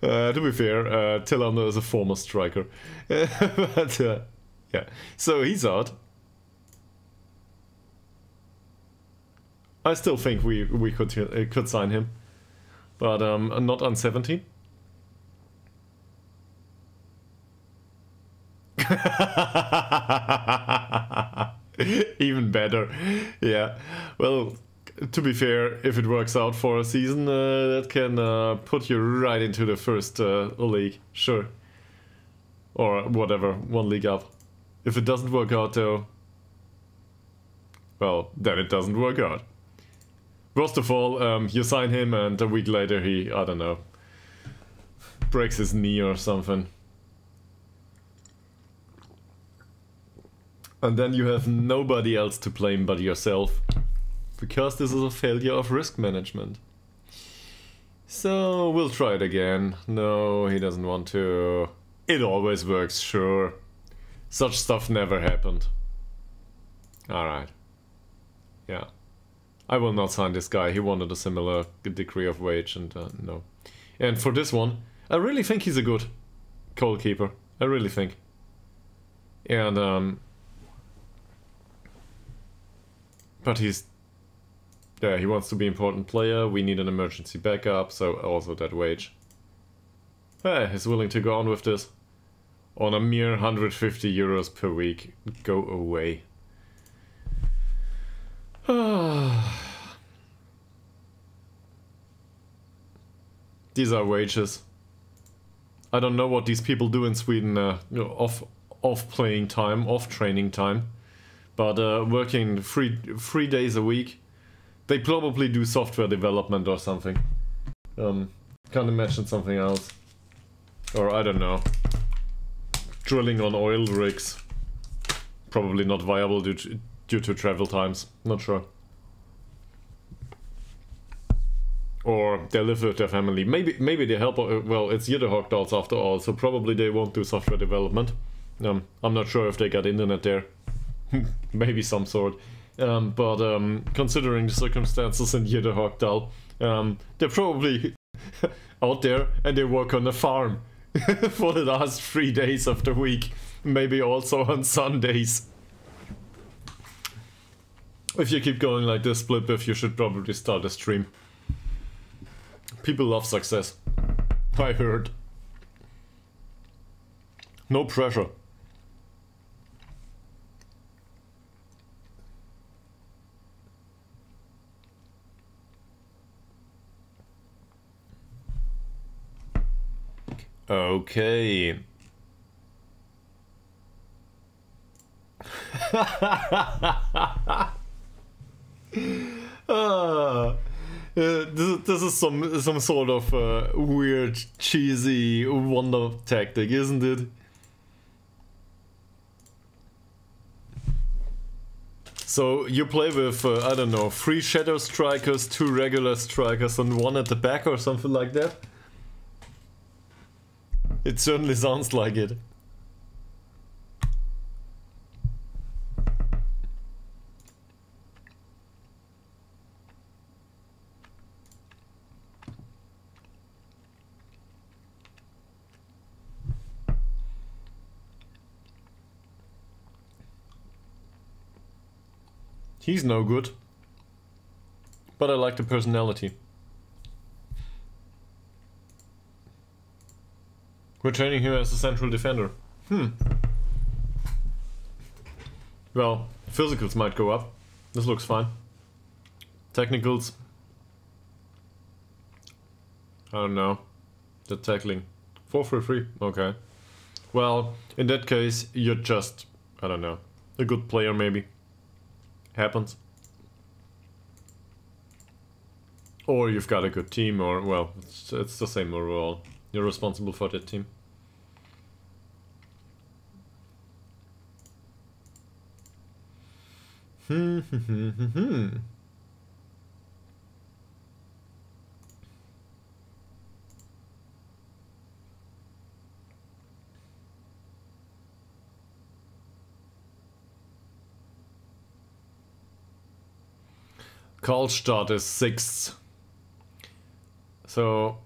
To be fair, Tillander is a former striker. But yeah, so he's out. I still think we could sign him, but not on 17. Even better. Yeah, well, to be fair, if it works out for a season, that can put you right into the first league, sure, or whatever, 1 league up. If it doesn't work out though, well, then it doesn't work out. Worst of all, you sign him and a week later he, I don't know, breaks his knee or something. And then you have nobody else to blame but yourself. Because this is a failure of risk management. So we'll try it again. No, he doesn't want to. It always works, sure. Such stuff never happened. Alright. Yeah. I will not sign this guy. He wanted a similar degree of wage and no. And for this one, I really think he's a good goalkeeper. I really think. And but he's, yeah, he wants to be an important player. We need an emergency backup, so also that wage. He's willing to go on with this. On a mere 150 euros per week. Go away. These are wages. I don't know what these people do in Sweden off playing time, off training time. But working three days a week, they probably do software development or something. Can't imagine something else. Or I don't know. Drilling on oil rigs. Probably not viable due to travel times. Not sure. Or they live with their family. Maybe they help. Well, it's Ytterhogdals after all, so probably they won't do software development. I'm not sure if they got internet there. Maybe some sort. But considering the circumstances in Ytterhogdal, they're probably out there and they work on a farm for the last 3 days of the week. Maybe also on Sundays. If you keep going like this, Splitbiff, you should probably start a stream. People love success. I heard. No pressure. Okay. This is some sort of weird, cheesy wonder tactic, isn't it? So you play with, I don't know, 3 shadow strikers, 2 regular strikers and 1 at the back or something like that? It certainly sounds like it. He's no good. But I like the personality. We're training here as a central defender. Well, physicals might go up. This looks fine. Technicals. I don't know. The tackling. 4-3-3. Okay. Well, in that case, you're just, I don't know, a good player maybe. Happens. Or you've got a good team, or, well, it's the same overall. You're responsible for that team. Karlstadt is 6th. So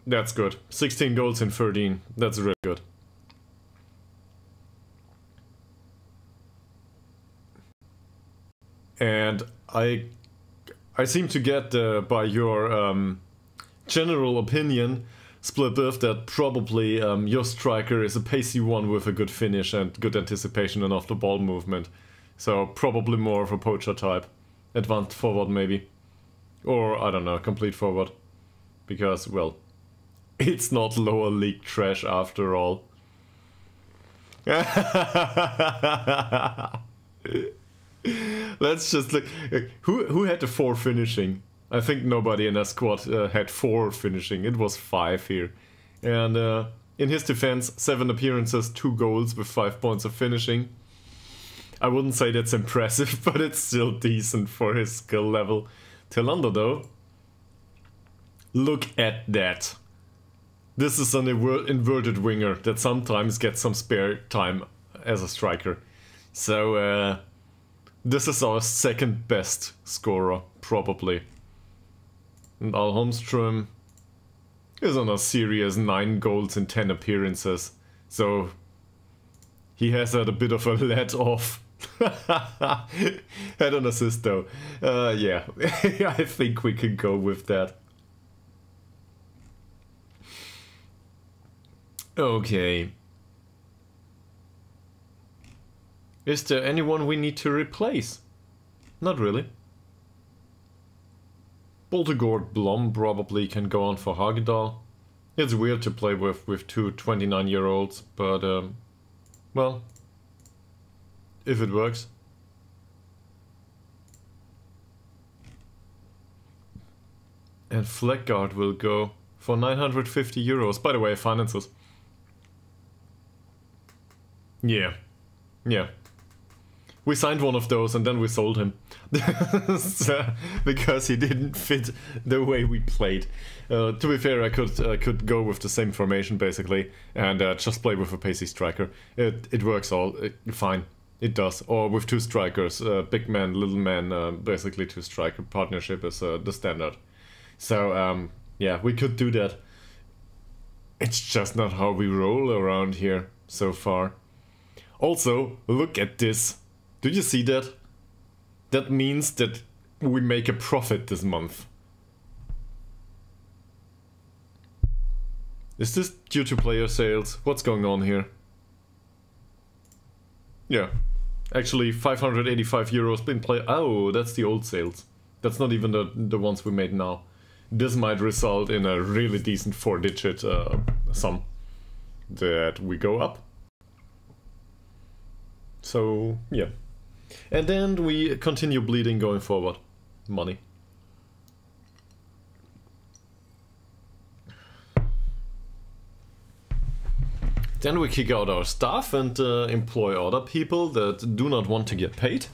that's good. 16 goals in 13. That's really good. And I seem to get by your general opinion, Splitbiff, that probably your striker is a pacey one with a good finish and good anticipation and off the ball movement. So probably more of a poacher type. Advanced forward maybe. Or, I don't know, complete forward. Because, well, it's not lower league trash after all. Let's just look. Who had the 4 finishing? I think nobody in that squad had 4 finishing. It was 5 here. And in his defense, 7 appearances, 2 goals with 5 points of finishing. I wouldn't say that's impressive, but it's still decent for his skill level. Tillander though, look at that. This is an inverted winger that sometimes gets some spare time as a striker. So this is our 2nd best scorer, probably. And Al Holmström is on a serious 9 goals in 10 appearances. So he has had a bit of a let off. Had an assist though. Yeah, I think we can go with that. Okay. Is there anyone we need to replace? Not really. Boltegård Blom probably can go on for Hagedal. It's weird to play with 2 29-year-olds, but well, if it works. And Fleckguard will go for 950 euros. By the way, finances. Yeah. Yeah. We signed one of those and then we sold him. Because he didn't fit the way we played. To be fair, I could go with the same formation basically and just play with a pacey striker. It works all fine. It does. Or with 2 strikers, big man, little man, basically 2 striker partnership is the standard. So yeah, we could do that. It's just not how we roll around here so far. Also, look at this. Do you see that? That means that we make a profit this month. Is this due to player sales? What's going on here? Yeah. Actually, 585 euros been play. Oh, that's the old sales. That's not even the ones we made now. This might result in a really decent 4-digit sum that we go up. So, yeah. And then we continue bleeding going forward. Money. Then we kick out our staff and employ other people that do not want to get paid.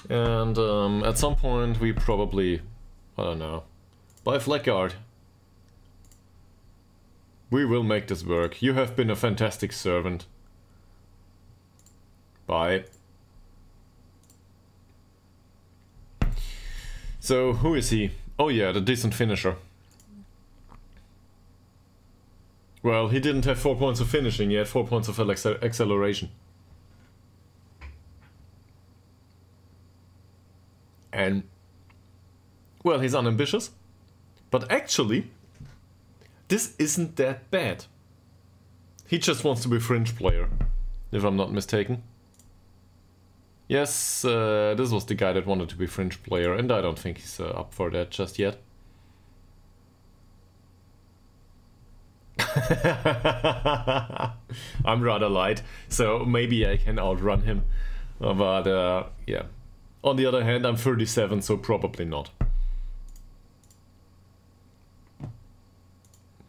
And at some point we probably, I don't know, buy Fleckguard. We will make this work. You have been a fantastic servant. Bye. So, who is he? Oh yeah, the decent finisher. Well, he didn't have 4 points of finishing, he had 4 points of acceleration. And, well, he's unambitious. But actually, this isn't that bad. He just wants to be a fringe player, if I'm not mistaken. Yes, this was the guy that wanted to be a fringe player, and I don't think he's up for that just yet. I'm rather light, so maybe I can outrun him. But yeah. On the other hand, I'm 37, so probably not.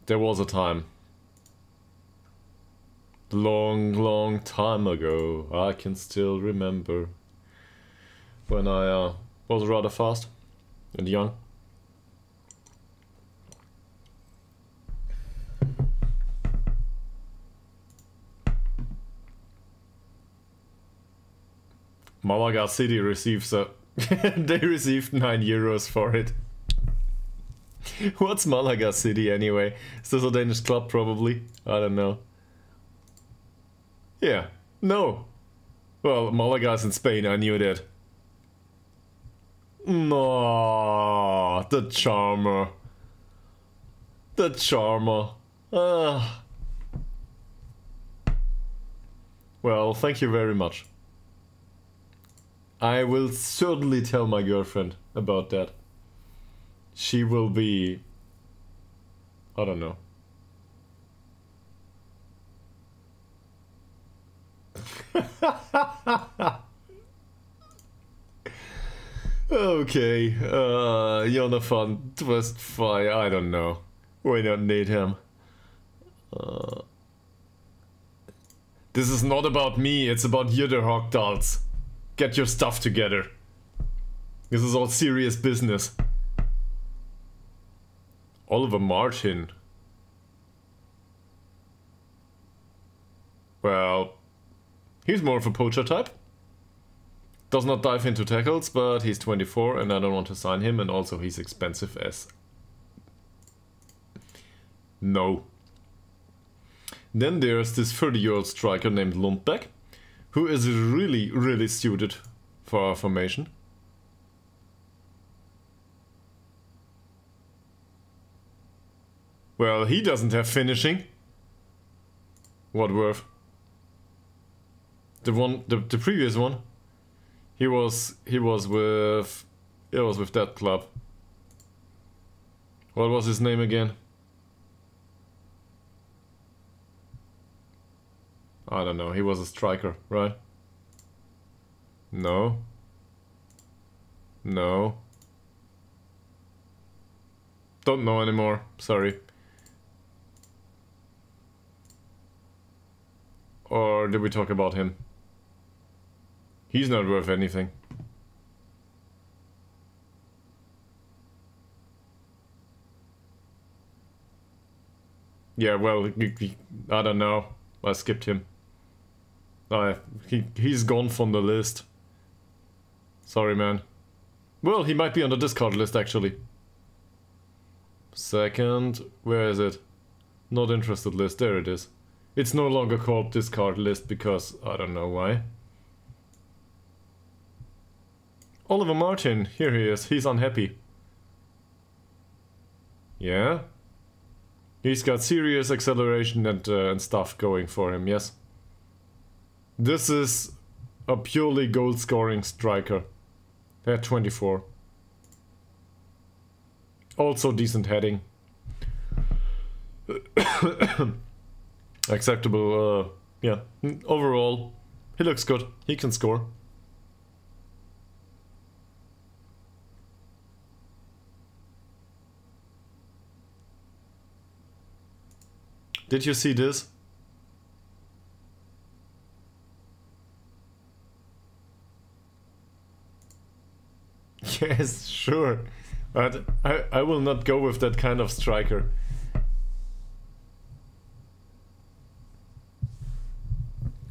There was a time. Long, long time ago, I can still remember when I was rather fast and young. Malaga City receives a... they received 9 euros for it. What's Malaga City anyway? Is this a Danish club probably? I don't know. Yeah. No. Well, Malaga's in Spain, I knew that. No, the charmer. The charmer. Ah. Well, thank you very much. I will certainly tell my girlfriend about that. She will be... I don't know. Okay, Jonathan Twistfy, I don't know. We don't need him. This is not about me, it's about Ytterhogdals. Get your stuff together. This is all serious business. Oliver Martin. Well, he's more of a poacher type. Does not dive into tackles, but he's 24 and I don't want to sign him, and also he's expensive as... No. Then there's this 30-year-old striker named Lundbeck, who is really, really suited for our formation. Well, he doesn't have finishing. What worth? The previous one. He was with that club. What was his name again? I don't know. He was a striker, right? No. No. Don't know anymore. Sorry. Or did we talk about him? He's not worth anything. Yeah, well, I don't know. I skipped him. He's gone from the list. Sorry, man. Well, he might be on the discard list, actually. Second, where is it? Not interested list, there it is. It's no longer called discard list because I don't know why. Oliver Martin, here he is, he's unhappy. Yeah? He's got serious acceleration and stuff going for him, yes? This is a purely goal scoring striker. At 24. Also decent heading. Acceptable, yeah. Overall, he looks good. He can score. Did you see this? Yes, sure. But I will not go with that kind of striker.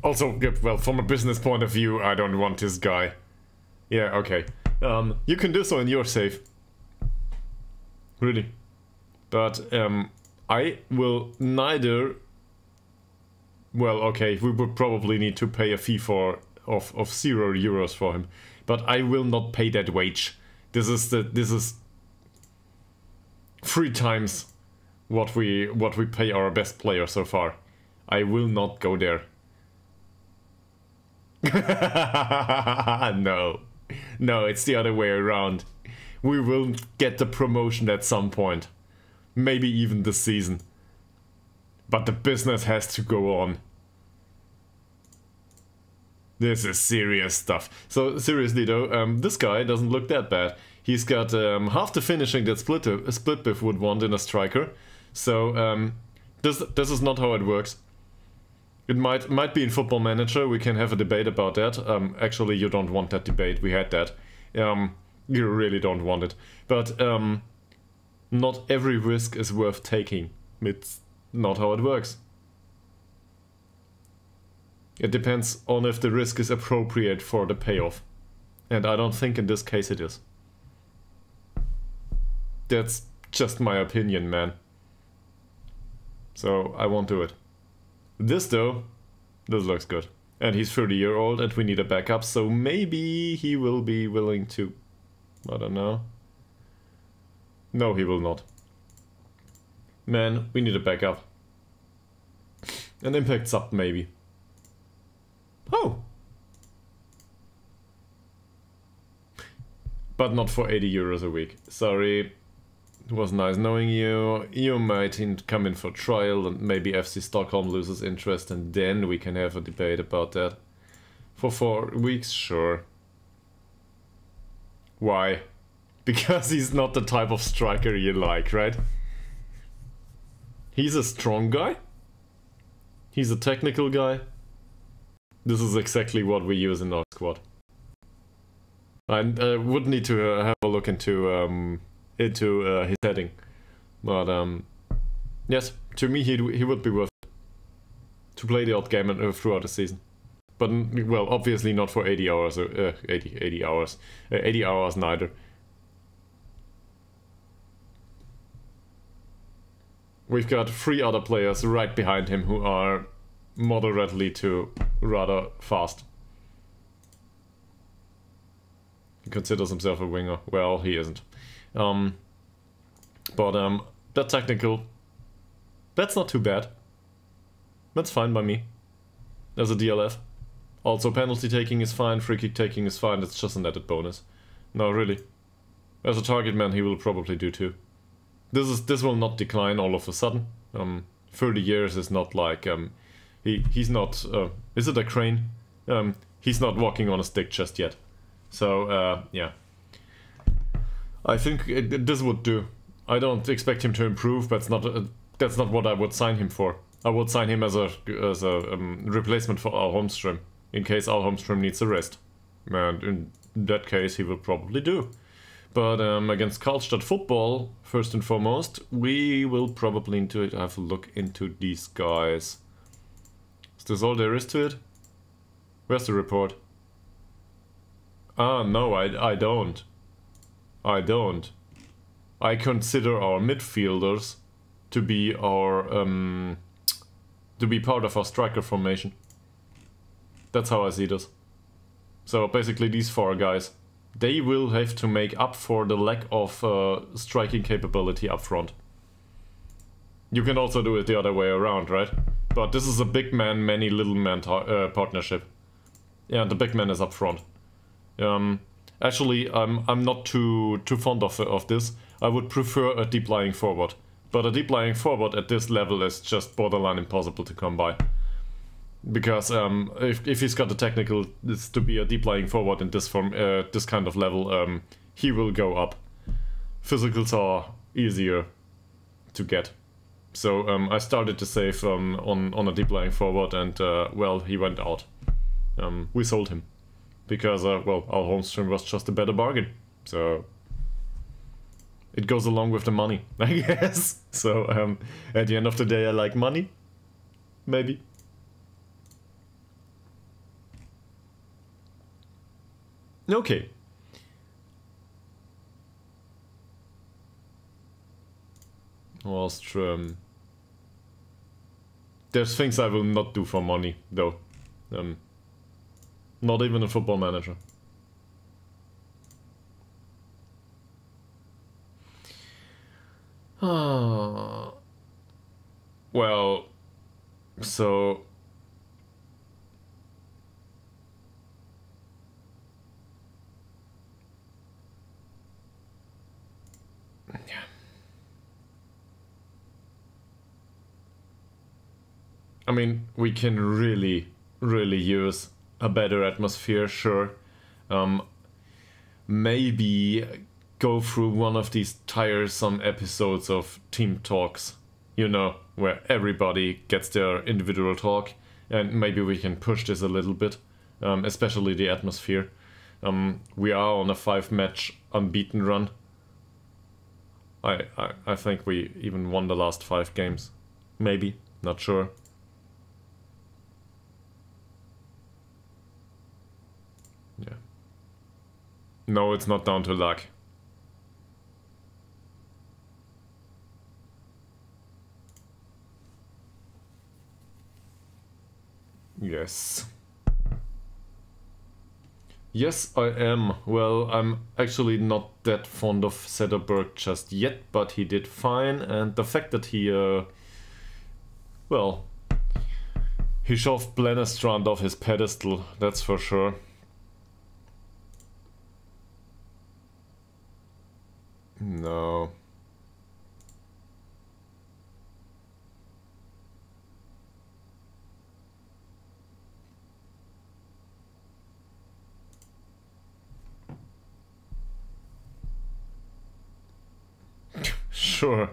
Also, well, from a business point of view, I don't want this guy. Yeah, okay. You can do so in your save. Really. But, I will neither... Well, okay, we would probably need to pay a fee of €0 for him. But I will not pay that wage This is 3 times what we pay our best player so far. I will not go there. No. No, it's the other way around. We will get the promotion at some point. Maybe even this season. But the business has to go on. This is serious stuff. So seriously though, this guy doesn't look that bad. He's got half the finishing that Splitbiff would want in a striker. So this is not how it works. It might be in Football Manager. We can have a debate about that. Actually, you don't want that debate. We had that. You really don't want it. But not every risk is worth taking. It's not how it works. It depends on if the risk is appropriate for the payoff. And I don't think in this case it is. That's just my opinion, man. So I won't do it. This though, this looks good. And he's 30-year-old and we need a backup, so maybe he will be willing to... I don't know. No, he will not. Man, we need a backup. An impact sub, maybe. Oh! But not for 80 euros a week. Sorry. It was nice knowing you. You might come in for trial and maybe FC Stockholm loses interest and then we can have a debate about that. For 4 weeks, sure. Why? Because he's not the type of striker you like, right? He's a strong guy. He's a technical guy. This is exactly what we use in our squad. I would need to have a look into his heading, but yes, to me he would be worth it to play the odd game throughout the season. But well, obviously not for 80 hours or 80 hours, 80 hours neither. We've got 3 other players right behind him who are moderately to rather fast. He considers himself a winger. Well, he isn't. But that technical, that's not too bad. That's fine by me. As a DLF. Also, penalty taking is fine, free kick taking is fine, it's just an added bonus. No, really. As a target man, he will probably do too. This will not decline all of a sudden. 30 years is not like, he's not, is it a crane? He's not walking on a stick just yet. So, yeah. I think this would do. I don't expect him to improve, but that's not what I would sign him for. I would sign him as a replacement for Al Holmström, in case Al Holmström needs a rest. And in that case, he will probably do. But against Karlstad football, first and foremost, we will probably need to have a look into these guys. Is this all there is to it? Where's the report? Ah, no, I don't. I don't. I consider our midfielders to be our to be part of our striker formation. That's how I see this. So basically these 4 guys, they will have to make up for the lack of striking capability up front. You can also do it the other way around, right? But this is a big man, many little man partnership. Yeah, the big man is up front. Actually, I'm not too fond of this. I would prefer a deep lying forward. But a deep lying forward at this level is just borderline impossible to come by. Because if he's got the technical to be a deep lying forward in this form, this kind of level, he will go up. Physicals are easier to get. So I started to save on a deep lying forward, and well, he went out. We sold him because well, Al Holmström was just a better bargain. So it goes along with the money, I guess. So at the end of the day, I like money. Maybe. Okay. Wallström. There's things I will not do for money, though. Not even a Football Manager. Well, so... Yeah. I mean, we can really use a better atmosphere, sure. Maybe go through one of these tiresome episodes of team talks, you know, where everybody gets their individual talk, and maybe we can push this a little bit, especially the atmosphere. We are on a 5-match unbeaten run. I think we even won the last 5 games. Maybe, not sure. Yeah. No, it's not down to luck. Yes. Yes, I am. Well, I'm actually not that fond of Sederberg just yet, but he did fine, and the fact that he, well, he shoved Blennerstrand off his pedestal, that's for sure. No. Sure.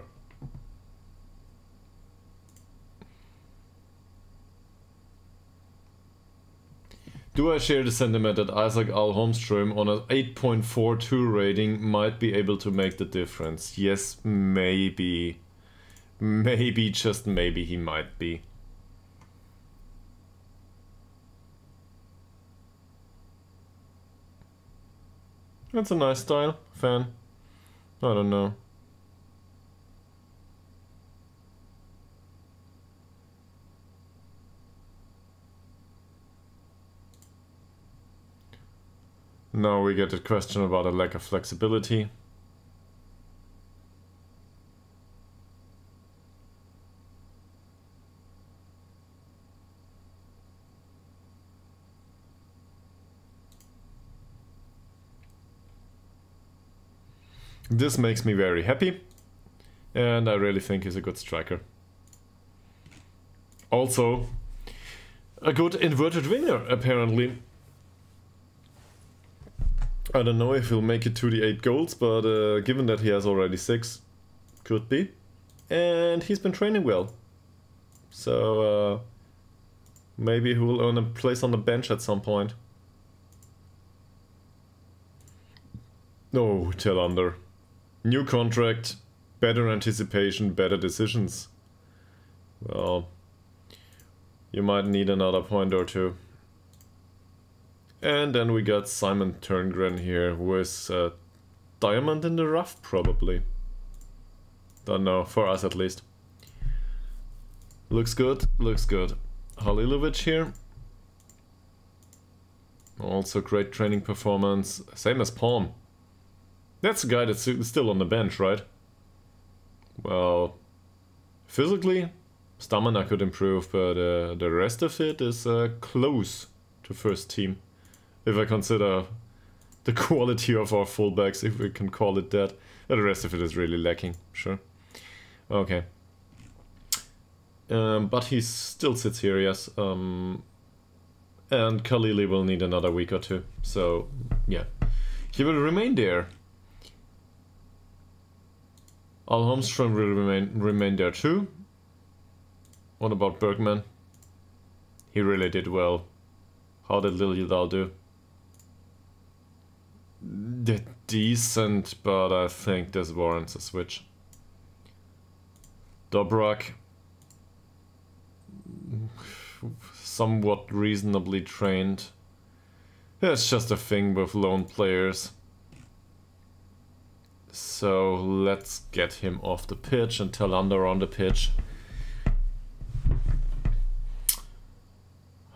Do I share the sentiment that Isaac Al Holmström on an 8.42 rating might be able to make the difference? Yes, maybe. Maybe, just maybe he might be. That's a nice style, fan. I don't know. Now we get a question about a lack of flexibility. This makes me very happy, and I really think he's a good striker. Also, a good inverted winger, apparently. I don't know if he'll make it to the 8 goals, but given that he has already 6, could be. And he's been training well. So maybe he will earn a place on the bench at some point. Oh, Tillander. New contract, better anticipation, better decisions. Well, you might need another point or two. And then we got Simon Turngren here, who is a diamond in the rough, probably. Don't know, for us at least. Looks good, looks good. Halilovic here. Also great training performance, same as Palm. That's the guy that's still on the bench, right? Well, physically, stamina could improve, but the rest of it is close to first team. If I consider the quality of our fullbacks, if we can call it that. The rest of it is really lacking, sure. Okay. But he still sits here, yes. And Khalili will need another week or two. So, yeah. He will remain there. Al Holmström will remain there too. What about Bergman? He really did well. How did Liljedahl do? They're decent, but I think this warrants a switch. Dobrak. Somewhat reasonably trained. It's just a thing with lone players. So let's get him off the pitch and Tillander on the pitch.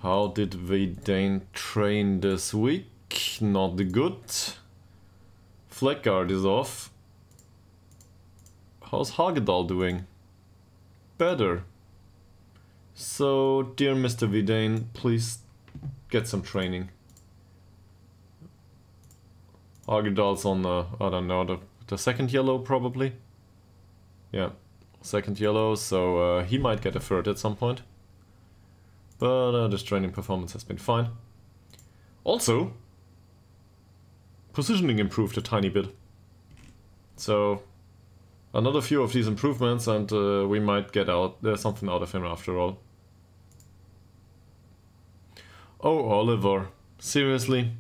How did Vidane train this week? Not good. Flag guard is off. how's Ytterhogdals doing? Better. So, dear Mr. Vidane, please get some training. Ytterhogdals on the, I don't know, the second yellow probably. Yeah, second yellow, so he might get a third at some point. But this training performance has been fine. Also, positioning improved a tiny bit. So, another few of these improvements and we might get something out of him after all. Oh, Oliver. Seriously?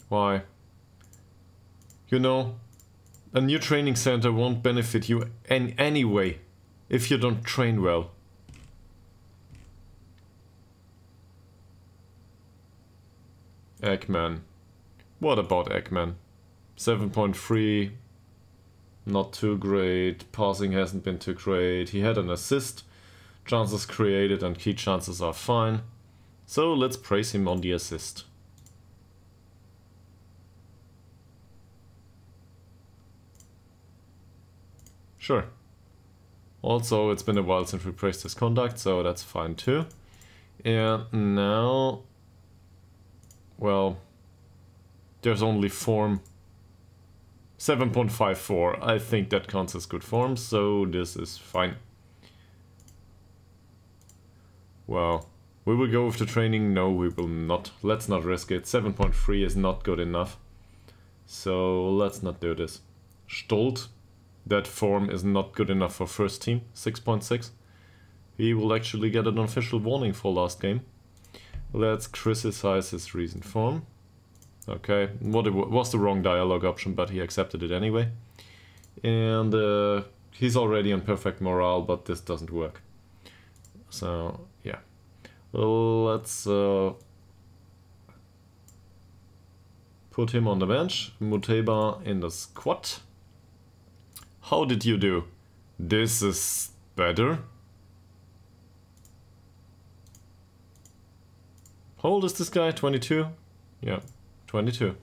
Why? You know, a new training center won't benefit you in any way if you don't train well. Eggman. What about Eggman? 7.3. Not too great. Passing hasn't been too great. He had an assist. Chances created and key chances are fine. So let's praise him on the assist. Sure. Also, it's been a while since we praised his conduct, so that's fine too. And now... well... there's only form 7.54. I think that counts as good form, so this is fine. Well, we will go with the training. No, we will not. Let's not risk it. 7.3 is not good enough. So let's not do this. Stolt, that form is not good enough for first team. 6.6. He will actually get an official warning for last game. Let's criticize his recent form. Okay, was the wrong dialogue option, but he accepted it anyway. And he's already on perfect morale, but this doesn't work. So, yeah. Let's put him on the bench. Muteba in the squad. How did you do? This is better. How old is this guy? 22? Yeah. 22.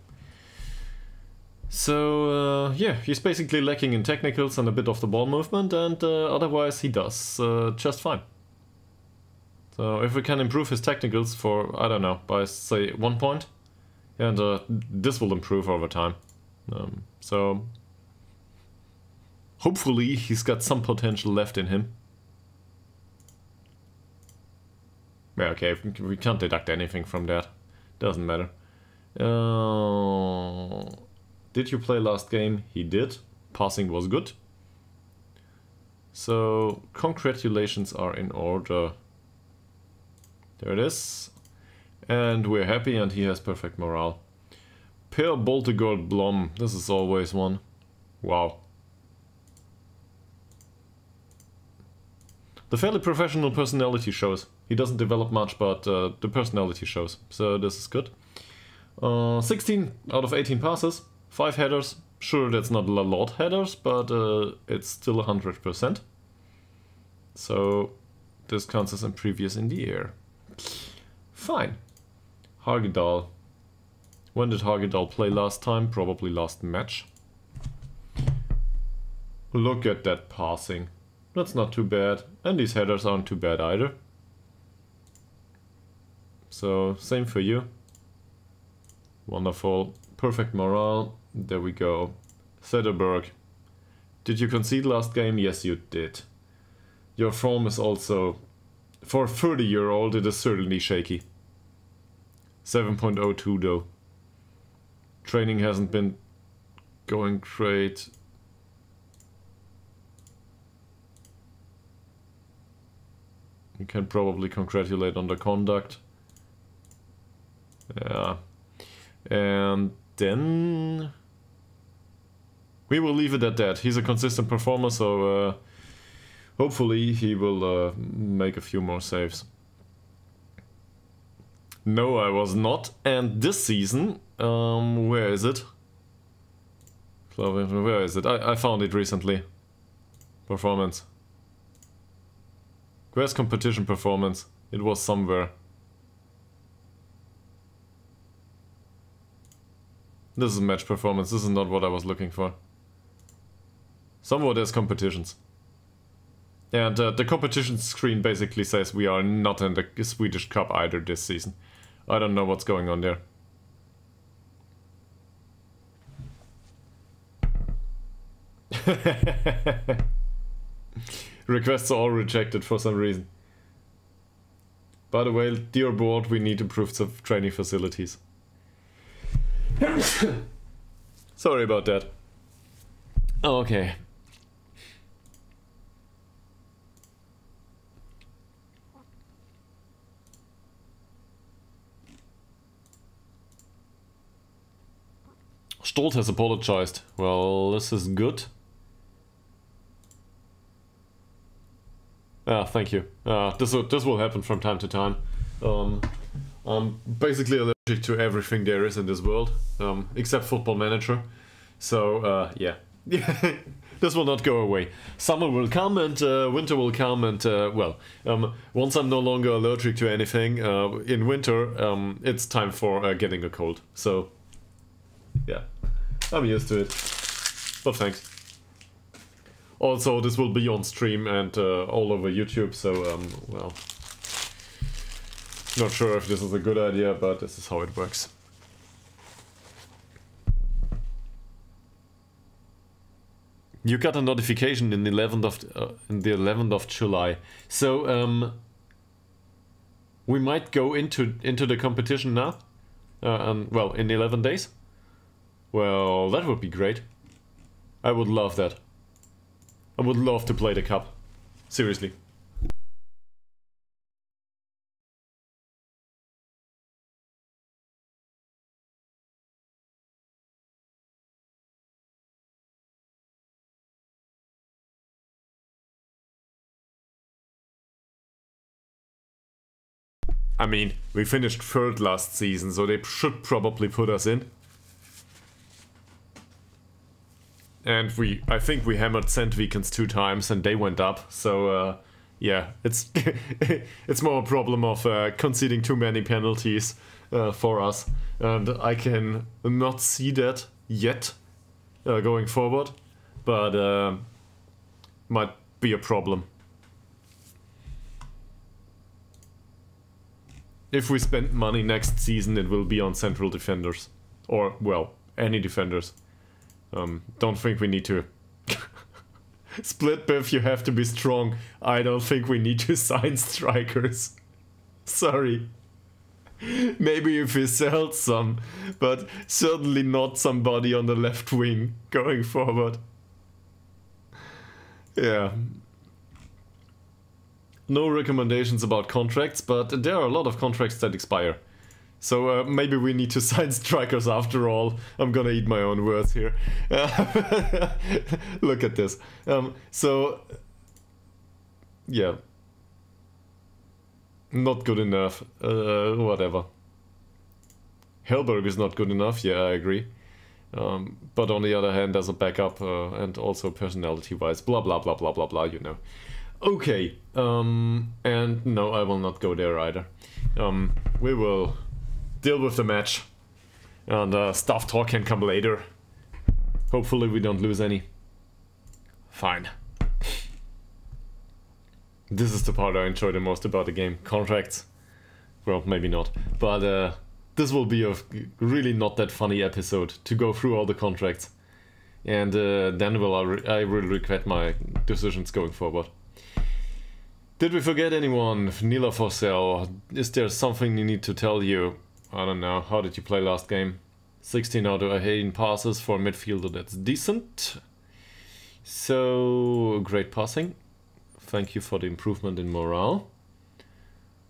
So, yeah, he's basically lacking in technicals and a bit of the ball movement, and otherwise he does just fine. So, if we can improve his technicals for, I don't know, by say 1 point, and this will improve over time. So, hopefully he's got some potential left in him. Yeah, okay, we can't deduct anything from that. Doesn't matter. Did you play last game? He did. Passing was good. So, congratulations are in order. There it is. And we're happy and he has perfect morale. Per Boltegord Blom. This is always one. Wow. The fairly professional personality shows. He doesn't develop much, but the personality shows. So this is good. 16 out of 18 passes, 5 headers. Sure, that's not a lot headers, but it's still 100%. So this counts as previous in the air. Fine. Ytterhogdals. When did Ytterhogdals play last time? Probably last match. Look at that passing. That's not too bad. And these headers aren't too bad either. So, same for you. Wonderful. Perfect morale. There we go. Sederberg. Did you concede last game? Yes, you did. Your form is also... for a 30-year-old, it is certainly shaky. 7.02 though. Training hasn't been going great. You can probably congratulate on the conduct. Yeah. And then... we will leave it at that. He's a consistent performer, so hopefully he will make a few more saves. No, I was not. And this season, where is it? Where is it? I found it recently. Performance. Where's competition performance? It was somewhere. This is match performance. This is not what I was looking for. Somewhere there's competitions. And the competition screen basically says we are not in the Swedish Cup either this season. I don't know what's going on there. Requests are all rejected for some reason. By the way, dear board, we need improved training facilities. Sorry about that. Okay. Stolt has apologized. Well, this is good. Thank you. This will happen from time to time. I'm basically allergic to everything there is in this world, except Football Manager. So, yeah. This will not go away. Summer will come and winter will come and, well, once I'm no longer allergic to anything, in winter, it's time for getting a cold. So, yeah, I'm used to it. But thanks. Also, this will be on stream and all over YouTube, so, well, not sure if this is a good idea, but this is how it works. You got a notification in the 11th of July, so we might go into the competition now, well, in 11 days. Well, that would be great. I would love that. I would love to play the cup. Seriously. I mean, we finished third last season, so they should probably put us in. And I think we hammered Sandvikens 2 times and they went up, so yeah, it's it's more a problem of conceding too many penalties for us, and I can not see that yet going forward, but might be a problem. If we spend money next season, it will be on central defenders, or well, any defenders. Don't think we need to split biff, you have to be strong. I don't think we need to sign strikers. Sorry. Maybe if we sell some, but certainly not somebody on the left wing going forward. Yeah. No recommendations about contracts, but there are a lot of contracts that expire. So maybe we need to sign strikers after all. I'm gonna eat my own words here. Look at this. So, yeah. Not good enough. Whatever. Hellberg is not good enough, yeah, I agree. But on the other hand, as a backup and also personality-wise, blah blah blah blah blah blah, you know. Okay, and no, I will not go there either. We will deal with the match, and stuff talk can come later. Hopefully we don't lose any. Fine. This is the part I enjoy the most about the game. Contracts. Well, maybe not, but this will be a really not that funny episode to go through all the contracts, and then I will regret my decisions going forward. Did we forget anyone? Nila Fossell, is there something you need to tell you? I don't know, how did you play last game? 16 out of 18 passes for a midfielder, that's decent. So, great passing. Thank you for the improvement in morale.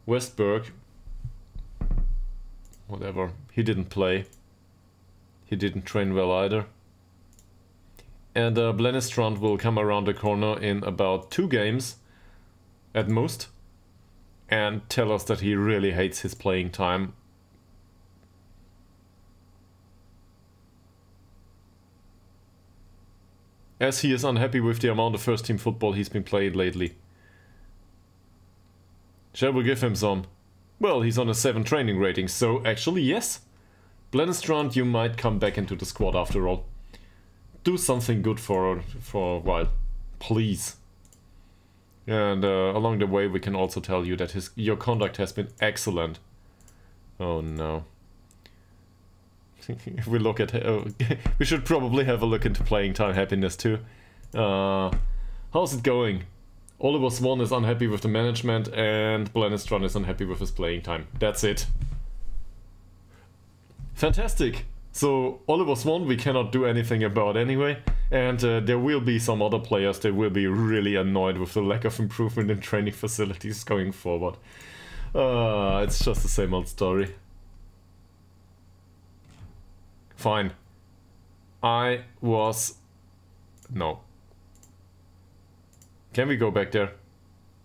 Westberg, whatever, he didn't play. He didn't train well either. And Blennestrand will come around the corner in about 2 games. At most, and tell us that he really hates his playing time. As he is unhappy with the amount of first team football he's been played lately. Shall we give him some? Well, he's on a 7 training rating, so actually yes. Blennestrand, you might come back into the squad after all. do something good for a while, please. And along the way we can also tell you that your conduct has been excellent. Oh no. If we look at... we should probably have a look into playing time happiness too. How's it going? Oliver Swan is unhappy with the management and Blenistron is unhappy with his playing time. That's it. Fantastic! So Oliver Swan we cannot do anything about anyway, and there will be some other players that will be really annoyed with the lack of improvement in training facilities going forward. It's just the same old story. Fine. No. Can we go back there?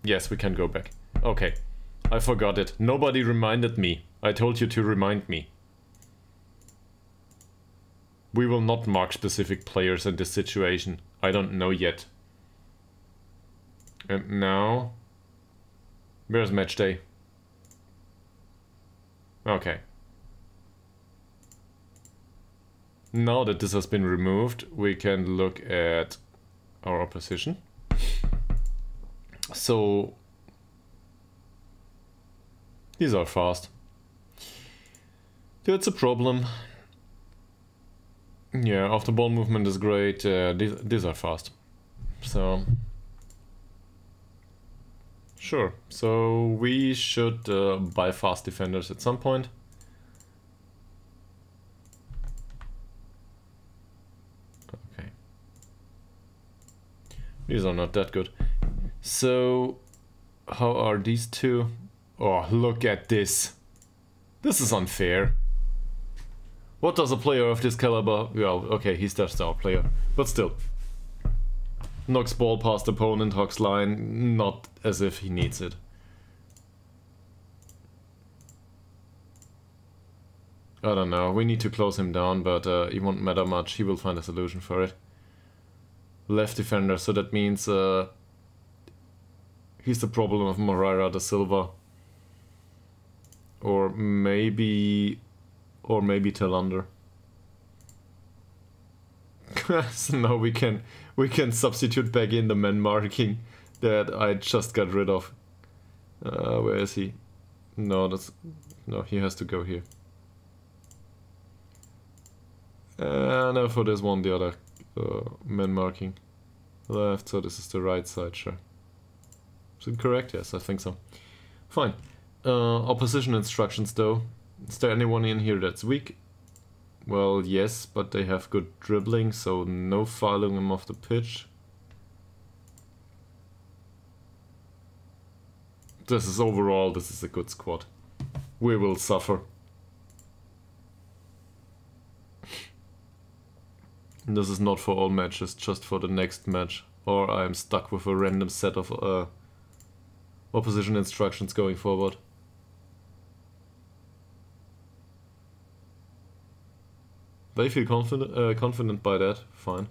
Yes, we can go back. Okay. I forgot it. Nobody reminded me. I told you to remind me. We will not mark specific players in this situation. I don't know yet. And now... Where's match day? Okay. Now that this has been removed, we can look at our opposition. So... These are fast. That's a problem. Yeah, after ball movement is great. These are fast. So... Sure. So we should buy fast defenders at some point. Okay. These are not that good. So, how are these two? Oh, look at this. This is unfair. What does a player of this caliber... Well, okay, he's their star player. But still. Knocks ball past opponent, hogs line. Not as if he needs it. I don't know. We need to close him down, but it won't matter much. He will find a solution for it. Left defender, so that means... he's the problem of Moreira da Silva. Or maybe Talander. So now we can substitute back in the man marking that I just got rid of. Where is he? No, he has to go here. No, for this one the other man marking. Left, so this is the right side, sure. Is it correct? Yes, I think so. Fine. Opposition instructions though. Is there anyone in here that's weak? Well, yes, but they have good dribbling, so no fouling them off the pitch. This is a good squad. We will suffer. This is not for all matches, just for the next match. Or I am stuck with a random set of opposition instructions going forward. They feel confident by that. Fine.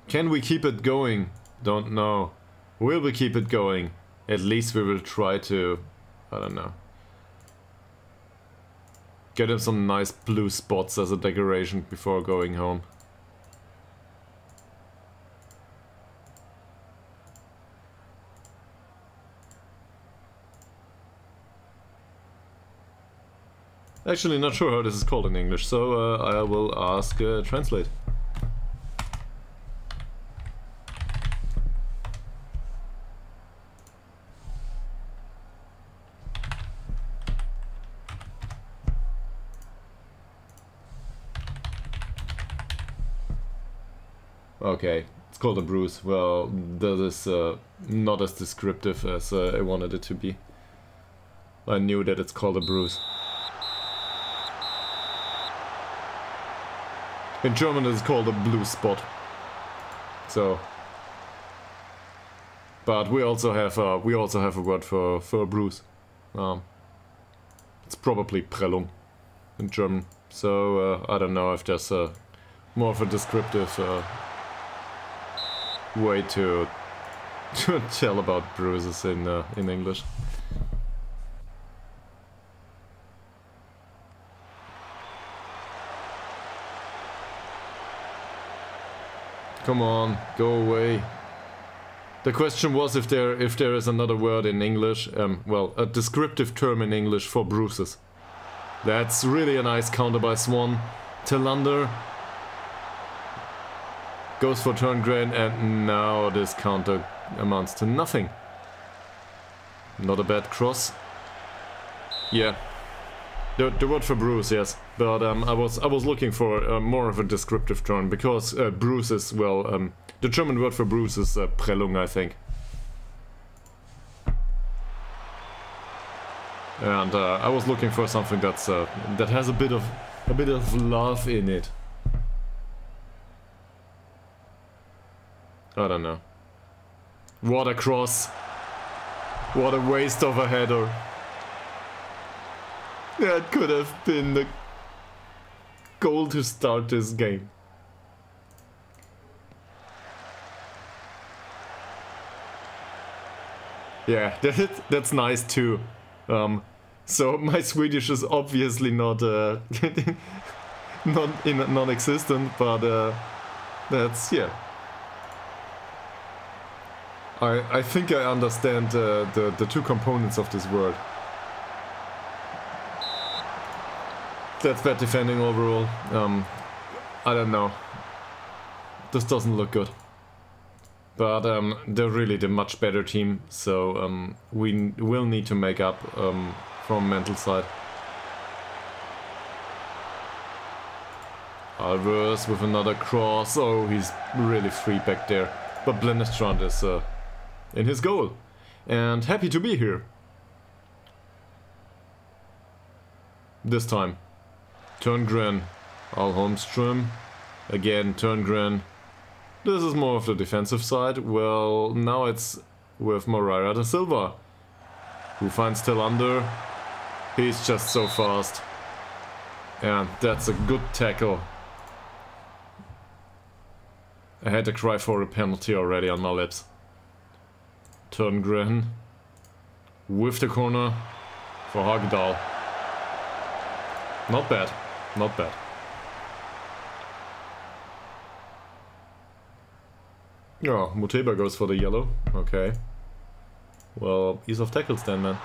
Can we keep it going? Don't know. Will we keep it going? At least we will try to... I don't know. Get him some nice blue spots as a decoration before going home. Actually, not sure how this is called in English, so I will ask translate. Okay, it's called a bruise. Well, this is not as descriptive as I wanted it to be. I knew that it's called a bruise. In German it's called a blue spot. So, but we also have a word for a bruise. It's probably Prellung in German. So I don't know if there's more of a descriptive way to tell about bruises in English. Come on, go away. The question was if there is another word in English, well, a descriptive term in English for bruises. That's really a nice counter by Swan. Tillander goes for Turngren, and now this counter amounts to nothing. Not a bad cross. Yeah, the word for bruise, yes, but I was looking for more of a descriptive term, because bruise is, well, the German word for bruise is Prellung, I think. And I was looking for something that's that has a bit of love in it. I don't know. What a cross! What a waste of a header! That could have been the goal to start this game. Yeah, that's nice too. So my Swedish is obviously not non-existent, but that's, yeah. I think I understand the two components of this word. That's bad defending overall. I don't know. This doesn't look good. But they're really the much better team, so we will need to make up from mental side. Alvarez with another cross. Oh, he's really free back there. But Blennestrand is in his goal. And happy to be here. This time. Turngren. Alholmström. Again, Turngren. This is more of the defensive side. Well, now it's with Moreira da Silva, who finds Tillander. He's just so fast. And that's a good tackle. I had to cry for a penalty already on my lips. Turngren with the corner for Hogdal. Not bad, not bad. Oh, Muteba goes for the yellow. Okay. Well, ease of tackles then, man.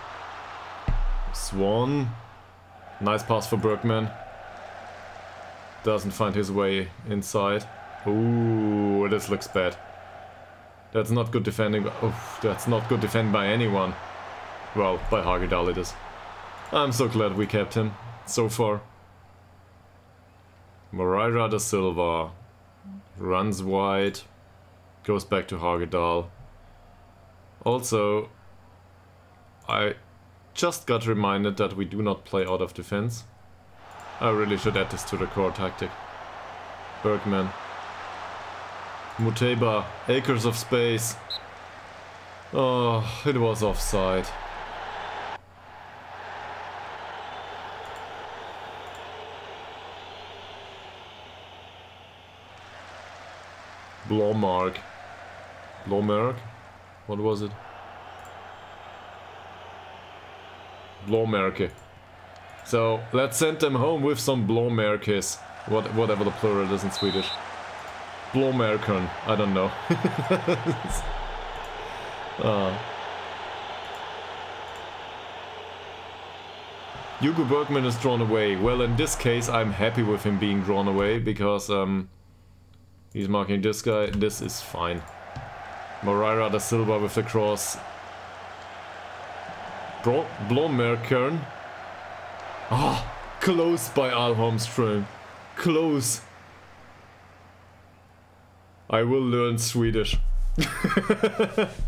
Swan. Nice pass for Bergman. Doesn't find his way inside. Ooh, this looks bad. That's not good defending. Oh, that's not good defending by anyone. Well, by Hagedal it is. I'm so glad we kept him so far. Moreira da Silva runs wide. Goes back to Hagedal. Also, I just got reminded that we do not play out of defense. I really should add this to the core tactic. Bergman. Muteba. Acres of space. Oh, it was offside. Blåmark. Blåmark? What was it? Blåmärke. So let's send them home with some blåmärkes. Whatever the plural is in Swedish. Blåmärken. I don't know. Hugo Bergman is drawn away. Well, in this case, I'm happy with him being drawn away because he's marking this guy. This is fine. Moreira da Silva with the cross. Blåmärken. Ah, close by Alholmström. Close. I will learn Swedish.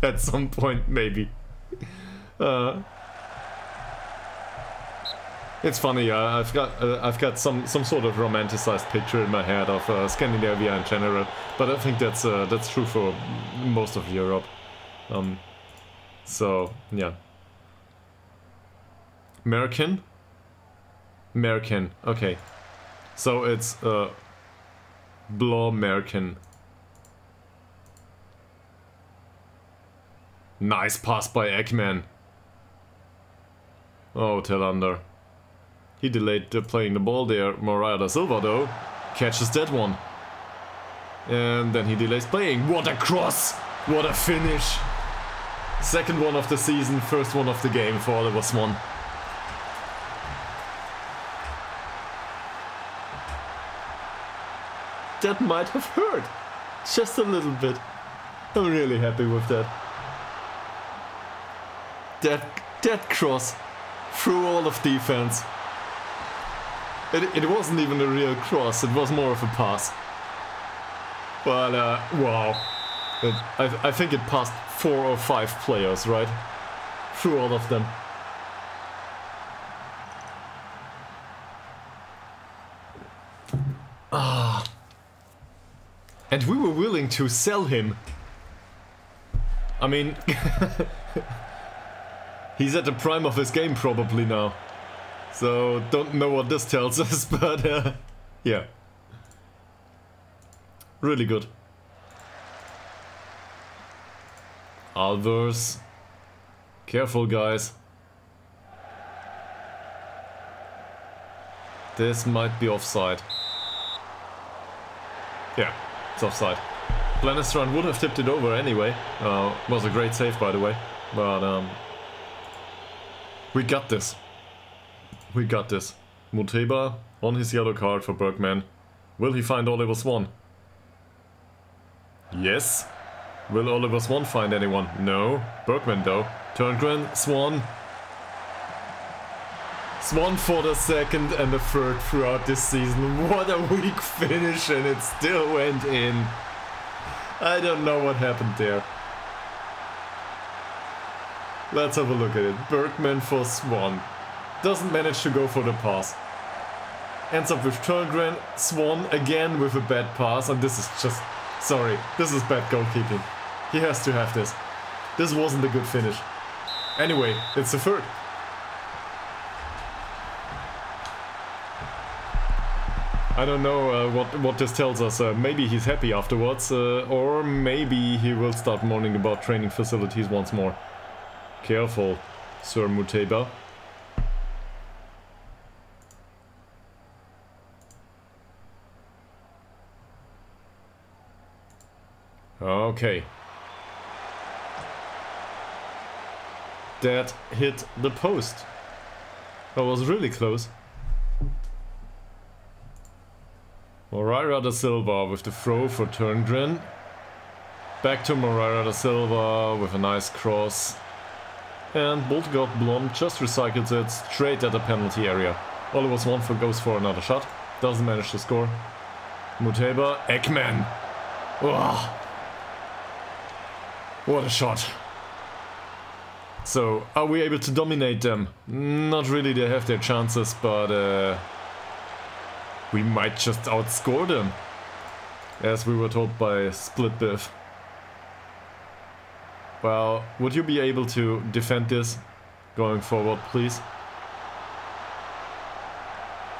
At some point, maybe. It's funny. I've got some sort of romanticized picture in my head of Scandinavia in general, but I think that's true for most of Europe. So yeah. American. American. Okay. So it's Blåmärken. Nice pass by Ekman. Oh, Tillander. He delayed playing the ball there. Moreira da Silva, though, catches that one. And then he delays playing. What a cross! What a finish! Second one of the season, first one of the game for Oliver Swan. That might have hurt. Just a little bit. I'm really happy with that. That cross through all of defense. It wasn't even a real cross, it was more of a pass. But wow. I think it passed 4 or 5 players, right? Through all of them. Ah. And we were willing to sell him. I mean, he's at the prime of his game probably now. So, don't know what this tells us, but yeah. Really good. Alvers. Careful, guys. This might be offside. Yeah, it's offside. Blennerstrand would have tipped it over anyway. Was a great save, by the way. But we got this. We got this. Muteba on his yellow card for Bergman. Will he find Oliver Swan? Yes. Will Oliver Swan find anyone? No. Bergman though. Turngren, Swan. Swan for the second and the third throughout this season. What a weak finish, and it still went in. I don't know what happened there. Let's have a look at it. Bergman for Swan. Doesn't manage to go for the pass. Ends up with Turngren. Swan again with a bad pass, and this is just... Sorry, this is bad goalkeeping. He has to have this. This wasn't a good finish. Anyway, it's the third. I don't know what this tells us. Maybe he's happy afterwards, or maybe he will start moaning about training facilities once more. Careful, Sir Muteba. Okay. That hit the post. That was really close. Moreira da Silva with the throw for Turngren. Back to Moreira da Silva with a nice cross. And Boltgard Blom just recycles it straight at the penalty area. Oliver Swan goes for another shot. Doesn't manage to score. Muteba. Ekman. Ugh. What a shot. So, are we able to dominate them? Not really, they have their chances, but we might just outscore them. As we were told by Split Biff. Well, would you be able to defend this going forward, please?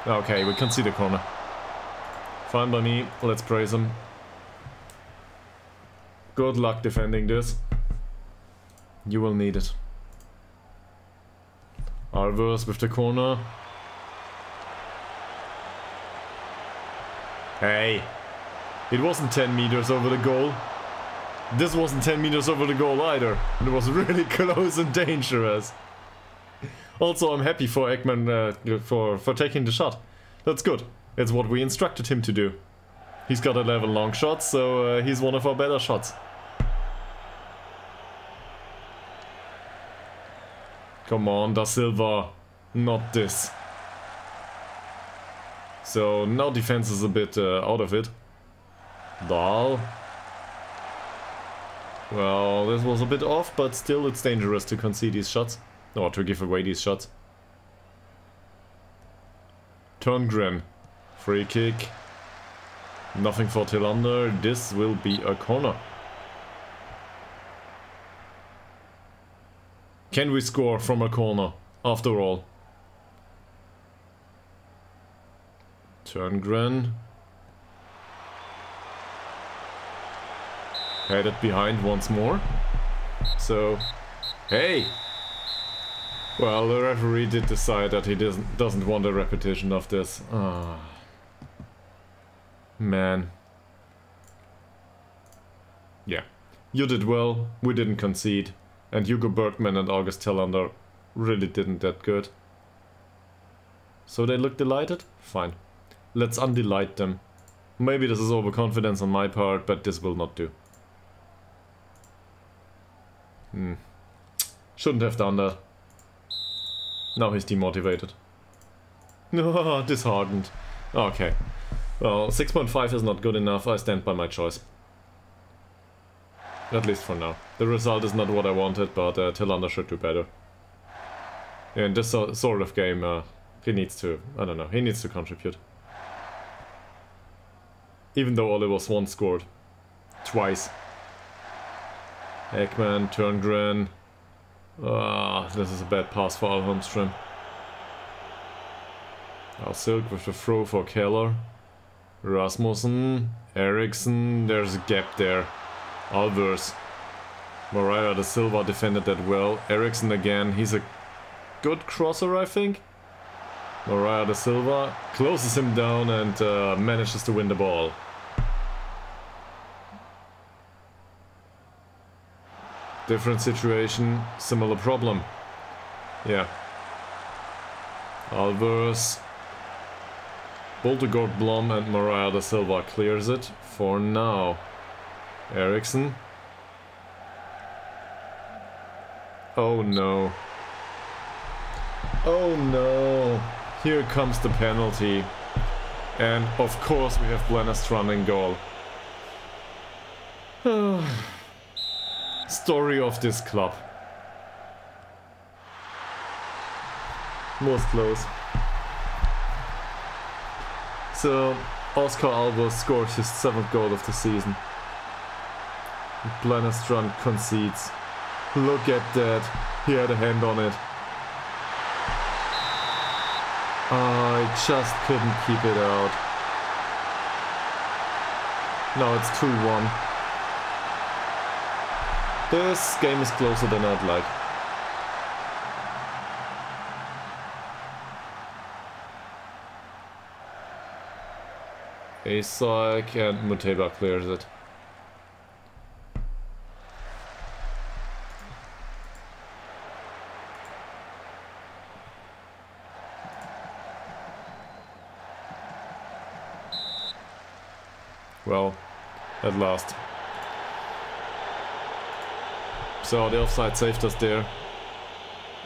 Okay, we can see the corner. Fine by me, let's praise him. Good luck defending this. You will need it. Alvers with the corner. Hey, it wasn't 10 meters over the goal. This wasn't 10 meters over the goal either. It was really close and dangerous. Also, I'm happy for Ekman for taking the shot. That's good. It's what we instructed him to do. He's got 11 long shots, so he's one of our better shots. Come on, Da Silva. Not this. So now defense is a bit out of it. Dahl. Well, this was a bit off, but still it's dangerous to concede these shots. Or to give away these shots. Turngren. Free kick. Nothing for Tillander. This will be a corner. Can we score from a corner, after all? Turngren. Headed behind once more. So, hey! Well, the referee did decide that he doesn't want a repetition of this. Ah. Man. You did well, we didn't concede. And Hugo Bergman and August Tillander really didn't that good. So they look delighted? Fine. Let's undelight them. Maybe this is overconfidence on my part, but this will not do. Shouldn't have done that. Now he's demotivated. No, disheartened. Okay. Well, 6.5 is not good enough. I stand by my choice. At least for now. The result is not what I wanted, but Tillander should do better. In this sort of game, he needs to, I don't know, he needs to contribute. Even though Oliver's once scored. Twice. Ekman, Turngren. This is a bad pass for Alholmström. Silk with the throw for Keller. Rasmussen, Eriksson, there's a gap there. Alvers. Moreira da Silva defended that well. Eriksson again, he's a good crosser, I think. Moreira da Silva closes him down and manages to win the ball. Different situation, similar problem. Yeah. Alvers. Boltegård, Blom and Moreira da Silva clears it for now. Eriksson. Oh no. Oh no. Here comes the penalty. And of course we have Blennerstrand in goal. Story of this club. Was close. So, Oscar Alvers scores his 7th goal of the season. Blennerstrand concedes. Look at that. He had a hand on it. I just couldn't keep it out. Now it's 2-1. This game is closer than I'd like. Isak and Muteba clears it. Well, at last. So the offside saved us there.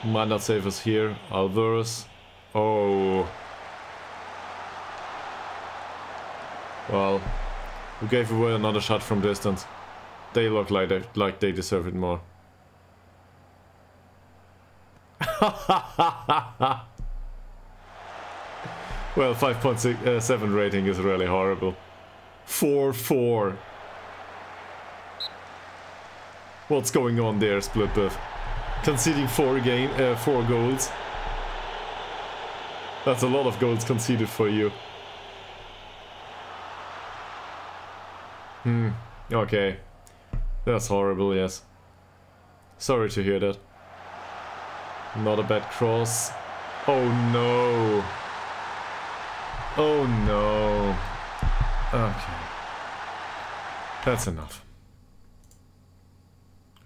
Might not save us here. Alvarez. Oh. Well, we gave away another shot from distance. They look like they deserve it more. Well, 5.7 rating is really horrible. 4-4. What's going on there, Splitbuff? Conceding 4 goals. That's a lot of goals conceded for you. Okay. That's horrible, yes. Sorry to hear that. Not a bad cross. Oh no. Oh no. Okay. That's enough.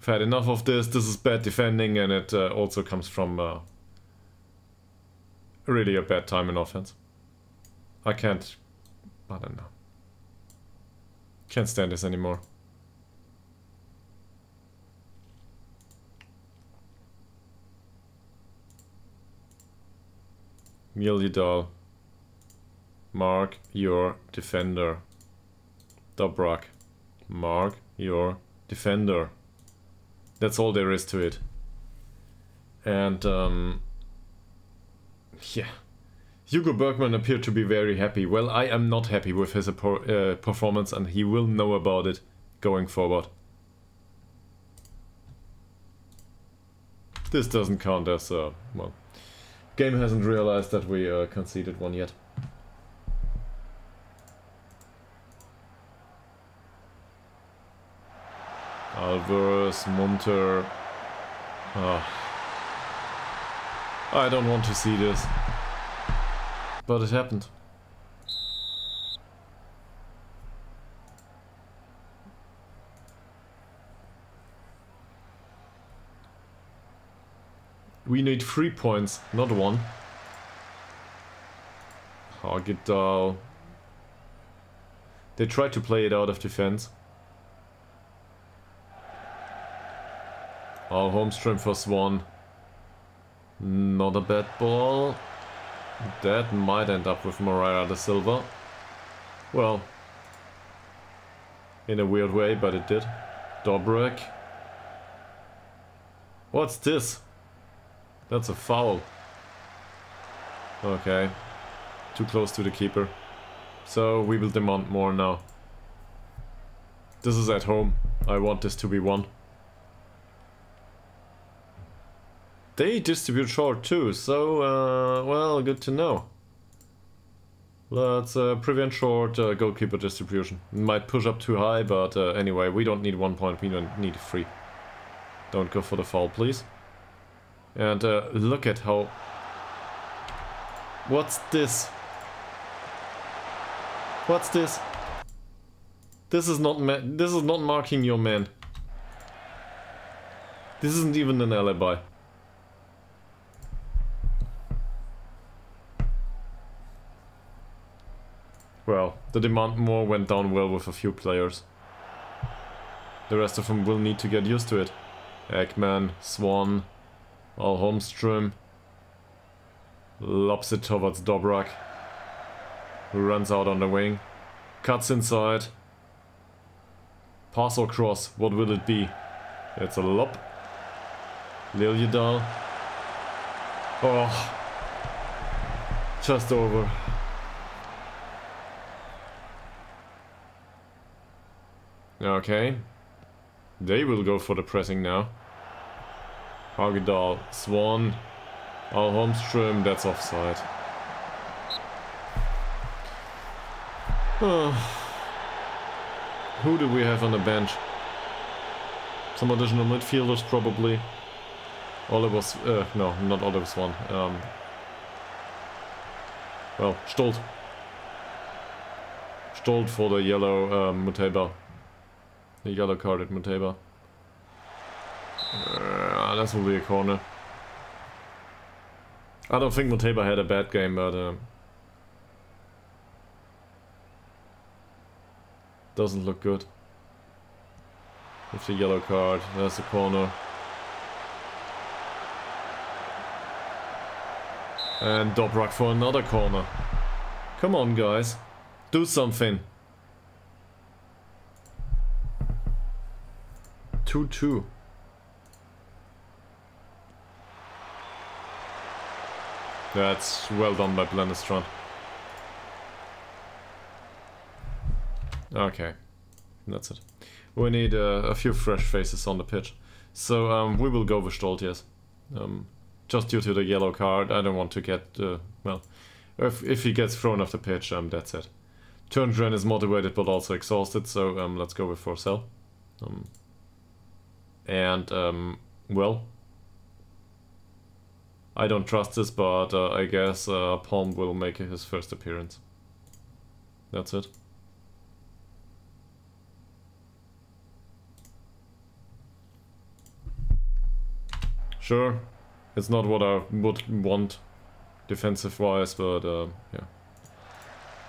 I've had enough of this. This is bad defending, and it also comes from really a bad time in offense. I don't know. Can't stand this anymore. Ytterhogdals. Mark your defender. Dobrak. Mark your defender. That's all there is to it. And yeah. Hugo Bergman appeared to be very happy. Well, I am not happy with his performance, and he will know about it going forward. This doesn't count as, well, game hasn't realized that we conceded one yet. Alvarez, Munter. I don't want to see this. But it happened. We need 3 points, not 1. Ytterhogdals. They tried to play it out of defense. Our home strength was 1. Not a bad ball. That might end up with Moreira da Silva. Well, in a weird way, but it did. Dobrak. What's this? That's a foul. Okay. Too close to the keeper. So we will demand more now. This is at home. I want this to be won. They distribute short too, so, well, good to know. Let's prevent short goalkeeper distribution. Might push up too high, but anyway, we don't need 1 point, we don't need 3. Don't go for the foul, please. And look at how... What's this? What's this? This is not marking your man. This isn't even an alibi. Well, the demand more went down well with a few players. The rest of them will need to get used to it. Ekman, Swan, Holmström. Lobs it towards Dobrak, who runs out on the wing. Cuts inside. Pass or cross, what will it be? It's a lob. Ytterhogdals. Oh. Just over. Okay. They will go for the pressing now. Ytterhogdals, Swan, Holmström, that's offside. Who do we have on the bench? Some additional midfielders probably. Oliver's, no, not Oliver's one. Well, Stolt. Stolt for the yellow Muteba. The yellow card at Muteba. That will be a corner. I don't think Muteba had a bad game, but doesn't look good. With the yellow card, there's a corner. And Dobrak for another corner. Come on, guys. Do something. 2-2. That's well done by Blendestrand. Okay, that's it. We need a few fresh faces on the pitch. So we will go with Stolt, yes. Just due to the yellow card, I don't want to get, well, if he gets thrown off the pitch, that's it. Turngren is motivated but also exhausted, so let's go with Forcell. Well, I don't trust this, but I guess Palm will make his first appearance. That's it. Sure, it's not what I would want defensive-wise, but yeah,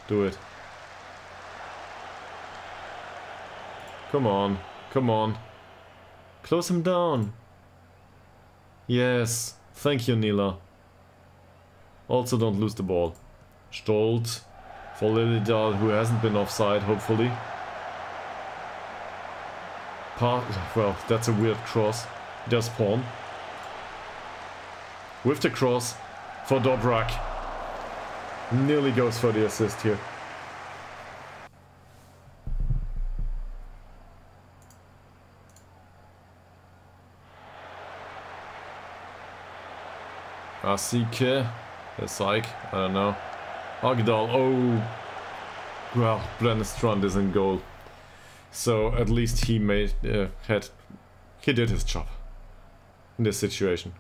do it. Come on, come on. Close him down. Yes, thank you, Nila. Also don't lose the ball. Stolt for Ytterhogdals, who hasn't been offside, hopefully. Well, that's a weird cross. There's Pawn. With the cross for Dobrak. Nearly goes for the assist here. IK, I don't know. Ytterhogdals, oh. Well, Blendestrand is in goal. So at least he made, he did his job in this situation.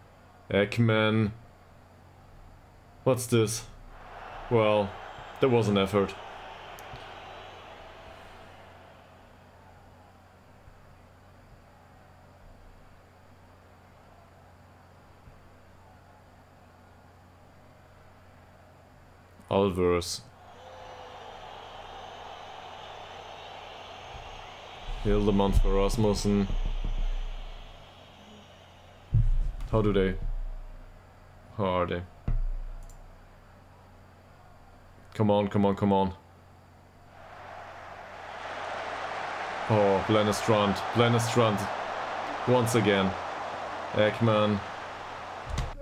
Ekman. What's this? Well, there was an effort. Alvers. Hildemand for Rasmussen. How are they? Come on, come on, come on. Oh, Blennestrand. Once again. Ekman.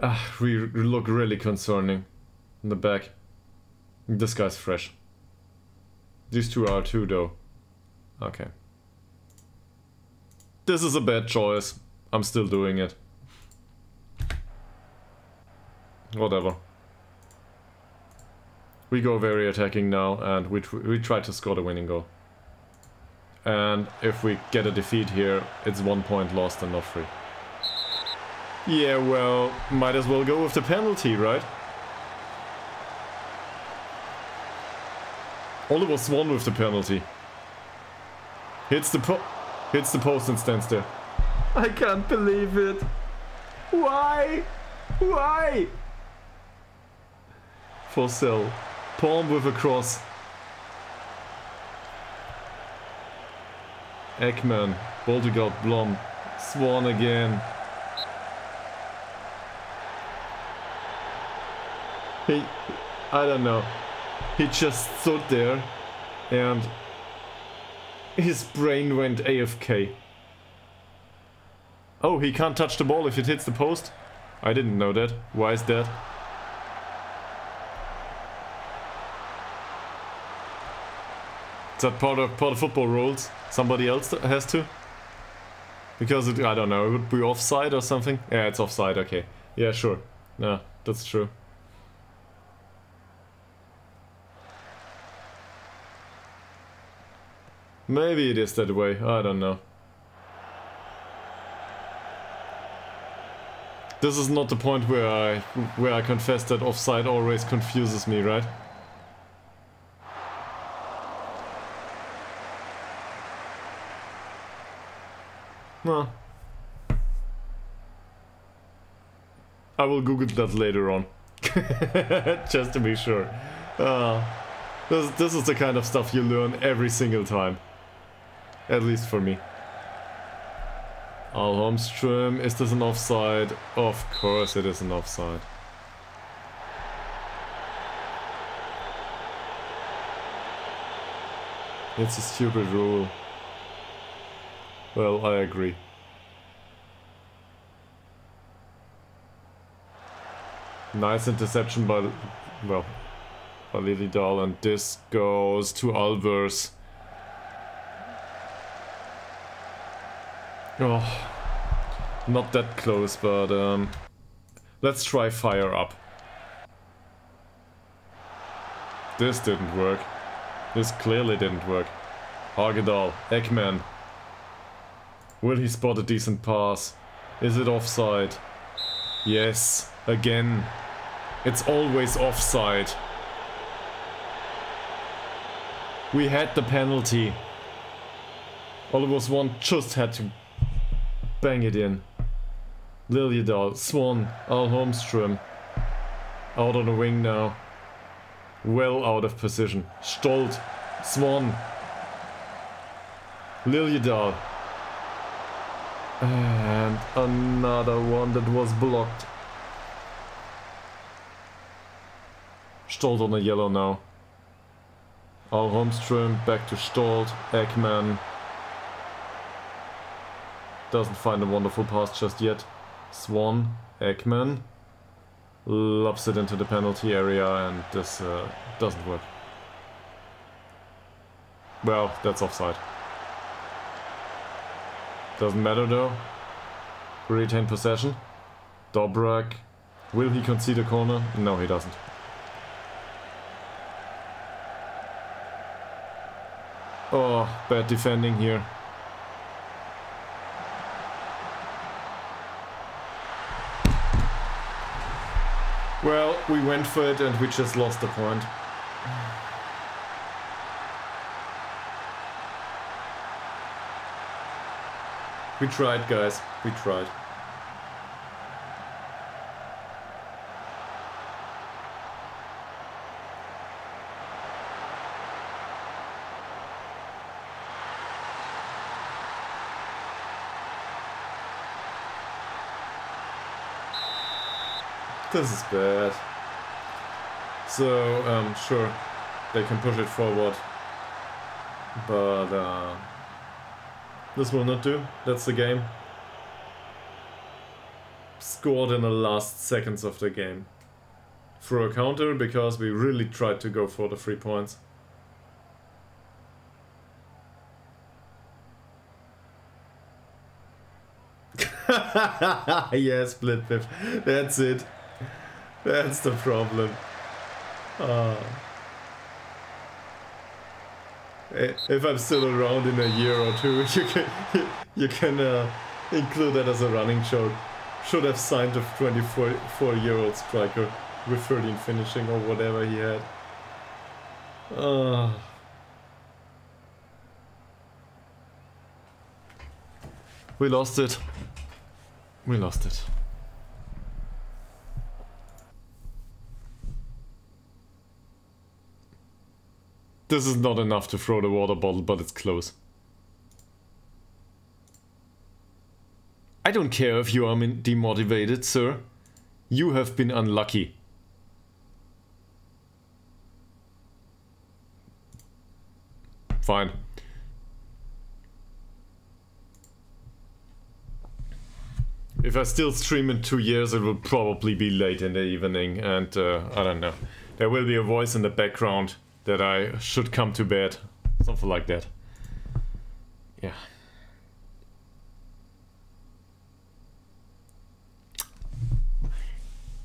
Ah, we look really concerning in the back. This guy's fresh. These two are too, though. Okay. This is a bad choice. I'm still doing it. Whatever. We go very attacking now, and we try to score the winning goal. And if we get a defeat here, it's 1 point lost and not free. Yeah, well, might as well go with the penalty, right? Oliver Swan with the penalty. Hits the post and stands there. I can't believe it. Why? Why? Forsell. Palm with a cross. Ekman. Boltegard Blom. Swan again. I don't know. He just stood there and his brain went AFK. Oh, he can't touch the ball if it hits the post? I didn't know that. Why is that? Is that part of football rules? Somebody else has to? Because it, I don't know, it would be offside or something? Yeah, it's offside, okay. Yeah, sure. Yeah, that's true. Maybe it is that way, I don't know. This is not the point where I confess that offside always confuses me, right? No. I will Google that later on. Just to be sure. This is the kind of stuff you learn every single time. At least for me. Al Holmström, is this an offside? Of course it is an offside. It's a stupid rule. Well, I agree. Nice interception by Liljedahl, and this goes to Alvers. Oh, not that close, but let's try fire up. This didn't work. This clearly didn't work. Hagedal, Ekman. Will he spot a decent pass? Is it offside? Yes, again. It's always offside. We had the penalty. Oliver Swan just had to bang it in. Liljedahl, Swan, Al Holmström. Out on the wing now. Well out of position. Stolt, Swan. Liljedahl. And another one that was blocked. Stolt on a yellow now. Al Holmström back to Stolt. Ekman. Doesn't find a wonderful pass just yet. Swan. Ekman. Lobs it into the penalty area, and this doesn't work. Well, that's offside. Doesn't matter though. Retain possession. Dobrak. Will he concede a corner? No, he doesn't. Oh, bad defending here. Well, we went for it and we just lost the point. We tried, guys. We tried. This is bad. So, sure, they can push it forward. But, this will not do. That's the game. Scored in the last seconds of the game. Through a counter, because we really tried to go for the 3 points. Yeah, split fifth. That's it. That's the problem. If I'm still around in a year or two, you can include that as a running joke. Should have signed a 24-year-old striker with 13 finishing or whatever he had. We lost it. We lost it. This is not enough to throw the water bottle, but it's close. I don't care if you are demotivated, sir. You have been unlucky. Fine. If I still stream in 2 years, it will probably be late in the evening, and I don't know. There will be a voice in the background that I should come to bed. Something like that. Yeah.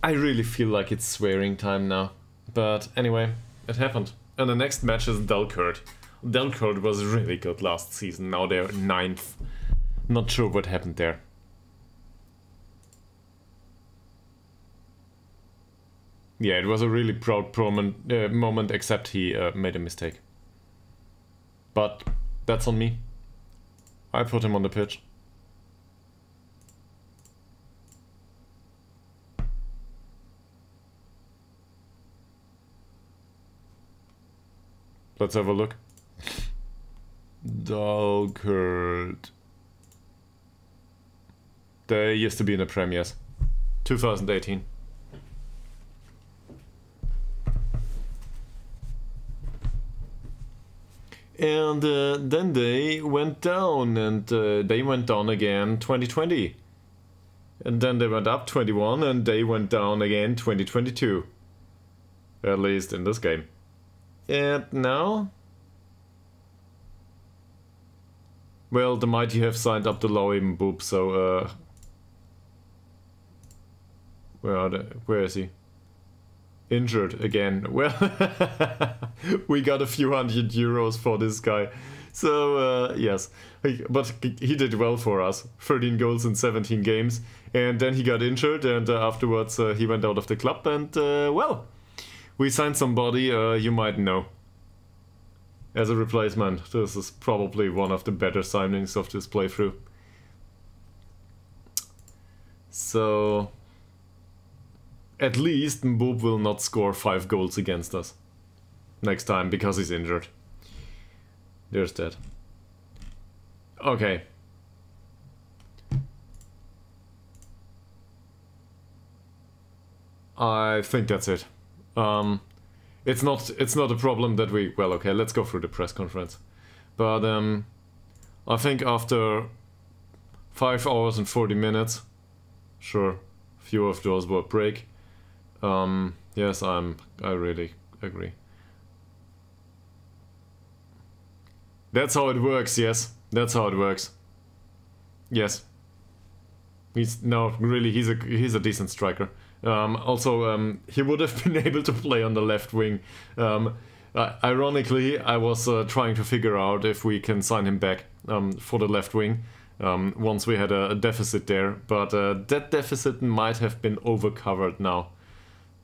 I really feel like it's swearing time now. But anyway, it happened. And the next match is Ytterhogdals. Ytterhogdals was really good last season. Now they're 9th. Not sure what happened there. Yeah, it was a really proud moment, except he made a mistake. But that's on me. I put him on the pitch. Let's have a look. Ytterhogdals. They used to be in the Prem, yes. 2018. And then they went down, and they went down again 2020. And then they went up 21, and they went down again 2022. At least in this game. And now? Well, the mighty have signed up the Low-Even Boob, so where is he? Injured again. Well, we got a few €100 for this guy. So, yes. But he did well for us. 13 goals in 17 games. And then he got injured, and afterwards he went out of the club. And, well, we signed somebody you might know as a replacement. This is probably one of the better signings of this playthrough. So at least Mboub will not score 5 goals against us next time because he's injured. There's that. Okay. I think that's it. It's not a problem that we... Well, okay, let's go through the press conference. But I think after 5 hours and 40 minutes, sure, few of those were break. Yes, I really agree. That's how it works, yes. That's how it works. Yes. He's a decent striker. Also, he would have been able to play on the left wing. Ironically, I was trying to figure out if we can sign him back for the left wing once we had a deficit there. But that deficit might have been overcovered now.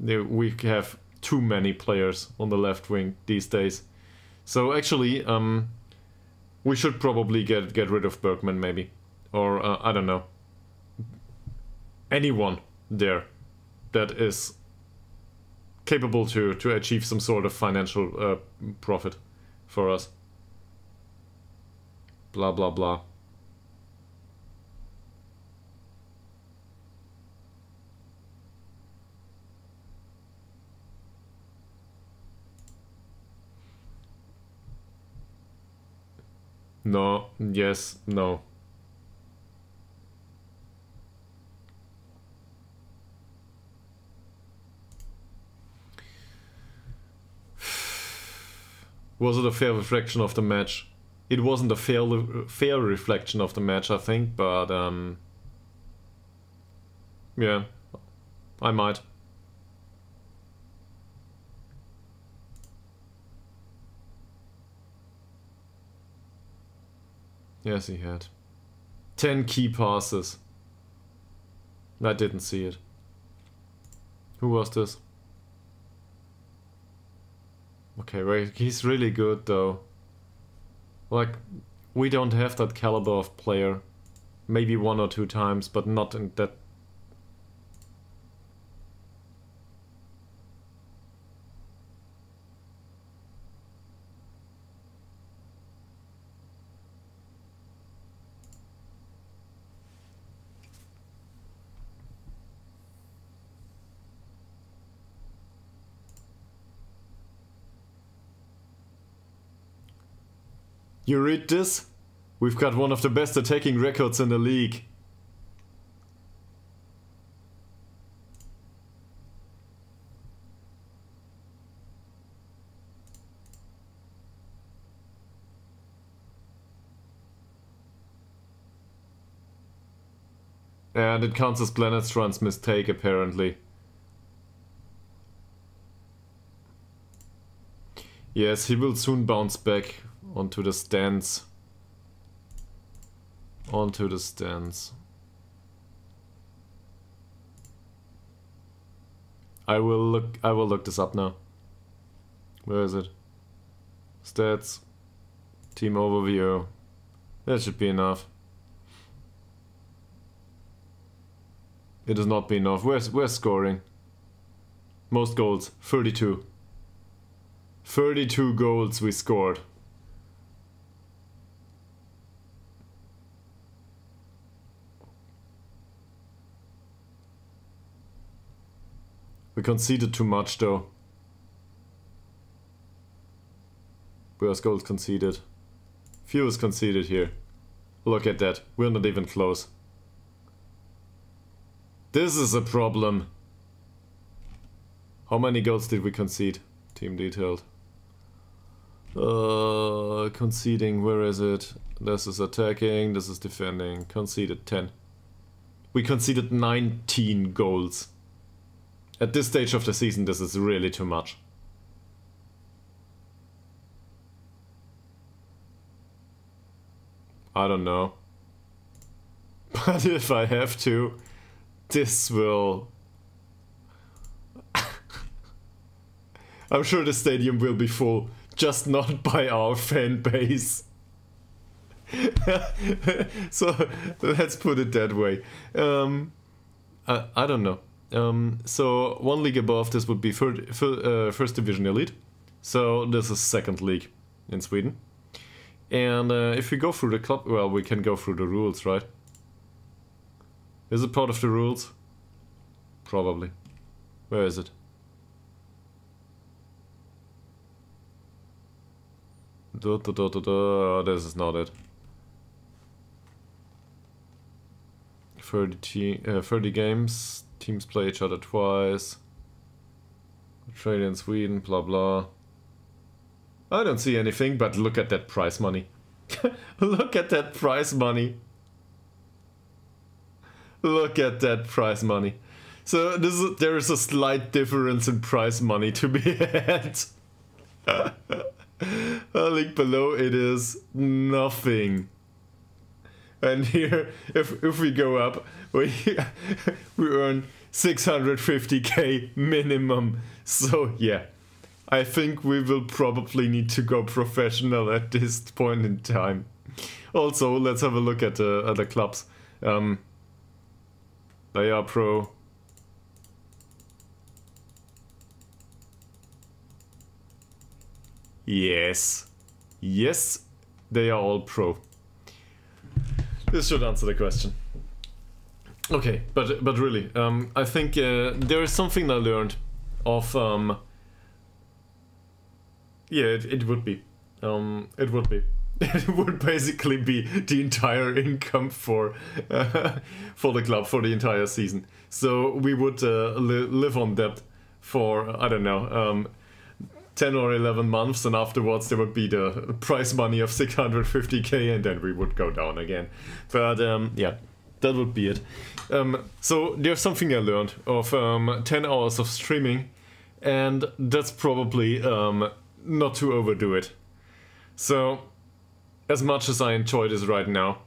We have too many players on the left wing these days. So actually, we should probably get rid of Bergman maybe. Or, I don't know. Anyone there that is capable to achieve some sort of financial profit for us. Blah, blah, blah. No, yes, no. Was it a fair reflection of the match? It wasn't a fair reflection of the match, I think, but yeah, I might. Yes, he had 10 key passes. I didn't see it. Who was this? Okay, right. He's really good though. Like, we don't have that caliber of player. Maybe 1 or 2 times, but not in that. You read this? We've got one of the best attacking records in the league. And it counts as Planetron's mistake, apparently. Yes, he will soon bounce back onto the stands. Onto the stands. I will look this up now. Where is it? Stats. Team overview. That should be enough. It has not been enough. Where's scoring? Most goals, 32. 32 goals we scored. We conceded too much though. Where's goals conceded? Fewest conceded here. Look at that. We're not even close. This is a problem. How many goals did we concede? Team detailed. Conceding, where is it? This is attacking, this is defending. Conceded 10. We conceded 19 goals. At this stage of the season, this is really too much. I don't know. But if I have to, this will... I'm sure the stadium will be full, just not by our fan base. So, let's put it that way. I don't know. So, one league above this would be First Division Elite. So, this is second league in Sweden. And if we go through the club, well, we can go through the rules, right? Is it part of the rules? Probably. Where is it? This is not it. 30 games. Teams play each other twice. Trade in Sweden, blah blah. I don't see anything, but look at that prize money. Look at that prize money. Look at that prize money. So there is a slight difference in prize money to be had. A link below it is nothing. And here, if we go up, we earn 650k minimum. So yeah, I think we will probably need to go professional at this point in time. Also, let's have a look at the other clubs. They are pro. Yes. Yes, they are all pro. This should answer the question. Okay, but really, I think there is something I learned of... yeah, it would be. It would be. it would basically be the entire income for the club for the entire season. So we would live on that for, I don't know, 10 or 11 months, and afterwards there would be the prize money of 650k, and then we would go down again. But yeah, that would be it. So there's something I learned of 10 hours of streaming, and that's probably not to overdo it. So as much as I enjoy this right now,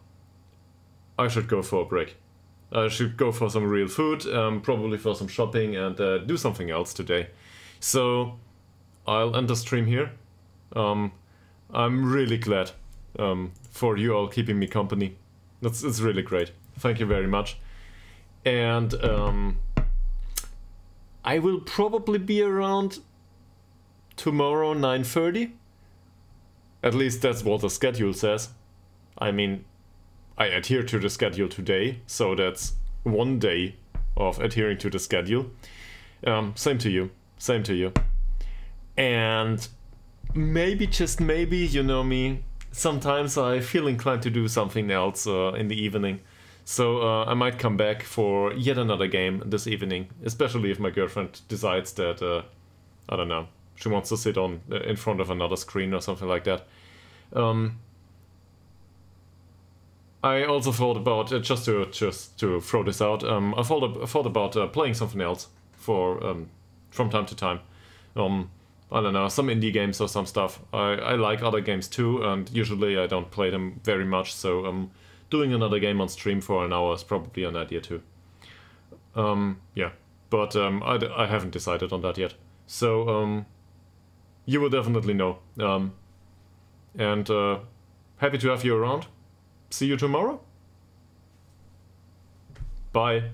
I should go for a break. I should go for some real food, probably for some shopping, and do something else today. So I'll end the stream here. I'm really glad for you all keeping me company. It's really great. Thank you very much. And I will probably be around tomorrow 9:30. At least that's what the schedule says. I mean, I adhere to the schedule today, so that's one day of adhering to the schedule. Same to you. Same to you. And maybe, just maybe, you know me, sometimes I feel inclined to do something else in the evening. So I might come back for yet another game this evening, especially if my girlfriend decides that, I don't know, she wants to sit in front of another screen or something like that. I also thought about, just to throw this out, I thought about playing something else for from time to time. I don't know, some indie games or some stuff. I like other games too, and usually I don't play them very much, so doing another game on stream for an hour is probably an idea too. Yeah, but I haven't decided on that yet. So you will definitely know. And happy to have you around. See you tomorrow. Bye.